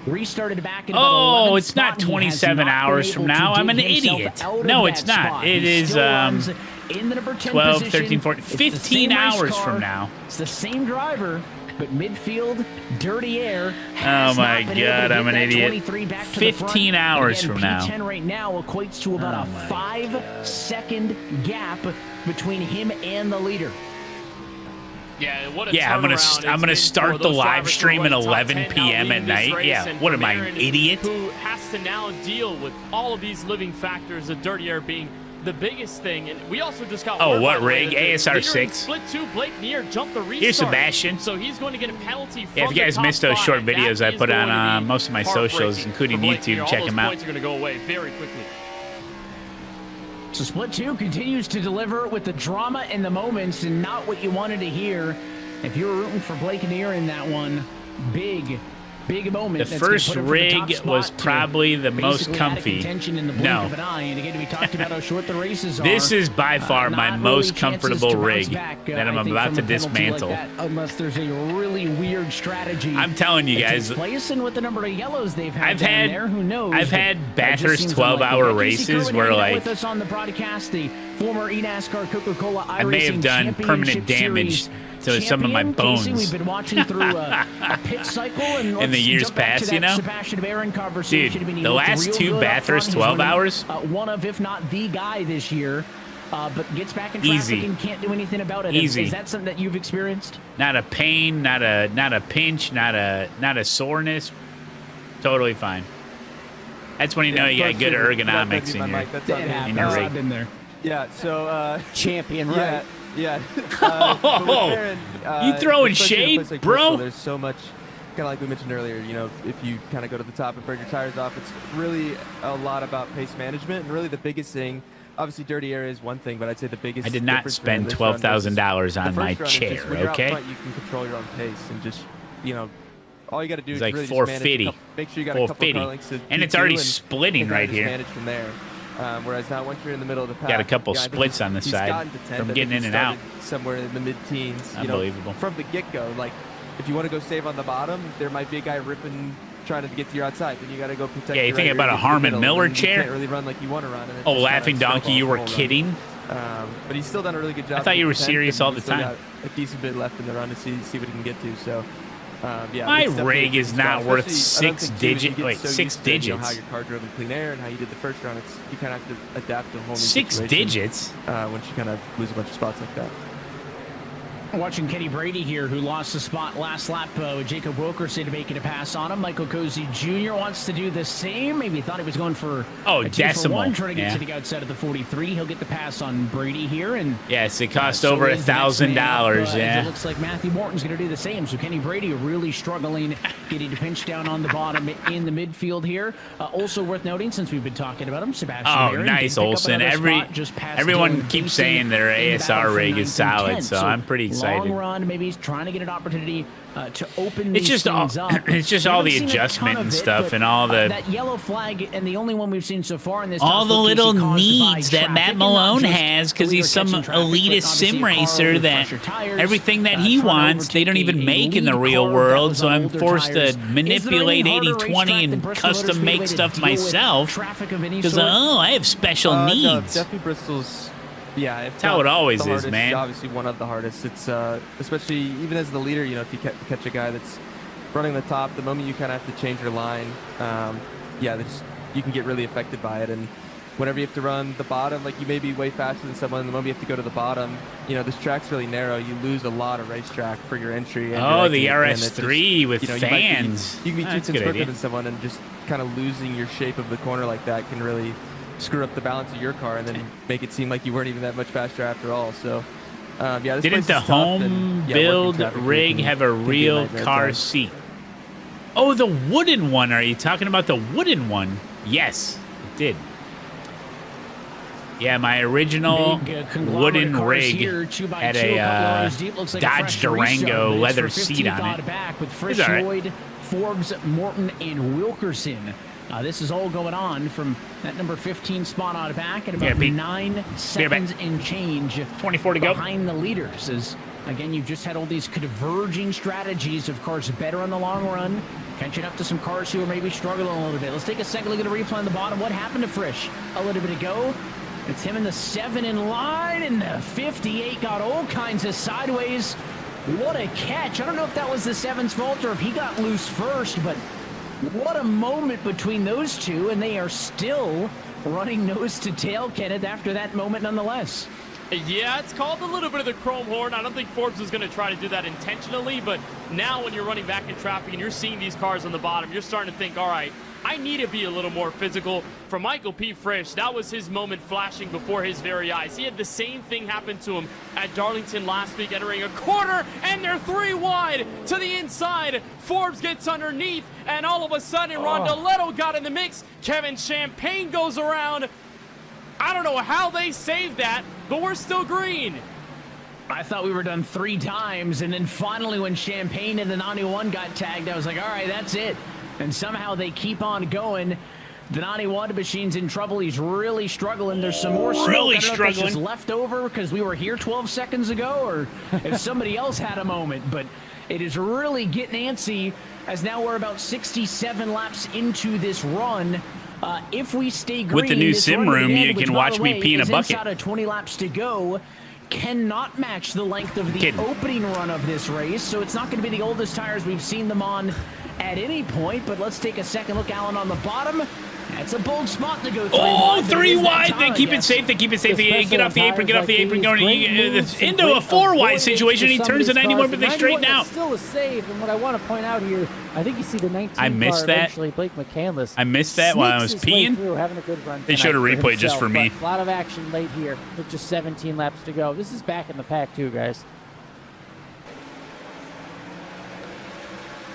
Restarted back in about 11th it's not 27 hours from now. I'm an idiot. No, it's not. It is in the number 10 12, position. 13, 14, 15 hours from now. It's the same driver, but midfield, dirty air. Oh my God, I'm an idiot. 15 hours from now. P10 right now equates to about a 5-second gap between him and the leader. Yeah, I'm gonna start the live stream at 11 p.m. at night. Yeah, what am I, an idiot? Who has to now deal with all of these living factors, the dirty air being the biggest thing, and we also just got Oh, word, what by the way, rig? that the ASR leader in 6. Split 2, Blake Neer jumped the restart. Here's Sebastian. So he's going to get a penalty from Yeah, if you guys the top missed those 5. short videos That I is put going to on be most of my socials, heartbreaking including for Blake YouTube, Neer. check All them those out. points are going to go away very quickly. So Split 2 continues to deliver with the drama and the moments and not what you wanted to hear. If you were rooting for Blake Neer in that one, big moment. The that's gonna first put him for the top rig spot was to probably the most basically out of comfy. contention in the blink No. of an eye. And again, we talked about how short the races are. This is by far my not most really chances comfortable to bounce rig back, that I'm I think, about from to a penalty like dismantle. that, unless there's a really weird strategy. I'm telling you that guys, takes place, and with the number of yellows they've had I've down had there, who knows? I've But had that just Bathurst seems 12-hour unlikely. races Kerwin where hanging out like with us on the broadcast, the former eNASCAR Coca-Cola I may have iRacing done permanent Championship damage Series to some of my champion. bones. Casey, we've been watching through a pit cycle and in the let's years jump back past, to you that know? Sebastian Baron conversation. Dude, I mean, he the looked last real two good up Bathurst front. He's 12 running, hours? one of, if not the guy this year, but gets back in Easy. traffic and can't do anything about it. Easy. Is that something that you've experienced? Not a pain, not a pinch, not a soreness. Totally fine. That's when you know you got good ergonomics in your rig. I've been there. Yeah, so champion, right? Yeah. You throwing especially in a shade, place like bro? Bristol, there's so much, kind of like we mentioned earlier. You know, if you kind of go to the top and burn your tires off, it's really a lot about pace management. And really, the biggest thing, obviously, dirty air is one thing, but I'd say the biggest. I did not difference spend between this run versus $12,000 on the my first run is just chair, when you're out okay? front, you can control your own pace and just, you know, all you got to do It's is like really just 450. manage make sure you got a couple of 450. car lengths to And it's P2 already splitting and kinda right just here. manage from there. Whereas now, once you're in the middle of the pack, Got a couple I think splits on the he's side gotten to 10th. from I getting think in he and out. started somewhere in the mid-teens. Unbelievable. You know, from the get-go. Like, if you want to go save on the bottom, there might be a guy ripping, trying to get to your outside. Then you got to go protect. Yeah, you your think right about rear, a get to the Harmon middle, Miller and then chair? You can't really run like you want to run. And it Oh, just Laughing kinda Donkey, you were snowballs kidding? But he's still done a really good job. I thought you were to 10th, serious and all he's the still time. got a decent bit left in the run to see what he can get to. So. Yeah, My it's definitely rig a is good not spot, worth especially, I don't 6 think, too, as you digits. get Wait, so 6 used to, you know, how digits. your car drove in clean air and how you did the first run. You kind of have to adapt to a whole new 6 situation, digits? once you kind of lose a bunch of spots like that. Watching Kenny Brady here, who lost the spot last lap. Jacob Wilkerson making a pass on him. Michael Cozy Jr. wants to do the same. Maybe thought he was going for a 2 decimal. for 1, trying to get Yeah. to the outside of the 43. He'll get the pass on Brady here, and Yes, it cost so over is the next man up, $1,000. as Yeah. It looks like Matthew Morton's going to do the same. So Kenny Brady really struggling, getting to pinch down on the bottom in the midfield here. Also worth noting, since we've been talking about him, Sebastian Oh, Baron nice, did pick up Olsen. another spot just past Everyone Dylan keeps Beeson saying their in the ASR battle for rig 9th is and solid, 10th. so I'm pretty excited. Long run, maybe he's trying to get an opportunity to open It's these just all, things up. it's just We all haven't the seen a adjustment ton of and it, stuff but, and all the that yellow flag, and the only one we've seen so far in this all the top split, little Casey, caused by needs that traffic, Matt and not Malone just has because the he's some leader catching traffic, but elitist obviously sim a car racer with that fresher tires, everything that he trying to wants they don't overtake even a make in the lead real car that world, was so on I'm older forced tires. to Is there manipulate any harder 80/20 racetrack than and Bristol Motor custom make Speedway to stuff deal with myself traffic of any because sort? I have special No, needs. definitely Bristol's. Yeah, it's That's how it always the is, hardest, man. Obviously, one of the hardest. It's especially even as the leader, you know, if you catch a guy that's running the top, the moment you kind of have to change your line, you can get really affected by it. And whenever you have to run the bottom, like you may be way faster than someone, the moment you have to go to the bottom, you know, this track's really narrow. You lose a lot of racetrack for your entry. And Oh, your the exit, and it's RS3 with you know, fans. You can be That's a 2 good quicker idea. than someone, and just kind of losing your shape of the corner like that can really screw up the balance of your car and then make it seem like you weren't even that much faster after all. So, this Didn't place the is tough, and, home working build traffic rig can have a be real nightmare at car times. seat? Oh, the wooden one. Are you talking about the wooden one? Yes, it did. Yeah, my original Big, conglomerate wooden cars rig here, 2x2, had a couple a rows deep. Looks like a Dodge fresh Durango restart, but it's leather for seat 15th on out it. back with Frisch, It's all right. Lloyd, Forbes, Morton, and Wilkerson. This is all going on from that number 15 spot out of back at about 9 seconds and change. 24 to go. Behind the leaders. As again, you've just had all these converging strategies of cars better on the long run, catching up to some cars who are maybe struggling a little bit. Let's take a second look at a replay on the bottom. What happened to Frisch a little bit ago? It's him in the 7 in line, and the 58 got all kinds of sideways. What a catch. I don't know if that was the 7's fault or if he got loose first, but what a moment between those two, and they are still running nose to tail, Kenneth, after that moment nonetheless. Yeah, it's called a little bit of the chrome horn. I don't think Forbes was going to try to do that intentionally, but now when you're running back in traffic and you're seeing these cars on the bottom, you're starting to think, all right, I need to be a little more physical. For Michael P. Frisch, that was his moment flashing before his very eyes. He had the same thing happen to him at Darlington last week, entering a corner, and they're 3 wide to the inside. Forbes gets underneath, and all of a sudden, Rondoletto got in the mix. Kevin Champagne goes around. I don't know how they saved that, but we're still green. I thought we were done 3 times, and then finally when Champagne and the 91 got tagged, I was like, all right, that's it. And somehow they keep on going. The 91 machine's in trouble. He's really struggling. There's some more smoke. Really I don't know if it's struggling. just left over because we were here 12 seconds ago, or if somebody else had a moment. But it is really getting antsy, as now we're about 67 laps into this run. If we stay green, With the new this sim run room, again, you which, can by watch the me way, pee in a is bucket. inside of 20 laps to go, cannot match the length of the opening run of this race, so it's not going to be the oldest tires we've seen them on at any point. But let's take a second look, Alan, on the bottom. That's a bold spot to go 3 wide. 3 wide. They keep it safe. They keep it safe. They get off the apron. Get off the apron. Going into a 4 wide situation. He turns to 91, but they straighten out. Still a save, and what I want to point out here, I think you see the 19 I missed car that. eventually, Blake McCandless. I missed that while I was sneaks his way peeing. through, having a good run They showed a tonight for replay just himself, for me. but a lot of action late here with just 17 laps to go. This is back in the pack too, guys.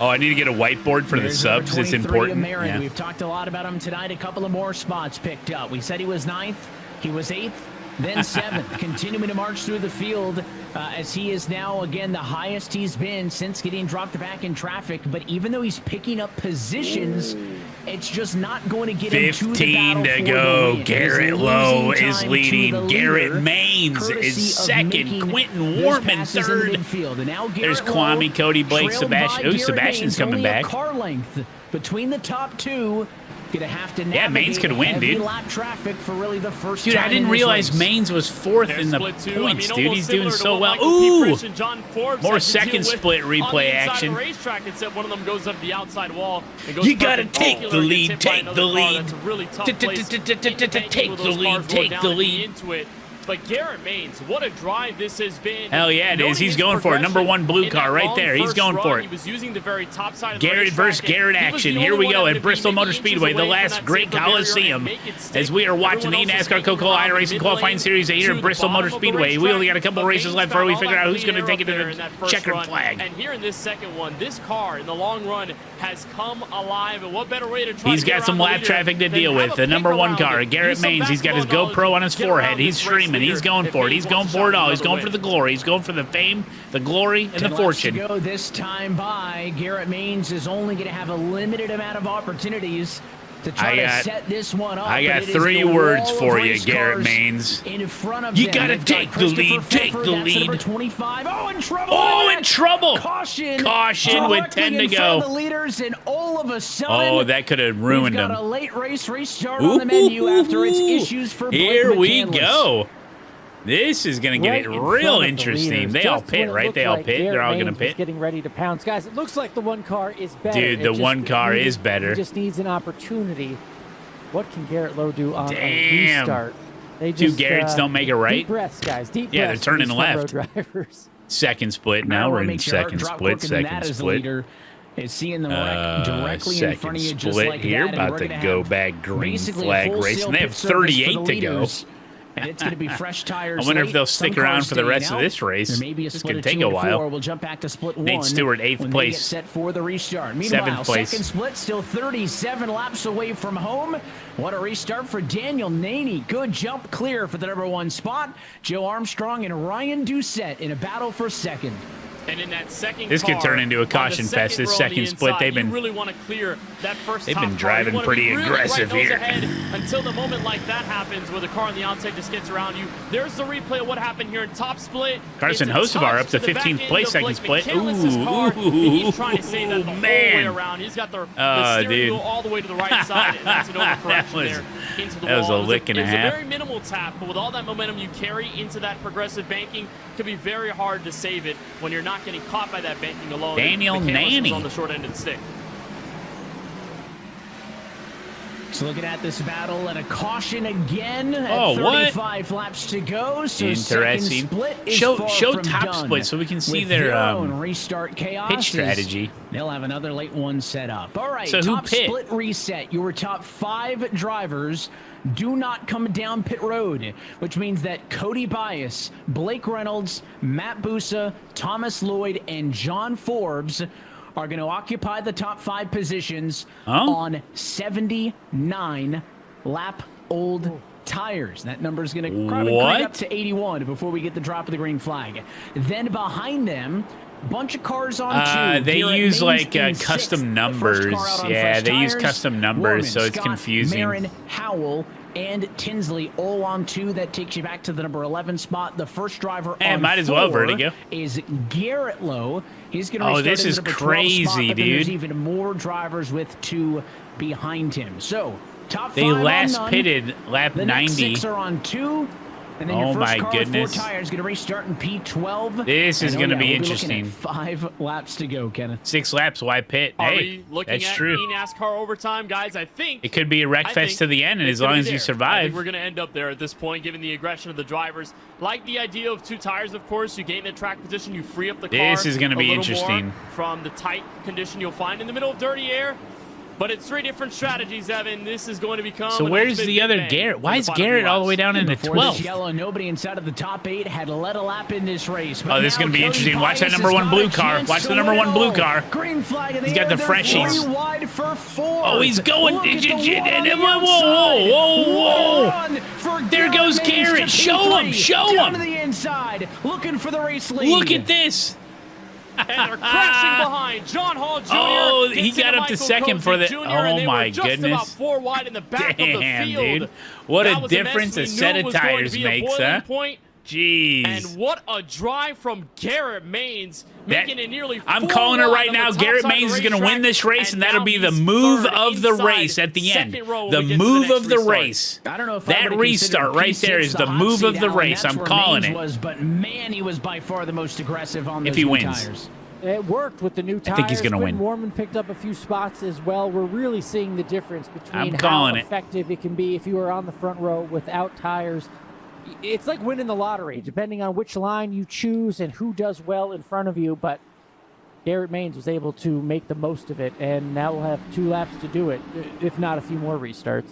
Oh, I need to get a whiteboard for the subs. It's important. Marin. Yeah. We've talked a lot about him tonight. A couple of more spots picked up. We said he was 9th. He was 8th. Then 7th. Continuing to march through the field as he is now, again, the highest he's been since getting dropped back in traffic. But even though he's picking up positions, it's just not going to get him to the 15 battle to for go. the win. Garrett He's Lowe losing is time leading. to the Garrett leader, Maines is courtesy of second. making Quentin those Warman passes in the third. midfield. And now There's Garrett Kwame, Lowe, Cody, Blake, trailed Sebastian. by Oh, Garrett Sebastian's Maines, coming only back. A car length between the top 2. Gonna have to Yeah, Maines could win, heavy dude. lap traffic for really the first Dude, time I didn't in this realize race. Maines was 4th in the Split 2. points, I mean, dude. He's doing similar to so what well. Michael P. Ooh! Frisch and John Forbes More had to second deal with split on replay the inside action. of the racetrack, except one of them goes up the outside wall. And goes You gotta take perpendicular the and lead, gets hit by take another the car. lead. That's a really tough place Take to bank the those lead, cars take down the and lead. into it. But Garrett Maines, what a drive this has been. Hell yeah, it is. Noting He's his going for it. Number 1 blue in car that right long there. He's first going run, for it. He was using the very top side of the Garrett racetrack, versus and Garrett he was action. the Here only we go one at that Bristol could be Motor inches Speedway, the away from last that great safer barrier and Coliseum. make it stick. As we are watching the Everyone else is NASCAR making Coca-Cola around the iRacing qualifying mid-lane series here to at Bristol the Motor bottom of the Speedway. We only got a racetrack, couple but races Maines left before we found figure all out that who's going to clean take it air to up there in that the first checkered run. flag. And here in this second one, this car in the long run has come alive. And what better way to try He's to get got some around the lap leader traffic to than deal have with. a The number pick 1 around car, it. Garrett Use some Maines. He's got his basketball GoPro on his knowledge. Get forehead. around He's this race streaming. He's leader going if for it. Maines He's going wants to for it shot all. He's another going for win. the glory. He's going for the fame, the glory, and 10 the laps fortune. to go this time by. Garrett Maines is only going to have a limited amount of opportunities to try to set this one up. I got but it is 3 a words wall for of you, race Garrett cars Maines. in front of You them. got to They've take the Christopher lead. Take Pfeffer, the that's lead. Number 25. Oh, in trouble. Oh, in trouble. Caution. Caution with Directly 10 to in front of go. the leaders, and all of a sudden, Oh, that could have ruined we've got him. a late race restart on the menu after its issues for Blake Here we McCandless. go. This is going to get Right it in real front of the interesting. leaders. They all Just pit, when it right? looked They all like pit. They're Garrett all going to Maines was pit. getting ready to pounce. Guys, it looks like the 1 car is better. Dude, It the just 1 car needs- is better. He just needs an opportunity. What can Garrett Lowe do on a Damn. restart? They Two just, Garretts don't make it right. Deep breaths, guys. Deep Yeah, they're breaths for turning these front left. row drivers. Second split. Now we're in second split. Second split. Is seeing the wreck directly in Second front of you, just split like here. that, and About we're to gonna go have back green basically flag wholesale race. And they have pit service for 38 the to go. leaders. And it's going to be fresh tires. I wonder if late. they'll Some stick around cars for the staying rest of out. this race. There may be a This split could of take 2 a and while. 4. We'll jump back to split 1. Nate Stewart, 8th when place. They get set for the restart. Meanwhile, 7th place. second split, still 37 laps away from home. What a restart for Daniel Naney. Good jump clear for the number 1 spot. Joe Armstrong and Ryan Doucette in a battle for second. And in that second This could car, turn into a on the caution fest. This row on the second split, inside, they've been you really want to clear that first they've top been car. driving You wanna pretty be really aggressive right nose here. ahead until the moment like that happens, where the car on the outside just gets around you. There's the replay of what happened here in top split. Carson It's a Hocevar touch up to the back 15th end place, of second Blake split. McCandless's car, and he's trying to save that the whole way man. around. He's got the Oh, steering dude. wheel all the way to the right side, and that's an overcorrection there into the that was wall. a lick and a It was half. a very minimal tap, but with all that momentum you carry into that progressive banking, it could be very hard to save it when you're not getting caught by that banking alone. Daniel McCandless was Naney. on the short end of the stick. So looking at this battle and a caution again at Oh, what? 35 laps to go. So Interesting. second split is Show far from top done. split so we can see With their own restart chaos pitch strategy. They'll have another late one set up. All right, So who top pit? split reset. Your top 5 drivers do not come down pit road, which means that Cody Bias, Blake Reynolds, Matt Busa, Thomas Lloyd, and John Forbes are going to occupy the top 5 positions on 79 lap old tires. That number is going to probably crank up to 81 before we get the drop of the green flag. Then behind them, bunch of cars on 2. They Garrett use Maines like in custom 6th. numbers. First car out on Yeah, fresh they use tires. custom numbers, Warman, so it's Scott, confusing. Marin, Howell, and Tinsley all on 2. That takes you back to the number 11 spot. The first driver on might as well, 4 Vertigo. is Garrett Lowe. He's going to Oh, restart this in the is number 12 crazy, spot, but then there's dude. even more drivers with 2 behind him. So, top 5 They last on none. pitted lap The 90. next 6 are on 2. And then your Oh first my car goodness. with 4 tires is going to restart in P12. This is And, gonna yeah, be we'll looking interesting. at 5 laps to go, Kenneth. 6 laps, why pit? Are Hey, we looking that's at true. eNASCAR overtime, guys? I think It could be a wreck I fest think to the end, and it's as long gonna as be you there. I survive. think we're going to end up there at this point, given the aggression of the drivers. Like the idea of 2 tires, of course. You gain the track position, you free up the car. This is gonna be a little interesting. more from the tight condition you'll find in the middle of dirty air. But it's 3 different strategies, Evan. This is going to become. So an where's ultimate the big other bang Garrett? in Why the is final Garrett all the laps. way down into Before this 12th? yellow, nobody inside of the top 8 had led a lap in this race. Oh, this is going going to be interesting. Watch that number 1 blue car. Watch the number 1 blue car. Green flag in the He's got air. the They're freshies. 3 wide for 4. Oh, he's going. Look at the one on the Whoa, outside. whoa, Run for There goes Maines to Garrett. Show him. P3. Show Down him. to the inside, looking for the race lead. Look at this. And they're crashing behind John Hall Jr. Oh, he gets into got up to Michael second for the. Jr., Oh and they my were just goodness. about 4 wide in the back of the Damn, field. dude. What That a was mess. difference We a knew set it of was going to tires be a makes, boiling huh? point. Jeez. And what a drive from Garrett Maines, making it nearly 4 I'm calling it right wide on now. the top Garrett side of Maines the is going to win racetrack, this race, and now that'll be the he's move third of the inside race at the end. second row when The we get to move next of the restart. race. I don't know if I That would've restart considered right there P6 is the hot move of seat, the Alan. race. That's I'm where calling Maines it. was, but man, he was by far the most aggressive on those If he new wins. tires. It worked with the new tires. I think he's gonna win. Warman picked up a few spots as well. We're really seeing the difference between I'm how calling it. effective it can be if you are on the front row without tires. It's like winning the lottery, depending on which line you choose and who does well in front of you. But Garrett Maines was able to make the most of it, and now we'll have 2 laps to do it, if not a few more restarts.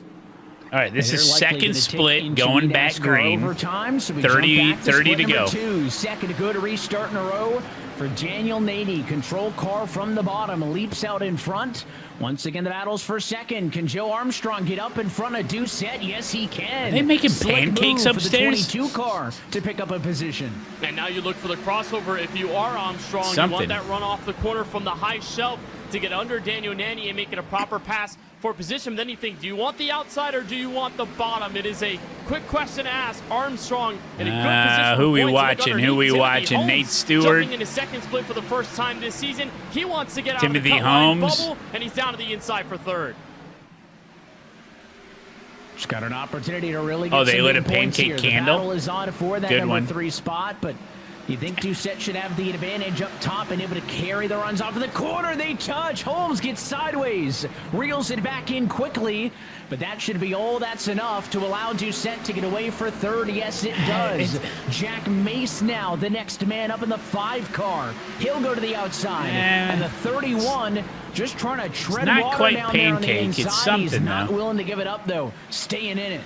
All right, this And is they're likely second gonna take split into going back NASCAR green. Overtime, so we 30 jump back to 30 split to number go. 2. Second to go to restart in a row for Daniel Nady. Control car from the bottom, leaps out in front. Once again, the battle's for second. Can Joe Armstrong get up in front of Doucette? Yes, he can. Are they making Slick pancakes move upstairs? For the 22 car to pick up a position. And now you look for the crossover. If you are Armstrong, you Something. want that run off the corner from the high shelf to get under Daniel Nanny and make it a proper pass for position. Then you think, do you want the outside or do you want the bottom? It is a quick question to ask. Armstrong in a good position. Who for we points to look watching? underneath. Who we Timothy watching? Holmes Nate Stewart? jumping into second split for the first time this season. He wants to get out Timothy of the cut line Holmes. bubble, and he's down to the inside for third. Just got an opportunity to really get Oh, they some lit good a points pancake here. candle? The battle is on for that Good number one. 3 spot, but you think Doucette should have the advantage up top and able to carry the runs off of the corner. They touch. Holmes gets sideways, reels it back in quickly, but that should be all that's enough to allow Doucette to get away for third. Yes, it does. Jack Mace now, the next man up in the 5 car. He'll go to the outside. And the 31 just trying to tread not water quite down there on the pancake. It's inside. He's something, not though. willing to give it up, though. Staying in it.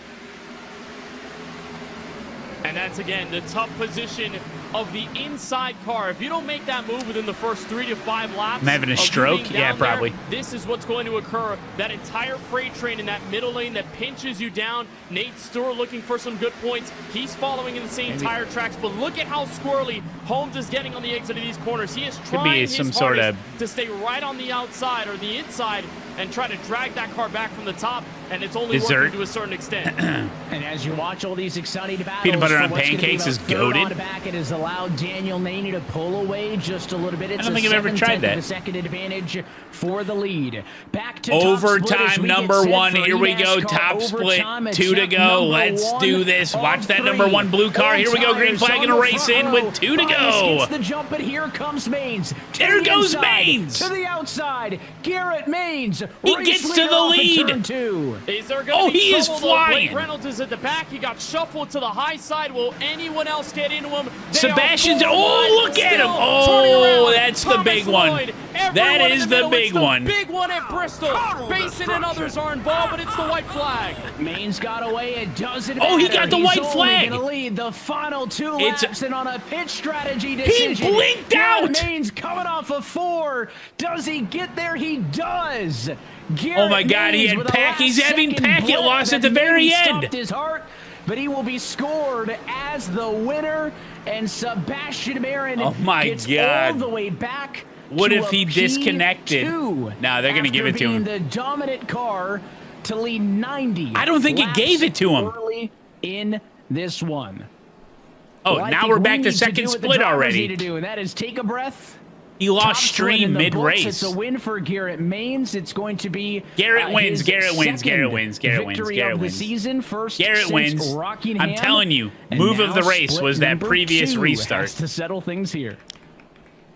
And that's, again, the tough position of the inside car. If you don't make that move within the first 3 to 5 laps, I'm having a of you stroke? being Yeah, down there, probably. this is what's going to occur. That entire freight train in that middle lane that pinches you down. Nate Stewart looking for some good points. He's following in the same tire tracks, but look at how squirrely Holmes is getting on the exit of these corners. He is trying his some sort hardest of- to stay right on the outside or the inside and try to drag that car back from the top, and it's only Dessert. working to a certain extent. And as you watch all these exciting battles, Peanut butter for on what's gonna be pancakes about is third goated. on back, it has allowed Daniel Naney to pull away just a little bit. It's I don't a think I've ever 7/10 tried of that. a second advantage for the lead. Back to top split as Overtime we get number set 1. for Here we go. eNASCAR Top split. overtime. 2 to Check go. number Let's 1 do this. of Watch that 3. number 1 blue car. All Here we go. Green tires flag on and a the race front in row. with 2 to Bias go. gets the jump, and here comes Maines. To There the goes inside, Maines. to the outside. Garrett Maines. He race gets to leader the off of lead. turn 2. 2. Is there going to be he is trouble, though? flying. Blake Reynolds is at the back. He got shuffled to the high side. Will anyone else get into him? Sebastian's. Oh, look at him. Oh, that's the big one. That is the big one. Big one at Bristol. Basin and others are involved, but it's the white flag. Main's got away. It doesn't Oh, he matter. got the He's white only flag. gonna lead the final 2 It's- laps, and on a pit strategy decision. He blinked Garrett out. Main's coming off of 4. Does he get there? He does. Oh my God, he Maines had with a pack. He's having last-second packet blip loss at that the very maybe end. stopped his heart, but he will be scored as the winner. And Sebastian Marin Oh my gets God. all the way back. What to if he a disconnected? P2 No, they're gonna give after it to him. being the dominant car to lead 90. I don't think it laps gave it to him. early in this one. Oh, Well, I now think we're we back need to do second what the split drivers already. need to do, and that is take a breath. He lost Top split in stream the books. mid-race. It's a win for Garrett Maines. It's going to be Garrett wins. his Garrett wins. Garrett second wins. Garrett wins. victory Garrett of the wins. season. First Garrett since wins. Rockingham, I'm telling you, and move of now the race split was that number previous 2 restart. has to settle things here.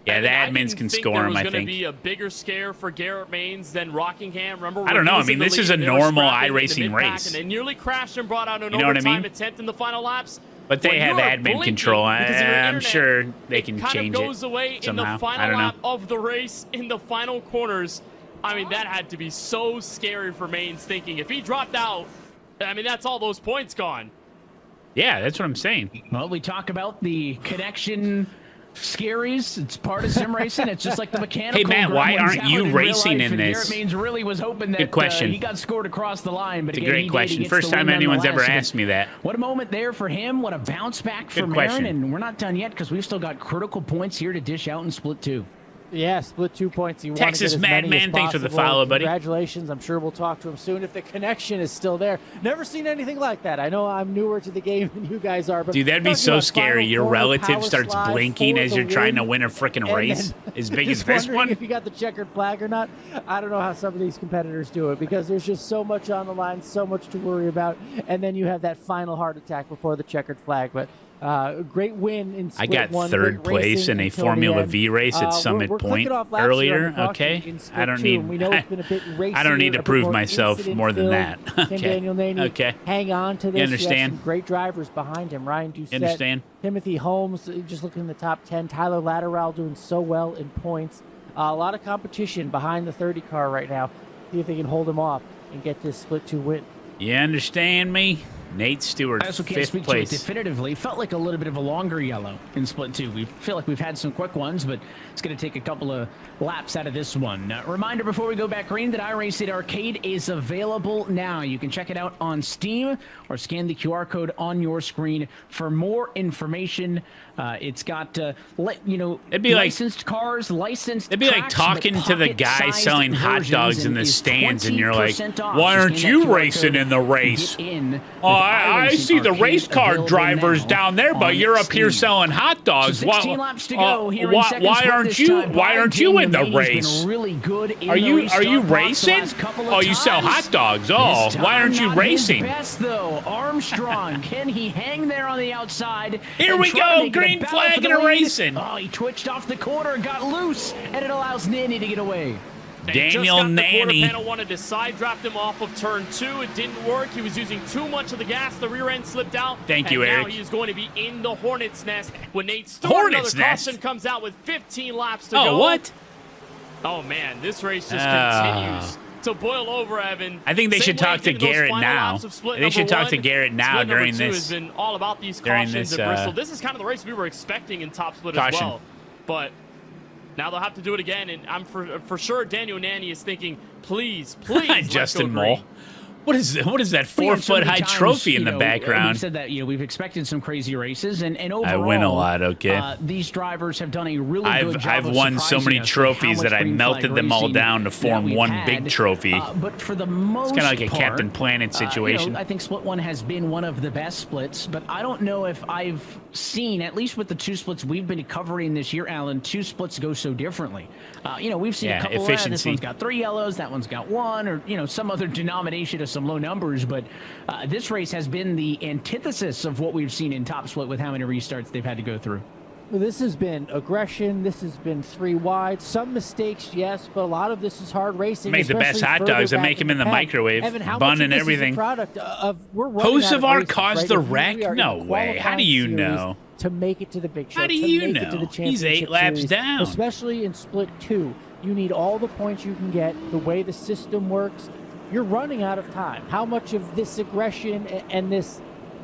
Yeah, the I admins didn't can think score there him, was I gonna think. be a bigger scare for Garrett Maines than Rockingham. Remember, I don't know. I Reviews mean, in the this is lead, a they were normal scrapping in the iRacing mid-pack, race. And they nearly crashed and brought out an You know what I overtime mean? attempt in the final laps. But they When have you're admin blinking control. because of your I'm internet, sure they can kind change of goes it away somehow. in the I final don't know. lap of the race in the final corners. I mean, that had to be so scary for Maines, thinking if he dropped out, I mean, that's all those points gone. Yeah, that's what I'm saying. Well, we talk about the connection scaries. It's part of sim racing. It's just like the mechanical. Hey, Matt, why gremlins aren't out you in real racing life, in and this? Garrett Maines really was hoping that Good question. he got scored across the line. But It's a again, great he did. question. He gets First the time win anyone's ever nonetheless. asked me that. What a moment there for him. What a bounce back for Good Marin. question. And we're not done yet because we've still got critical points here to dish out in split 2. Yeah, split 2 points. You Texas want to get as many Madman, as thanks for the possible. follow, buddy. Congratulations. I'm sure we'll talk to him soon if the connection is still there. Never seen anything like that. I know I'm newer to the game than you guys are, but Dude, that'd be talking so about scary. final Your corner relative power starts slide blinking for as the you're trying to win, win a freaking and race then as big as just this wondering one. if you got the checkered flag or not. I don't know how some of these competitors do it because there's just so much on the line, so much to worry about, and then you have that final heart attack before the checkered flag. But great win in I split got 1. third Great place racing in a until Formula the end. V race at Summit we're Point clicking off laps here earlier. on the caution Okay, in split I don't 2, need. and we know it's been a bit I don't need racier, to a bit prove more myself more than that. incident-filled. Tim Okay. Daniel Naney, Okay. hang on to this. You understand? have some great drivers behind him. Ryan Doucette, understand? Timothy Holmes, just looking in the top 10. Tyler Latteral doing so well in points. A lot of competition behind the 30 car right now. See if they can hold him off and get this split 2 win. You understand me? Nate Stewart, I also can't 5th speak place. to it definitively. Felt like a little bit of a longer yellow in split 2. We feel like we've had some quick ones, but it's going to take a couple of laps out of this one. Reminder before we go back green that iRacing Arcade is available now. You can check it out on Steam or scan the QR code on your screen for more information. It's got, It'd be licensed cars, licensed It'd be like tracks, talking but to the guy pocket-sized selling hot versions, dogs in and the is stands, and you're like, 20% off. "Why So aren't scan you that QR racing code in the and race?" get in Oh, I with see the iRacing race car Arcade drivers available down there, but on you're up here Steam. selling hot dogs. So 16 laps to go here in why, second why split aren't this you? time. Why aren't you in the Daniel Naney's race? been really good in Are the you restart racing? blocks the last couple of Oh, you sell times. hot dogs. Oh, This why aren't time, you not racing? His best though, Armstrong. Can he hang there on the outside? Here and we try to go, make it a green battle flag for the and a lead? racing. Oh, he twitched off the corner, got loose, and it allows Nanny to get away. Daniel Nanny. The quarter panel wanted to side draft him off of turn 2. It didn't work. He was using too much of the gas. The rear end slipped out. Thank you, and Eric. now he is going to be in the Hornet's Nest when Nate Stewart, Hornet's another Nest? caution, comes out with 15 laps to Oh, go. what? Oh, man. This race just Ah. continues to boil over, Evan. I think they Same should way talk to into those Garrett final now. laps of split They should number talk to 1. Garrett now Split number during 2 this- has been all about these during cautions this, at Bristol. This is kind of the race we were expecting in top split caution. as well. But now they'll have to do it again, and I'm for sure Daniel Nanny is thinking, please, let's Justin go Mole. green. What is that? What is that We have so 4-foot many high times, trophy in you the know, background? We've said that we've expected some crazy races, and overall, I win a lot, okay. These drivers have done a really good job. I've of won so many surprising us with trophies how that much I green melted flag them all racing down to that form we've one had. big trophy. But for the most It's kind of like a part, Captain Planet situation. I think Split 1 has been one of the best splits, but I don't know if I've seen, at least with the 2 splits we've been covering this year, Alan, 2 splits go so differently. We've seen a couple of this efficiency. one's got 3 yellows, that one's got 1, or some other denomination of some low numbers, but this race has been the antithesis of what we've seen in top split with how many restarts they've had to go through. This has been aggression. This has been 3 wide. Some mistakes, yes, but a lot of this is hard racing. Make the best hot dogs and make them in the microwave, bun and everything. Hocevar caused the wreck? No way. How do you know? To make it to the big show. How do you know? He's 8 laps down. Especially in split 2. You need all the points you can get. The way the system works, you're running out of time. How much of this aggression and this...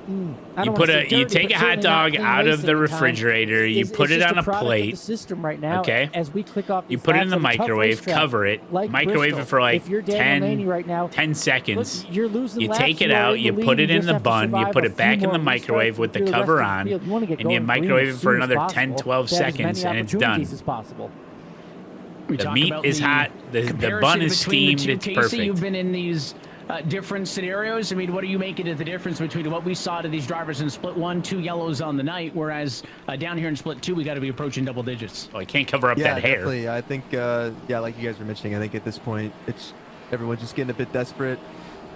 You take a hot dog out of the refrigerator, you put it on a plate. The system right now, okay. As we click off, you put it in the microwave, cover it, microwave it for like 10 seconds. You're losing you take it out, you put it in the bun, you put it back in the microwave with the cover on, and you microwave it for another 10, 12 seconds, and it's done. The meat is hot, the bun is steamed, it's perfect. You've been in these different scenarios. I mean, what are you making of the difference between what we saw to these drivers in split 1, 2 yellows on the night, whereas down here in split 2, we got to be approaching double digits? Oh, I can't cover up that hair. Definitely. I think, like you guys were mentioning, I think at this point, it's everyone's just getting a bit desperate.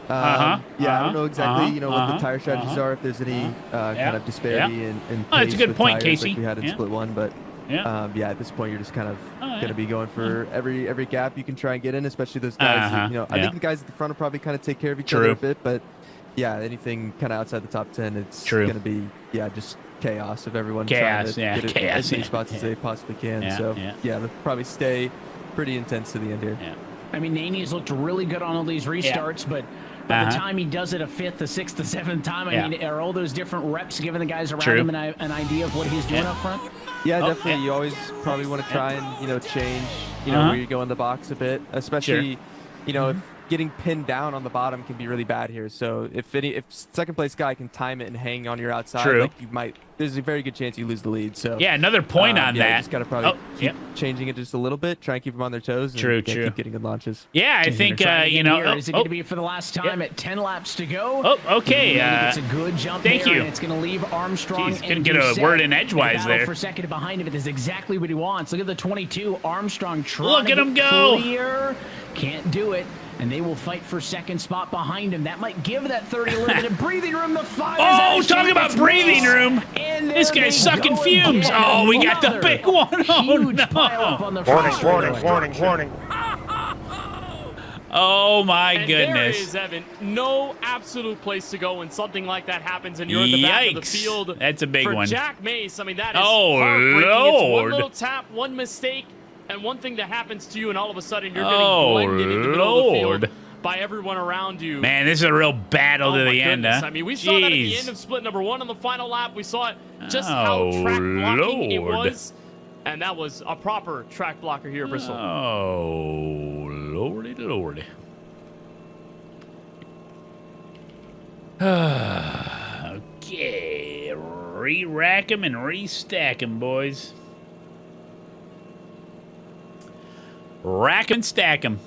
I don't know exactly, what the tire strategies are, if there's any kind of disparity in pace. That's a good point, Casey. Like we had in split 1, but at this point, you're just kind of going to be going for every gap you can try and get in, especially those guys. I think the guys at the front will probably kind of take care of each other a bit, but anything kind of outside the top 10, it's going to be just chaos of everyone trying to get as many spots as they possibly can. They'll probably stay pretty intense to the end here. I mean, Naney's looked really good on all these restarts, but by the time he does it a 5th, a 6th, a 7th time, I mean, are all those different reps giving the guys around him an idea of what he's doing up front? Yeah, definitely. You always probably want to try and, change, where you go in the box a bit, especially, if getting pinned down on the bottom can be really bad here. So if second place guy can time it and hang on your outside, like there's a very good chance you lose the lead. So another point on that. You just got to probably keep changing it just a little bit, try and keep them on their toes. And keep getting good launches. Yeah, I think is it going to be for the last time at 10 laps to go? Oh, okay. It's a good jump. Thank you. And it's going to leave Armstrong. He's going to get a word in edgewise there. For second behind him, it is exactly what he wants. Look at the 22. Armstrong trying Look at him go. Clear. Can't do it. And they will fight for second spot behind him. That might give that 30 a little bit of breathing room. The 5 talking about breathing room. This guy's sucking fumes. Oh, we got the big one. Oh, no. Warning. Oh, my goodness. There is, Evan, no absolute place to go when something like that happens and you're in the back of the field. That's a big one. For Jack Mace, I mean, that is heartbreaking. It's one little tap, one mistake, and one thing that happens to you, and all of a sudden you're getting blended in the middle of the field by everyone around you. Man, this is a real battle to the end, huh? I mean, we saw that at the end of split number 1 on the final lap. We saw it just how track blocking it was, and that was a proper track blocker here at Bristol. Oh, lordy. Okay, re-rack them and re-stack them, boys. Rack and stack them.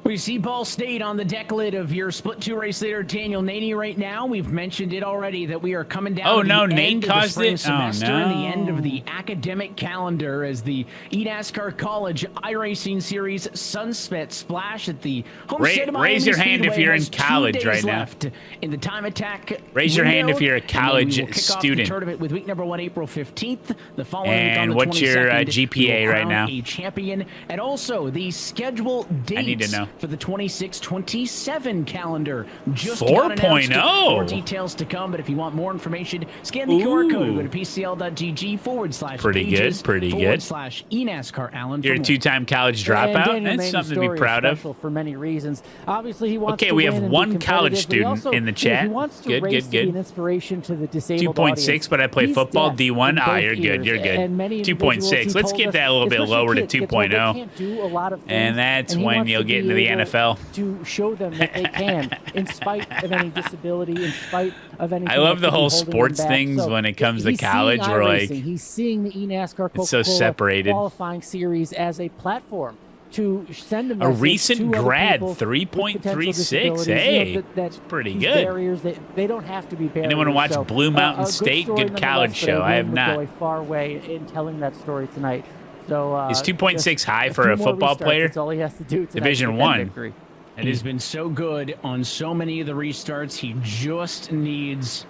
We see Ball State on the deck lid of your split 2 race leader, Daniel Naney, right now. We've mentioned it already that we are coming down to the end of the spring semester and the end of the academic calendar as the eNASCAR College iRacing Series Sunset Splash at the home state of Miami Raise your hand if you're in college right now. Left in the time attack. Raise your hand if you're a college student. Kick off the tournament with week number 1, April 15th. The following week on the 22nd, what's your GPA right now? A champion, and also the schedule dates. I need to know. For the 26-27 calendar. Just 4.0. More details to come, but if you want more information, scan the QR code. Go to pcl.gg/pages. Pretty good. /eNASCAR Allen. You're a 2-time college dropout. That's something to be proud of. For many reasons. Obviously, he wants to we have one college student in the chat. He wants to race to be an inspiration to the disabled 2.6, but I play football D1. Ah, you're good. 2.6. Let's get that a little bit lower to 2.0. And that's when you'll get into the NFL. To show them that they can, in spite of any disability, in spite of anything. I love the whole sports things when it comes to college. We're like, he's seeing the eNASCAR Coca-Cola it's so separated. qualifying series as a platform to send them a recent grad 3.36. Hey, that's pretty good. Barriers they don't have to be barriers. Anyone watch Blue Mountain State? Good college show. I have not. Go a far way in telling that story tonight. So is 2.6 high for a football player? That's all he has to do. Division 1. And he's been so good on so many of the restarts. He just needs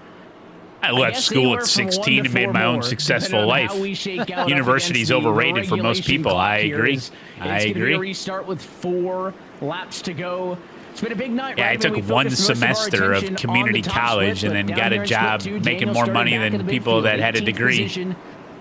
I left school at 16 and made my own successful life. University's overrated for most people. I agree. I It's agree. going to be a restart with 4 laps to go. It's been a big night. Yeah, right? I took one semester of community college and then got a job making more money than people that had a degree.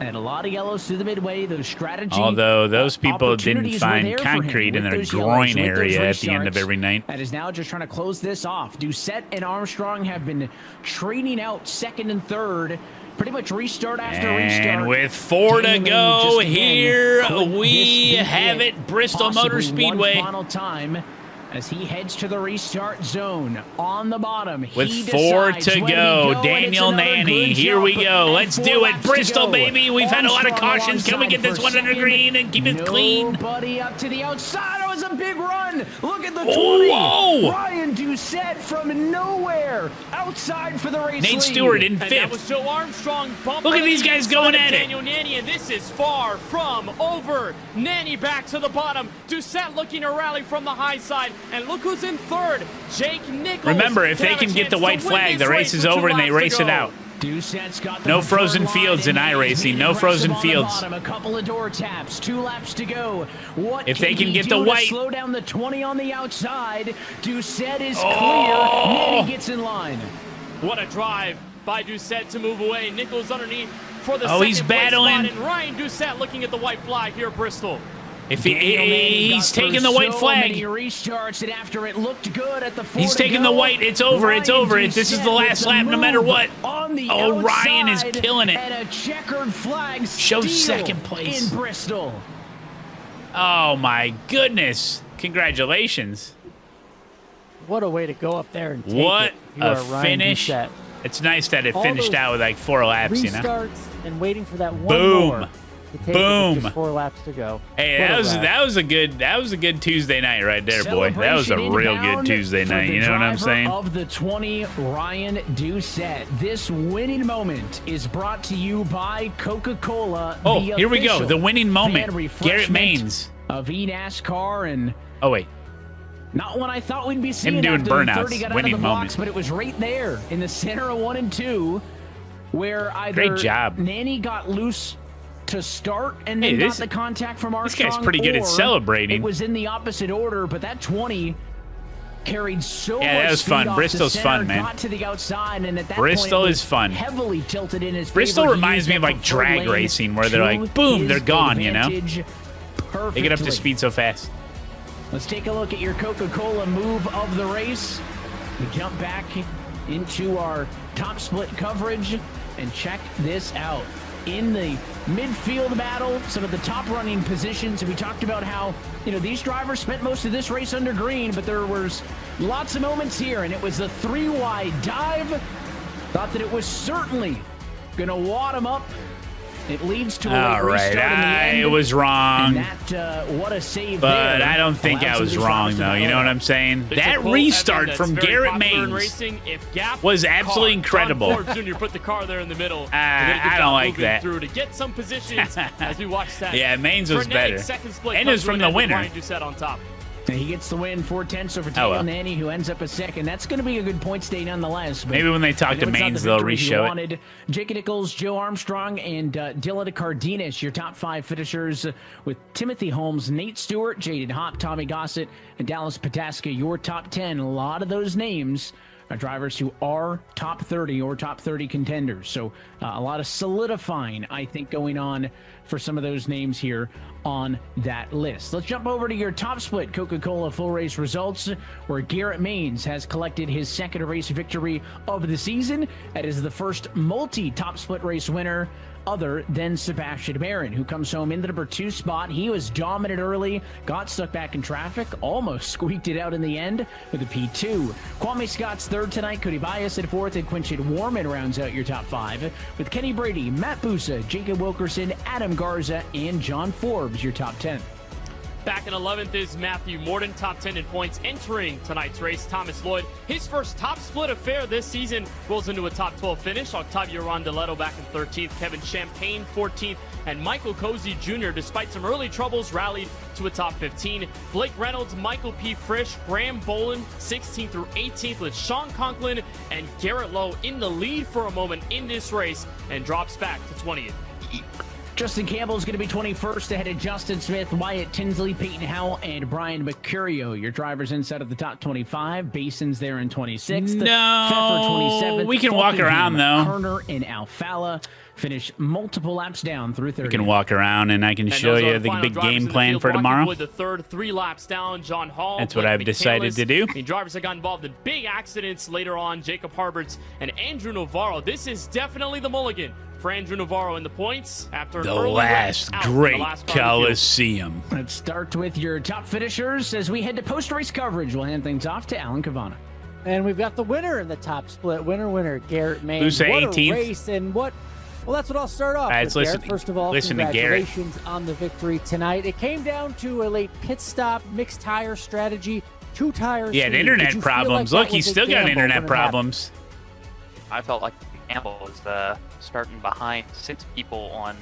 And a lot of yellows through the midway. Those strategy. Although those people didn't opportunities were find there for him concrete in with their those yellows, groin with those area at the end of restarts. every night. And is now just trying to close this off. Doucette and Armstrong have been trading out second and third. Pretty much restart after restart. And with 4 to Daniel go, just again here could we this be have it, Bristol Motor Possibly Speedway. One final time as he heads to the restart zone on the bottom. With He 4 decides to when to go, and it's Daniel another Nanny, good here job, we but go. and Let's 4 do it, laps to Bristol, go. baby. We've had a lot of Armstrong cautions. Can we get this alongside one for under second. green and keep it clean? Nobody up to the outside. It was a big run. Look at the 20. Whoa! Ryan Doucette from nowhere outside for the race Nate lead. Stewart in And that 5th. was Joe Armstrong bumping Look at these the guys inside going of at it. Daniel Nanny, and this is far from over. Nanny back to the bottom. Doucette looking to rally from the high side. And look who's in third. Jake Nichols. Remember, if could they have a can get the chance white to win flag, this the race is with 2 over and they laps to race it go. out. Doucette's got the No preferred frozen line, fields in and he's iRacing. being No frozen aggressive on the fields. bottom. A couple of door taps. 2 laps to go. What If they can he get do the to white- slow down the 20 on the outside? Doucette is Oh! clear. Nanny gets in line. What a drive by Doucette to move away. Nichols underneath for the Oh, second he's place battling. spot, and Ryan Doucette looking at the white flag here at Bristol. If Daniel Nanny he's got taking through the white so flag. many restarts, and after it looked good at the 4 He's to taking the go, white. It's over. It's Ryan over. This is the Doucette last with lap, no matter move what. on the Oh, Ryan is outside, killing it. And a checkered flag Shows steal second place. in Bristol. Oh my goodness! Congratulations! What a way to go up there and take What it. You a are Ryan finish! Doucette. It's nice that it All finished those out with like 4 laps. You know. Restarts and waiting for that one Boom. more to take it Boom. with just 4 laps to go. Hey, What a that was ride. a good Tuesday night right there, boy. That was a Celebration real good inbound Tuesday for night. the You know what I'm driver saying? Of the 20, Ryan Doucette. This winning moment is brought to you by Coca-Cola. Oh, the here we go. official The winning moment. fan Garrett refreshment Maines. of eNASCAR, and Oh wait, not one I thought we'd be seeing doing after burnouts. the 30 got out of Winning the blocks, moment. but it was right there in the center of 1 and 2, where either Great job. Nanny got loose to start and Hey, then got this- the contact from this Armstrong. guy's pretty good at or celebrating. It was in the opposite order, but that 20 carried so Yeah, much that was speed fun. off Bristol's the center, fun, man. got to the outside, and at that Bristol point, it is was fun. heavily tilted in his Bristol favor. He reminds used me of that like preferred drag lane racing, where they're to like, boom, his they're gone. You know, advantage they get up to perfectly. speed so fast. Let's take a look at your Coca-Cola move of the race. We jump back into our top split coverage and check this out. In the midfield battle, some of the top running positions, we talked about how, these drivers spent most of this race under green, but there was lots of moments here, and it was the 3-wide dive. Thought that it was certainly going to wad them up. It leads to a All late right, restart in the I end. was wrong. And that, what a save But there. I don't think Allows I some was of these wrong, drivers to though. You battle know what it I'm saying? It's a That quote, restart Evan, that's from very Garrett popular in Maines racing. If gap was absolutely incredible. John Ford Jr. put the car there in the middle. I don't like that. Through to get some positions as we watch that. Yeah, Maines was Frenetic better. Second split And it was comes to from an the end with winner. Ryan Doucette on top. And he gets the win, 4/10 over Oh, Daniel well. Nanny, who ends up a second. That's going to be a good point stay nonetheless. But Maybe when they talk I know to it's not Maines, the they'll victory he re-show it. wanted. Jake Nichols, Joe Armstrong, and Dylan Cardenas, your top 5 finishers, with Timothy Holmes, Nate Stewart, Jaden Hopp, Tommy Gossett, and Dallas Pataska, your top 10. A lot of those names are drivers who are top 30 or top 30 contenders. So a lot of solidifying, I think, going on for some of those names here on that list. Let's jump over to your top split Coca-Cola full race results, where Garrett Maines has collected his second race victory of the season. That is the first multi-top split race winner other than Sebastian Barron, who comes home in the number 2 spot. He was dominant early, got stuck back in traffic, almost squeaked it out in the end with a P2. Kwame Scott's third tonight, Cody Bias at 4th, and Quinchid Warman rounds out your top 5, with Kenny Brady, Matt Busa, Jacob Wilkerson, Adam Garza, and John Forbes your top 10. Back in 11th is Matthew Morden, top 10 in points entering tonight's race. Thomas Lloyd, his first top split affair this season, rolls into a top 12 finish. Octavio Rondeletto back in 13th. Kevin Champagne 14th. And Michael Cozy Jr., despite some early troubles, rallied to a top 15. Blake Reynolds, Michael P. Frisch, Graham Bolin 16th through 18th, with Sean Conklin and Garrett Lowe in the lead for a moment in this race, and drops back to 20th. Justin Campbell is going to be 21st ahead of Justin Smith, Wyatt Tinsley, Peyton Howell, and Brian Mercurio. Your drivers inside of the top 25. Basins there in 26th. No, Pfeffer 27th. we can walk around, though. Kerner and Alfala finish multiple laps down through 30. We can walk around, and I can show you the big game plan for tomorrow. With the third, 3 laps down, John Hall. That's what I've decided to do. The drivers have got involved in big accidents later on. Jacob Harberts and Andrew Navarro. This is definitely the mulligan for Andrew Navarro in the points after The early last race out in great the last car of the field. Coliseum. Let's start with your top finishers as we head to post-race coverage. We'll hand things off to Alan Cavana. And we've got the winner in the top split. Winner, Garrett Main. Who's the What 18th? a race, and what... Well, that's what I'll start off Let's with, listen Garrett. First of all, listen to Garrett. congratulations on the victory tonight. It came down to a late pit stop, mixed tire strategy, 2 tires. He had internet problems. Look, he's still got internet problems. I felt like Campbell was starting behind 6 people on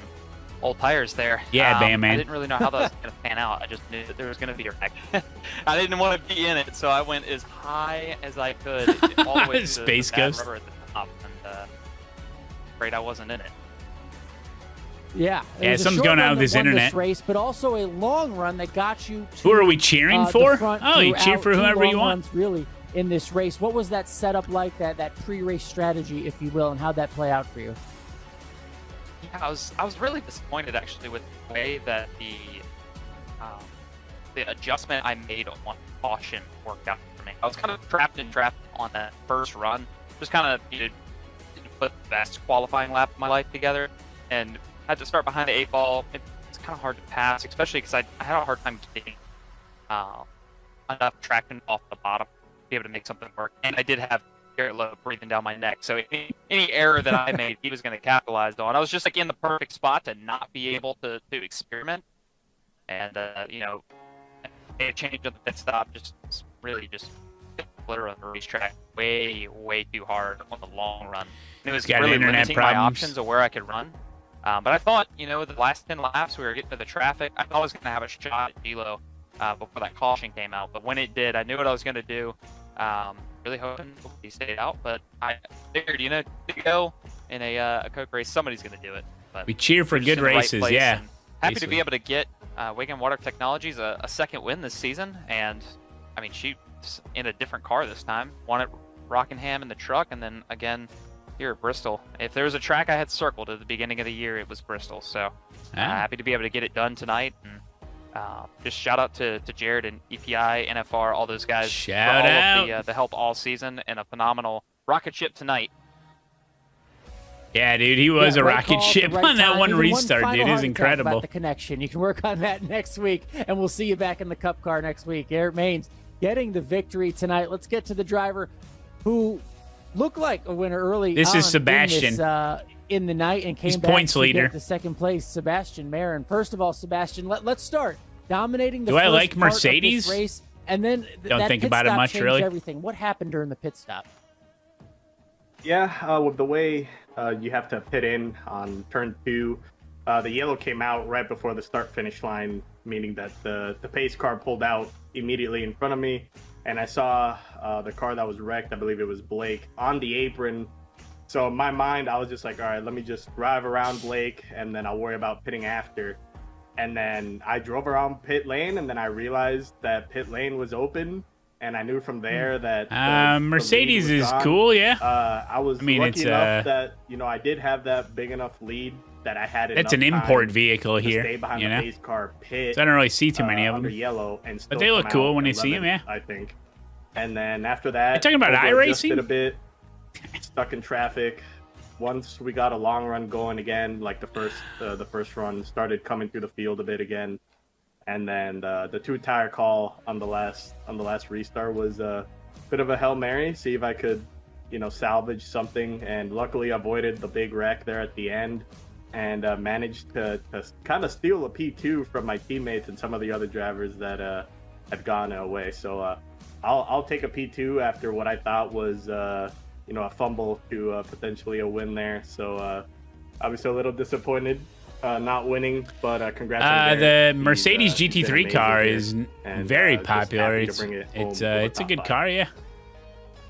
old tires there. Yeah, man. I didn't really know how that was going to pan out. I just knew that there was going to be a wreck. I didn't want to be in it, so I went as high as I could all the way to Space the bad Ghost. rubber at the top, and afraid I wasn't in it. Yeah, Yeah, something's going on with his internet. This race, but also a long run that got you to, Who are we cheering for? Oh, you cheer for whoever you want. Really, in this race, what was that setup like? That pre-race strategy, if you will, and how'd that play out for you? Yeah, I was really disappointed actually with the way that the adjustment I made on caution worked out for me. I was kind of trapped on that first run, just kind of didn't put the best qualifying lap of my life together, and had to start behind the 8 ball. It's kind of hard to pass, especially because I had a hard time getting enough traction off the bottom to be able to make something work. And I did have Garrett Lowe breathing down my neck, so any error that I made, he was going to capitalize on. I was just like in the perfect spot to not be able to experiment, and made a change on the pit stop. Just really flitter on the racetrack way too hard on the long run. And it was really limiting my options of where I could run. But I thought, the last 10 laps, we were getting to the traffic. I thought I was going to have a shot at Gilo before that caution came out. But when it did, I knew what I was going to do. Really hoping he stayed out. But I figured, to go in a Coke race, somebody's going to do it. But we cheer for good races, yeah. Happy to be able to get Wigan Water Technologies a second win this season. And, I mean, she's in a different car this time. Won at Rockingham in the truck, and then again here at Bristol. If there was a track I had circled at the beginning of the year, it was Bristol. So happy to be able to get it done tonight. And just shout out to Jared and EPI, NFR, all those guys Shout for all out. of the help all season, and a phenomenal rocket ship tonight. Yeah, dude, he was a rocket ship on that one restart, dude. It is incredible. About the connection. You can work on that next week, and we'll see you back in the Cup car next week. Garrett Maines getting the victory tonight. Let's get to the driver who looked like a winner early. This is Sebastian in the night, and came He's back points to leader. get the second place. Sebastian Marin. First of all, Sebastian, let's start dominating the Do I first like part of this Mercedes? race, and then Don't that think pit about it stop much, changed really. Everything. What happened during the pit stop? Yeah, with the way you have to pit in on turn 2, the yellow came out right before the start-finish line, meaning that the pace car pulled out immediately in front of me, and I saw the car that was wrecked, I believe it was Blake, on the apron. So in my mind, I was just like, all right, let me just drive around Blake, and then I'll worry about pitting after. And then I drove around pit lane, and then I realized that pit lane was open, and I knew from there that Mercedes the lead was is gone. cool, yeah. I was I mean, lucky it's enough that I did have that big enough lead that I had. It's enough an import time vehicle to here, stay behind you the know? pace car pit. So I don't really see too many of under them. yellow, and But they look cool when you see them, yeah. I think. And then after that, You're talking about over-adjusted iRacing? a bit, stuck in traffic. Once we got a long run going again, like the first run, started coming through the field a bit again, and then the 2-tire call on the last restart was a bit of a Hail Mary, see if I could salvage something, and luckily avoided the big wreck there at the end. and managed to kind of steal a P2 from my teammates and some of the other drivers that had gone away. So I'll take a P2 after what I thought was a fumble to potentially a win there. So obviously a little disappointed not winning, but congrats on the Mercedes GT3 car is very popular. It's a good car, yeah.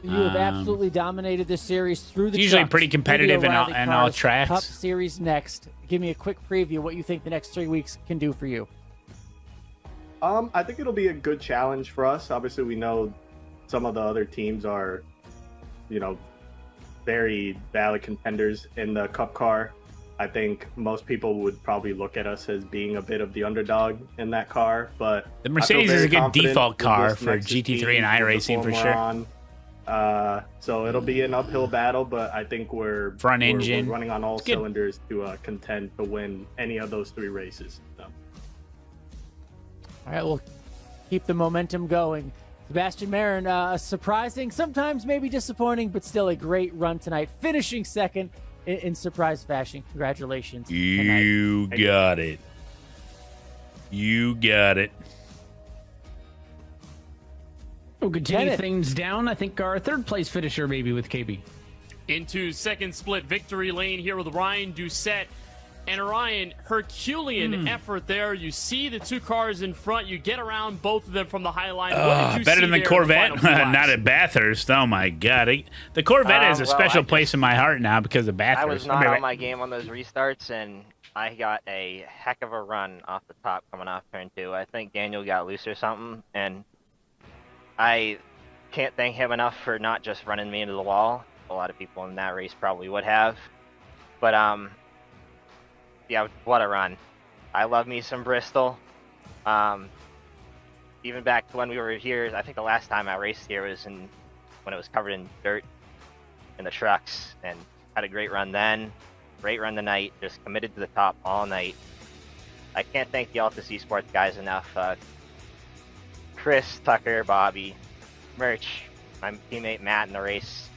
You have absolutely dominated this series through the usually trucks, pretty competitive in all tracks. Cup Series next. Give me a quick preview of what you think the next 3 weeks can do for you. I think it'll be a good challenge for us. Obviously, we know some of the other teams are, very valid contenders in the Cup car. I think most people would probably look at us as being a bit of the underdog in that car, but the Mercedes is a good default car for GT3 and iRacing for sure. So it'll be an uphill battle, but I think we're engine running on all cylinders to contend to win any of those 3 races. So. All right, we'll keep the momentum going. Sebastian Marin, a surprising, sometimes maybe disappointing, but still a great run tonight, finishing second in surprise fashion. Congratulations. You got it. You got it. We'll continue things down. I think our third place finisher maybe with KB. Into second split victory lane here with Ryan Doucette. And Ryan, Herculean effort there. You see the 2 cars in front. You get around both of them from the high line. What did you better see than the there Corvette? in the final Not at Bathurst. Oh, my God. The Corvette has a special place in my heart now because of Bathurst. I was not on my game on those restarts, and I got a heck of a run off the top coming off turn 2. I think Daniel got loose or something, and I can't thank him enough for not just running me into the wall. A lot of people in that race probably would have. But, yeah, what a run. I love me some Bristol. Even back to when we were here, I think the last time I raced here was when it was covered in dirt in the trucks, and had a great run then. Great run tonight, just committed to the top all night. I can't thank the Altus Esports guys enough. Chris, Tucker, Bobby, Merch, my teammate Matt in the race.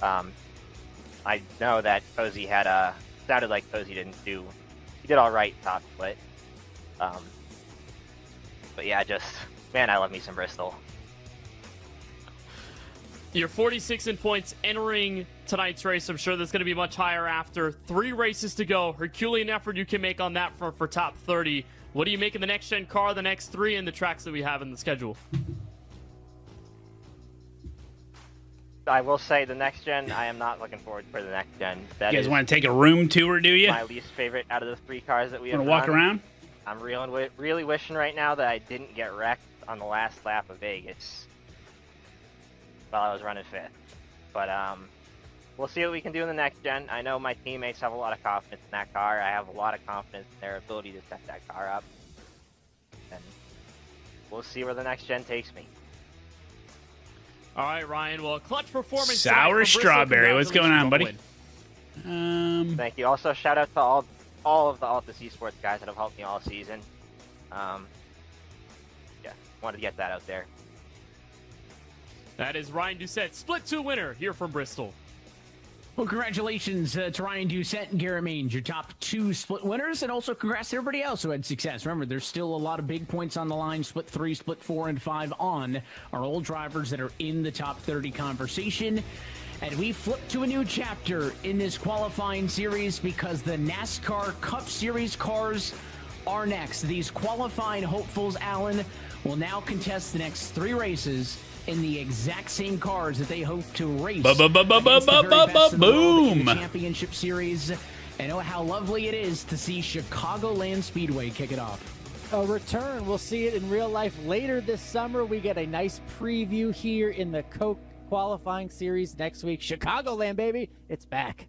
I know that Cozy sounded like Cozy he did all right top split. But yeah, man, I love me some Bristol. You're 46 in points entering tonight's race. I'm sure that's going to be much higher after 3 races to go. Herculean effort you can make on that for top 30. What do you make in the next gen car, the next 3, and the tracks that we have in the schedule? I will say the next gen, I am not looking forward for the next gen. You guys want to take a room tour, do you? My least favorite out of the 3 cars that we have. Want to walk around? I'm really wishing right now that I didn't get wrecked on the last lap of Vegas while I was running 5th. But we'll see what we can do in the next gen. I know my teammates have a lot of confidence in that car. I have a lot of confidence in their ability to set that car up. And we'll see where the next gen takes me. All right, Ryan. Well, clutch performance. Sour strawberry. What's going on, buddy? Thank you. Also, shout out to all of the Altus Esports guys that have helped me all season. Yeah, wanted to get that out there. That is Ryan Doucette, Split 2 winner here from Bristol. Well, congratulations to Ryan Doucette and Garrett Mange, your top 2 split winners, and also congrats to everybody else who had success. Remember, there's still a lot of big points on the line, split 3, split 4, and 5 on our old drivers that are in the top 30 conversation. And we flip to a new chapter in this qualifying series because the NASCAR Cup Series cars are next. These qualifying hopefuls, Alan, will now contest the next 3 races in the exact same cars that they hope to race. Boom! Championship Series. And oh, how lovely it is to see Chicagoland Speedway kick it off. A return. We'll see it in real life later this summer. We get a nice preview here in the Coke qualifying series next week. Chicagoland, baby. It's back.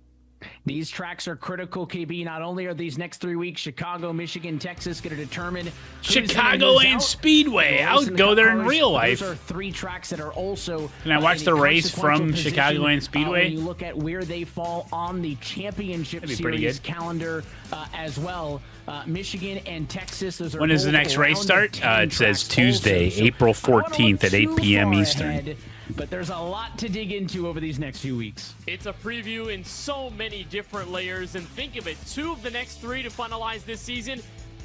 These tracks are critical, KB. Not only are these next 3 weeks, Chicago, Michigan, Texas, going to determine Chicagoland Speedway. I'll go there in real life. Those are 3 tracks that are also. Can I watch the race from Chicagoland Speedway? When you look at where they fall on the championship series calendar as well, Michigan and Texas. Those are when does the next race start? It says Tuesday, April 14th at 8 p.m. Eastern. but there's a lot to dig into over these next few weeks. It's a preview in so many different layers, and think of it, 2 of the next 3 to finalize this season,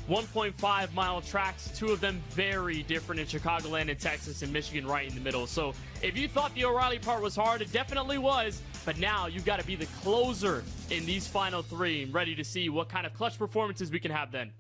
1.5-mile tracks, 2 of them very different in Chicagoland and Texas and Michigan right in the middle. So if you thought the O'Reilly part was hard, it definitely was, but now you've got to be the closer in these final 3 and ready to see what kind of clutch performances we can have then.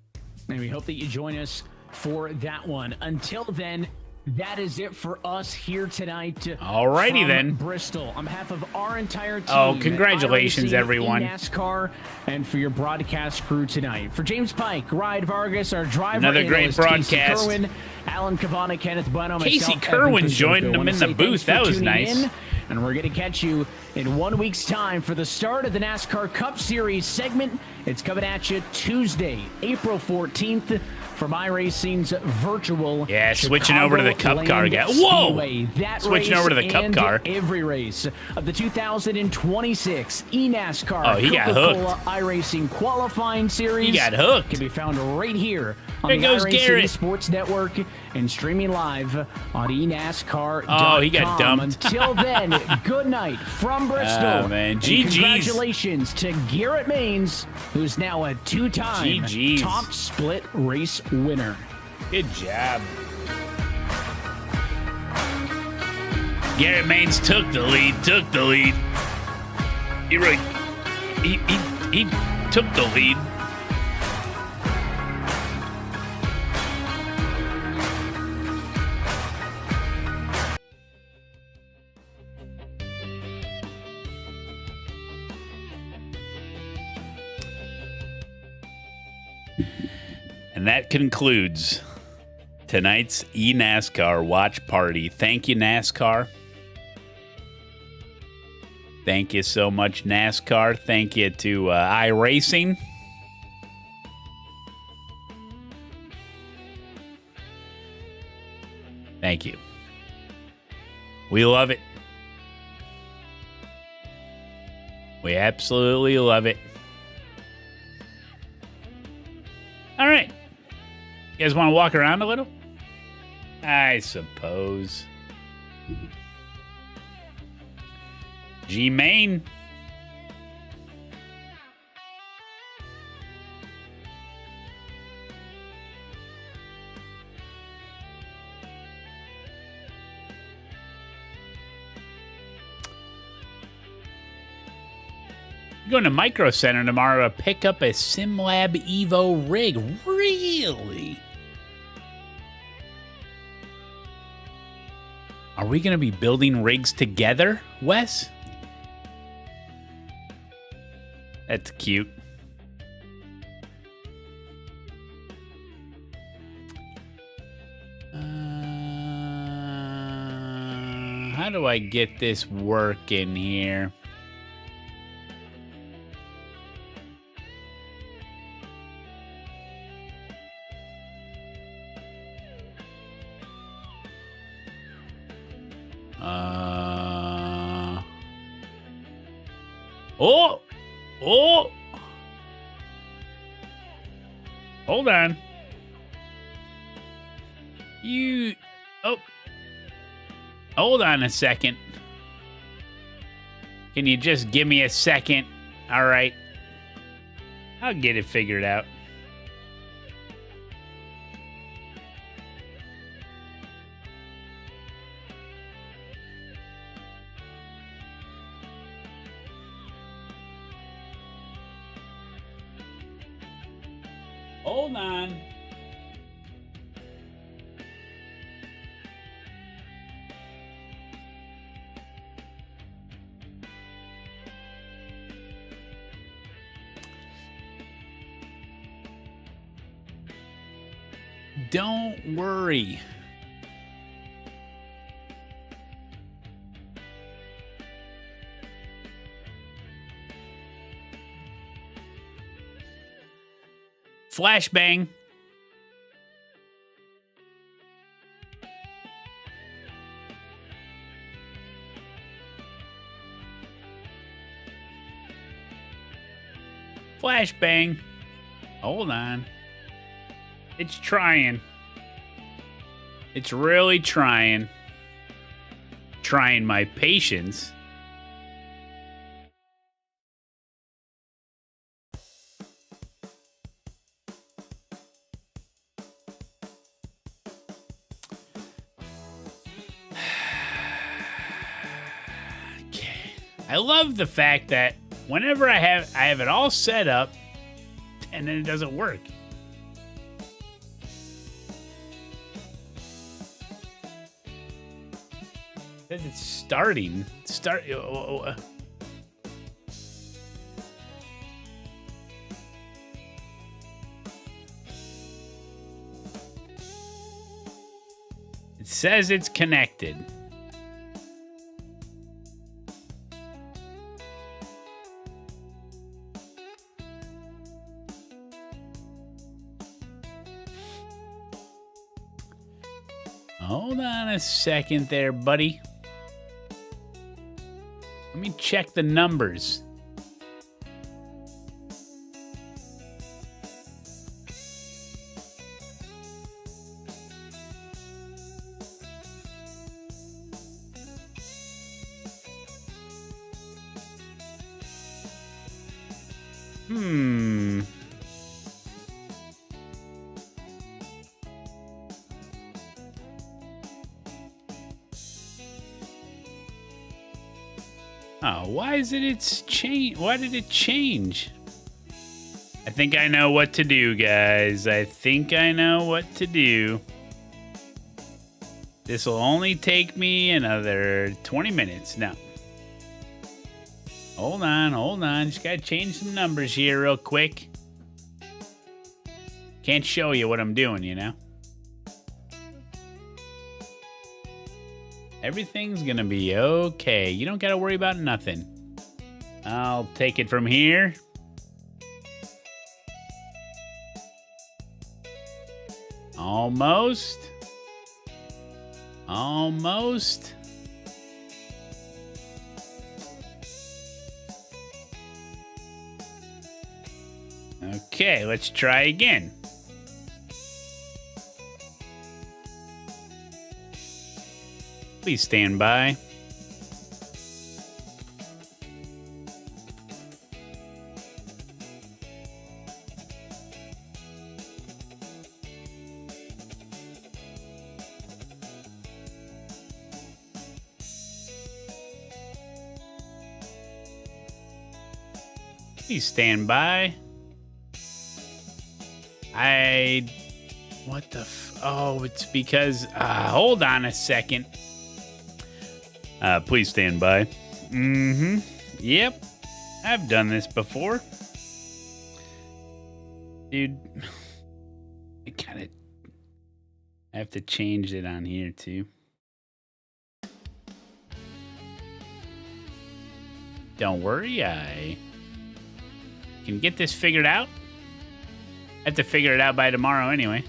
And we hope that you join us for that one. Until then, that is it for us here tonight. Alrighty from then. Bristol, on behalf of our entire team. Oh, congratulations, iRacing, everyone. NASCAR, and for your broadcast crew tonight. For James Pike, Ryan Vargas, our driver, Another great analyst, broadcast. Casey Kerwin, Alan Cavana, Kenneth Bueno, Casey myself, Kerwin Evan joined Kuznick. them in the booth. That was nice. And we're going to catch you in 1 week's time for the start of the NASCAR Cup Series segment. It's coming at you Tuesday, April 14th. From iRacing's virtual switching over to the Cup car again. Whoa! Speedway. That Switching race over to the Cup and car. Every race of the 2026 eNASCAR Oh, he got Coca-Cola hooked. iRacing qualifying series. He got hooked. Can be found right here on There the goes iRacing Garrett. Sports Network and streaming live on eNASCAR.com. Oh, he got dumped. Until then, good night from Bristol. Oh, man. And GG's. congratulations to Garrett Maines, who's now a 2-time GG's. top split race winner. Good job. Garrett Maines took the lead. He really, he took the lead. And that concludes tonight's eNASCAR watch party. Thank you, NASCAR. Thank you so much, NASCAR. Thank you to iRacing. Thank you. We love it. We absolutely love it. All right. You guys want to walk around a little? I suppose. G-Main. Going to Micro Center tomorrow to pick up a SimLab Evo rig. Really? Are we going to be building rigs together, Wes? That's cute. How do I get this working here? Oh! Hold on. Hold on a second. Can you just give me a second? All right. I'll get it figured out. Hold on. Don't worry. Flashbang. Flashbang. Hold on. It's trying. It's really trying. trying my patience. I love the fact that whenever I have it all set up and then it doesn't work. It says it's starting. It says it's connected. Hold on a second there, buddy. Let me check the numbers. Oh, why is it's change? Why did it change? I think I know what to do, guys. I think I know what to do. This will only take me another 20 minutes. No. Hold on. Just gotta change some numbers here real quick. Can't show you what I'm doing, you know? Everything's gonna be okay. You don't gotta worry about nothing. I'll take it from here. Almost. Okay, let's try again. Please stand by. Please stand by. What the oh, it's because, hold on a second. Please stand by. Yep. I've done this before. Dude. I have to change it on here too. Don't worry, I can get this figured out. I have to figure it out by tomorrow anyway.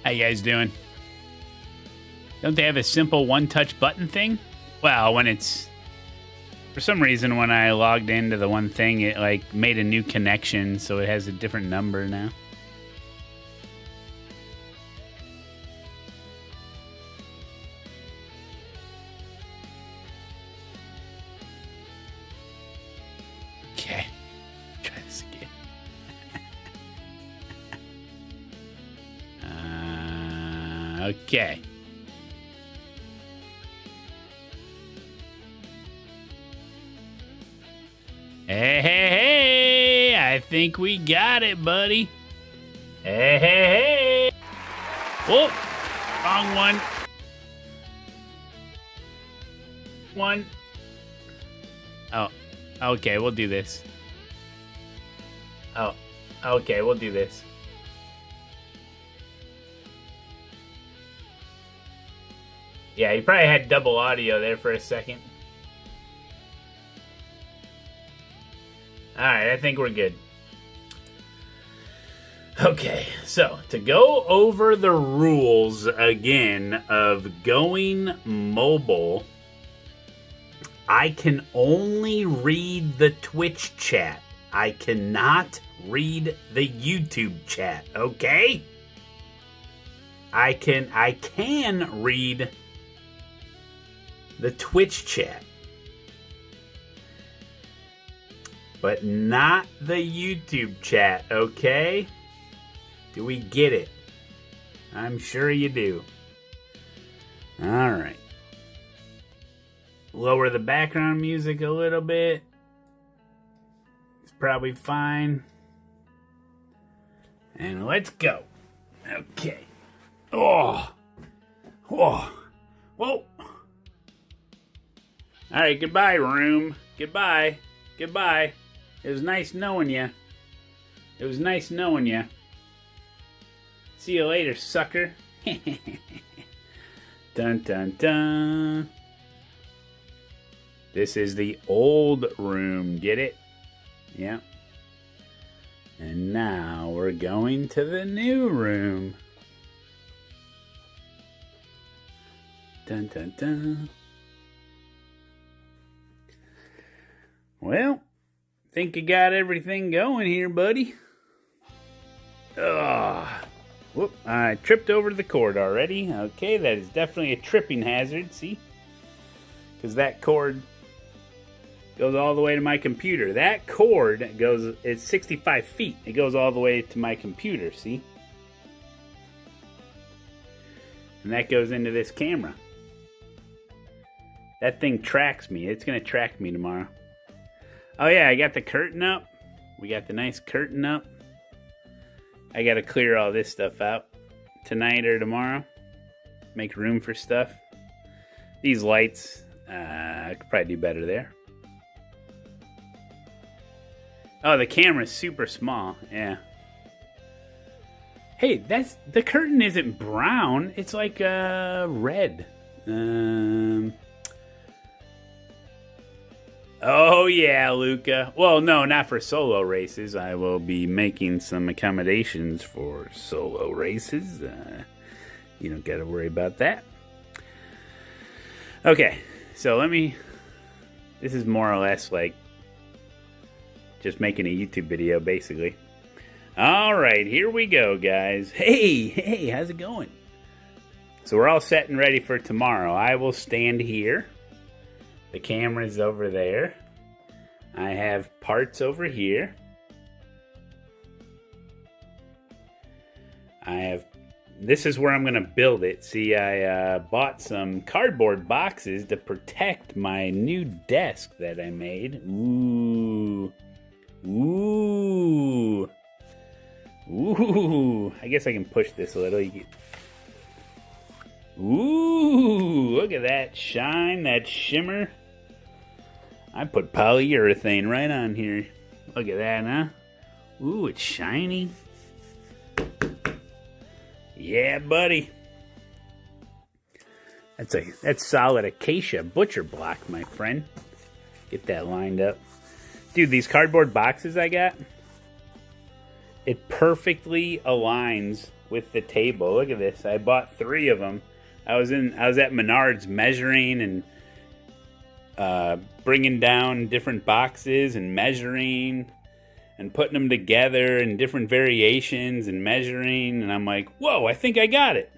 How you guys doing? Don't they have a simple one-touch button thing? Well, when it's... For some reason, when I logged into the one thing, it like made a new connection, so it has a different number now. Okay. Try this again. Okay. Hey, I think we got it, buddy. Hey. Whoop. Wrong one. Oh, okay, we'll do this. Oh, okay, we'll do this. Yeah, you probably had double audio there for a second. Alright, I think we're good. Okay, so to go over the rules again of going mobile, I can only read the Twitch chat. I cannot read the YouTube chat, okay? I can read the Twitch chat, but not the YouTube chat, okay? Do we get it? I'm sure you do. All right. Lower the background music a little bit. It's probably fine. And let's go. Okay. Oh. Whoa. Whoa. All right, goodbye, room. Goodbye. Goodbye. It was nice knowing you. It was nice knowing you. See you later, sucker. Dun dun dun. This is the old room, get it? Yeah. And now we're going to the new room. Dun dun dun. Well, think you got everything going here, buddy. Ugh. Whoop, I tripped over the cord already. Okay, that is definitely a tripping hazard, see? Because that cord goes all the way to my computer. That cord goes, it's 65 feet. It goes all the way to my computer, see? And that goes into this camera. That thing tracks me. It's going to track me tomorrow. Oh yeah, I got the curtain up. We got the nice curtain up. I got to clear all this stuff out tonight or tomorrow. Make room for stuff. These lights, I could probably do better there. Oh, the camera's super small. Yeah. Hey, the curtain isn't brown. It's like red. Oh yeah, Luca. Well, no, not for solo races. I will be making some accommodations for solo races. You don't got to worry about that. Okay, so this is more or less like just making a YouTube video, basically. All right, here we go, guys. Hey, how's it going? So we're all set and ready for tomorrow. I will stand here. The camera's over there. I have parts over here. This is where I'm going to build it. See, I bought some cardboard boxes to protect my new desk that I made. Ooh. I guess I can push this a little. Ooh, look at that shine, that shimmer. I put polyurethane right on here. Look at that, huh? Ooh, it's shiny. Yeah, buddy. That's solid acacia butcher block, my friend. Get that lined up. Dude, these cardboard boxes I got, it perfectly aligns with the table. Look at this. I bought 3 of them. I was at Menards measuring and bringing down different boxes and measuring and putting them together in different variations and measuring, and I'm like, whoa, I think I got it.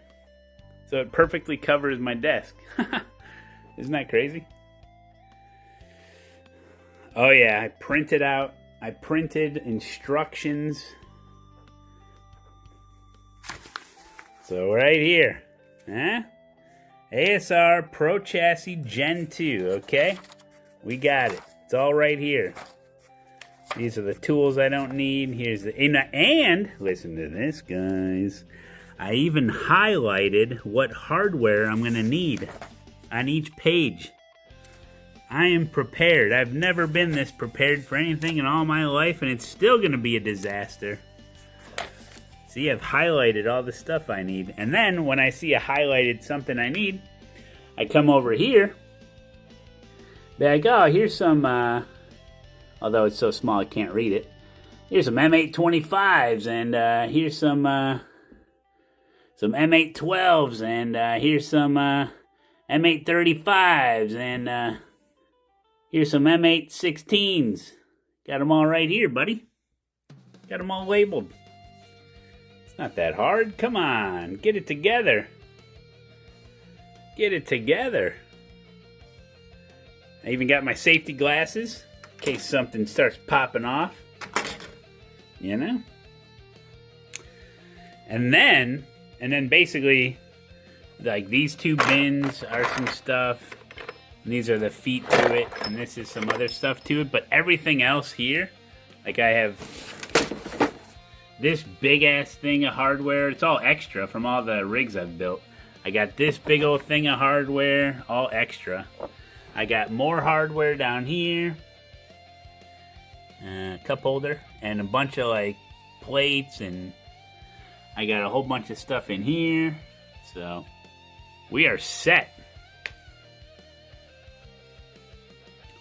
So it perfectly covers my desk. Isn't that crazy? Oh yeah, I printed instructions. So right here, huh? ASR Pro Chassis Gen 2, okay? We got it. It's all right here. These are the tools I don't need. Here's the... And, listen to this, guys. I even highlighted what hardware I'm going to need on each page. I am prepared. I've never been this prepared for anything in all my life, and it's still going to be a disaster. See, I've highlighted all the stuff I need. And then, when I see a highlighted something I need, I come over here. Be like, oh, here's some... although it's so small I can't read it. Here's some M825s, and here's some M812s, and here's some M835s, and here's some M816s. Got them all right here, buddy. Got them all labeled. It's not that hard. Come on, get it together. Get it together. I even got my safety glasses in case something starts popping off. You know? And then basically, like, these two bins are some stuff. And these are the feet to it. And this is some other stuff to it. But everything else here, like, I have this big-ass thing of hardware. It's all extra from all the rigs I've built. I got this big old thing of hardware, all extra. I got more hardware down here. Cup holder. And a bunch of, like, plates. And I got a whole bunch of stuff in here. So, we are set.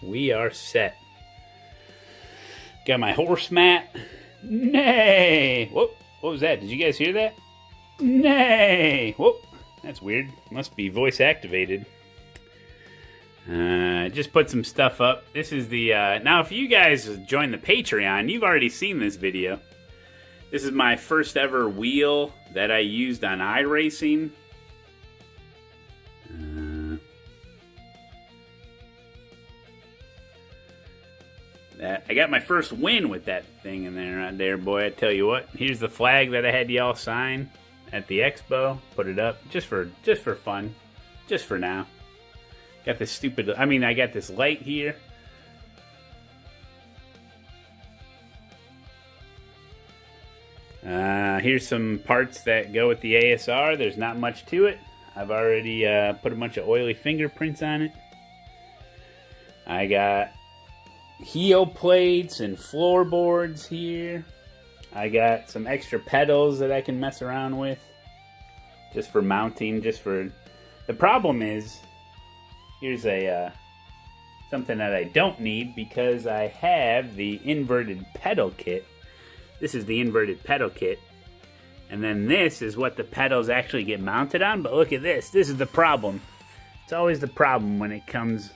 We are set. Got my horse mat. Nay! Whoop! What was that? Did you guys hear that? Nay! Whoop! That's weird. Must be voice activated. Just put some stuff up. This is the... now, if you guys join the Patreon, you've already seen this video. This is my first ever wheel that I used on iRacing. I got my first win with that thing in there, right there, boy. I tell you what. Here's the flag that I had y'all sign at the expo. Put it up just for fun, just for now. Got this stupid. I mean, I got this light here. Here's some parts that go with the ASR. There's not much to it. I've already put a bunch of oily fingerprints on it. I got heel plates and floorboards here. I got some extra pedals that I can mess around with. Just for mounting, The problem is, here's a something that I don't need because I have the inverted pedal kit. This is the inverted pedal kit. And then this is what the pedals actually get mounted on. But look at this. This is the problem. It's always the problem when it comes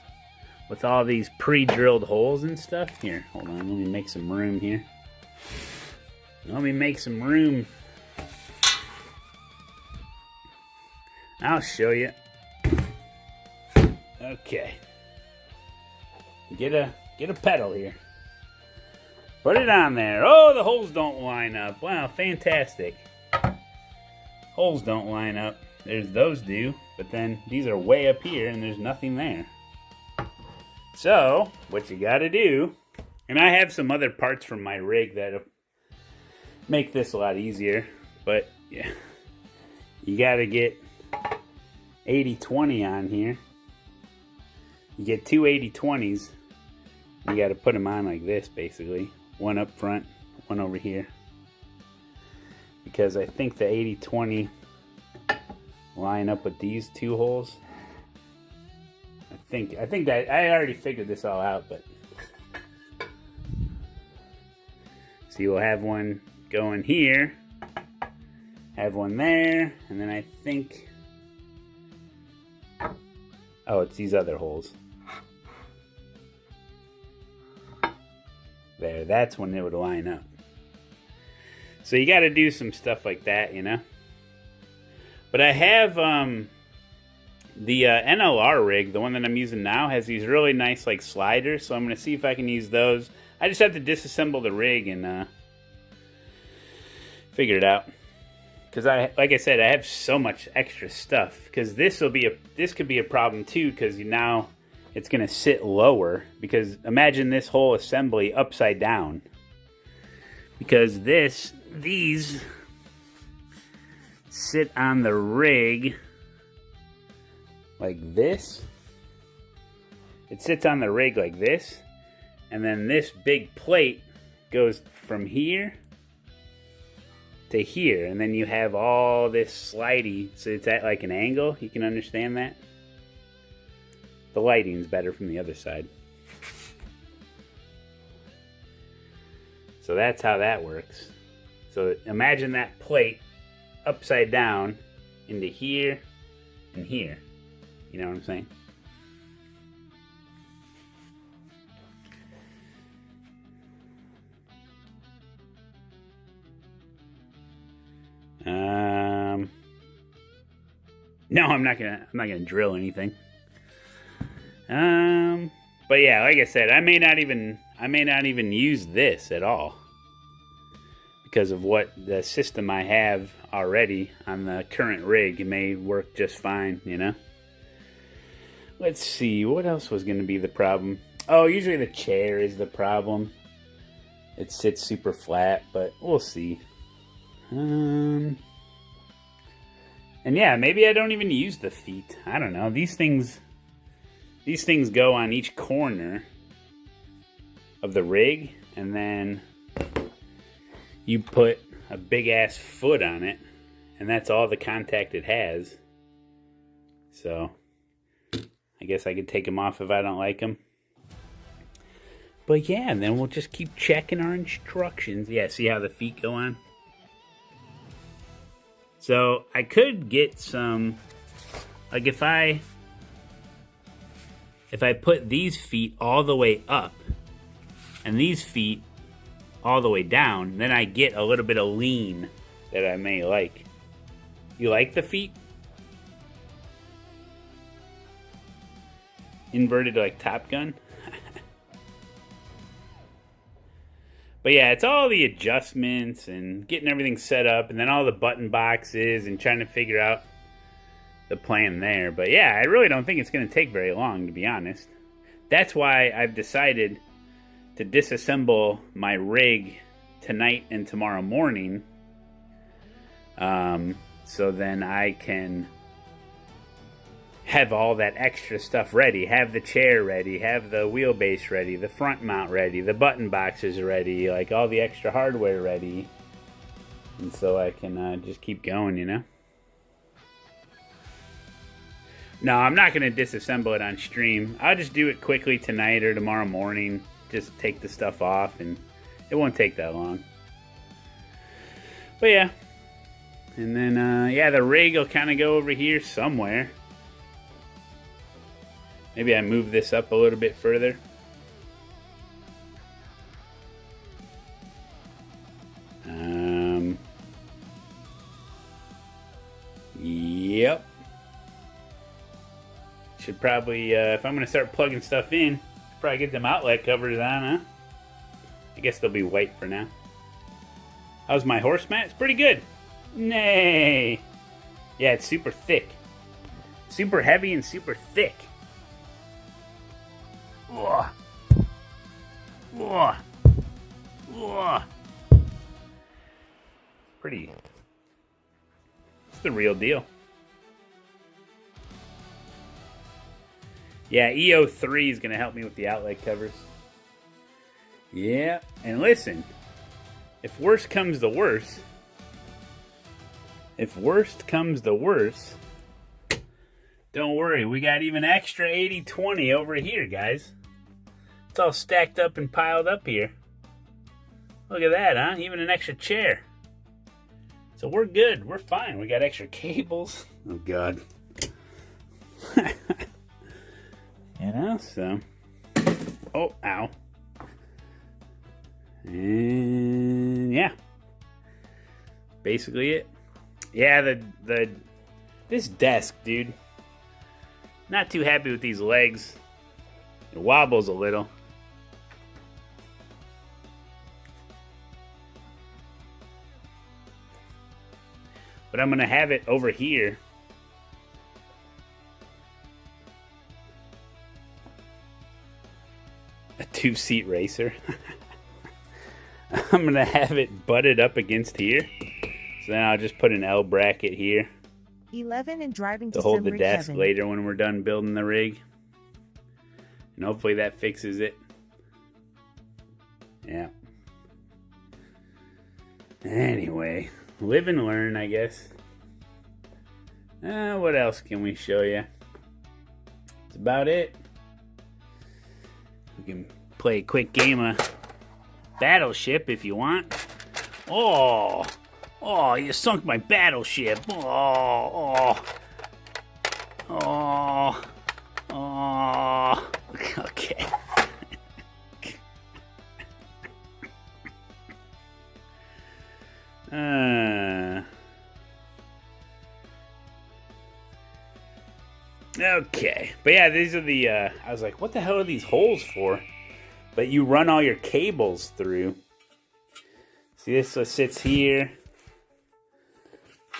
with all these pre-drilled holes and stuff. Here, hold on. Let me make some room here. Let me make some room. I'll show you. Okay. Get a pedal here. Put it on there. Oh, the holes don't line up. Wow, fantastic. Holes don't line up. There's those do, but then these are way up here and there's nothing there. So, what you gotta do, and I have some other parts from my rig that'll make this a lot easier, but yeah, you gotta get 80-20 on here. You get two 80-20s. You gotta put them on like this, basically. One up front, one over here. Because I think the 80-20 line up with these two holes. I think that I already figured this all out, but see, we'll have one going here, have one there, and then I think, oh, it's these other holes. There, that's when they would line up. So you got to do some stuff like that, you know. But I have the NLR rig, the one that I'm using now, has these really nice like sliders. So I'm going to see if I can use those. I just have to disassemble the rig and figure it out. Because like I said, I have so much extra stuff. Because this could be a problem too. Because now it's going to sit lower. Because imagine this whole assembly upside down. Because these sit on the rig like this. It sits on the rig like this, and then this big plate goes from here to here, and then you have all this slidey, so it's at like an angle. You can understand that? The lighting's better from the other side. So that's how that works. So imagine that plate upside down into here and here. You know what I'm saying? No, I'm not gonna drill anything. But yeah, like I said, I may not even use this at all because of what the system I have already on the current rig. It may work just fine, you know. Let's see, what else was going to be the problem? Oh, usually the chair is the problem. It sits super flat, but we'll see. And yeah, maybe I don't even use the feet. I don't know. These things go on each corner of the rig, and then you put a big ass foot on it, and that's all the contact it has. So I guess I could take them off if I don't like them. But yeah, and then we'll just keep checking our instructions. Yeah, see how the feet go on? So I could get some, like if I put these feet all the way up and these feet all the way down, then I get a little bit of lean that I may like. You like the feet? Inverted like Top Gun? But yeah, it's all the adjustments and getting everything set up and then all the button boxes and trying to figure out the plan there. But yeah, I really don't think it's going to take very long, to be honest. That's why I've decided to disassemble my rig tonight and tomorrow morning. So then I can have all that extra stuff ready. Have the chair ready, have the wheelbase ready, the front mount ready, the button boxes ready, like all the extra hardware ready. And so I can just keep going, you know? No, I'm not going to disassemble it on stream. I'll just do it quickly tonight or tomorrow morning. Just take the stuff off, and it won't take that long. But yeah. And then, yeah, the rig will kind of go over here somewhere. Maybe I move this up a little bit further. Yep. Should probably, if I'm going to start plugging stuff in, probably get them outlet covers on, huh? I guess they'll be white for now. How's my horse mat? It's pretty good. Nay. Yeah, it's super thick. Super heavy and super thick. Ugh. Ugh. Ugh. Pretty. It's the real deal. Yeah, EO3 is going to help me with the outlet covers. Yeah, and listen, if worst comes to worst, don't worry, we got even extra 80/20 over here, guys. It's all stacked up and piled up here. Look at that, huh? Even an extra chair. So we're good. We're fine. We got extra cables. Oh, God. You know, so. Oh, ow. And yeah. Basically it. Yeah, this desk, dude. Not too happy with these legs. It wobbles a little. But I'm going to have it over here. A two-seat racer. I'm going to have it butted up against here. So then I'll just put an L bracket here. 11 and driving to hold the December desk 7. later when we're done building the rig. And hopefully that fixes it. Yeah. Anyway, live and learn, I guess. What else can we show you? That's about it. We can play a quick game of battleship if you want. Oh, oh, you sunk my battleship. Oh, oh, oh, oh. Okay. Okay, but yeah, these are the, I was like, what the hell are these holes for? But you run all your cables through. See, this sits here.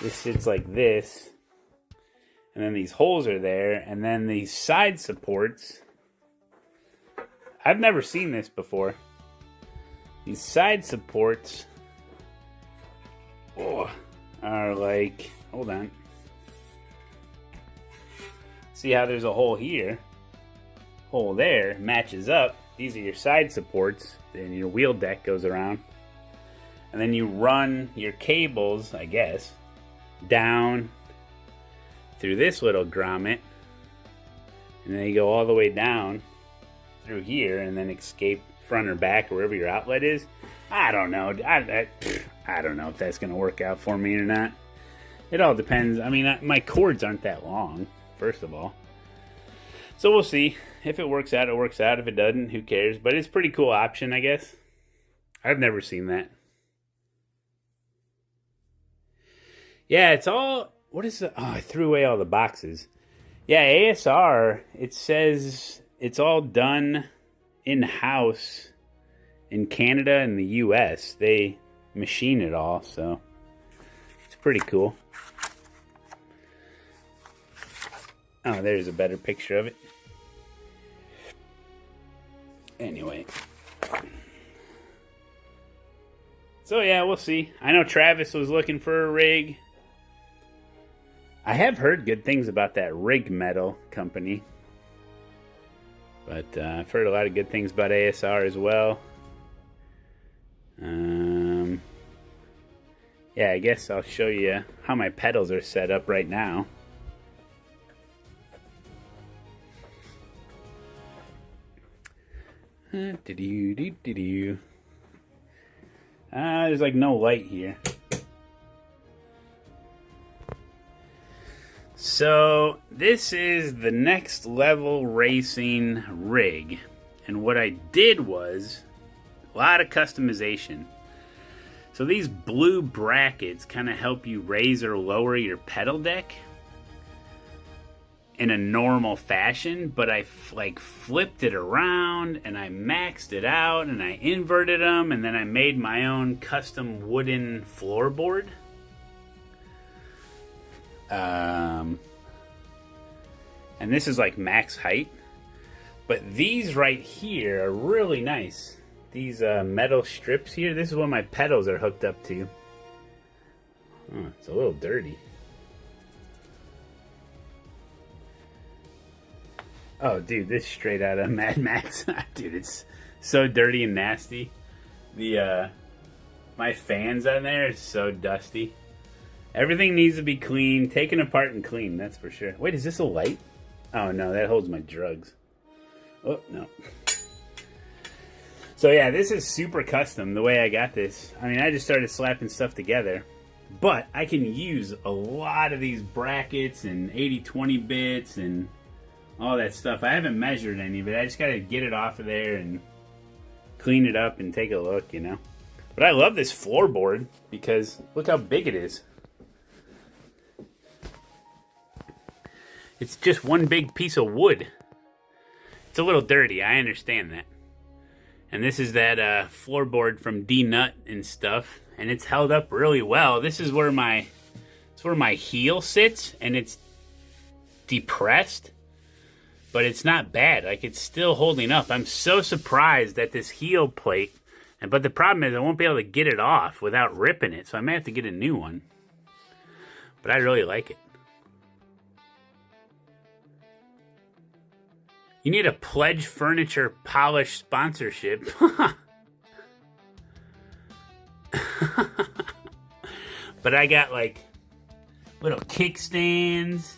This sits like this. And then these holes are there. And then these side supports. I've never seen this before. These side supports are like, hold on. See how there's a hole here, hole there, matches up. These are your side supports, and your wheel deck goes around. And then you run your cables, I guess, down through this little grommet. And then you go all the way down through here and then escape front or back or wherever your outlet is. I don't know. I don't know if that's going to work out for me or not. It all depends. I mean, my cords aren't that long, first of all. So we'll see. If it works out, it works out. If it doesn't, who cares? But it's a pretty cool option, I guess. I've never seen that. Yeah, it's all... What is the... Oh, I threw away all the boxes. Yeah, ASR, it says it's all done in-house in Canada and the US. They machine it all, so it's pretty cool. Oh, there's a better picture of it. Anyway. So yeah, we'll see. I know Travis was looking for a rig. I have heard good things about that Rig Metal company. But I've heard a lot of good things about ASR as well. Yeah, I guess I'll show you how my pedals are set up right now. There's like no light here. So this is the Next Level Racing rig, and what I did was a lot of customization. So these blue brackets kind of help you raise or lower your pedal deck in a normal fashion, but I flipped it around and I maxed it out and I inverted them, and then I made my own custom wooden floorboard. And this is like max height, but these right here are really nice. These metal strips here, this is what my pedals are hooked up to. Oh, it's a little dirty. Oh, dude, this is straight out of Mad Max. Dude, it's so dirty and nasty. The my fans on there is so dusty. Everything needs to be clean, taken apart and cleaned, that's for sure. Wait, is this a light? Oh, no, that holds my drugs. Oh, no. So, yeah, this is super custom, the way I got this. I mean, I just started slapping stuff together. But I can use a lot of these brackets and 80-20 bits and all that stuff. I haven't measured any of it. I just got to get it off of there and clean it up and take a look, you know. But I love this floorboard because look how big it is. It's just one big piece of wood. It's a little dirty, I understand that. And this is that floorboard from D-Nut and stuff, and it's held up really well. This is where my heel sits, and it's depressed, but it's not bad. Like, it's still holding up. I'm so surprised at this heel plate, but the problem is I won't be able to get it off without ripping it, so I may have to get a new one. But I really like it. You need a Pledge Furniture Polish sponsorship. But I got like little kickstands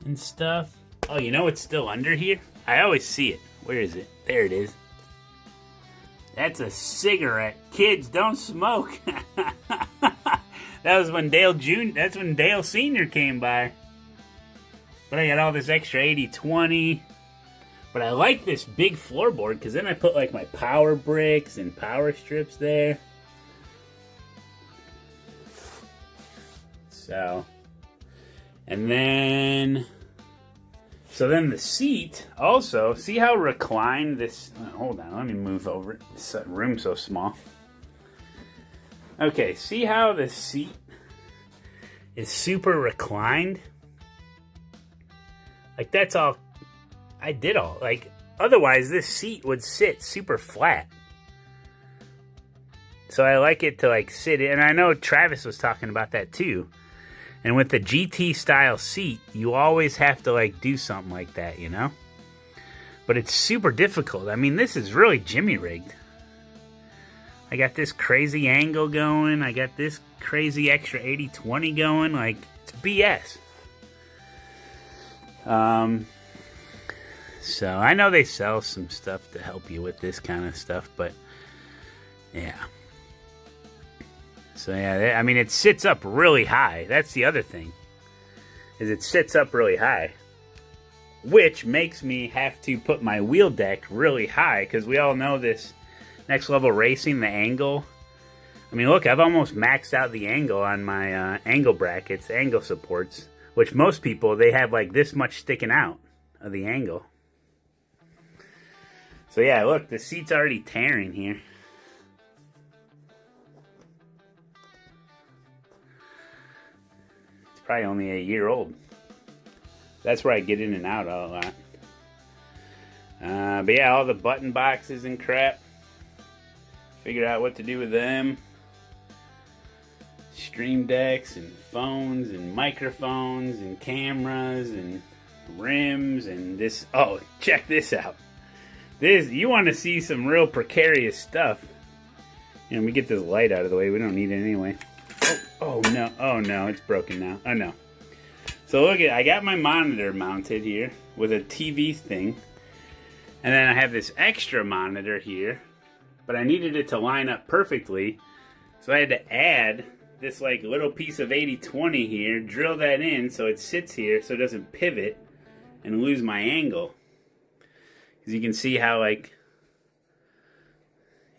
and stuff. Oh, you know what's still under here? I always see it. Where is it? There it is. That's a cigarette. Kids, don't smoke. That was when Dale Jr. That's when Dale Sr. came by. But I got all this extra 80/20. But I like this big floorboard because then I put like my power bricks and power strips there. So, and then, so then the seat also, see how reclined this, hold on, let me move over it. This room's so small. Okay, see how the seat is super reclined? Like that's all, I did all, like otherwise this seat would sit super flat. So I like it to like sit in, and I know Travis was talking about that too. And with the GT style seat, you always have to like do something like that, you know? But it's super difficult. I mean, this is really Jimmy rigged. I got this crazy angle going. I got this crazy extra 80/20 going. Like, it's BS. So I know they sell some stuff to help you with this kind of stuff, but yeah. So yeah, I mean, it sits up really high. That's the other thing, is it sits up really high, which makes me have to put my wheel deck really high, because we all know this Next Level Racing, the angle. I mean, look, I've almost maxed out the angle on my angle brackets, angle supports, which most people, they have like this much sticking out of the angle. So yeah, look, the seat's already tearing here. Probably only a year old. That's where I get in and out a lot. But yeah, all the button boxes and crap. Figured out what to do with them. Stream decks and phones and microphones and cameras and rims and this. Oh, check this out. This, you want to see some real precarious stuff. Let me get this light out of the way. We don't need it anyway. Oh no, it's broken now. Oh no. So look at, I got my monitor mounted here with a TV thing. And then I have this extra monitor here, but I needed it to line up perfectly. So I had to add this like little piece of 80/20 here, drill that in so it sits here so it doesn't pivot and lose my angle. Because you can see how like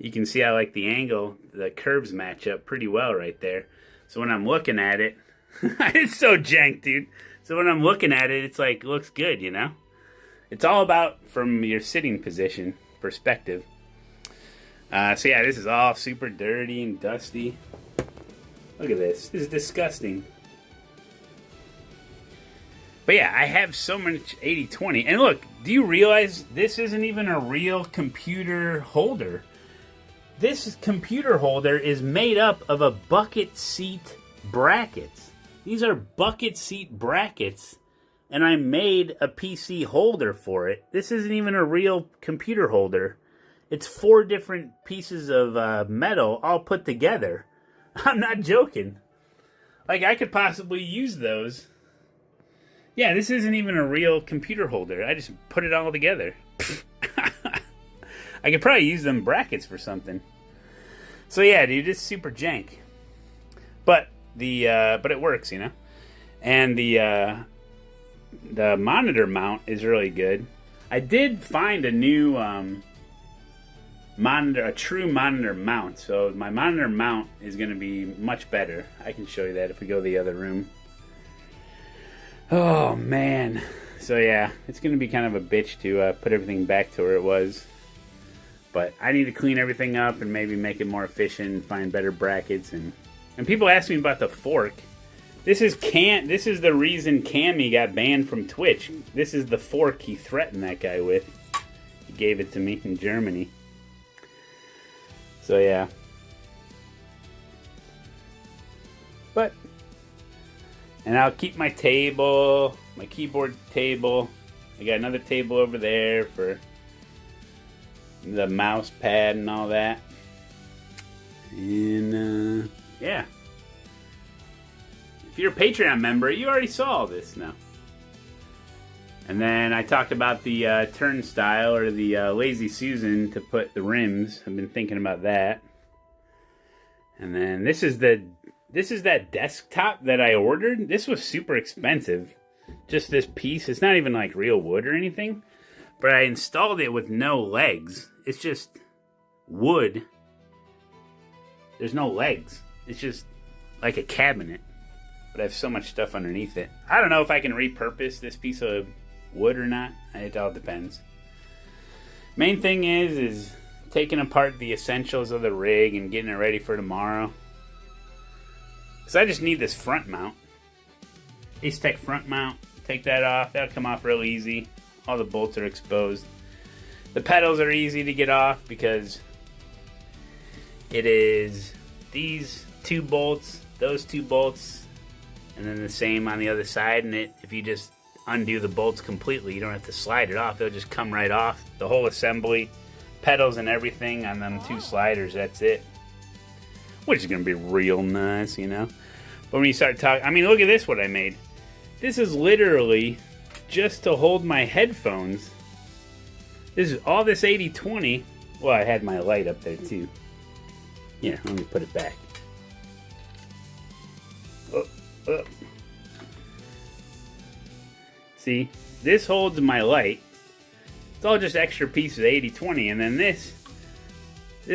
the angle, the curves match up pretty well right there. So when I'm looking at it, it's so jank, dude. So when I'm looking at it, it's like, looks good, you know? It's all about from your sitting position perspective. So yeah, this is all super dirty and dusty. Look at this. This is disgusting. But yeah, I have so much 80/20. And look, do you realize this isn't even a real computer holder? This computer holder is made up of a bucket seat brackets. These are bucket seat brackets, and I made a PC holder for it. This isn't even a real computer holder. It's 4 different pieces of metal all put together. I'm not joking. Like, I could possibly use those. Yeah, this isn't even a real computer holder. I just put it all together. I could probably use them brackets for something. So yeah, dude, it's super jank. But it works, you know. And the monitor mount is really good. I did find a new monitor, a true monitor mount. So my monitor mount is going to be much better. I can show you that if we go to the other room. Oh man. So yeah, it's going to be kind of a bitch to put everything back to where it was. But I need to clean everything up and maybe make it more efficient and find better brackets. And people ask me about the fork. This is the reason Cammy got banned from Twitch. This is the fork he threatened that guy with. He gave it to me in Germany. So yeah. But, and I'll keep my table, my keyboard table. I got another table over there for the mouse pad and all that. And yeah. If you're a Patreon member, you already saw all this now. And then I talked about the turnstile or the Lazy Susan to put the rims. I've been thinking about that. And then this is that desktop that I ordered. This was super expensive. Just this piece. It's not even like real wood or anything. But I installed it with no legs. It's just wood. There's no legs. It's just like a cabinet. But I have so much stuff underneath it. I don't know if I can repurpose this piece of wood or not. It all depends. Main thing is taking apart the essentials of the rig and getting it ready for tomorrow. Because I just need this front mount. ASETEK front mount. Take that off. That'll come off real easy. All the bolts are exposed. The pedals are easy to get off because it is these 2 bolts, those 2 bolts, and then the same on the other side. And if you just undo the bolts completely, you don't have to slide it off. It'll just come right off. The whole assembly, pedals and everything on them 2 sliders, that's it. Which is going to be real nice, you know. But when you start talking, I mean, look at this, what I made. This is literally just to hold my headphones. This is all this 80/20. Well, I had my light up there too. Yeah, let me put it back. Up. See, this holds my light. It's all just extra pieces of 80/20, and then this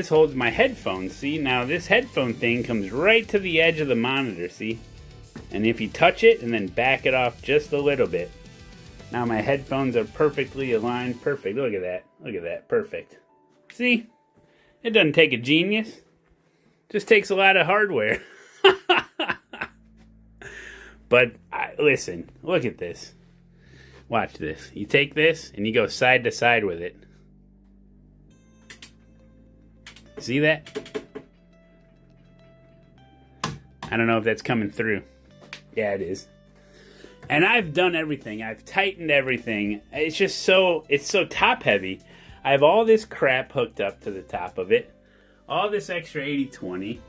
holds my headphones. See, now this headphone thing comes right to the edge of the monitor, see? And if you touch it and then back it off just a little bit, now my headphones are perfectly aligned. Perfect. Look at that. Look at that. Perfect. See? It doesn't take a genius. Just takes a lot of hardware. But listen, look at this. Watch this. You take this and you go side to side with it. See that? I don't know if that's coming through. Yeah, it is. And I've done everything. I've tightened everything. It's just so top heavy. I have all this crap hooked up to the top of it. All this extra 80/20.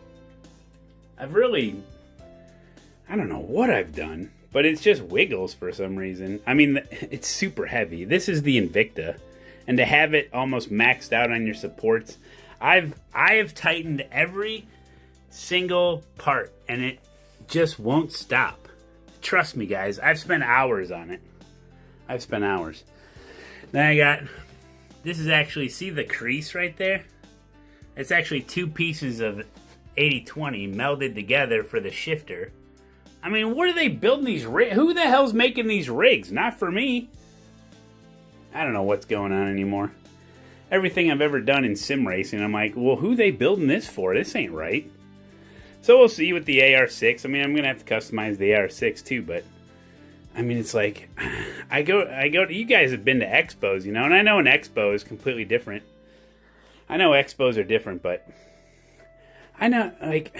I don't know what I've done, but it's just wiggles for some reason. I mean, it's super heavy. This is the Invicta. And to have it almost maxed out on your supports, I have tightened every single part, and it just won't stop. Trust me, guys. I've spent hours on it. I've spent hours. Then I got... This is actually... See the crease right there? It's actually 2 pieces of 80/20 melded together for the shifter. I mean, what are they building these rigs? Who the hell's making these rigs? Not for me. I don't know what's going on anymore. Everything I've ever done in sim racing, I'm like, well, who they building this for? This ain't right. So we'll see with the AR6. I mean, I'm going to have to customize the AR6 too, but I mean, it's like, I go to, you guys have been to expos, you know, and I know an expo is completely different. I know expos are different, but I know, like,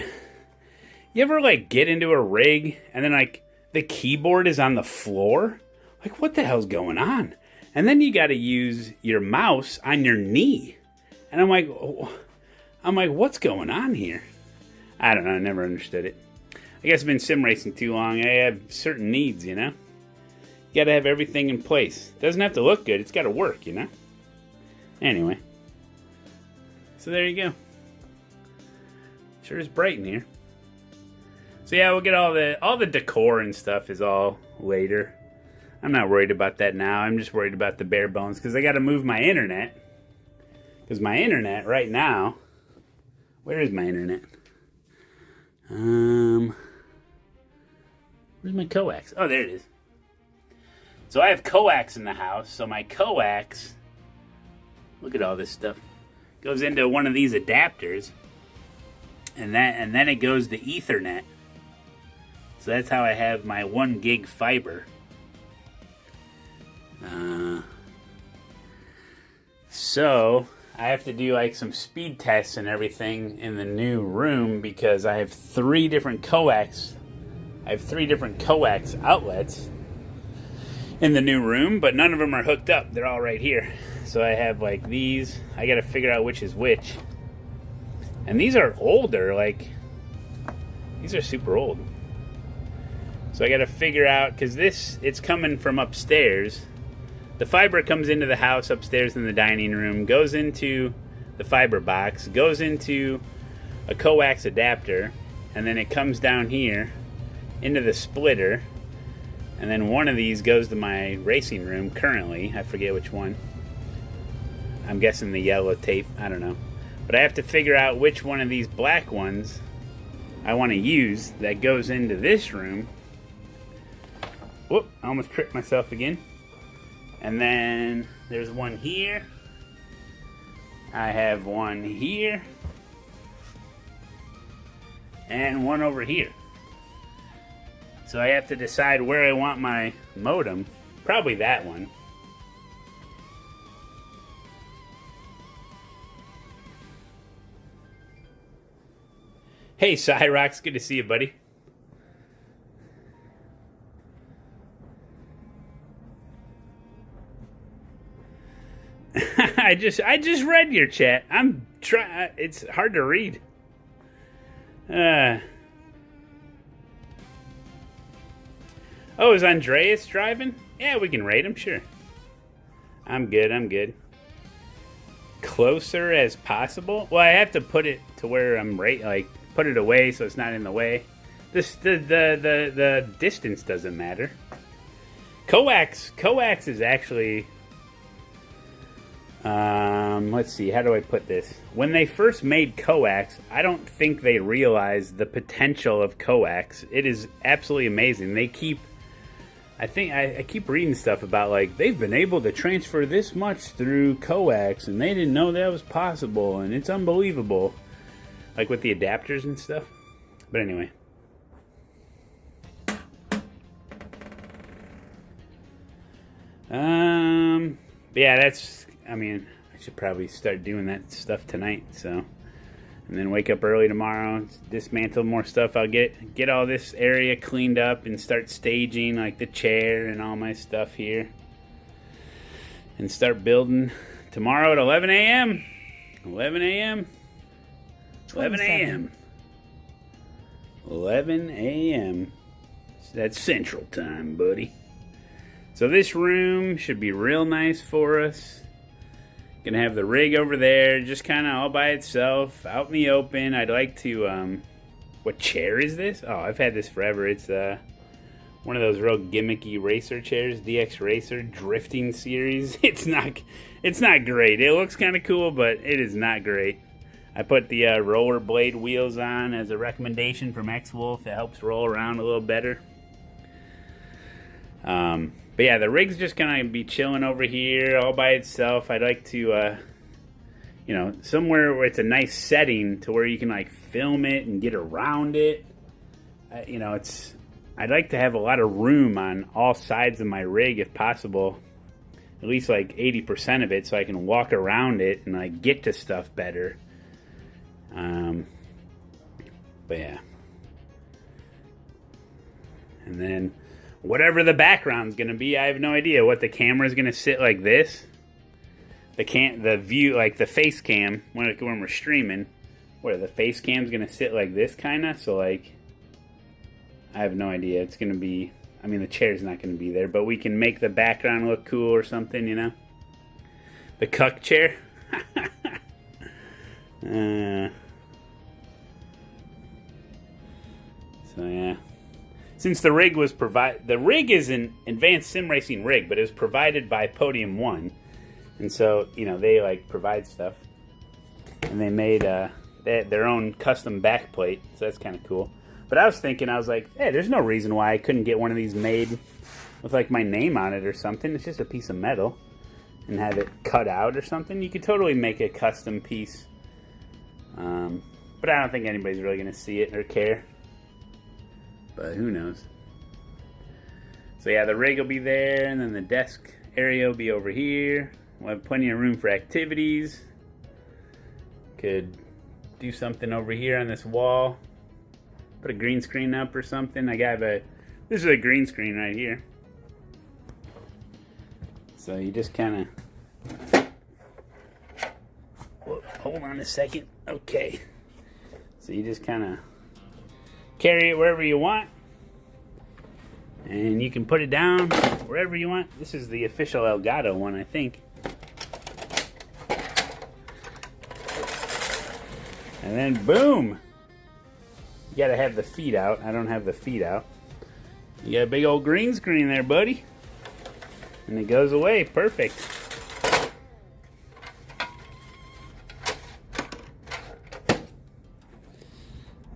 you ever, like, get into a rig and then, like, the keyboard is on the floor? Like, what the hell's going on? And then you got to use your mouse on your knee. And I'm like, what's going on here? I don't know. I never understood it. I guess I've been sim racing too long. I have certain needs, you know? You got to have everything in place. It doesn't have to look good. It's got to work, you know? Anyway. So there you go. Sure is bright in here. So yeah, we'll get all the decor and stuff is all later. I'm not worried about that now. I'm just worried about the bare bones because I got to move my internet. Because my internet right now... Where is my internet? Where's my coax? Oh, there it is. So I have coax in the house. So my coax, look at all this stuff, goes into one of these adapters, and then it goes to Ethernet. So that's how I have my 1 gig fiber. So I have to do like some speed tests and everything in the new room because I have 3 different coax. I have 3 different coax outlets in the new room, but none of them are hooked up. They're all right here. So I have like these. I got to figure out which is which. And these are older. Like these are super old. So I got to figure out because it's coming from upstairs. the fiber comes into the house upstairs in the dining room, goes into the fiber box, goes into a coax adapter, and then it comes down here into the splitter, and then one of these goes to my racing room currently. I forget which one. I'm guessing the yellow tape. I don't know. But I have to figure out which one of these black ones I want to use that goes into this room. Whoop, I almost tripped myself again. And then there's one here. I have one here. And one over here. So I have to decide where I want my modem. Probably that one. Hey, Cyrox, good to see you, buddy. I just read your chat. I'm trying. It's hard to read. Oh, is Andreas driving? Yeah, we can rate him, sure. I'm good. Closer as possible? Well, I have to put it to where I'm put it away so it's not in the way. The distance doesn't matter. Coax is actually let's see, how do I put this? When they first made coax, I don't think they realized the potential of coax. It is absolutely amazing. I keep reading stuff about like they've been able to transfer this much through coax and they didn't know that was possible and it's unbelievable. Like with the adapters and stuff. But anyway. Yeah, I should probably start doing that stuff tonight, so. And then wake up early tomorrow, dismantle more stuff. I'll get all this area cleaned up and start staging like the chair and all my stuff here. And start building tomorrow at 11 a.m. 11 a.m. 11 a.m. 11 a.m. That's Central Time, buddy. So this room should be real nice for us. Gonna have the rig over there, just kind of all by itself, out in the open. I'd like to, what chair is this? Oh, I've had this forever. It's one of those real gimmicky racer chairs, DX Racer Drifting Series. It's not great. It looks kind of cool, but it is not great. I put the rollerblade wheels on as a recommendation from X-Wolf. It helps roll around a little better. But yeah, the rig's just gonna be chilling over here all by itself. I'd like to, somewhere where it's a nice setting to where you can like film it and get around it. I'd like to have a lot of room on all sides of my rig if possible. At least like 80% of it so I can walk around it and like get to stuff better. But yeah. And then whatever the background's gonna be, I have no idea. What the camera's gonna sit like this. The view, like the face cam when we're streaming, where the face cam's gonna sit like this kinda, so like I have no idea. It's gonna be, the chair's not gonna be there, but we can make the background look cool or something, you know? The cuck chair. So yeah. Since the rig was the rig is an advanced sim racing rig, but it was provided by Podium 1. And so, they like provide stuff. And they made their own custom backplate, so that's kind of cool. But I was like, hey, there's no reason why I couldn't get one of these made with like my name on it or something. It's just a piece of metal and have it cut out or something. You could totally make a custom piece. But I don't think anybody's really going to see it or care. But who knows. So yeah, the rig will be there, and then the desk area will be over here. We'll have plenty of room for activities. Could do something over here on this wall. Put a green screen up or something. This is a green screen right here. So you just kind of... Hold on a second. Okay. So you just kind of carry it wherever you want. And you can put it down wherever you want. This is the official Elgato one, I think. And then boom! You gotta have the feet out. I don't have the feet out. You got a big old green screen there, buddy. And it goes away. Perfect.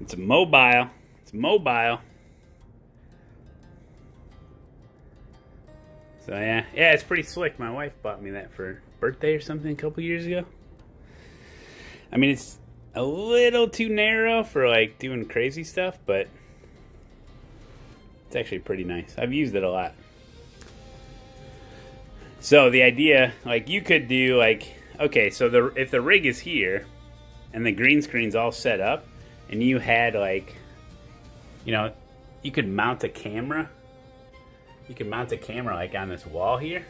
It's mobile. It's mobile. So yeah, it's pretty slick. My wife bought me that for birthday or something a couple years ago. I mean, it's a little too narrow for like doing crazy stuff, but it's actually pretty nice. I've used it a lot. So the idea, like, you could do like, okay, so if the rig is here and the green screen's all set up, and you had like, you know, you could mount a camera. You could mount a camera like on this wall here.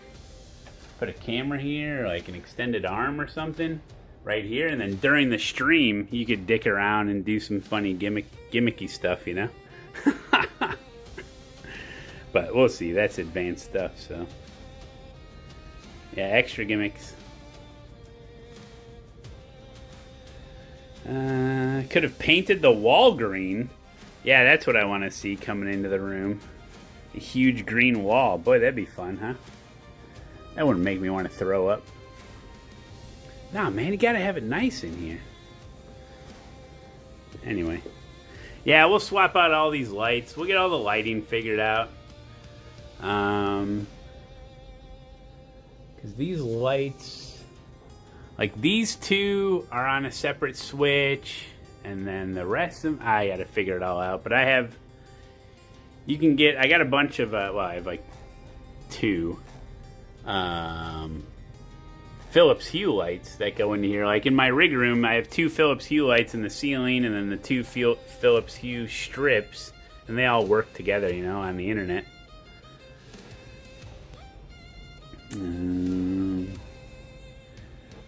Put a camera here, or like an extended arm or something right here, and then during the stream you could dick around and do some funny gimmicky stuff, you know. But we'll see. That's advanced stuff, so yeah, extra gimmicks. Could have painted the wall green. Yeah, that's what I want to see coming into the room. A huge green wall. Boy, that'd be fun, huh? That wouldn't make me want to throw up. Nah, man, you gotta have it nice in here. Anyway. Yeah, we'll swap out all these lights. We'll get all the lighting figured out. Because these lights, like these two are on a separate switch, and then the rest of them, I gotta figure it all out. But I have, I got a bunch of, well, I have like two Philips Hue lights that go into here. Like in my rig room, I have two Philips Hue lights in the ceiling, and then the two Philips Hue strips, and they all work together, you know, on the internet.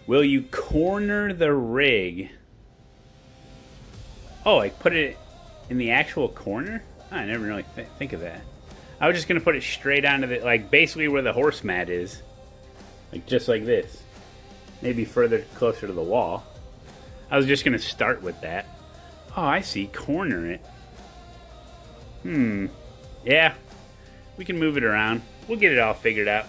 Will you corner the rig? Oh, like put it in the actual corner? Oh, I never really think of that. I was just going to put it straight onto the, like basically where the horse mat is. Like just like this. Maybe further closer to the wall. I was just going to start with that. Oh, I see. Corner it. Yeah. We can move it around. We'll get it all figured out.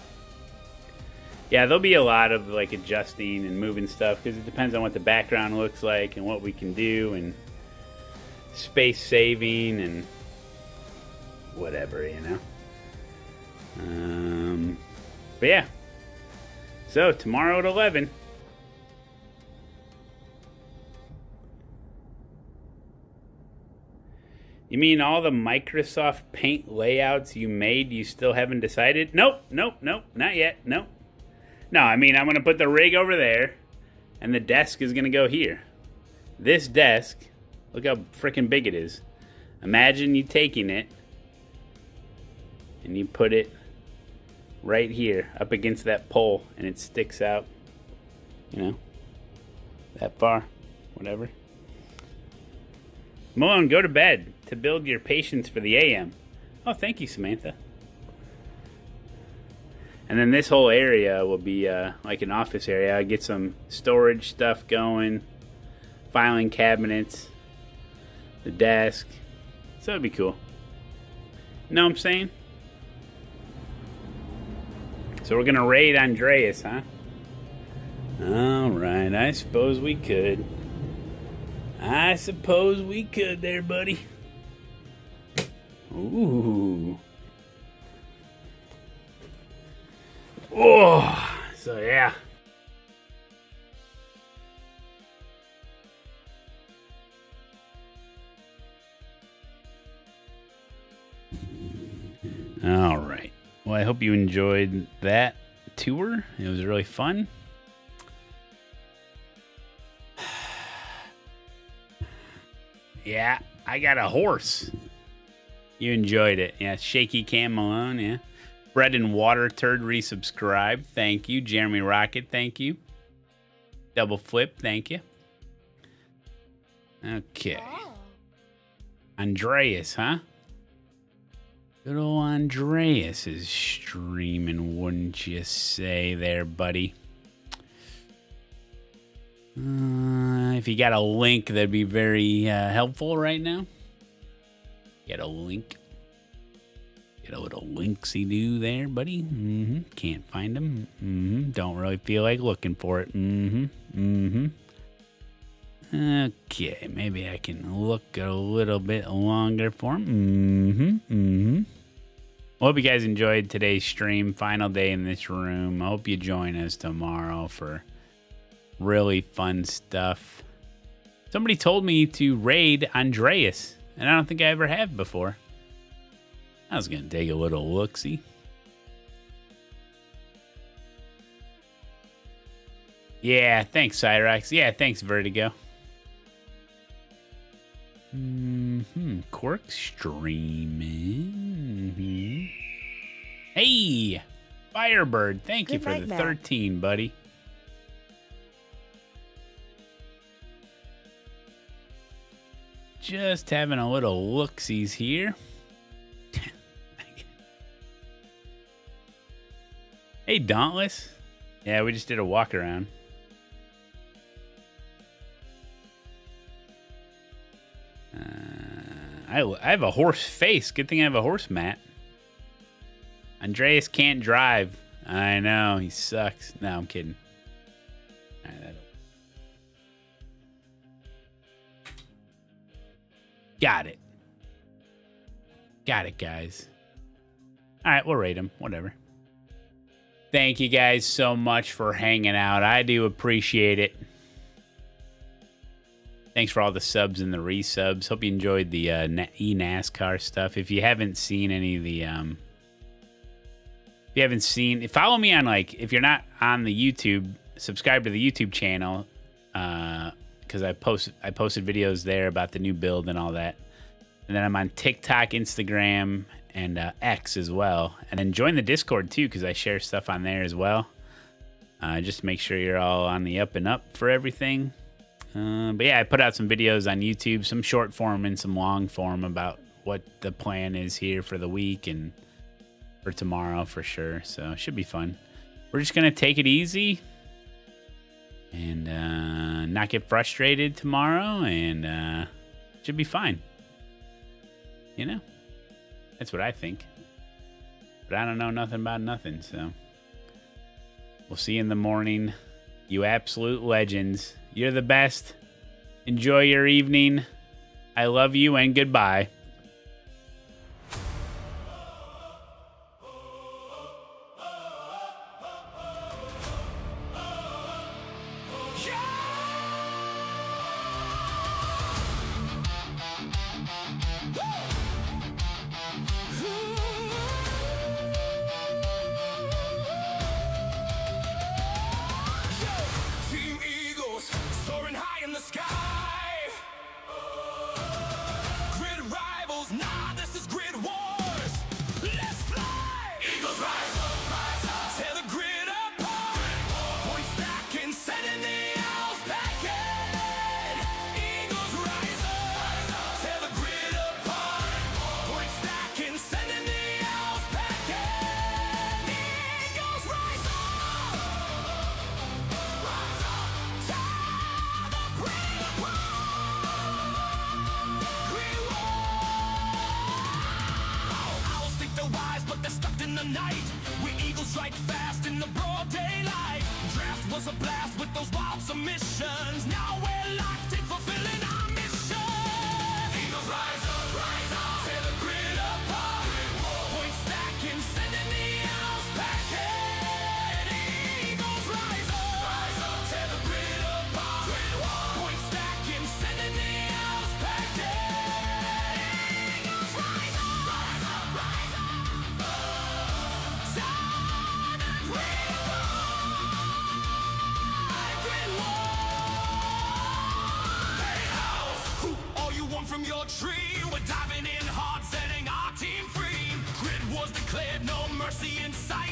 Yeah, there'll be a lot of like adjusting and moving stuff because it depends on what the background looks like and what we can do and space saving and whatever, you know. But yeah. So tomorrow at 11. You mean all the Microsoft Paint layouts you made you still haven't decided? Nope, not yet, nope. No, I mean, I'm going to put the rig over there, and the desk is going to go here. This desk, look how freaking big it is. Imagine you taking it, and you put it right here, up against that pole, and it sticks out, you know, that far, whatever. Malone, go to bed to build your patience for the AM. Oh, thank you, Samantha. And then this whole area will be like an office area. I get some storage stuff going, filing cabinets, the desk. So it'd be cool. Know what I'm saying? So we're gonna raid Andreas, huh? Alright, I suppose we could. I suppose we could there, buddy. Ooh. Oh, so yeah. All right. Well, I hope you enjoyed that tour. It was really fun. Yeah, I got a horse. You enjoyed it. Yeah, Shaky Cam Malone, yeah. Bread and Water Turd resubscribed. Thank you. Jeremy Rocket, thank you. Double Flip, thank you. Okay. Andreas, huh? Good old Andreas is streaming, wouldn't you say there, buddy? If you got a link, that'd be very helpful right now. Get a link. Get a little linksy do there, buddy. Can't find them. Don't really feel like looking for it. Okay, maybe I can look a little bit longer for him. Well, hope you guys enjoyed today's stream. Final day in this room. I hope you join us tomorrow for really fun stuff. Somebody told me to raid Andreas, and I don't think I ever have before. I was going to take a little look-see. Yeah, thanks, Cyrax. Yeah, thanks, Vertigo. Quirk streaming. Hey, Firebird, thank you for the 13, buddy. Just having a little look-sees here. Hey, Dauntless. Yeah, we just did a walk around. I have a horse face. Good thing I have a horse, Matt. Andreas can't drive. I know, he sucks. No, I'm kidding. All right, got it. Got it, guys. All right, we'll rate him. Whatever. Thank you guys so much for hanging out. I do appreciate it. Thanks for all the subs and the resubs. Hope you enjoyed the eNASCAR stuff. If you haven't seen any of the, follow me on, like, if you're not on the YouTube, subscribe to the YouTube channel, because I posted videos there about the new build and all that. And then I'm on TikTok, Instagram, and X as well. And then join the Discord too, because I share stuff on there as well. Just to make sure you're all on the up and up for everything. But yeah, I put out some videos on YouTube, some short form and some long form about what the plan is here for the week and for tomorrow for sure. So it should be fun. We're just going to take it easy and not get frustrated tomorrow, and it should be fine. You know, that's what I think. But I don't know nothing about nothing, so we'll see you in the morning. You absolute legends. You're the best. Enjoy your evening. I love you and goodbye. Team Eagles soaring high in the sky. Grid rivals, nah, this is grid wars. Let's fly. Eagles rise up, tear the grid apart. Point stacking, sending the owls back in. Eagles rise up, tear the grid apart. Point stacking, sending the owls back in. Eagles rise up. Owls think they're wise, but they're stuck in the night. We eagles strike fast in the broad daylight. Draft was a blast with those wild submissions. Now we're locked in fulfilling our mission. Eagles rise up, tear the grid apart. Point stacking, sending the owls back in. Eagles rise up, tear the grid apart. Point stacking, sending the owls back in. Eagles rise up, Who all you want from your tree? We're diving in hard, setting our team free. Grid wars declared, no mercy inside.